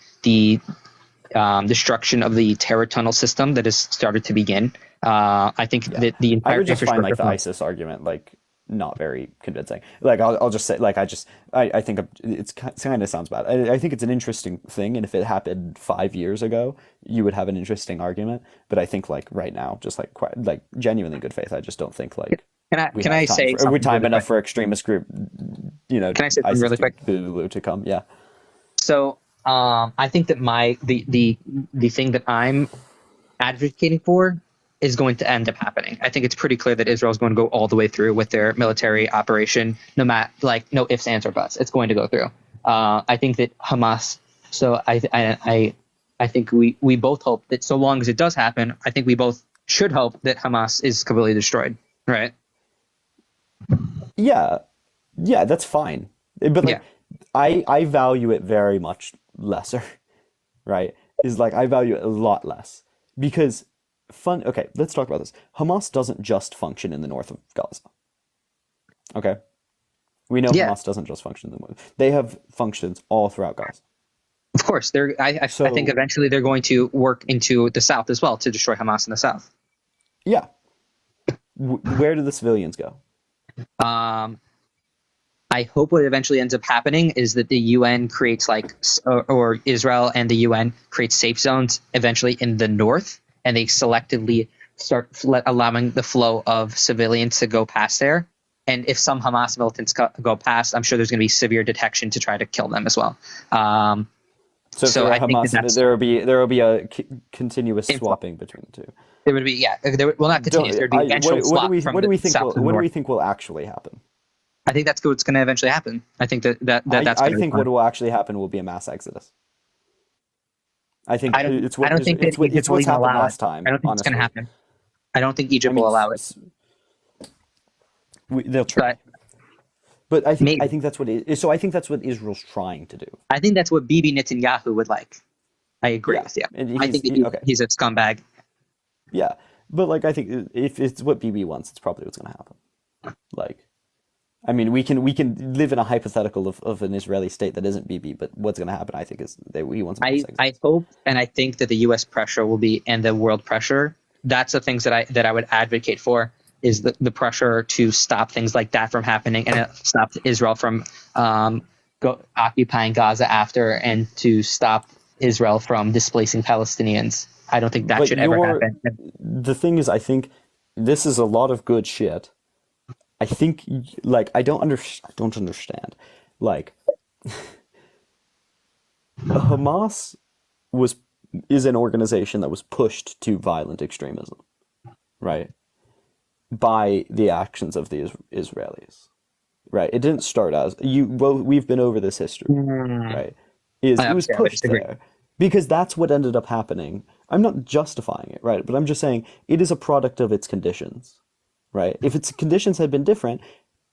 destruction of the terror tunnel system that has started to begin. I think that the entire I would just find the ISIS argument not very convincing. I'll just say I think it kind of sounds bad. I think it's an interesting thing, and if it happened 5 years ago, you would have an interesting argument. But I think right now, just quite genuinely good faith, I just don't think Can I say we time enough for extremist group, Can I say something really quick to come? Yeah. So I think that the thing that I'm advocating for is going to end up happening. I think it's pretty clear that Israel is going to go all the way through with their military operation, no matter no ifs, ands, or buts. It's going to go through. I think that Hamas. So I think we both hope that so long as it does happen, I think we both should hope that Hamas is completely destroyed. Right? Yeah, that's fine. But like, I value it very much lesser, right? Is like I value it a lot less because okay, let's talk about this. Hamas doesn't just function in the north of Gaza. Okay, we know Hamas doesn't just function in the north. They have functions all throughout Gaza. Of course, I think eventually they're going to work into the south as well to destroy Hamas in the south. Yeah. Where do the civilians go? I hope what eventually ends up happening is that the UN creates or Israel and the UN creates safe zones eventually in the north, and they selectively start allowing the flow of civilians to go past there. And if some Hamas militants go past, I'm sure there's going to be severe detection to try to kill them as well. So I think there will be a continuous swapping between the two. There would be not continuous. There would be eventual swap what do we think will actually happen? I think that's what's going to eventually happen. I think that's. I think what will actually happen will be a mass exodus. I think it's what's happened last time. I don't think it's going to happen. I don't think Egypt will allow it. They'll try. But I think that's what it is. So I think that's what Israel's trying to do. I think that's what Bibi Netanyahu would like. I agree with you. I think he's a scumbag. Yeah, but like I think if it's what Bibi wants, it's probably what's going to happen. Like, I mean, we can live in a hypothetical of an Israeli state that isn't Bibi, but what's going to happen, I think, is that he wants. I hope and I think that the U.S. pressure will be and the world pressure. That's the things that I would advocate for. Is the pressure to stop things like that from happening and stop Israel from occupying Gaza after, and to stop Israel from displacing Palestinians. I don't think that should ever happen. The thing is, I think this is a lot of good shit. I think, like, I don't understand. Like, Hamas is an organization that was pushed to violent extremism, right? By the actions of the Israelis, right? It didn't start as we've been over this history, right? It was pushed there because that's what ended up happening. I'm not justifying it, right? But I'm just saying it is a product of its conditions, right? If its conditions had been different,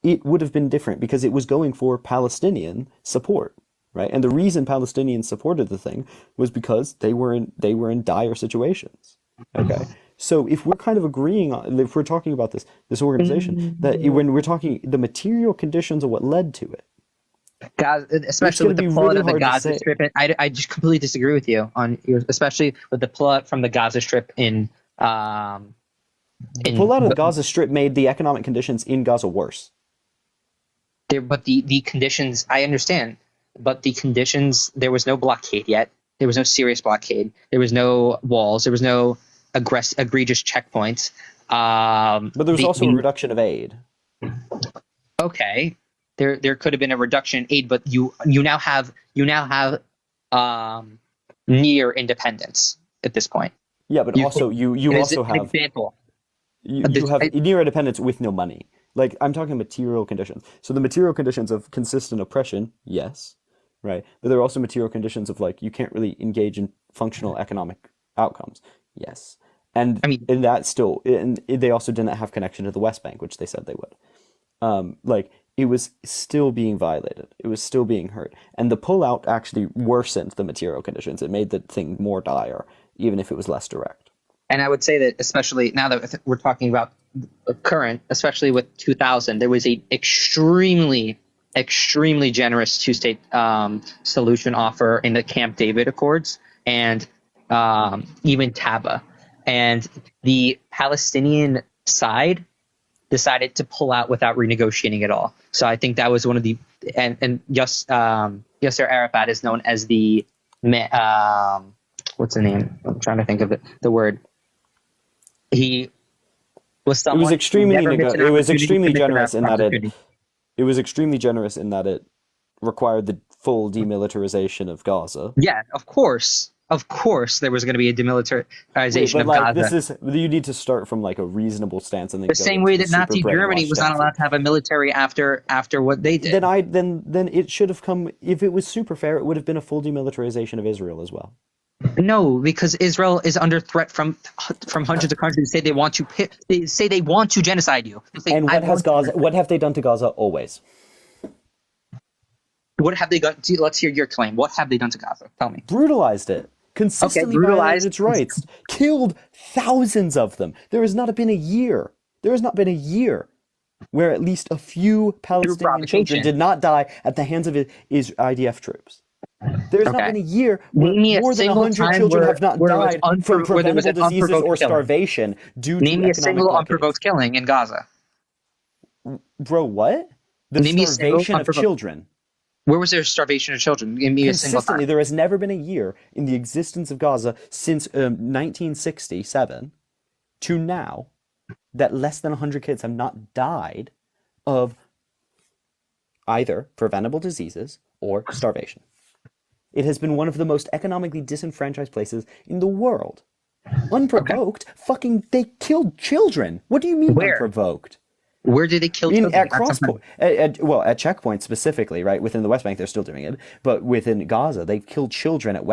it would have been different because it was going for Palestinian support, right? And the reason Palestinians supported the thing was because they were in dire situations, okay? So if we're kind of agreeing on, if we're talking about this organization, that when we're talking the material conditions of what led to it, especially with the pullout of the Gaza Strip, I just completely disagree with you on, especially with the pullout from the Gaza Strip the pullout of the Gaza Strip made the economic conditions in Gaza worse. But the conditions, I understand, but the conditions, there was no blockade yet. There was no serious blockade. There was no walls. There was no egregious checkpoints. But there was also a reduction of aid. Okay, there could have been a reduction in aid, but you now have near independence at this point. Yeah, but you also have an example. You have near independence with no money. Like, I'm talking material conditions. So the material conditions of consistent oppression, yes, right? But there are also material conditions of, like, you can't really engage in functional economic outcomes. Yes. And in that still, and they also didn't have connection to the West Bank, which they said they would. Like, it was still being violated. It was still being hurt. And the pullout actually worsened the material conditions. It made the thing more dire, even if it was less direct. And I would say that, especially now that we're talking about current, especially with 2000, there was a extremely generous two-state solution offer in the Camp David Accords and even Taba. And the Palestinian side decided to pull out without renegotiating at all. So I think that was one of the and Yasser Arafat is known as the what's the name? I'm trying to think of the word. He was someone. It was extremely generous in that it required the full demilitarization of Gaza. Yeah, of course. Of course, there was going to be a demilitarization But of like, Gaza. you need to start from like a reasonable stance and then The go same into way the that super Nazi Germany brainwashed was not stance. allowed to have a military after what they did. Then it should have come, if it was super fair, it would have been a full demilitarization of Israel as well. No, because Israel is under threat from hundreds of countries. Say they want to genocide you. And what have they done to Gaza always? What have they done? Let's hear your claim. What have they done to Gaza? Tell me. Brutalized it. Consistently violated its rights. Killed thousands of them. There has not been a year where at least a few Palestinian children did not die at the hands of IDF troops. There's not been a year where more than 100 children have not died from preventable diseases or starvation due to economic blockade. Name me a single unprovoked killing in Gaza. Bro, what? The starvation of children. Where was there starvation of children? Give me a single time. There has never been a year in the existence of Gaza since 1967 to now that less than 100 kids have not died of either preventable diseases or starvation. It has been one of the most economically disenfranchised places in the world. Unprovoked? Fucking, they killed children. What do you mean unprovoked? Where did they kill children? At checkpoints specifically, right? Within the West Bank, they're still doing it. But within Gaza, they've killed children at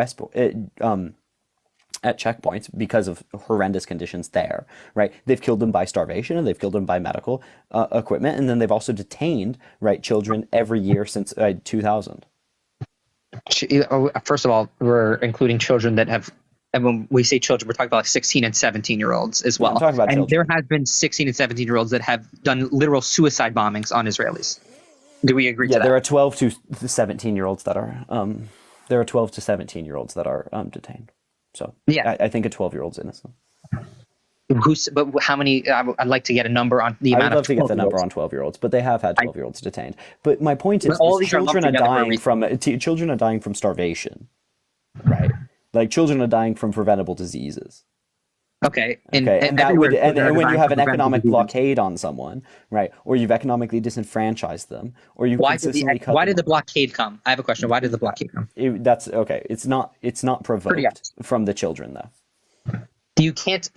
at checkpoints because of horrendous conditions there, right? They've killed them by starvation, and they've killed them by medical equipment, and then they've also detained, right, children every year since 2000. First of all, we're including children that have, and when we say children, we're talking about like 16 and 17-year-olds as well. I'm talking about and children. There has been 16 and 17-year-olds that have done literal suicide bombings on Israelis. Do we agree to that? Yeah, there are 12 to 17-year-olds that are detained. So yeah, I think a 12-year-old's innocent. But how many? I'd like to get a number on the amount of 12-year-olds. I would love to get the number on 12-year-olds, but they have had 12-year-olds detained. But my point is children are dying from starvation, right? Like children are dying from preventable diseases. Okay. And when you have an economic blockade on someone, right, or you've economically disenfranchised them, or you consistently cut why did the blockade come? I have a question. Why did the blockade come? That's okay. It's not provoked from the children though. You can't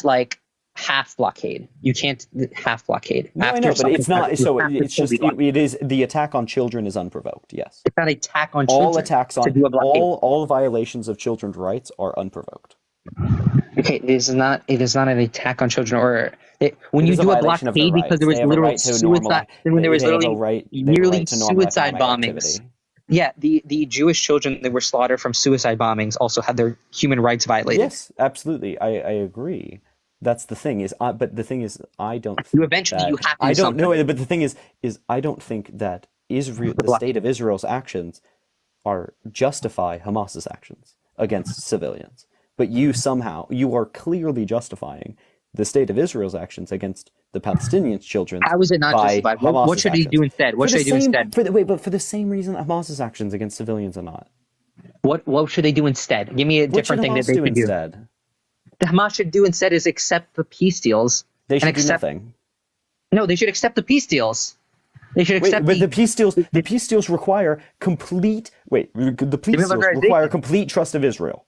like half blockade. You can't half blockade. No, I know, but it's not. So it's just it is the attack on children is unprovoked. Yes, it's not an attack on children. All attacks on all violations of children's rights are unprovoked. Okay, it is not an attack on children, when you do a blockade because there was literal suicide. When there was literally nearly suicide bombings. Yeah, the Jewish children that were slaughtered from suicide bombings also had their human rights violated. Yes, absolutely. I agree. That's the thing but the thing is, I don't. You eventually you have to. I don't know, but the thing is I don't think that Israel, the state of Israel's actions, justify Hamas's actions against civilians. But you are clearly justifying the state of Israel's actions against the Palestinian children. How is it not justified? What should they do instead? What should they do instead? But for the same reason that Hamas's actions against civilians are not. What should they do instead? Give me a different thing that they could do instead. The Hamas should do instead is accept the peace deals. They should do nothing. No, they should accept the peace deals. They should accept. But the peace deals. The peace deals require complete. The peace deals require complete trust of Israel.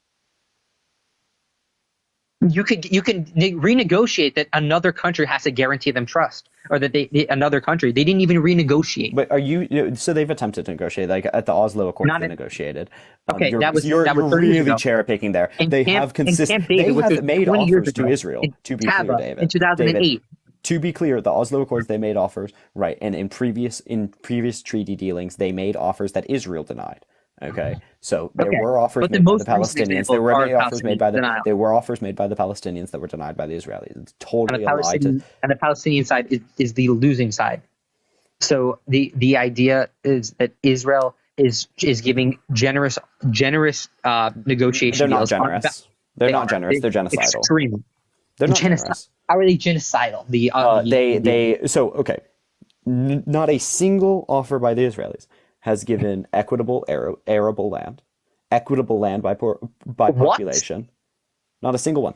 You can renegotiate that another country has to guarantee them trust, or that they didn't even renegotiate. But so they've attempted to negotiate, like at the Oslo Accords they negotiated. Okay, you're really cherry picking there. They have made offers to Israel. To be clear, David, in 2008. To be clear, the Oslo Accords, they made offers, right? And in previous treaty dealings, they made offers that Israel denied. Okay, so there were offers made by the Palestinians. There were offers made by the Palestinians that were denied by the Israelis. It's totally a lie. And the Palestinian side is the losing side. So the idea is that Israel is giving generous negotiation. They're not generous. They're not generous. They're genocidal. Extremely. They're not generous. How are they genocidal? Not a single offer by the Israelis has given equitable arable land by population. Not a single one.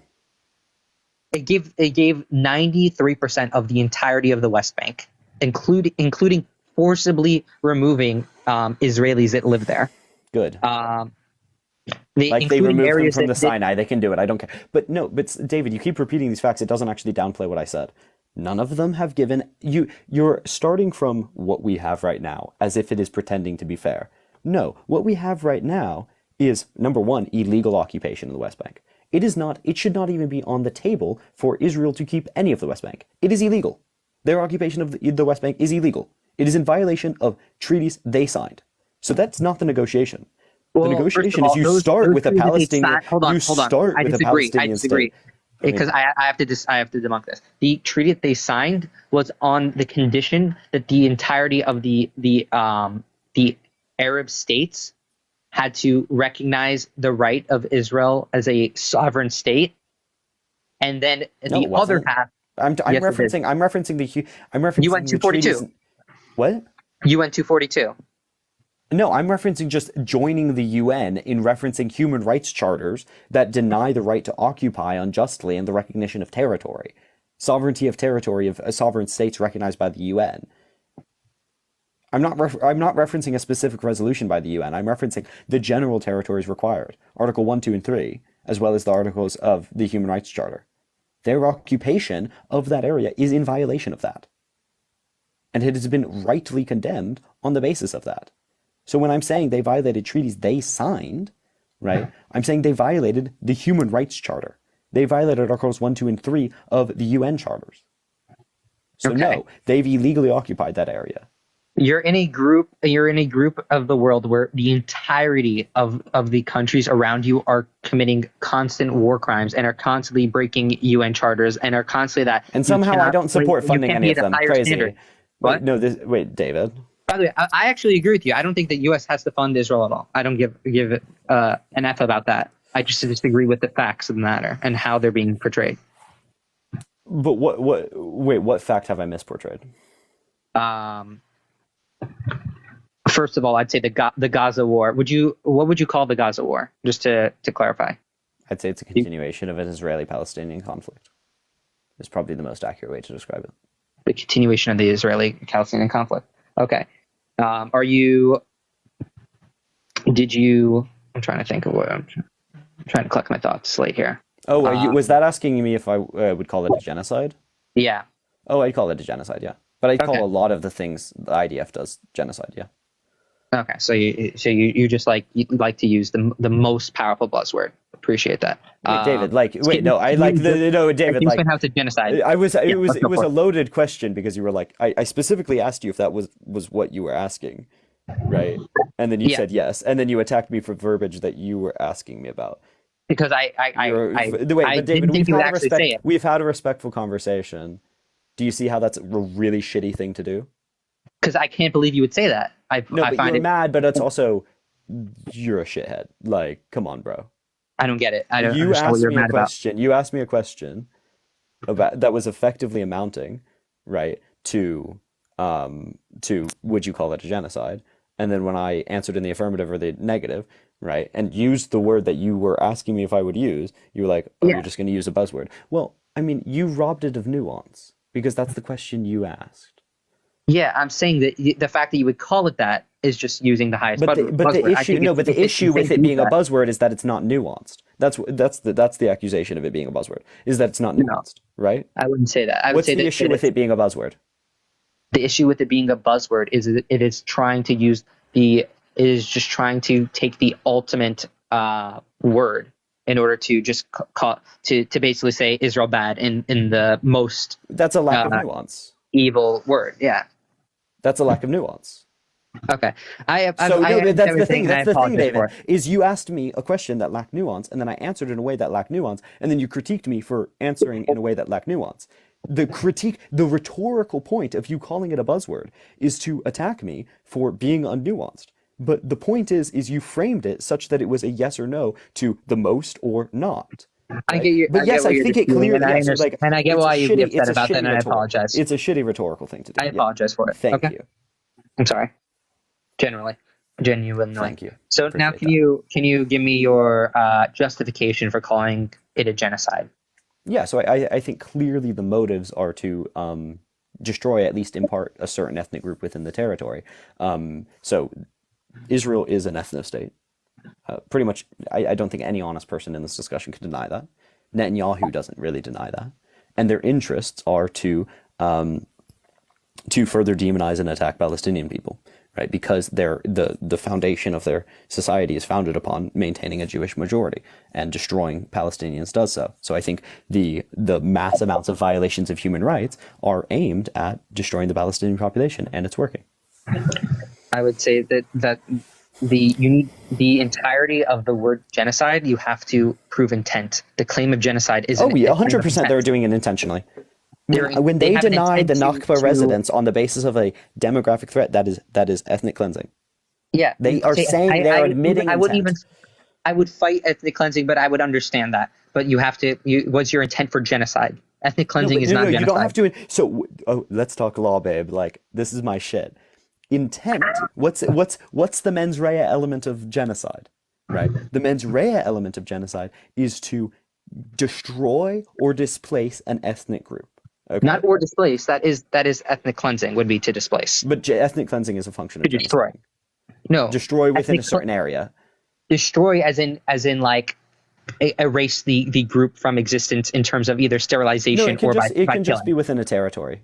It gave 93% of the entirety of the West Bank, including forcibly removing Israelis that live there. Good. They remove them areas from the that Sinai. They can do it. I don't care. But no, David, you keep repeating these facts. It doesn't actually downplay what I said. None of them have given you. You're starting from what we have right now as if it is pretending to be fair. No, what we have right now is, number one, illegal occupation of the West Bank. It is not. It should not even be on the table for Israel to keep any of the West Bank. It is illegal. Their occupation of the West Bank is illegal. It is in violation of treaties they signed. So that's not the negotiation. The negotiation is you start with a Palestinian. Hold on. I disagree. Because I have to debunk this. The treaty that they signed was on the condition that the entirety of the Arab states had to recognize the right of Israel as a sovereign state, and then the other half. I'm referencing UN 242. What? UN 242. No, I'm referencing just joining the UN in referencing human rights charters that deny the right to occupy unjustly and the recognition of territory. Sovereignty of territory of sovereign states recognized by the UN. I'm not referencing a specific resolution by the UN. I'm referencing the general territories required, Article 1, 2, and 3, as well as the articles of the Human Rights Charter. Their occupation of that area is in violation of that. And it has been rightly condemned on the basis of that. So when I'm saying they violated treaties they signed, right, I'm saying they violated the Human Rights Charter. They violated Articles 1, 2, and 3 of the UN charters. So no, they've illegally occupied that area. You're in a group of the world where the entirety of the countries around you are committing constant war crimes and are constantly breaking UN charters and are constantly that. And somehow I don't support funding any of them. Crazy. What? Wait, David. By the way, I actually agree with you. I don't think that U.S. has to fund Israel at all. I don't give an F about that. I just disagree with the facts of the matter and how they're being portrayed. But what fact have I misportrayed? First of all, I'd say the Gaza war. What would you call the Gaza war? Just to clarify. I'd say it's a continuation of an Israeli-Palestinian conflict. It's probably the most accurate way to describe it. The continuation of the Israeli-Palestinian conflict. Okay. I'm trying to think of what I'm trying to collect my thoughts late here. Oh, was that asking me if I would call it a genocide? Yeah. Oh, I'd call it a genocide, yeah. But I'd call a lot of the things the IDF does genocide, yeah. Okay, so you just like to use the most powerful buzzword. Appreciate that. David, David, like how's a genocide? It was a loaded question because you were like, I specifically asked you if that was what you were asking, right? And then you said yes, and then you attacked me for verbiage that you were asking me about. Because David, we've had a respectful conversation. Do you see how that's a really shitty thing to do? Because I can't believe you would say that. You're mad, but it's also you're a shithead. Like, come on, bro. I don't get it. I don't understand what you're mad about. You asked me a question about that was effectively amounting, right, to would you call it a genocide? And then when I answered in the affirmative or the negative, right, and used the word that you were asking me if I would use, you were like, you're just going to use a buzzword. Well, I mean, you robbed it of nuance because that's the question you asked. Yeah, I'm saying that the fact that you would call it that is just using the highest buzzword. The issue with it being a buzzword is that it's not nuanced. That's the accusation of it being a buzzword, is that it's not nuanced, right? I wouldn't say that. What's the issue with it being a buzzword? The issue with it being a buzzword is that it is trying just trying to take the ultimate word in order to just to basically say Israel bad in the most. That's a lack of nuance. Evil word, yeah. That's a lack of nuance. Okay. That's the thing, David, is you asked me a question that lacked nuance, and then I answered in a way that lacked nuance, and then you critiqued me for answering in a way that lacked nuance. The rhetorical point of you calling it a buzzword is to attack me for being unnuanced. But the point is you framed it such that it was a yes or no to the most or not. Right? I get you. But yes, I think it clearly. And I get why you'd be upset about that, and I apologize. It's a shitty rhetorical thing to do. I apologize for it. Thank you. I'm sorry. Genuinely. Thank you. So now, can you give me your justification for calling it a genocide? Yeah. So I think clearly the motives are to destroy, at least in part, a certain ethnic group within the territory. So Israel is an ethno-state. Pretty much, I don't think any honest person in this discussion could deny that. Netanyahu doesn't really deny that. And their interests are to further demonize and attack Palestinian people, right? Because the foundation of their society is founded upon maintaining a Jewish majority, and destroying Palestinians does so. So I think the mass amounts of violations of human rights are aimed at destroying the Palestinian population, and it's working. I would say that you need the entirety of the word genocide. You have to prove intent. The claim of genocide is 100% they're doing it intentionally. When they deny the Nakba residents on the basis of a demographic threat, that is ethnic cleansing. Yeah, they are saying they're admitting. I would fight ethnic cleansing, but I would understand that. But you have to. What's your intent for genocide? Ethnic cleansing is not genocide. You don't have to. So let's talk law, babe. Like, this is my shit. Intent. What's the mens rea element of genocide? Right. The mens rea element of genocide is to destroy or displace an ethnic group. Okay. Not or displace. That is ethnic cleansing would be to displace. But ethnic cleansing is a function of destroy. No, destroy within a certain area. Destroy as in like erase the group from existence in terms of either sterilization or by it can just be within a territory.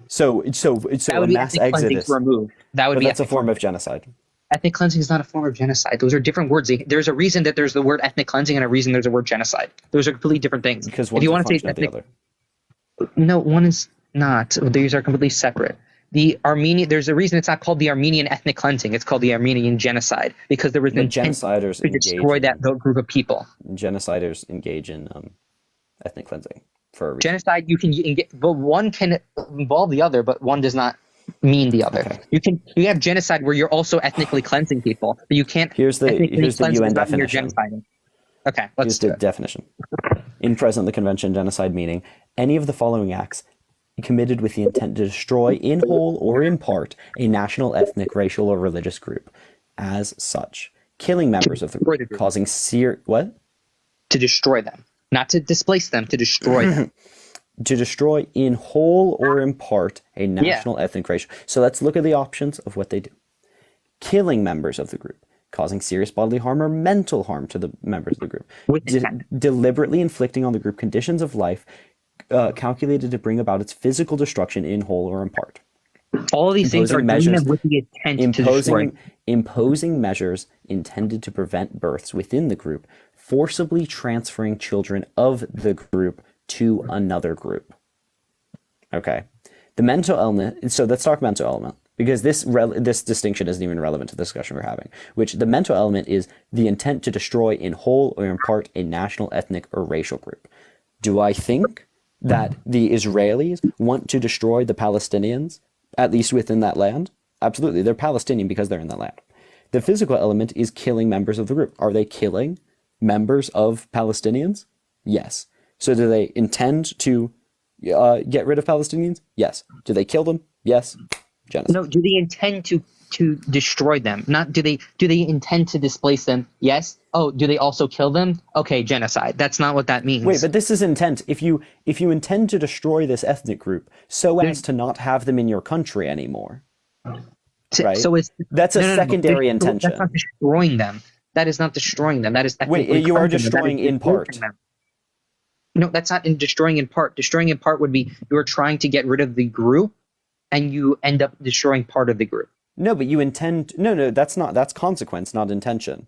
So that would a mass exodus. That would be that's a form of genocide. Ethnic cleansing is not a form of genocide. Those are different words. There's a reason that there's the word ethnic cleansing and a reason there's a word genocide. Those are completely different things. Because if you want to say ethnic, the other. No, one is not. These are completely separate. There's a reason it's not called the Armenian ethnic cleansing. It's called the Armenian genocide because there was an intent to destroy that group of people. Genociders engage in ethnic cleansing for a reason. Genocide, you can get, but one can involve the other, but one does not mean the other. Okay. You have genocide where you're also ethnically cleansing people, but you can't. Here's the UN definition. Okay, here's the definition. In present, the convention, genocide meaning any of the following acts committed with the intent to destroy in whole or in part a national, ethnic, racial, or religious group. As such, killing members of the group, causing what? To destroy them, not to displace them, to destroy them. To destroy in whole or in part a national, ethnic, racial. So let's look at the options of what they do. Killing members of the group, causing serious bodily harm or mental harm to the members of the group. Deliberately inflicting on the group conditions of life calculated to bring about its physical destruction in whole or in part. All of these things are measures with the intent to destroy. Imposing measures intended to prevent births within the group, forcibly transferring children of the group to another group. Okay. The mental element, so let's talk mental element, because this distinction isn't even relevant to the discussion we're having, which the mental element is the intent to destroy in whole or in part a national, ethnic, or racial group. Do I think that the Israelis want to destroy the Palestinians, at least within that land? Absolutely. They're Palestinian because they're in that land. The physical element is killing members of the group. Are they killing members of Palestinians? Yes. So do they intend to get rid of Palestinians? Yes. Do they kill them? Yes. Genocide. No, do they intend to destroy them? Not do they intend to displace them? Yes. Oh, do they also kill them? Okay, genocide. That's not what that means. Wait, but this is intent. If you intend to destroy this ethnic group so as to not have them in your country anymore, right? So that's a secondary intention. That's not destroying them. That is not destroying them. That is wait. You are destroying in part. No, that's not in destroying in part. Destroying in part would be you are trying to get rid of the group, and you end up destroying part of the group. No, but you intend. No, that's consequence, not intention.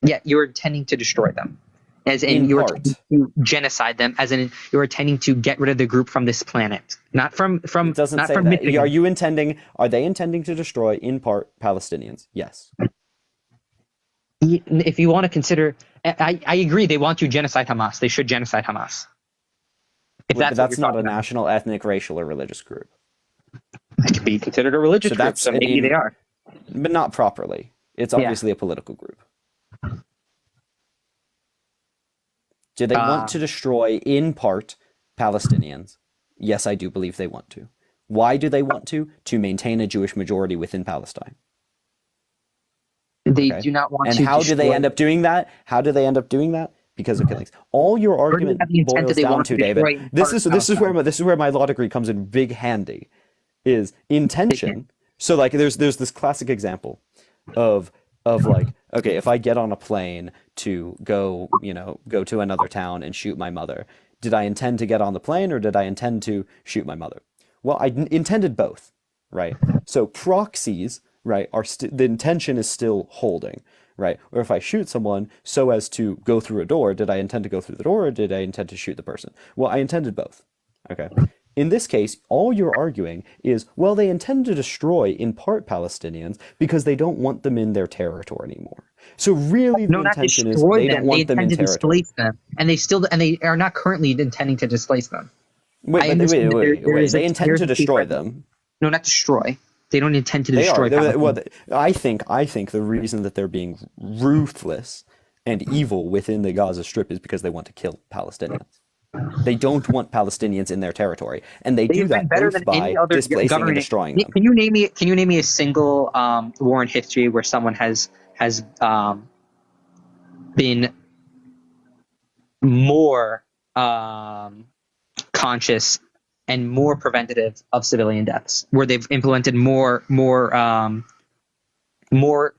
Yeah, you're intending to destroy them, as in you're intending to genocide them, as in you're intending to get rid of the group from this planet, not from. It doesn't not say from that. Michigan. Are they intending to destroy in part Palestinians? Yes. If you want to consider, I agree. They want to genocide Hamas. They should genocide Hamas. But that's not a national, ethnic, racial, or religious group. It could be considered a religious group, so maybe they are. But not properly. It's obviously a political group. Do they want to destroy, in part, Palestinians? Yes, I do believe they want to. Why do they want to? To maintain a Jewish majority within Palestine. They do not want to. And how do they end up doing that? because of killings. All your Or do they argument have the intent that boils they down want to, to David. destroy This is Palestine? where my law degree comes in big handy. Is intention. So like there's this classic example of like, okay, if I get on a plane to go to another town and shoot my mother, did I intend to get on the plane or did I intend to shoot my mother? Well, I intended both, right? So proxies, right, the intention is still holding, right? Or if I shoot someone so as to go through a door, did I intend to go through the door or did I intend to shoot the person? Well, I intended both. Okay. In this case, all you're arguing is, well, they intend to destroy, in part, Palestinians because they don't want them in their territory anymore. So really, the No, not intention is destroy they them. don't They want them in intend to territory. displace them, and they are not currently intending to displace them. Wait, I but understand that wait. They intend to destroy them. No, not destroy. They don't intend to They destroy are. Palestine. Well, I think the reason that they're being ruthless and evil within the Gaza Strip is because they want to kill Palestinians. They don't want Palestinians in their territory, and they do They've been that better both than by any other displacing and government. destroying them. Can you name me? Can you name me a single war in history where someone has been more conscious and more preventative of civilian deaths, where they've implemented more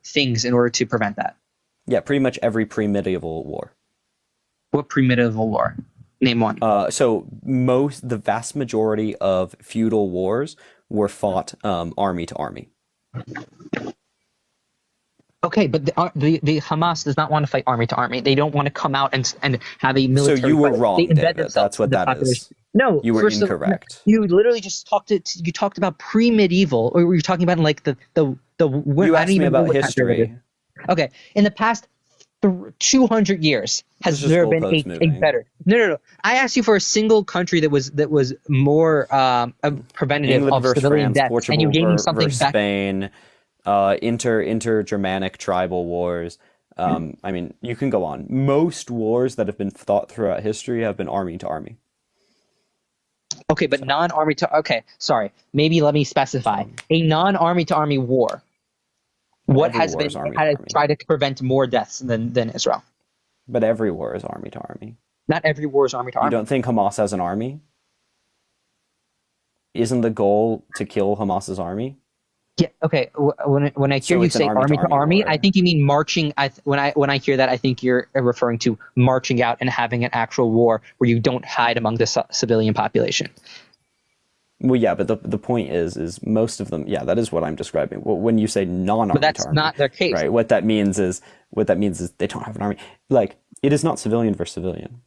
things in order to prevent that? Yeah, pretty much every pre-medieval war. What pre-medieval war? Name one. So the vast majority of feudal wars were fought army to army. Okay, but the Hamas does not want to fight army to army. They don't want to come out and have a military. So you were fight. wrong, They embed David. themselves That's what in the that population. is. No, You were first of- incorrect. you literally just talked about pre-medieval, or were you talking about like the You I don't asked me even know about what time period it history. is. Okay, in the past 200 years, has It's just there been a goalpost moving. better? No. I asked you for a single country that was more preventative England of versus civilian France, deaths, Portugal and you gave me something versus back. Spain, inter-Germanic tribal wars. I mean, you can go on. Most wars that have been fought throughout history have been army to army. Okay, but non-army to okay, sorry. Maybe let me specify a non-army to army war. What Every has war been is army to had army. tried to prevent more deaths than Israel? But every war is army to army. Not every war is army to You army. don't think Hamas has an army? Isn't the goal to kill Hamas's army? Yeah. Okay. When I hear So you it's an say army to army-to-army army, war. I think you mean marching. When I hear that, I think you're referring to marching out and having an actual war where you don't hide among the civilian population. Well, yeah, but the point is most of them. Yeah, that is what I'm describing. Well, when you say non-army, But that's to army, not their case. right? What that means is they don't have an army. Like, it is not civilian versus civilian.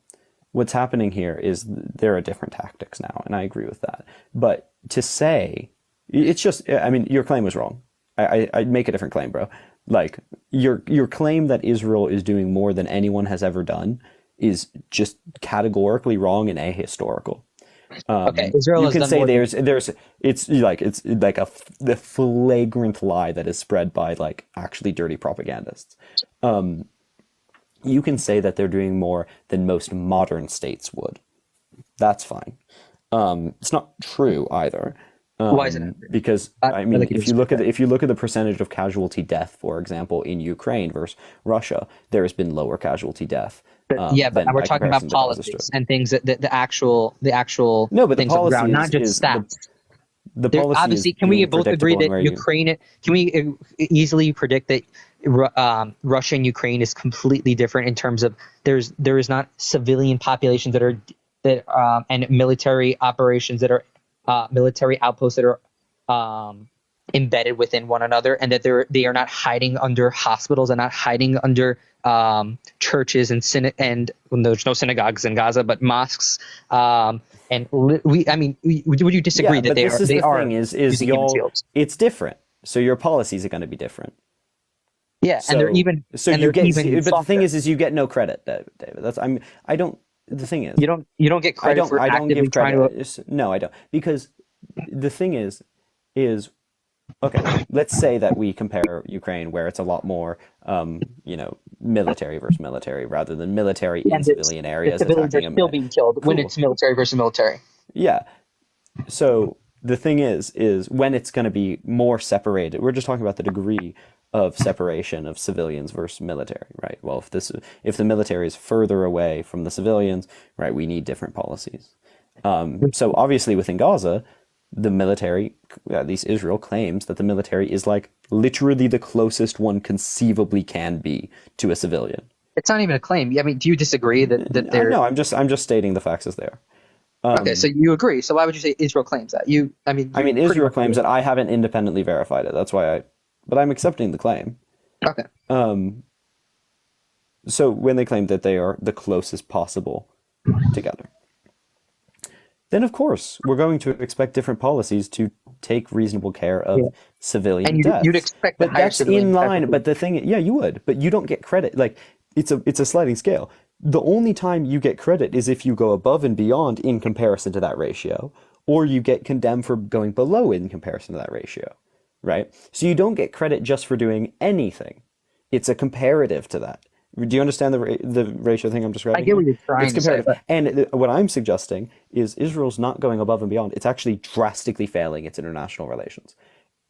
What's happening here is there are different tactics now, and I agree with that. But to say it's just, I mean, your claim was wrong. I'd make a different claim, bro. Like, your claim that Israel is doing more than anyone has ever done is just categorically wrong and ahistorical. Okay, Israel you has can done say more it's like the flagrant lie that is spread by like actually dirty propagandists. You can say that they're doing more than most modern states would. That's fine. It's not true either. Why is it? Because I mean, if you look at the percentage of casualty death, for example, in Ukraine versus Russia, there has been lower casualty death. But we're talking about politics and things that the actual no, but the things on the policy ground, not just stats. The policy obviously, is can we being both agree predictable that and where Ukraine? Can we easily predict that Russia and Ukraine is completely different in terms of there is not civilian populations and military operations that are military outposts that are embedded within one another, and that they are not hiding under hospitals and not hiding under churches and well, there's no synagogues in Gaza, but mosques. Would you disagree that they are? Thing is y'all, it's different. So your policies are going to be different. Yeah, so, and they're even. So and you they're get, even but the thing is you get no credit, David. I don't. The thing is, you don't get credit for actively trying to. No, I don't, because the thing is okay. Let's say that we compare Ukraine, where it's a lot more, military versus military, rather than military in civilian areas. The civilians are still being killed when it's military versus military. Yeah. So the thing is when it's going to be more separated. We're just talking about the degree of separation of civilians versus military, right? Well, if the military is further away from the civilians, right, we need different policies. So obviously within Gaza, the military, at least Israel, claims that the military is like literally the closest one conceivably can be to a civilian. It's not even a claim. I mean, do you disagree that they're? No, I'm just stating the facts as they are. Okay, so you agree. So why would you say Israel claims that? I mean, Israel claims that. I haven't independently verified it. That's why but I'm accepting the claim. Okay. So when they claim that they are the closest possible together, then of course we're going to expect different policies to take reasonable care of civilian deaths. You'd expect but that's in line. But the thing, yeah, you would, but you don't get credit. Like it's a sliding scale. The only time you get credit is if you go above and beyond in comparison to that ratio, or you get condemned for going below in comparison to that ratio, right? So you don't get credit just for doing anything. It's a comparative to that. Do you understand the ratio thing I'm describing? I get what you're trying to say. And what I'm suggesting is Israel's not going above and beyond. It's actually drastically failing its international relations.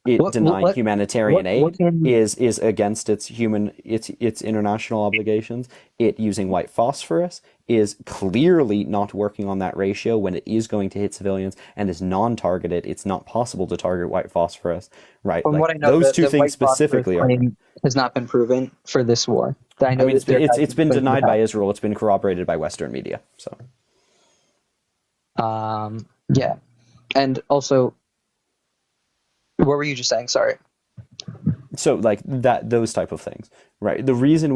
Denying humanitarian aid is against its international obligations. It using white phosphorus is clearly not working on that ratio when it is going to hit civilians and is non-targeted. It's not possible to target white phosphorus, right? From what I know, those two things specifically has not been proven for this war. I mean, it's been denied by Israel. It's been corroborated by Western media. So, yeah, and also. What were you just saying? Sorry. So like those type of things, right? The reason that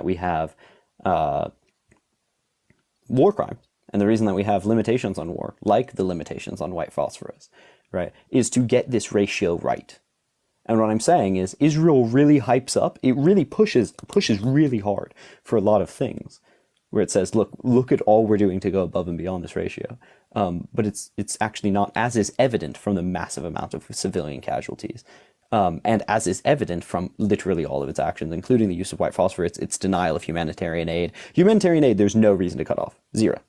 we have war crimes and the reason that we have limitations on war, like the limitations on white phosphorus, right, is to get this ratio right. And what I'm saying is Israel really hypes up. It really pushes really hard for a lot of things, where it says, look at all we're doing to go above and beyond this ratio. But it's actually not, as is evident from the massive amount of civilian casualties, and as is evident from literally all of its actions, including the use of white phosphorus, its denial of humanitarian aid. Humanitarian aid, there's no reason to cut off. Zero.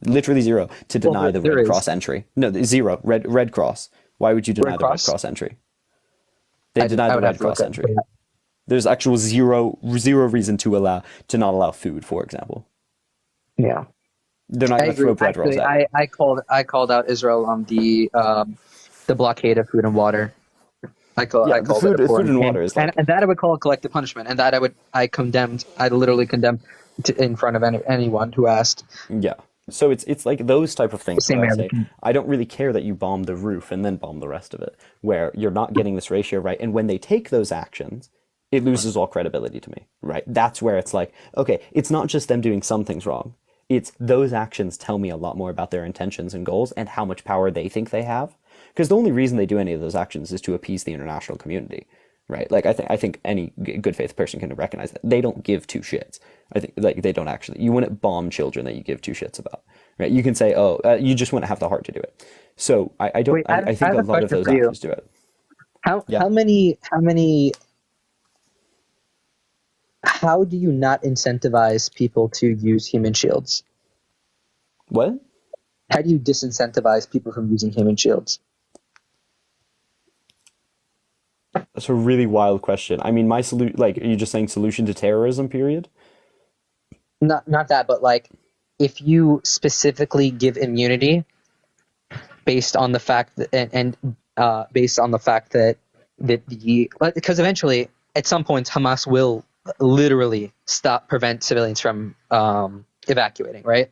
Literally zero to deny the Red Cross entry. No, zero. Red Cross. Why would you deny the Red Cross entry? They deny the Red Cross entry. There's actual zero reason to not allow food, for example. Yeah. They're not going to throw bread rolls at you. I called out Israel on the blockade of food and water. I called food and water is like, and that I would call a collective punishment, and that I literally condemned in front of anyone who asked. Yeah. So it's like those type of things. I don't really care that you bomb the roof and then bomb the rest of it, where you're not getting this ratio right. And when they take those actions, it loses all credibility to me, right? That's where it's like, okay, it's not just them doing some things wrong. It's those actions tell me a lot more about their intentions and goals and how much power they think they have. Because the only reason they do any of those actions is to appease the international community, right? Like I think any good faith person can recognize that they don't give two shits. I think like they don't actually. You wouldn't bomb children that you give two shits about, right? You can say, you just wouldn't have the heart to do it. So I don't. Wait, I think a lot of those actions do it. How do you not incentivize people to use human shields? What? How do you disincentivize people from using human shields? That's a really wild question. I mean, my solution, like, are you just saying solution to terrorism, period? Not that, but like, if you specifically give immunity based on the fact that, based on the fact that because eventually, at some points, Hamas will literally prevent civilians from evacuating, right?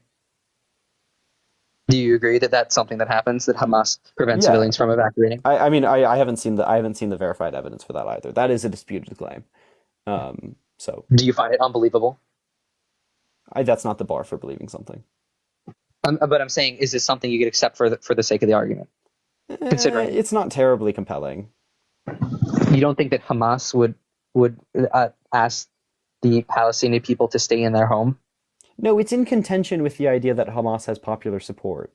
Do you agree that that's something that happens, that Hamas prevents civilians from evacuating? I mean, I haven't seen the verified evidence for that either. That is a disputed claim. So do you find it unbelievable? That's not the bar for believing something. But I'm saying, is this something you could accept for the sake of the argument? Considering it's not terribly compelling. You don't think that Hamas would ask the Palestinian people to stay in their home? No, it's in contention with the idea that Hamas has popular support.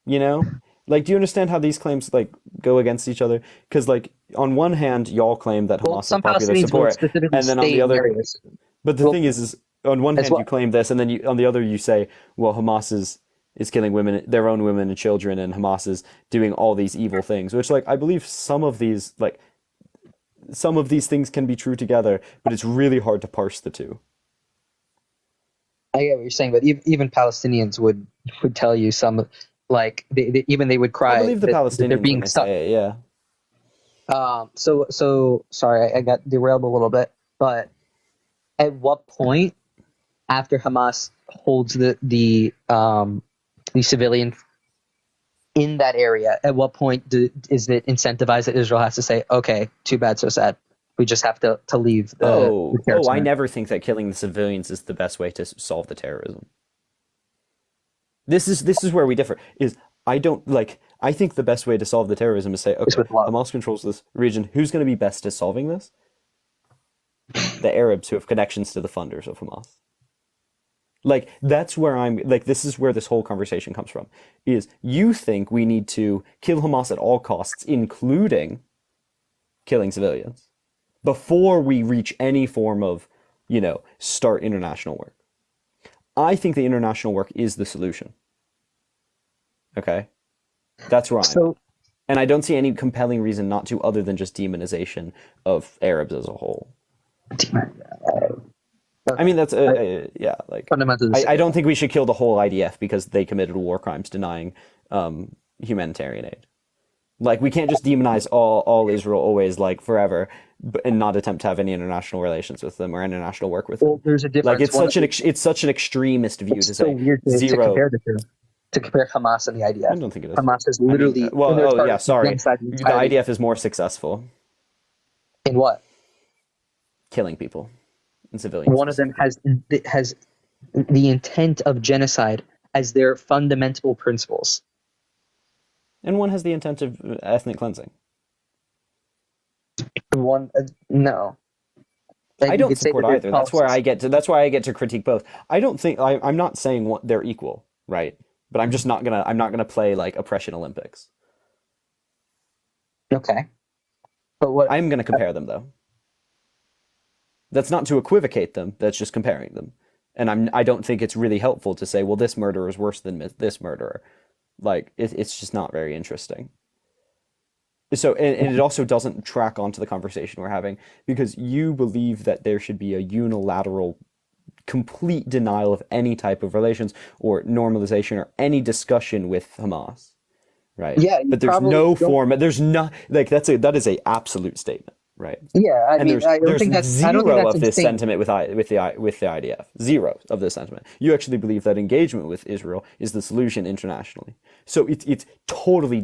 You know? Like, do you understand how these claims, like, go against each other? Because, like, on one hand, y'all claim that Hamas has popular support, and then on the other... But the thing is on one hand, you claim this, and then on the other, you say, well, Hamas is is killing women, their own women and children, and Hamas is doing all these evil things, which, like, I believe some of these things can be true together, but it's really hard to parse the two. I get what you're saying, but even Palestinians would tell you some, like, they would cry. I believe the Palestinians they're being when they stuck. say it, yeah. So sorry, I got derailed a little bit, but at what point after Hamas holds the civilian in that area, at what point is it incentivized that Israel has to say, okay, too bad, so sad, we just have to leave the terror I center? never think that killing the civilians is the best way to solve the terrorism. This is where we differ. I think the best way to solve the terrorism is say, okay, Hamas controls this region. Who's going to be best at solving this? The Arabs who have connections to the funders of Hamas. Like, that's where this is where this whole conversation comes from, is you think we need to kill Hamas at all costs, including killing civilians, before we reach any form of, start international work. I think the international work is the solution. Okay? That's where I'm at. And I don't see any compelling reason not to, other than just demonization of Arabs as a whole. I mean, that's I don't think we should kill the whole IDF because they committed war crimes denying humanitarian aid. Like, we can't just demonize all Israel always, like, forever, and not attempt to have any international relations with them or international work with them. Well, there's a difference. Like, it's such an extremist view to say weird zero. To compare Hamas and the IDF. I don't think it is. Hamas is literally. The IDF is more successful. In what? Killing people and civilians. One of them has the intent of genocide as their fundamental principles. And one has the intent of ethnic cleansing. One, no. I don't support either. That's why I get to critique both. I don't think I'm not saying they're equal, right? But I'm just not gonna play like oppression Olympics. Okay. But what I'm gonna compare them though. That's not to equivocate them. That's just comparing them. And I don't think it's really helpful to say, well, this murderer is worse than this murderer. Like, it's just not very interesting. So, and it also doesn't track onto the conversation we're having, because you believe that there should be a unilateral, complete denial of any type of relations or normalization or any discussion with Hamas, right? Yeah, but there's no form. There's not like that is a absolute statement, right? Yeah, I mean, I don't think that's zero of this sentiment with the IDF. Zero of this sentiment. You actually believe that engagement with Israel is the solution internationally. So it's totally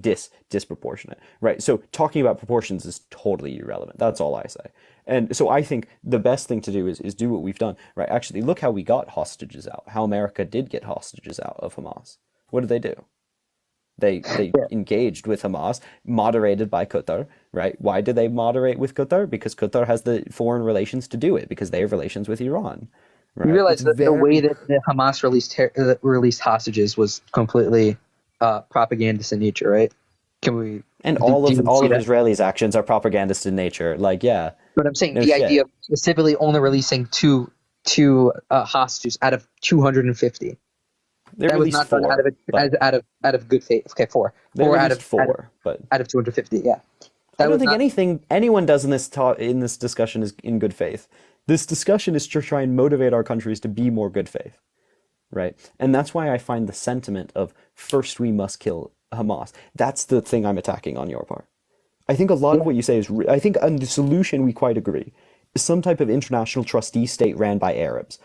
disproportionate, right? So talking about proportions is totally irrelevant. That's all I say. And so I think the best thing to do is do what we've done, right? Actually, look how we got hostages out. How America did get hostages out of Hamas. What did they do? They engaged with Hamas, moderated by Qatar, right? Why did they moderate with Qatar? Because Qatar has the foreign relations to do it, because they have relations with Iran. Right? You realize that the way that the Hamas released hostages was completely propagandist in nature, right? Can we? And all of Israelis' actions are propagandist in nature. Like, yeah. But I'm saying the idea of specifically only releasing two hostages out of 250. That was not done out of good faith. Okay, four. Out of 250. Yeah. I don't think anyone does in this discussion is in good faith. This discussion is to try and motivate our countries to be more good faith, right? And that's why I find the sentiment of first we must kill Hamas. That's the thing I'm attacking on your part. I think a lot of what you say is. I think on the solution we quite agree. Is some type of international trustee state ran by Arab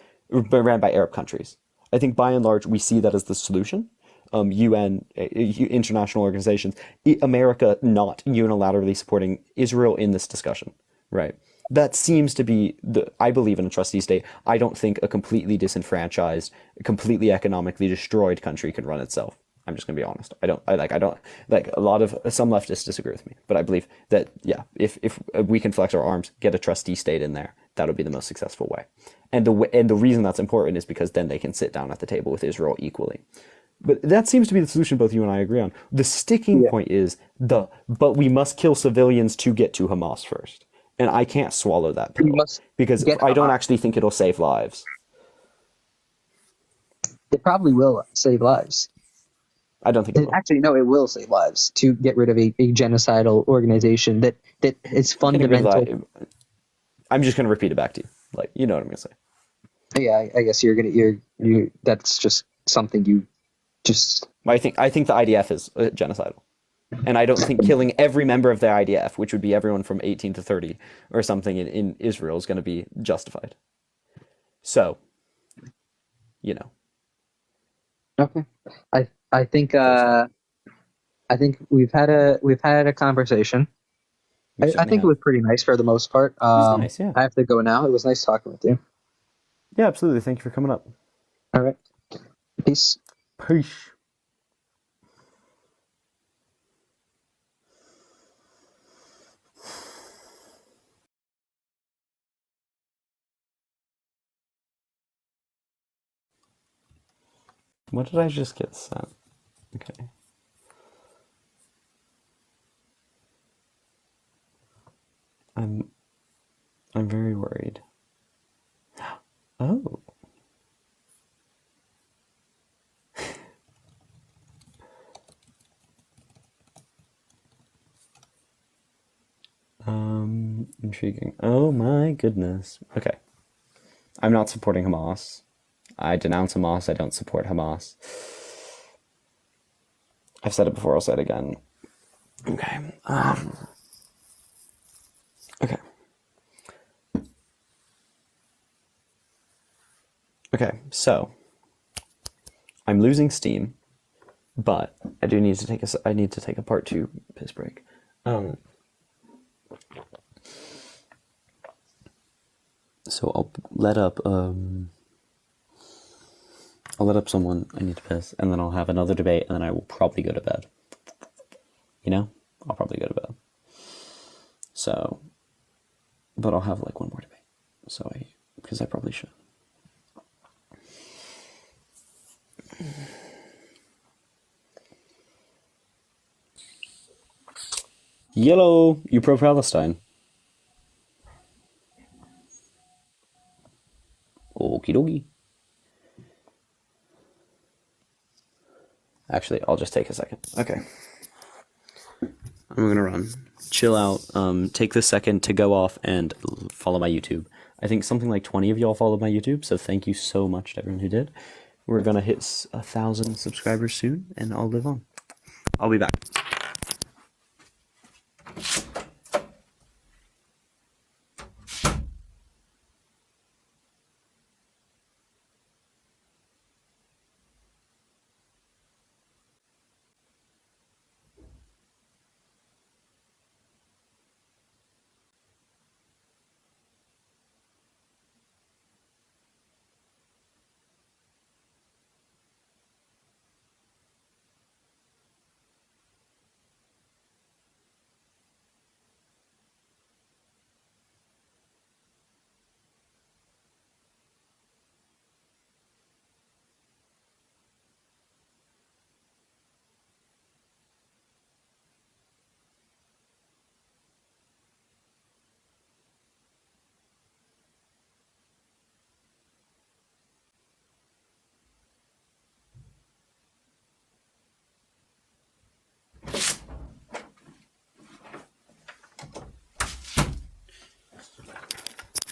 countries. I think by and large we see that as the solution. UN, international organizations, America not unilaterally supporting Israel in this discussion, right? That seems to be I believe in a trustee state. I don't think a completely disenfranchised, completely economically destroyed country can run itself. I'm just gonna be honest. I don't like a lot of some leftists disagree with me, but I believe that if we can flex our arms, get a trustee state in there, that'll be the most successful way. And the reason that's important is because then they can sit down at the table with Israel equally. But that seems to be the solution both you and I agree on. The sticking point is but we must kill civilians to get to Hamas first. And I can't swallow that pill because I don't actually think it'll save lives. It probably will save lives. I don't think it will. Actually, no, it will save lives to get rid of a genocidal organization that is fundamental. I'm just going to repeat it back to you. Like, you know what I'm going to say. Yeah, I guess you're that's just something you just. I think the IDF is genocidal. And I don't think killing every member of the IDF, which would be everyone from 18 to 30 or something in Israel, is going to be justified. So, you know. Okay. I think we've had a conversation. I think it was pretty nice for the most part. It was nice, yeah. I have to go now. It was nice talking with you. Yeah, absolutely. Thank you for coming up. All right. Peace. Peace. What did I just get sent? Okay. I'm very worried. Oh. Intriguing. Oh my goodness. Okay. I'm not supporting Hamas. I denounce Hamas. I don't support Hamas. I've said it before. I'll say it again. Okay. Okay. Okay. So I'm losing steam, but I do need to take I need to take a part 2 piss break. So I'll let up someone. I need to piss, and then I'll have another debate, and then I will probably go to bed. You know? I'll probably go to bed. So, but I'll have like one more debate. So because I probably should. Yellow, you pro-Palestine? Okie dokie. Actually, I'll just take a second. Okay. I'm gonna run. Chill out. Take this second to go off and follow my YouTube. I think something like 20 of y'all followed my YouTube, so thank you so much to everyone who did. We're gonna hit 1,000 subscribers soon, and I'll live on. I'll be back.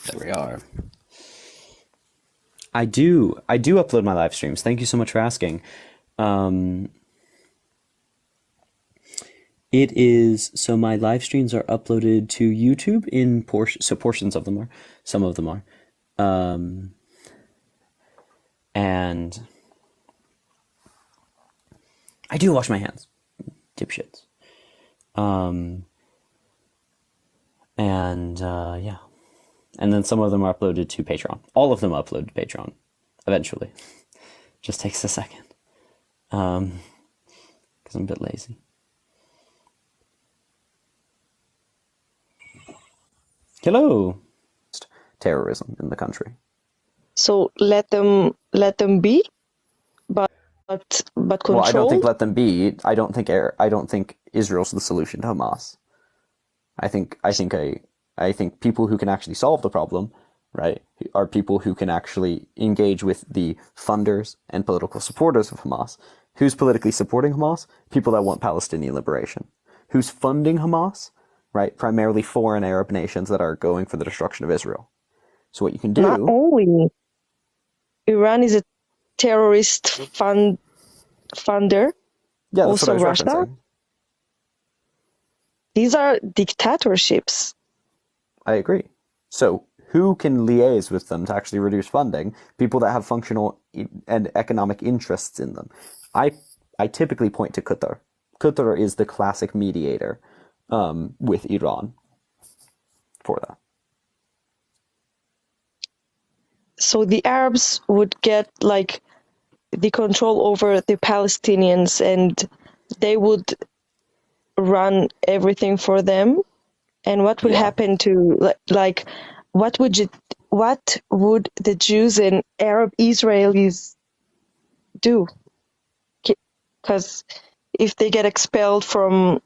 There we are. I do upload my live streams. Thank you so much for asking. It is, so my live streams are uploaded to YouTube in portions of them are, some of them are. And I do wash my hands, dipshits. Yeah. And then some of them are uploaded to Patreon. All of them are uploaded to Patreon, eventually. Just takes a second. Because I'm a bit lazy. Hello. Terrorism in the country. So let them be, but control. Well, I don't think let them be. I don't think Israel's the solution to Hamas. I think people who can actually solve the problem right, are people who can actually engage with the funders and political supporters of Hamas. Who's politically supporting Hamas? People that want Palestinian liberation. Who's funding Hamas? Right, primarily foreign Arab nations that are going for the destruction of Israel. So what you can do... Not only Iran is a terrorist funder, yeah, that's also what I was Russia. referencing. These are dictatorships. I agree. So who can liaise with them to actually reduce funding? People that have functional and economic interests in them. I typically point to Qatar. Qatar is the classic mediator with Iran for that. So the Arabs would get like the control over the Palestinians, and they would run everything for them. And what would happen to like what would the Jews and Arab Israelis do? Because if they get expelled from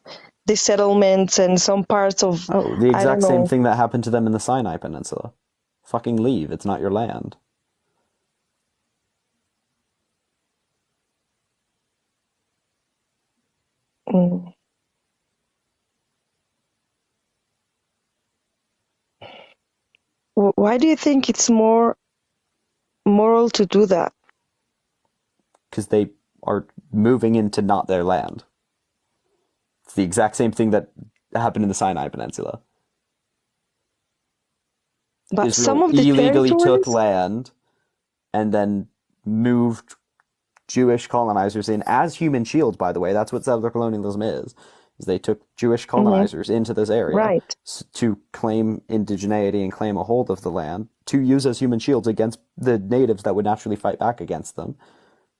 the settlements and some parts of the exact same thing that happened to them in the Sinai Peninsula. Fucking leave. It's not your land. Mm. Why do you think it's more moral to do that? Because they are moving into not their land. It's the exact same thing that happened in the Sinai Peninsula. But Israel some of the illegally took territories... land and then moved Jewish colonizers in as human shields, by the way. That's what settler colonialism is they took Jewish colonizers into this area to claim indigeneity and claim a hold of the land to use as human shields against the natives that would naturally fight back against them,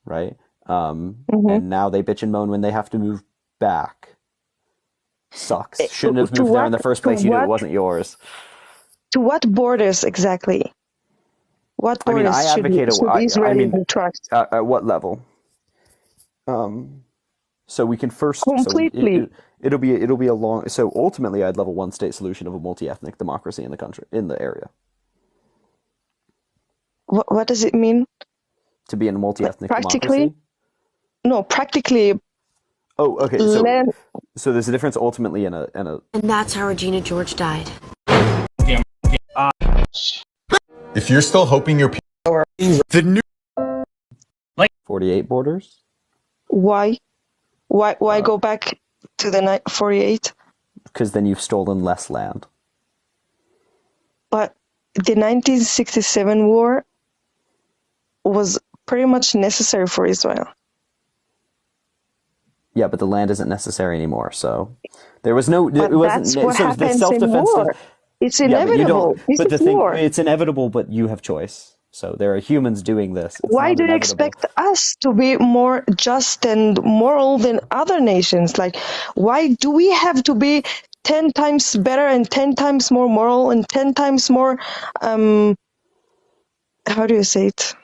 right? And now they bitch and moan when they have to move back. Sucks. Shouldn't have moved there in the first place. You knew it wasn't yours. To what borders exactly? What borders should Israel trust? At what level? So we can first completely. So it'll be a long. So ultimately, I'd level one state solution of a multi-ethnic democracy in the country, in the area. What does it mean? To be in a multi-ethnic practically? democracy? No, practically. Oh, okay. So there's a difference ultimately in a. And that's how Regina George died. If you're still hoping your people are the new 48 borders. Why go back to the 48? Because then you've stolen less land. But the 1967 war was pretty much necessary for Israel. Yeah, but the land isn't necessary anymore. So there was no. It wasn't. That's what so happens the self-defense. in war. It's inevitable. It's inevitable, but you have choice. So there are humans doing this. Why do you expect us to be more just and moral than other nations? Like, why do we have to be 10 times better and 10 times more moral and 10 times more, how do you say it?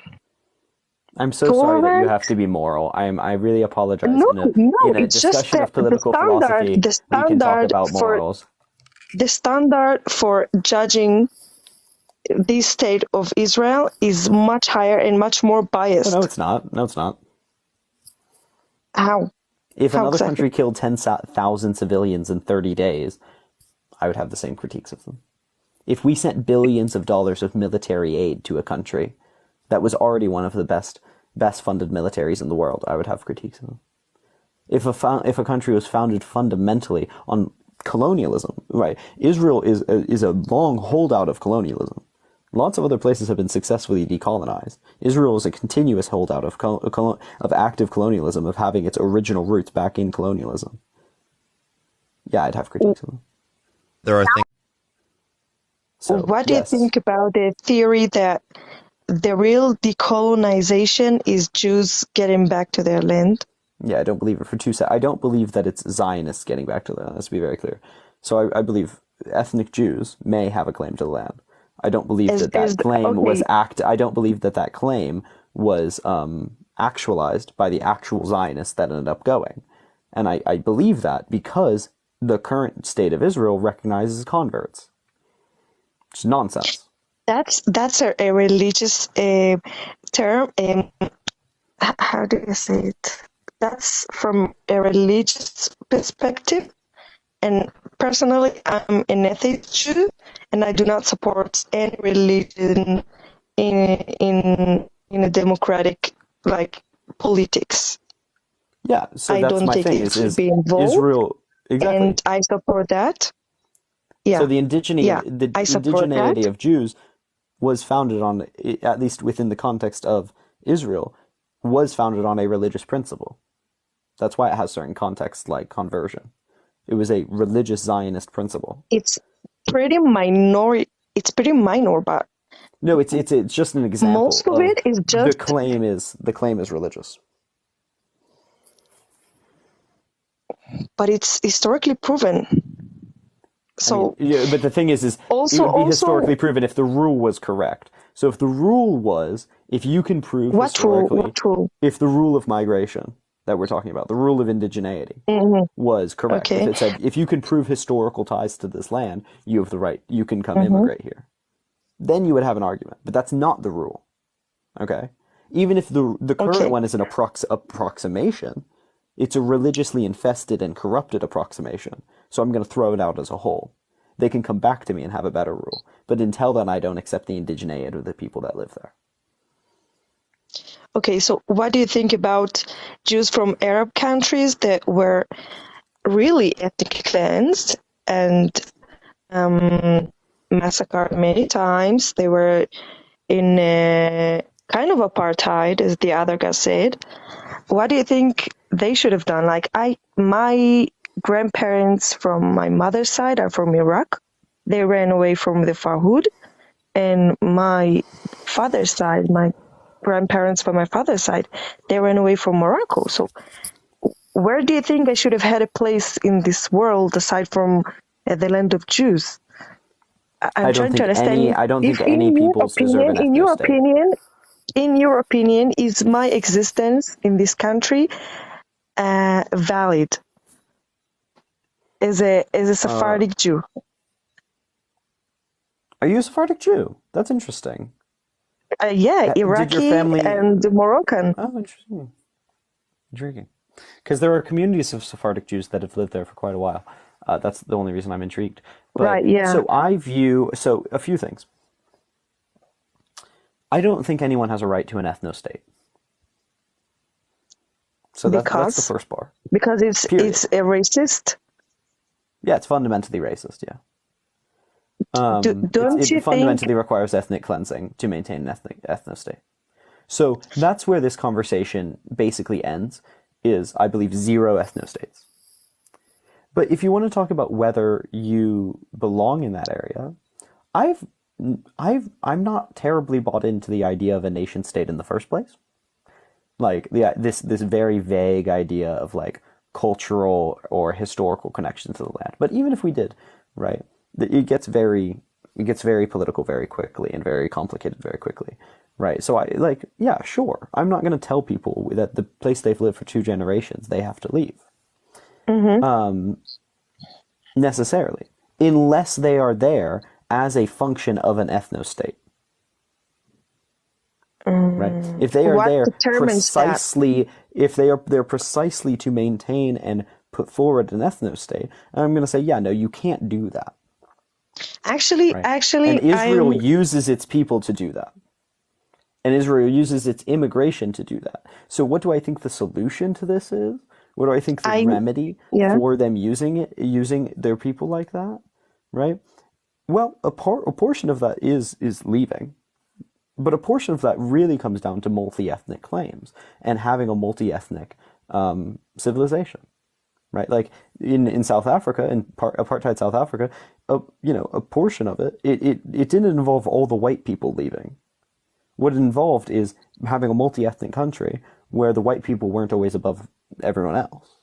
I'm so sorry that you have to be moral. I really apologize. No, in a it's just discussion of political philosophy, we can talk about morals. The standard for judging the state of Israel is much higher and much more biased. No, it's not. No, it's not. How? If another country killed 10,000 civilians in 30 days, I would have the same critiques of them. If we sent billions of dollars of military aid to a country that was already one of the best funded militaries in the world, I would have critiques of them. If a country was founded fundamentally on colonialism, right? Israel is a long holdout of colonialism. Lots of other places have been successfully decolonized. Israel is a continuous holdout of active colonialism, of having its original roots back in colonialism. Yeah, I'd have critiques of them. There are things. So, what do you think about the theory that the real decolonization is Jews getting back to their land? Yeah, I don't believe it for I don't believe that it's Zionists getting back to the land. Let's be very clear. So I believe ethnic Jews may have a claim to the land. I don't believe that claim was I don't believe that claim was actualized by the actual Zionists that ended up going. And I believe that because the current state of Israel recognizes converts. It's nonsense. That's a religious term. How do you say it? That's from a religious perspective. And personally, I'm an atheist Jew, and I do not support any religion in a democratic politics. Yeah, so I that's don't my think thing. it should Is be involved, Israel exactly? and I support that. So Yeah, the I support that. indigeneity of Jews was founded on, at least within the context of Israel, was founded on a religious principle. That's why it has certain contexts like conversion. It was a religious Zionist principle. It's pretty minor. It's pretty minor, but No, it's just an example most of it is the just. claim is religious. But it's historically proven. So, I mean, yeah, but the thing is it would be historically proven if the rule was correct. So if the rule was, if you can prove historically, what rule? if the rule of migration that we're talking about, the rule of indigeneity, was correct, Okay. if it said, if you can prove historical ties to this land, you have the right, you can come immigrate here, then you would have an argument. But that's not the rule. Okay? Even if the current one is an approximation, it's a religiously infested and corrupted approximation. So I'm going to throw it out as a whole. They can come back to me and have a better rule. But until then, I don't accept the indigeneity of the people that live there. Okay, so what do you think about Jews from Arab countries that were really ethnically cleansed and massacred many times? They were in a kind of apartheid, as the other guy said. What do you think they should have done? Like, my grandparents from my mother's side are from Iraq. They ran away from the Farhud. And my father's side, my grandparents from my father's side, they ran away from Morocco. So where do you think I should have had a place in this world aside from the land of Jews? I'm trying to understand. I don't think any peoples deserve an ethno state. In your opinion, is my existence in this country valid as a Sephardic Jew? Are you a Sephardic Jew? That's interesting. Yeah, Iraqi Did your family... and Moroccan. Oh, interesting. Intriguing. Because there are communities of Sephardic Jews that have lived there for quite a while. That's the only reason I'm intrigued. But, right, yeah. So a few things. I don't think anyone has a right to an ethno-state. So that's the first bar. Because it's a racist? Yeah, it's fundamentally racist, yeah. It fundamentally requires ethnic cleansing to maintain an ethno-state. So that's where this conversation basically ends, is, I believe, 0 ethno-states. But if you want to talk about whether you belong in that area, I'm not terribly bought into the idea of a nation state in the first place. Like this very vague idea of like cultural or historical connection to the land. But even if we did, right, it gets very political very quickly and very complicated very quickly, right? So yeah, sure. I'm not going to tell people that the place they've lived for 2 generations they have to leave. Necessarily, unless they are there as a function of an ethno-state. Right? If they are there precisely, if they're precisely to maintain and put forward an ethno-state, I'm going to say, yeah, no, you can't do that. Actually, and Israel uses its people to do that. And Israel uses its immigration to do that. So what do I think the solution to this is? What do I think the remedy for them using their people like that? Right? Well, a portion of that is leaving. But a portion of that really comes down to multi-ethnic claims and having a multi-ethnic civilization, right? Like in South Africa, in apartheid South Africa, a portion of it didn't involve all the white people leaving. What it involved is having a multi-ethnic country where the white people weren't always above everyone else,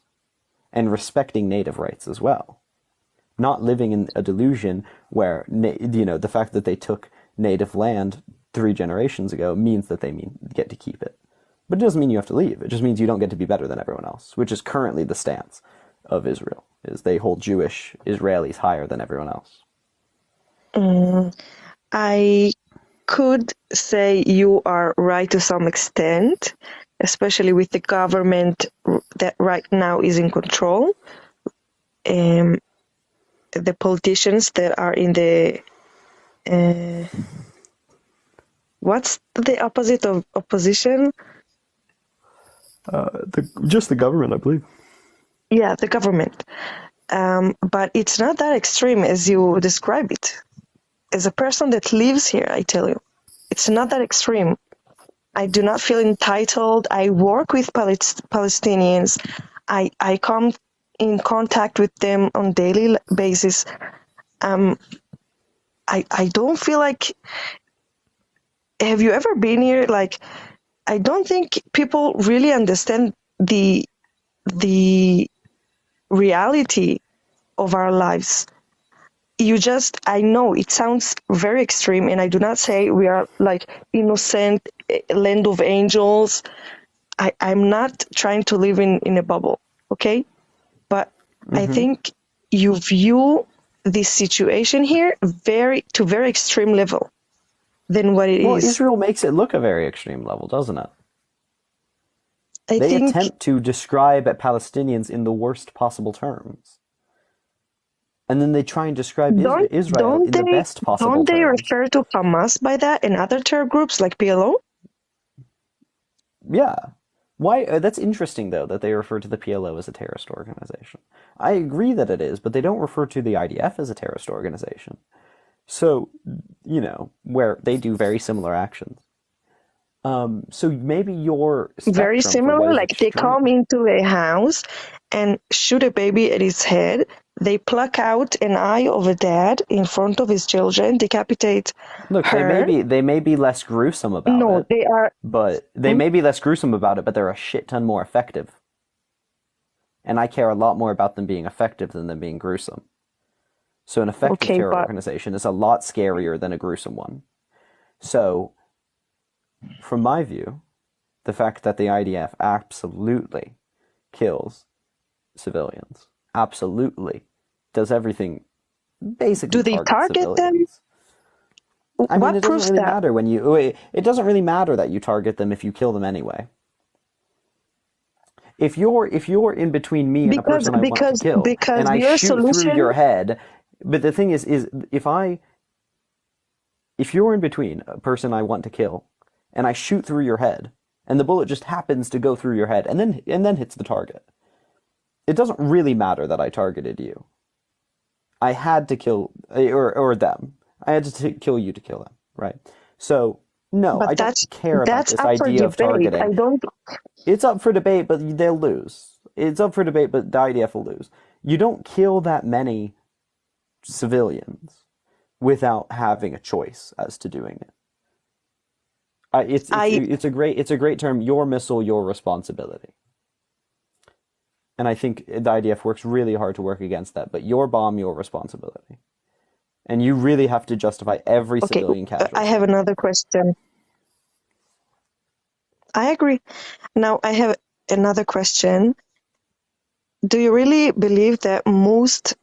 and respecting native rights as well. Not living in a delusion where the fact that they took native land 3 generations ago means that they get to keep it. But it doesn't mean you have to leave. It just means you don't get to be better than everyone else, which is currently the stance of Israel, is they hold Jewish Israelis higher than everyone else. I could say you are right to some extent, especially with the government that right now is in control. The politicians that are in the what's the opposite of opposition? Just the government, I believe. Yeah, the government. But it's not that extreme as you describe it. As a person that lives here, I tell you, it's not that extreme. I do not feel entitled. I work with Palestinians. I come in contact with them on daily basis. I don't feel like. Have you ever been here? Like, I don't think people really understand the reality of our lives. I know it sounds very extreme, and I do not say we are like innocent land of angels. I'm not trying to live in a bubble, okay? But I think you view this situation here to very extreme level than what it Well, is. Israel makes it look a very extreme level, doesn't it? I They think attempt to describe Palestinians in the worst possible terms. And then they try and describe Israel in the best possible don't they terms. refer to Hamas by that and other terror groups like PLO? Yeah. Why? That's interesting, though, that they refer to the PLO as a terrorist organization. I agree that it is, but they don't refer to the IDF as a terrorist organization. So, where they do very similar actions. So maybe your Very spectrum for what similar, is like they extreme. come into a house and shoot a baby at his head. They pluck out an eye of a dad in front of his children, decapitate Look, her. they may be less gruesome about No, it. they are. But they may be less gruesome about it, but they're a shit ton more effective. And I care a lot more about them being effective than them being gruesome. So an effective terror organization is a lot scarier than a gruesome one. So, from my view, the fact that the IDF absolutely kills civilians, absolutely does everything, basically do they target civilians. them? I mean, What it doesn't proves really that? matter when you. It doesn't really matter that you target them if you kill them anyway. If you're in between me and a person I want to kill, and I your shoot through solution. your head, but the thing is if you're in between a person I want to kill, and I shoot through your head, and the bullet just happens to go through your head, and then hits the target, it doesn't really matter that I targeted you. I had to kill or them. I had to kill you to kill them, right? So no, But I don't care about this idea of targeting. I don't. It's up for debate, but they'll lose. It's up for debate, but the IDF will lose. You don't kill that many civilians without having a choice as to doing it. It's a great term. Your missile, your responsibility. And I think the IDF works really hard to work against that. But your bomb, your responsibility. And you really have to justify every civilian casualty. I have another question. I agree. Now I have another question. Do you really believe that most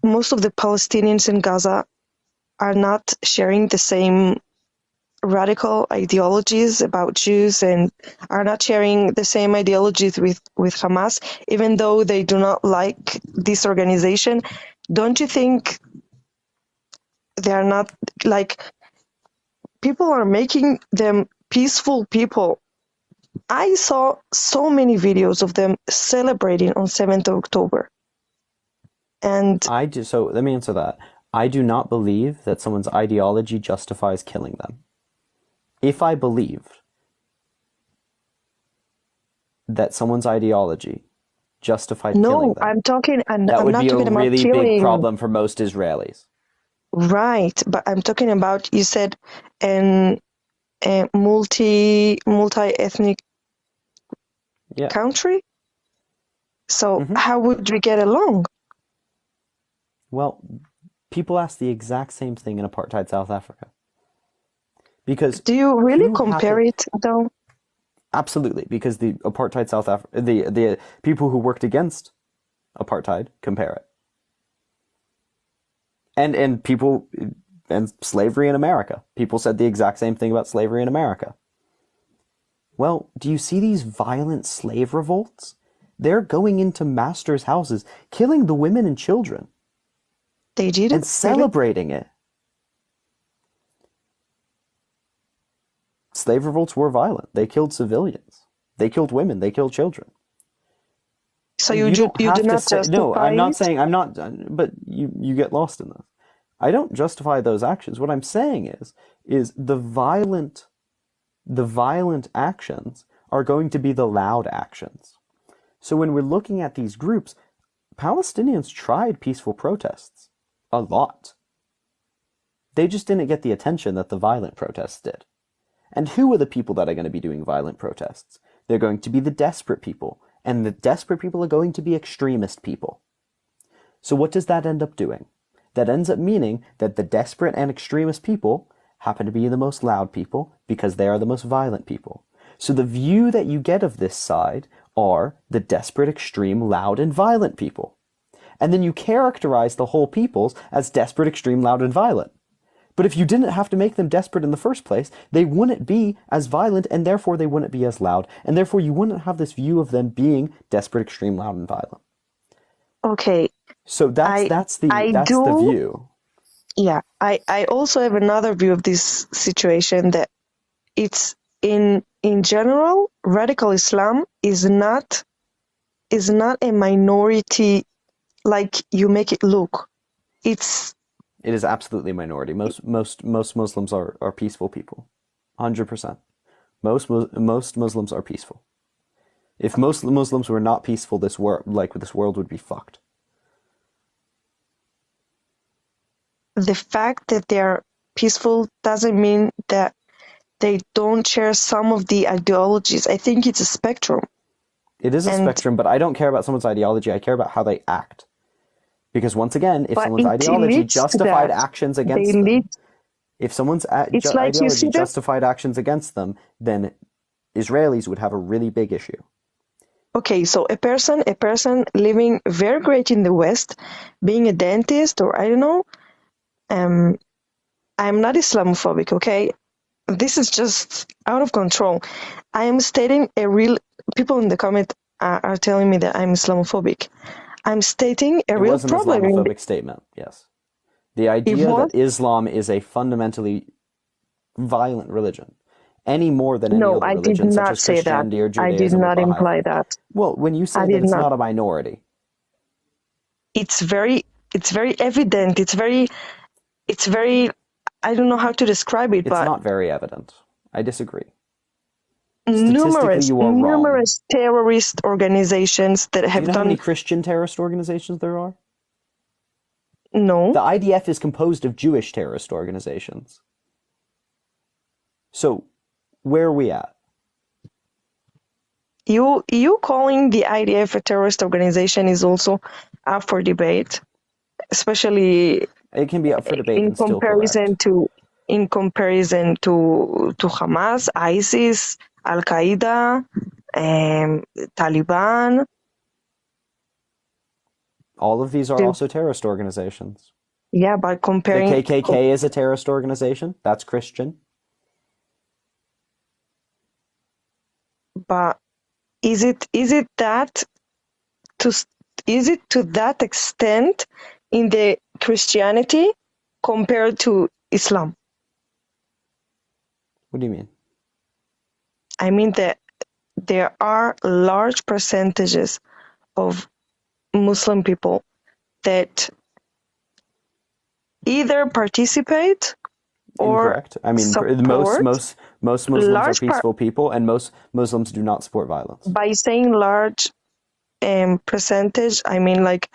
of the Palestinians in Gaza are not sharing the same radical ideologies about Jews and are not sharing the same ideologies with Hamas, even though they do not like this organization? Don't you think they are not, like, people are making them peaceful people? I saw so many videos of them celebrating on 7th of October. And so let me answer that. I do not believe that someone's ideology justifies killing them. If I believed that someone's ideology justified killing them, I'm talking, and that I'm would not be a talking about really killing. big problem for most Israelis. Right, but I'm talking about, you said, a multi-ethnic country. So how would we get along? Well, people ask the exact same thing in apartheid South Africa. Because do you really compare it though? Absolutely, because the apartheid South Africa, the people who worked against apartheid compare it, and people and slavery in America. People said the exact same thing about slavery in America. Well, do you see these violent slave revolts? They're going into masters' houses, killing the women and children. They did it? And celebrating it. Slave revolts were violent. They killed civilians. They killed women. They killed children. So you do not justify no, I'm not it? saying, I'm not, but you get lost in this. I don't justify those actions. What I'm saying is the violent actions are going to be the loud actions. So when we're looking at these groups, Palestinians tried peaceful protests a lot. They just didn't get the attention that the violent protests did. And who are the people that are going to be doing violent protests? They're going to be the desperate people. And the desperate people are going to be extremist people. So what does that end up doing? That ends up meaning that the desperate and extremist people happen to be the most loud people because they are the most violent people. So the view that you get of this side are the desperate, extreme, loud, and violent people. And then you characterize the whole peoples as desperate, extreme, loud, and violent. But if you didn't have to make them desperate in the first place, they wouldn't be as violent, and therefore they wouldn't be as loud, and therefore you wouldn't have this view of them being desperate, extreme, loud, and violent. Okay. So that's the view. Yeah, I also have another view of this situation, that it's in general, radical Islam is not a minority like you make it look. It is absolutely a minority. Most Muslims are peaceful people, 100%. Most Muslims are peaceful. If most Muslims were not peaceful, this world would be fucked. The fact that they're peaceful doesn't mean that they don't share some of the ideologies. I think it's a spectrum. It is a spectrum, but I don't care about someone's ideology. I care about how they act. Because once again, if someone's ideology justified actions against them, if someone's ideology justified actions against them, then Israelis would have a really big issue. Okay, so a person living very great in the West, being a dentist, or I don't know, I'm not Islamophobic, okay? This is just out of control. I am stating people in the comment are telling me that I'm Islamophobic. I'm stating a real problem. It was an Islamophobic statement, yes. The idea that Islam is a fundamentally violent religion, any more than any other religion, such as Christianity or Judaism. I did not imply that. Well, when you say that it's not a minority. It's very evident. It's very, I don't know how to describe it, but... It's not very evident. I disagree. Numerous terrorist organizations that have done... Do you know how many Christian terrorist organizations there are? No. The IDF is composed of Jewish terrorist organizations. So, where are we at? You calling the IDF a terrorist organization is also up for debate, especially... It can be up for debate in comparison to Hamas, ISIS, Al Qaeda, Taliban. All of these are also terrorist organizations. Yeah, but comparing the KKK is a terrorist organization. That's Christian. But is it to that extent in the Christianity compared to Islam? What do you mean? I mean that there are large percentages of Muslim people that either participate or Incorrect. I mean, most Muslims are peaceful people, and most Muslims do not support violence. By saying large percentage, I mean like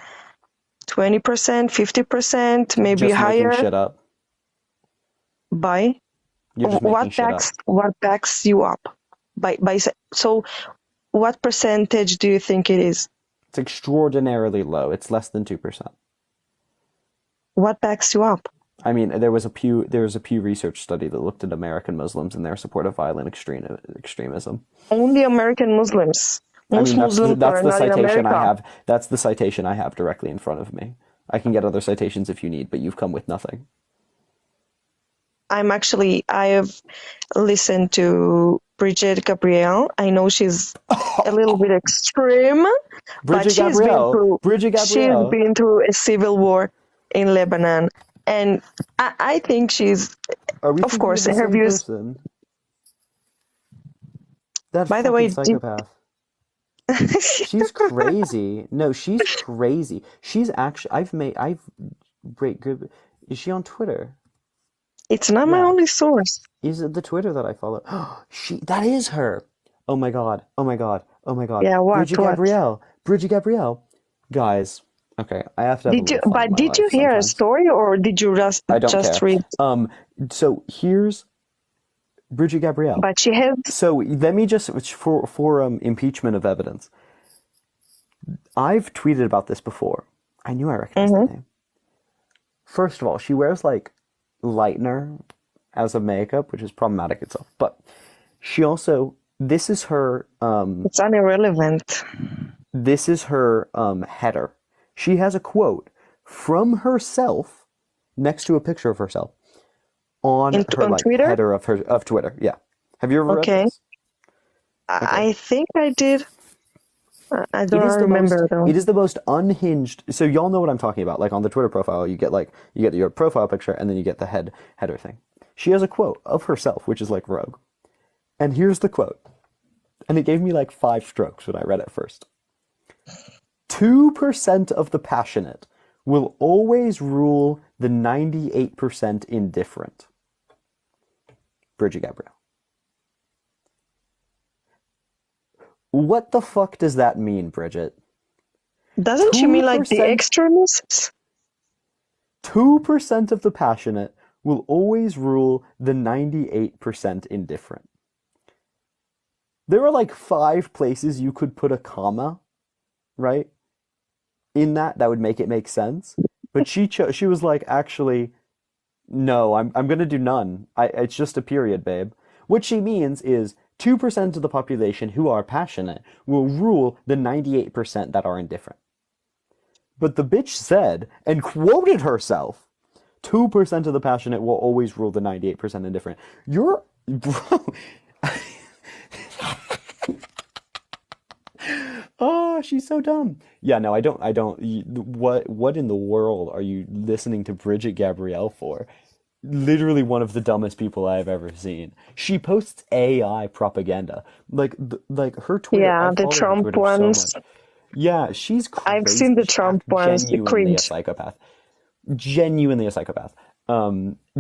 20%, 50%, maybe just higher. Making shit up. By what backs you up? So what percentage do you think it is? It's extraordinarily low. It's less than 2%. What backs you up? I mean, there was a Pew research study that looked at American Muslims and their support of violent extremism. Only American Muslims. Most Muslims are not in America. That's the citation I have directly in front of me. I can get other citations if you need, but you've come with nothing. I have listened to Brigitte Gabriel. I know she's a little bit extreme, but Bridget Gabrielle. she's been through a civil war in Lebanon, and I think she's, Are we of thinking course, of the her same views. person? That By the fucking way, psychopath. She's crazy. No, she's crazy. She's actually. Wait, good. Is she on Twitter? It's not my Yeah. only source. Is it the Twitter that I follow? That is her. Oh my god. Oh my god. Oh my god. Yeah, what? Bridget Gabrielle. Guys. Okay, I have to have a little fun in my Did you life hear a sometimes. story, or did you I don't just care. read? So here's Bridget Gabrielle. But she has. So let me just for impeachment of evidence. I've tweeted about this before. I knew I recognized the name. First of all, she wears like lightener as a makeup, which is problematic itself. But she also, this is her. It's irrelevant. This is her header. She has a quote from herself next to a picture of herself on her like Twitter? header of Twitter. Yeah. Have you ever read this? I think I did. I don't remember though. It is the most unhinged. So y'all know what I'm talking about. Like on the Twitter profile, you get your profile picture and then you get the header thing. She has a quote of herself, which is like rogue. And here's the quote. And it gave me like 5 strokes when I read it first. 2% of the passionate will always rule the 98% indifferent. Bridget Gabrielle. What the fuck does that mean, Bridget? Doesn't she mean like the extremists? 2% of the passionate will always rule the 98% indifferent. There are like 5 places you could put a comma, right? In that would make it make sense. But she was like, actually, no, I'm gonna do none. It's just a period, babe. What she means is 2% of the population who are passionate will rule the 98% that are indifferent. But the bitch said, and quoted herself, 2% of the passionate will always rule the 98% indifferent. Bro. Oh, she's so dumb. Yeah, no, I don't. What in the world are you listening to Bridget Gabrielle for? Literally one of the dumbest people I have ever seen. She posts AI propaganda. Like her Twitter. Yeah, the Trump ones. So much. Yeah, she's crazy. I've seen the Trump ones. Genuinely a psychopath. Genuinely a psychopath.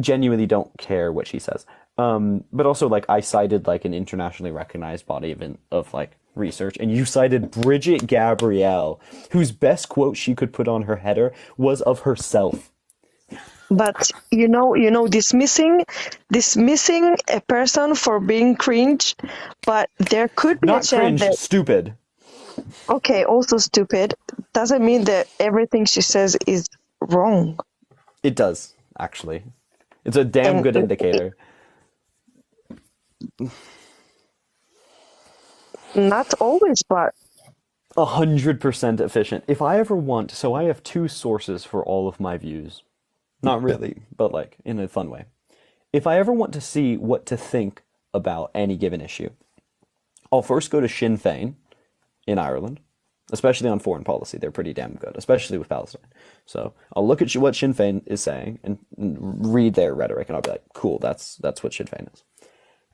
Genuinely don't care what she says. But also like I cited like an internationally recognized body of like research, and you cited Bridget Gabrielle, whose best quote she could put on her header was of herself. But you know, dismissing a person for being cringe, but there could be not a chance cringe, stupid. Okay, also stupid doesn't mean that everything she says is wrong. It does, actually. It's a damn good indicator. Not always, but 100% efficient. If I ever want, so I have 2 sources for all of my views. Not really, but like in a fun way. If I ever want to see what to think about any given issue, I'll first go to Sinn Féin in Ireland, especially on foreign policy. They're pretty damn good, especially with Palestine. So I'll look at what Sinn Féin is saying and read their rhetoric, and I'll be like, cool, that's what Sinn Féin is.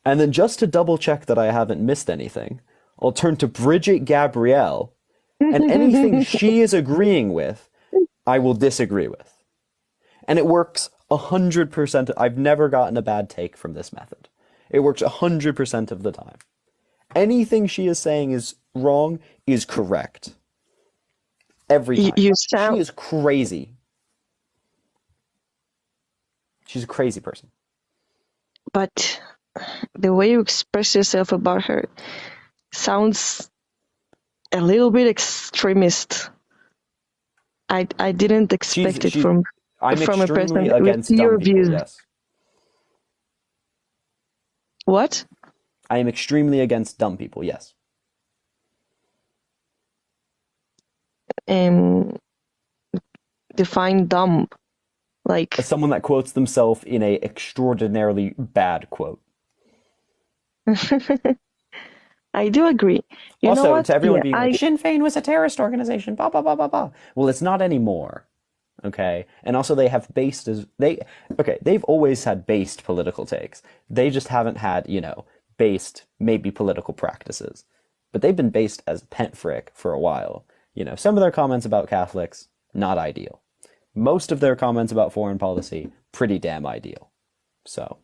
And then just to double check that I haven't missed anything, I'll turn to Bridget Gabrielle, and anything she is agreeing with, I will disagree with. And it works 100%. I've never gotten a bad take from this method. It works 100% of the time. Anything she is saying is wrong is correct. Every time. She is crazy. She's a crazy person. But the way you express yourself about her sounds a little bit extremist. I didn't expect it from a person with your views. Yes. What? I am extremely against dumb people, yes. Define dumb. Like as someone that quotes themselves in a extraordinarily bad quote. I do agree. You know Also, what? to everyone Yeah, being like, Sinn Féin was a terrorist organization, blah, blah, blah, blah, blah. Well, it's not anymore. Okay? And also they've always had based political takes. They just haven't had, based, maybe political practices. But they've been based as pent frick for a while. Some of their comments about Catholics, not ideal. Most of their comments about foreign policy, pretty damn ideal. So,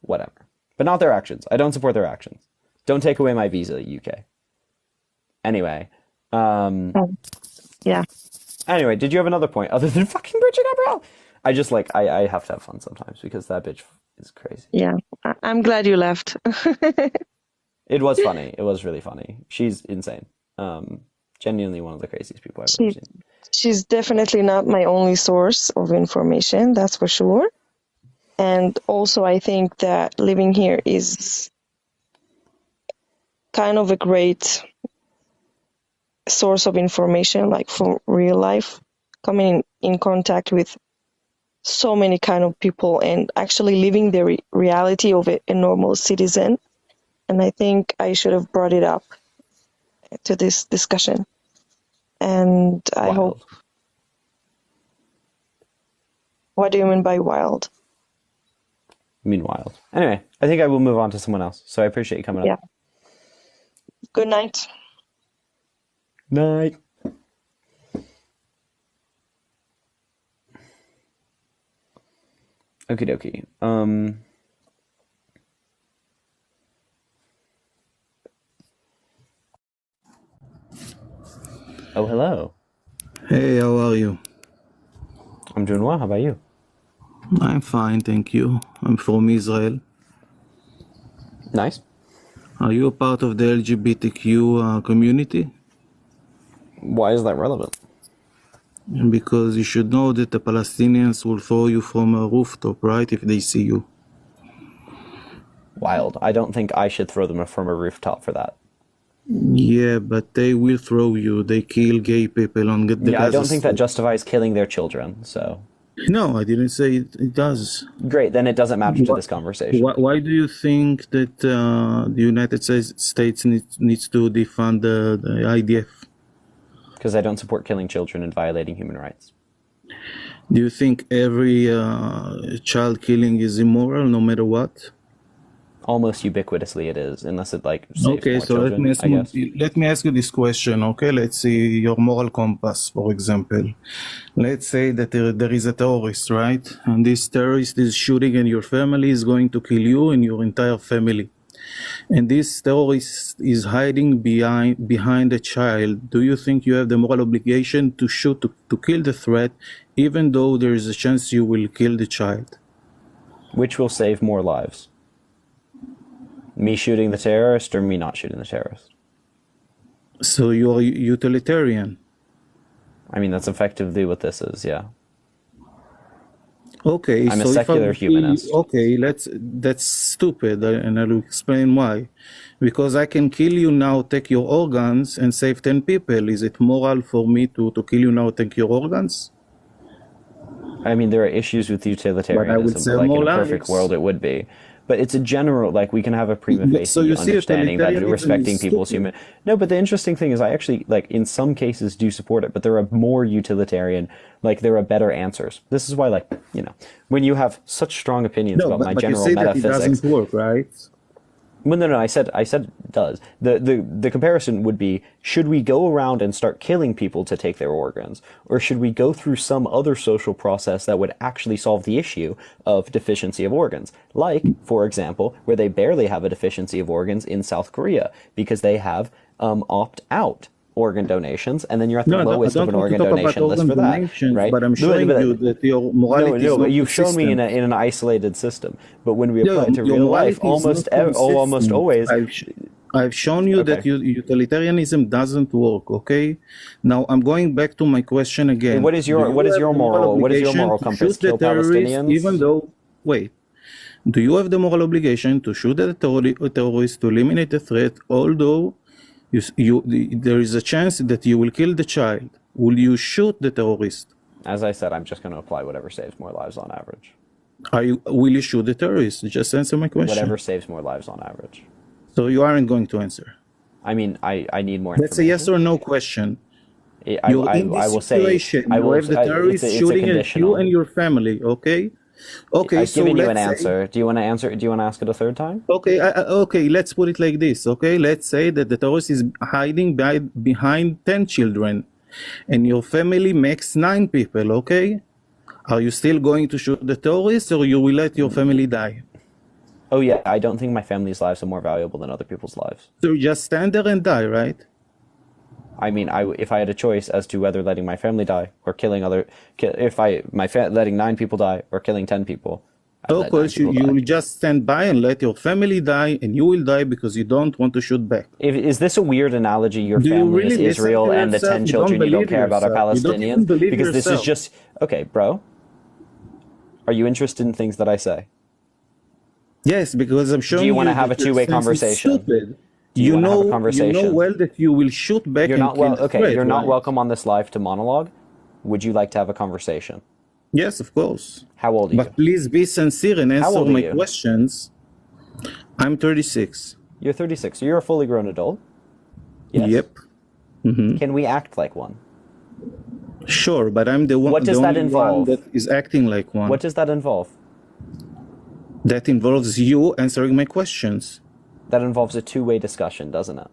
whatever. But not their actions. I don't support their actions. Don't take away my visa, UK. Anyway. Yeah. Anyway, did you have another point other than fucking Bridget Gabriel? I just I have to have fun sometimes because that bitch is crazy. Yeah. I'm glad you left. It was funny. It was really funny. She's insane. Genuinely one of the craziest people I've ever seen. She's definitely not my only source of information, that's for sure. And also I think that living here is kind of a great source of information, like for real life, coming in contact with so many kind of people and actually living the reality of a normal citizen. And I think I should have brought it up to this discussion. And I hope. What do you mean by wild? I mean wild. Anyway, I think I will move on to someone else. So I appreciate you coming up. Good night. Night. Okie dokie. Oh, hello. Hey, how are you? I'm doing well. How about you? I'm fine, thank you. I'm from Israel. Nice. Are you a part of the LGBTQ community? Why is that relevant? Because you should know that the Palestinians will throw you from a rooftop, right, if they see you. Wild. I don't think I should throw them from a rooftop for that. Yeah, but they will throw you. They kill gay people on the Gaza I don't think that Strip. justifies killing their children, so... No, I didn't say it does. Great, then it doesn't matter to this conversation. Why do you think that the United States needs to defund the IDF? Because I don't support killing children and violating human rights. Do you think every child killing is immoral, no matter what? Almost ubiquitously it is, unless it saves Okay, more so children, let me ask you this question. Okay, let's see your moral compass, for example. Let's say that there is a terrorist, right? And this terrorist is shooting and your family is going to kill you and your entire family. And this terrorist is hiding behind a child. Do you think you have the moral obligation to shoot, to kill the threat, even though there is a chance you will kill the child? Which will save more lives? Me shooting the terrorist or me not shooting the terrorist? So you're utilitarian. I mean, that's effectively what this is, yeah. Okay, I'm a so secular humanist. Okay, that's stupid, and I'll explain why. Because I can kill you now, take your organs, and save 10 people. Is it moral for me to kill you now, take your organs? I mean, there are issues with utilitarianism, save but more in a perfect lives. world it would be. But it's a general, we can have a prima facie So you see, understanding that utilitarianism respecting is people's stupid. human... No, but the interesting thing is I actually, in some cases do support it, but there are more utilitarian, there are better answers. This is why, when you have such strong opinions about my but you general say that it metaphysics... doesn't work, right? Well, no, I said it does. The comparison would be, should we go around and start killing people to take their organs? Or should we go through some other social process that would actually solve the issue of deficiency of organs? Like, for example, where they barely have a deficiency of organs in South Korea, because they have opt-out organ donations, and then you're at the lowest of an organ donation list for that, right? But I'm showing you that your morality is No, not but you've shown me in an isolated system. But when we apply it to real life, almost always. I've shown you that utilitarianism doesn't work. Okay, now I'm going back to my question again. What is your moral compass? Kill Palestinians? Even though, do you have the moral obligation to shoot at a terrorist to eliminate the threat, although there is a chance that you will kill the child? Will you shoot the terrorist? As I said, I'm just going to apply whatever saves more lives on average. Will you shoot the terrorists? Just answer my question. Whatever saves more lives on average. So you aren't going to answer. I mean, I need more That's a yes or no question. I will say you have the terrorists shooting at you and your family. Okay. Okay. I've so given you an let's say, answer. Do you want to answer? Do you want to ask it a third time? Okay. Okay. Let's put it like this. Okay. Let's say that the terrorist is hiding behind 10 children, and your family makes 9 people. Okay. Are you still going to shoot the terrorist, or you will let your family die? Oh yeah, I don't think my family's lives are more valuable than other people's lives. So you just stand there and die, right? I mean, if I had a choice as to whether letting my family die or killing letting 9 people die or killing 10 people, of course, you will just stand by and let your family die, and you will die because you don't want to shoot back. Is this a weird analogy? Your family is Israel, and the 10 children you don't care about are Palestinians? Because this is just okay, bro. Are you interested in things that I say? Yes, because I'm showing you. Do you want to have a two-way conversation? Do you want to have a conversation? You know well that you will shoot back. You're not well. Okay, you're not right? welcome on this live to monologue. Would you like to have a conversation? Yes, of course. How old are you? But please be sincere and answer my questions. I'm 36. You're 36. So you're a fully grown adult. Yes. Yep. Mm-hmm. Can we act like one? Sure, but I'm the one. What does that involve? That is acting like one. What does that involve? That involves you answering my questions. That involves a two-way discussion, doesn't it?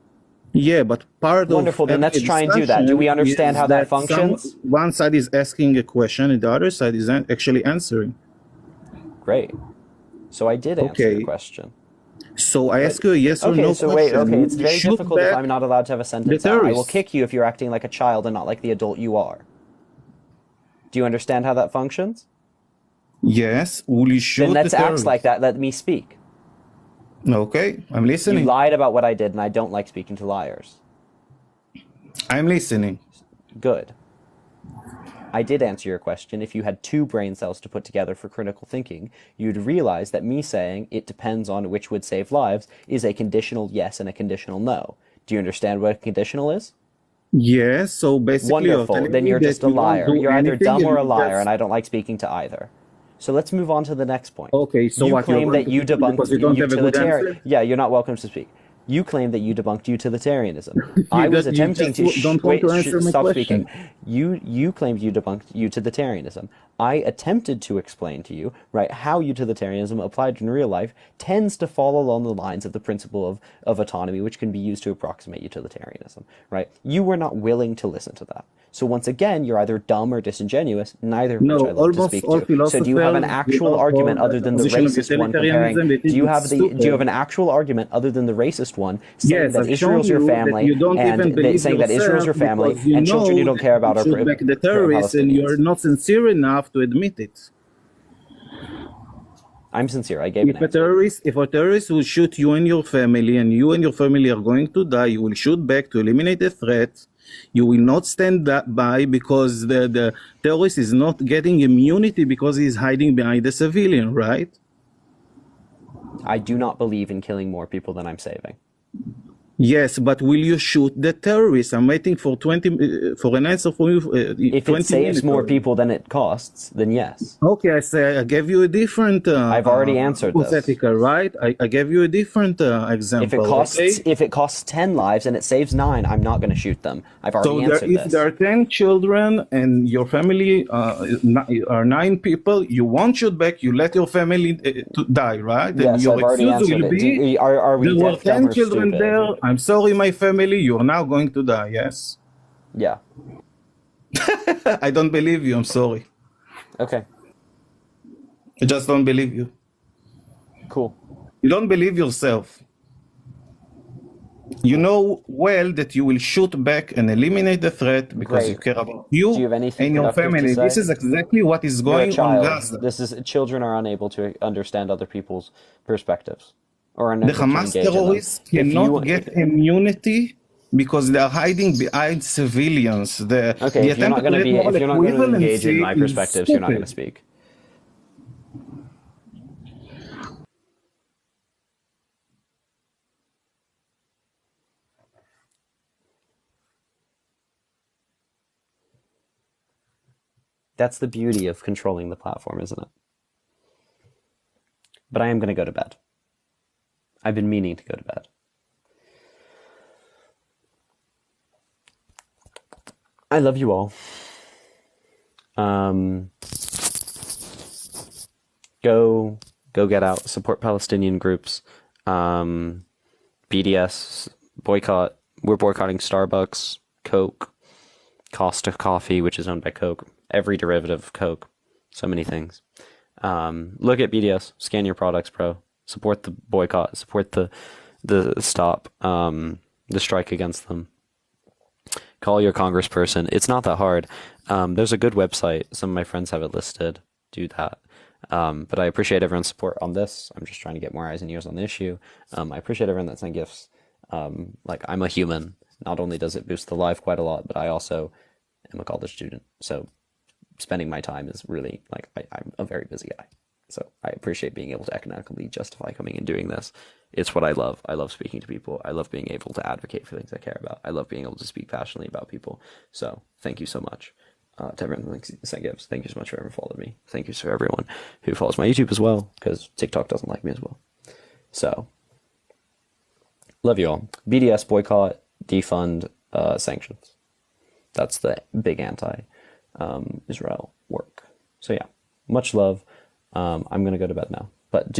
Yeah, but part of wonderful. Then let's try and do that. Do we understand how that functions? One side is asking a question, and the other side is actually answering. Great. So I did answer your question. So I ask you a yes or no question. So wait. Okay, it's very difficult if I'm not allowed to have a sentence. I will kick you if you're acting like a child and not like the adult you are. Do you understand how that functions? Yes. Will you shoot Then let's the act terrorist? like that. Let me speak. Okay, I'm listening. You lied about what I did, and I don't like speaking to liars. I'm listening. Good. I did answer your question. If you had 2 brain cells to put together for critical thinking, you'd realize that me saying it depends on which would save lives is a conditional yes and a conditional no. Do you understand what a conditional is? Yes, so basically Wonderful. Then you're just a liar. You're either dumb or a liar, and I don't like speaking to either. So let's move on to the next point. Okay, so you what, claim that you debunked because you don't have a good utilitarian. answer? Yeah, you're not welcome to speak. You claim that you debunked utilitarianism. I was attempting to don't want to answer my stop question. speaking. You claimed you debunked utilitarianism. I attempted to explain to you, right, how utilitarianism applied in real life tends to fall along the lines of the principle of autonomy, which can be used to approximate utilitarianism, right? You were not willing to listen to that. So once again, you're either dumb or disingenuous, neither of which I love to speak to. So do you have an actual argument other than the racist one comparing? Do you have an actual argument other than the racist one saying that Israel's your family and saying that Israel's your family and children you don't care about are shoot back the terrorists, and you're not sincere enough to admit it. I'm sincere. I gave an answer. If a terrorist will shoot you and your family, and you and your family are going to die, you will shoot back to eliminate the threat. You will not stand by because the terrorist is not getting immunity because he's hiding behind the civilian, right? I do not believe in killing more people than I'm saving. Yes, but will you shoot the terrorist? I'm waiting for for an answer for you. If it saves more people than it costs, then yes. Okay, I gave you a different. I've already answered this. Hypothetical, right? I gave you a different example. If it costs 10 lives and it saves 9, I'm not going to shoot them. I've already answered this. If there are 10 children and your family are 9 people, you won't shoot back. You let your family to die, right? Yes, and your I've already answered it. Are we there were 10 or children stupid? there. I'm sorry, my family. You're now going to die. Yes. Yeah. I don't believe you. I'm sorry. Okay. I just don't believe you. Cool. You don't believe yourself. You know well that you will shoot back and eliminate the threat because you care about you, and your family. This is exactly what is going on Gaza. Children are unable to understand other people's perspectives. Or the Hamas terrorists cannot get immunity because they are hiding behind civilians. If you're not going to engage in my perspectives, you're not going to speak. That's the beauty of controlling the platform, isn't it? But I am going to go to bed. I've been meaning to go to bed. I love you all. Go get out, support Palestinian groups. BDS, boycott. We're boycotting Starbucks, Coke, Costa Coffee, which is owned by Coke, every derivative of Coke, so many things. Look at BDS, scan your products, bro. Support the boycott, support the stop, the strike against them. Call your congressperson. It's not that hard. There's a good website. Some of my friends have it listed. Do that. But I appreciate everyone's support on this. I'm just trying to get more eyes and ears on the issue. I appreciate everyone that sent gifts. Like, I'm a human. Not only does it boost the live quite a lot, but I also am a college student. So spending my time is really, like, I'm a very busy guy. So I appreciate being able to economically justify coming and doing this. It's what I love. I love speaking to people. I love being able to advocate for things I care about. I love being able to speak passionately about people. So thank you so much to everyone who sent gifts. Thank you so much for everyone who followed me. Thank you to everyone who follows my YouTube as well, because TikTok doesn't like me as well. So love you all. BDS, boycott, defund, sanctions. That's the big anti-Israel work. So yeah, much love. I'm going to go to bed now. But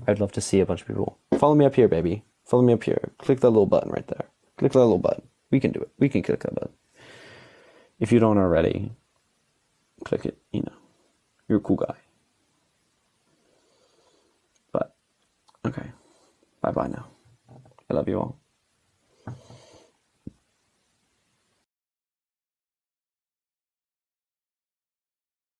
I'd love to see a bunch of people. Follow me up here, baby. Follow me up here. Click that little button right there. Click that little button. We can do it. We can click that button. If you don't already, click it. You know, you're a cool guy. But, okay. Bye-bye now. I love you all.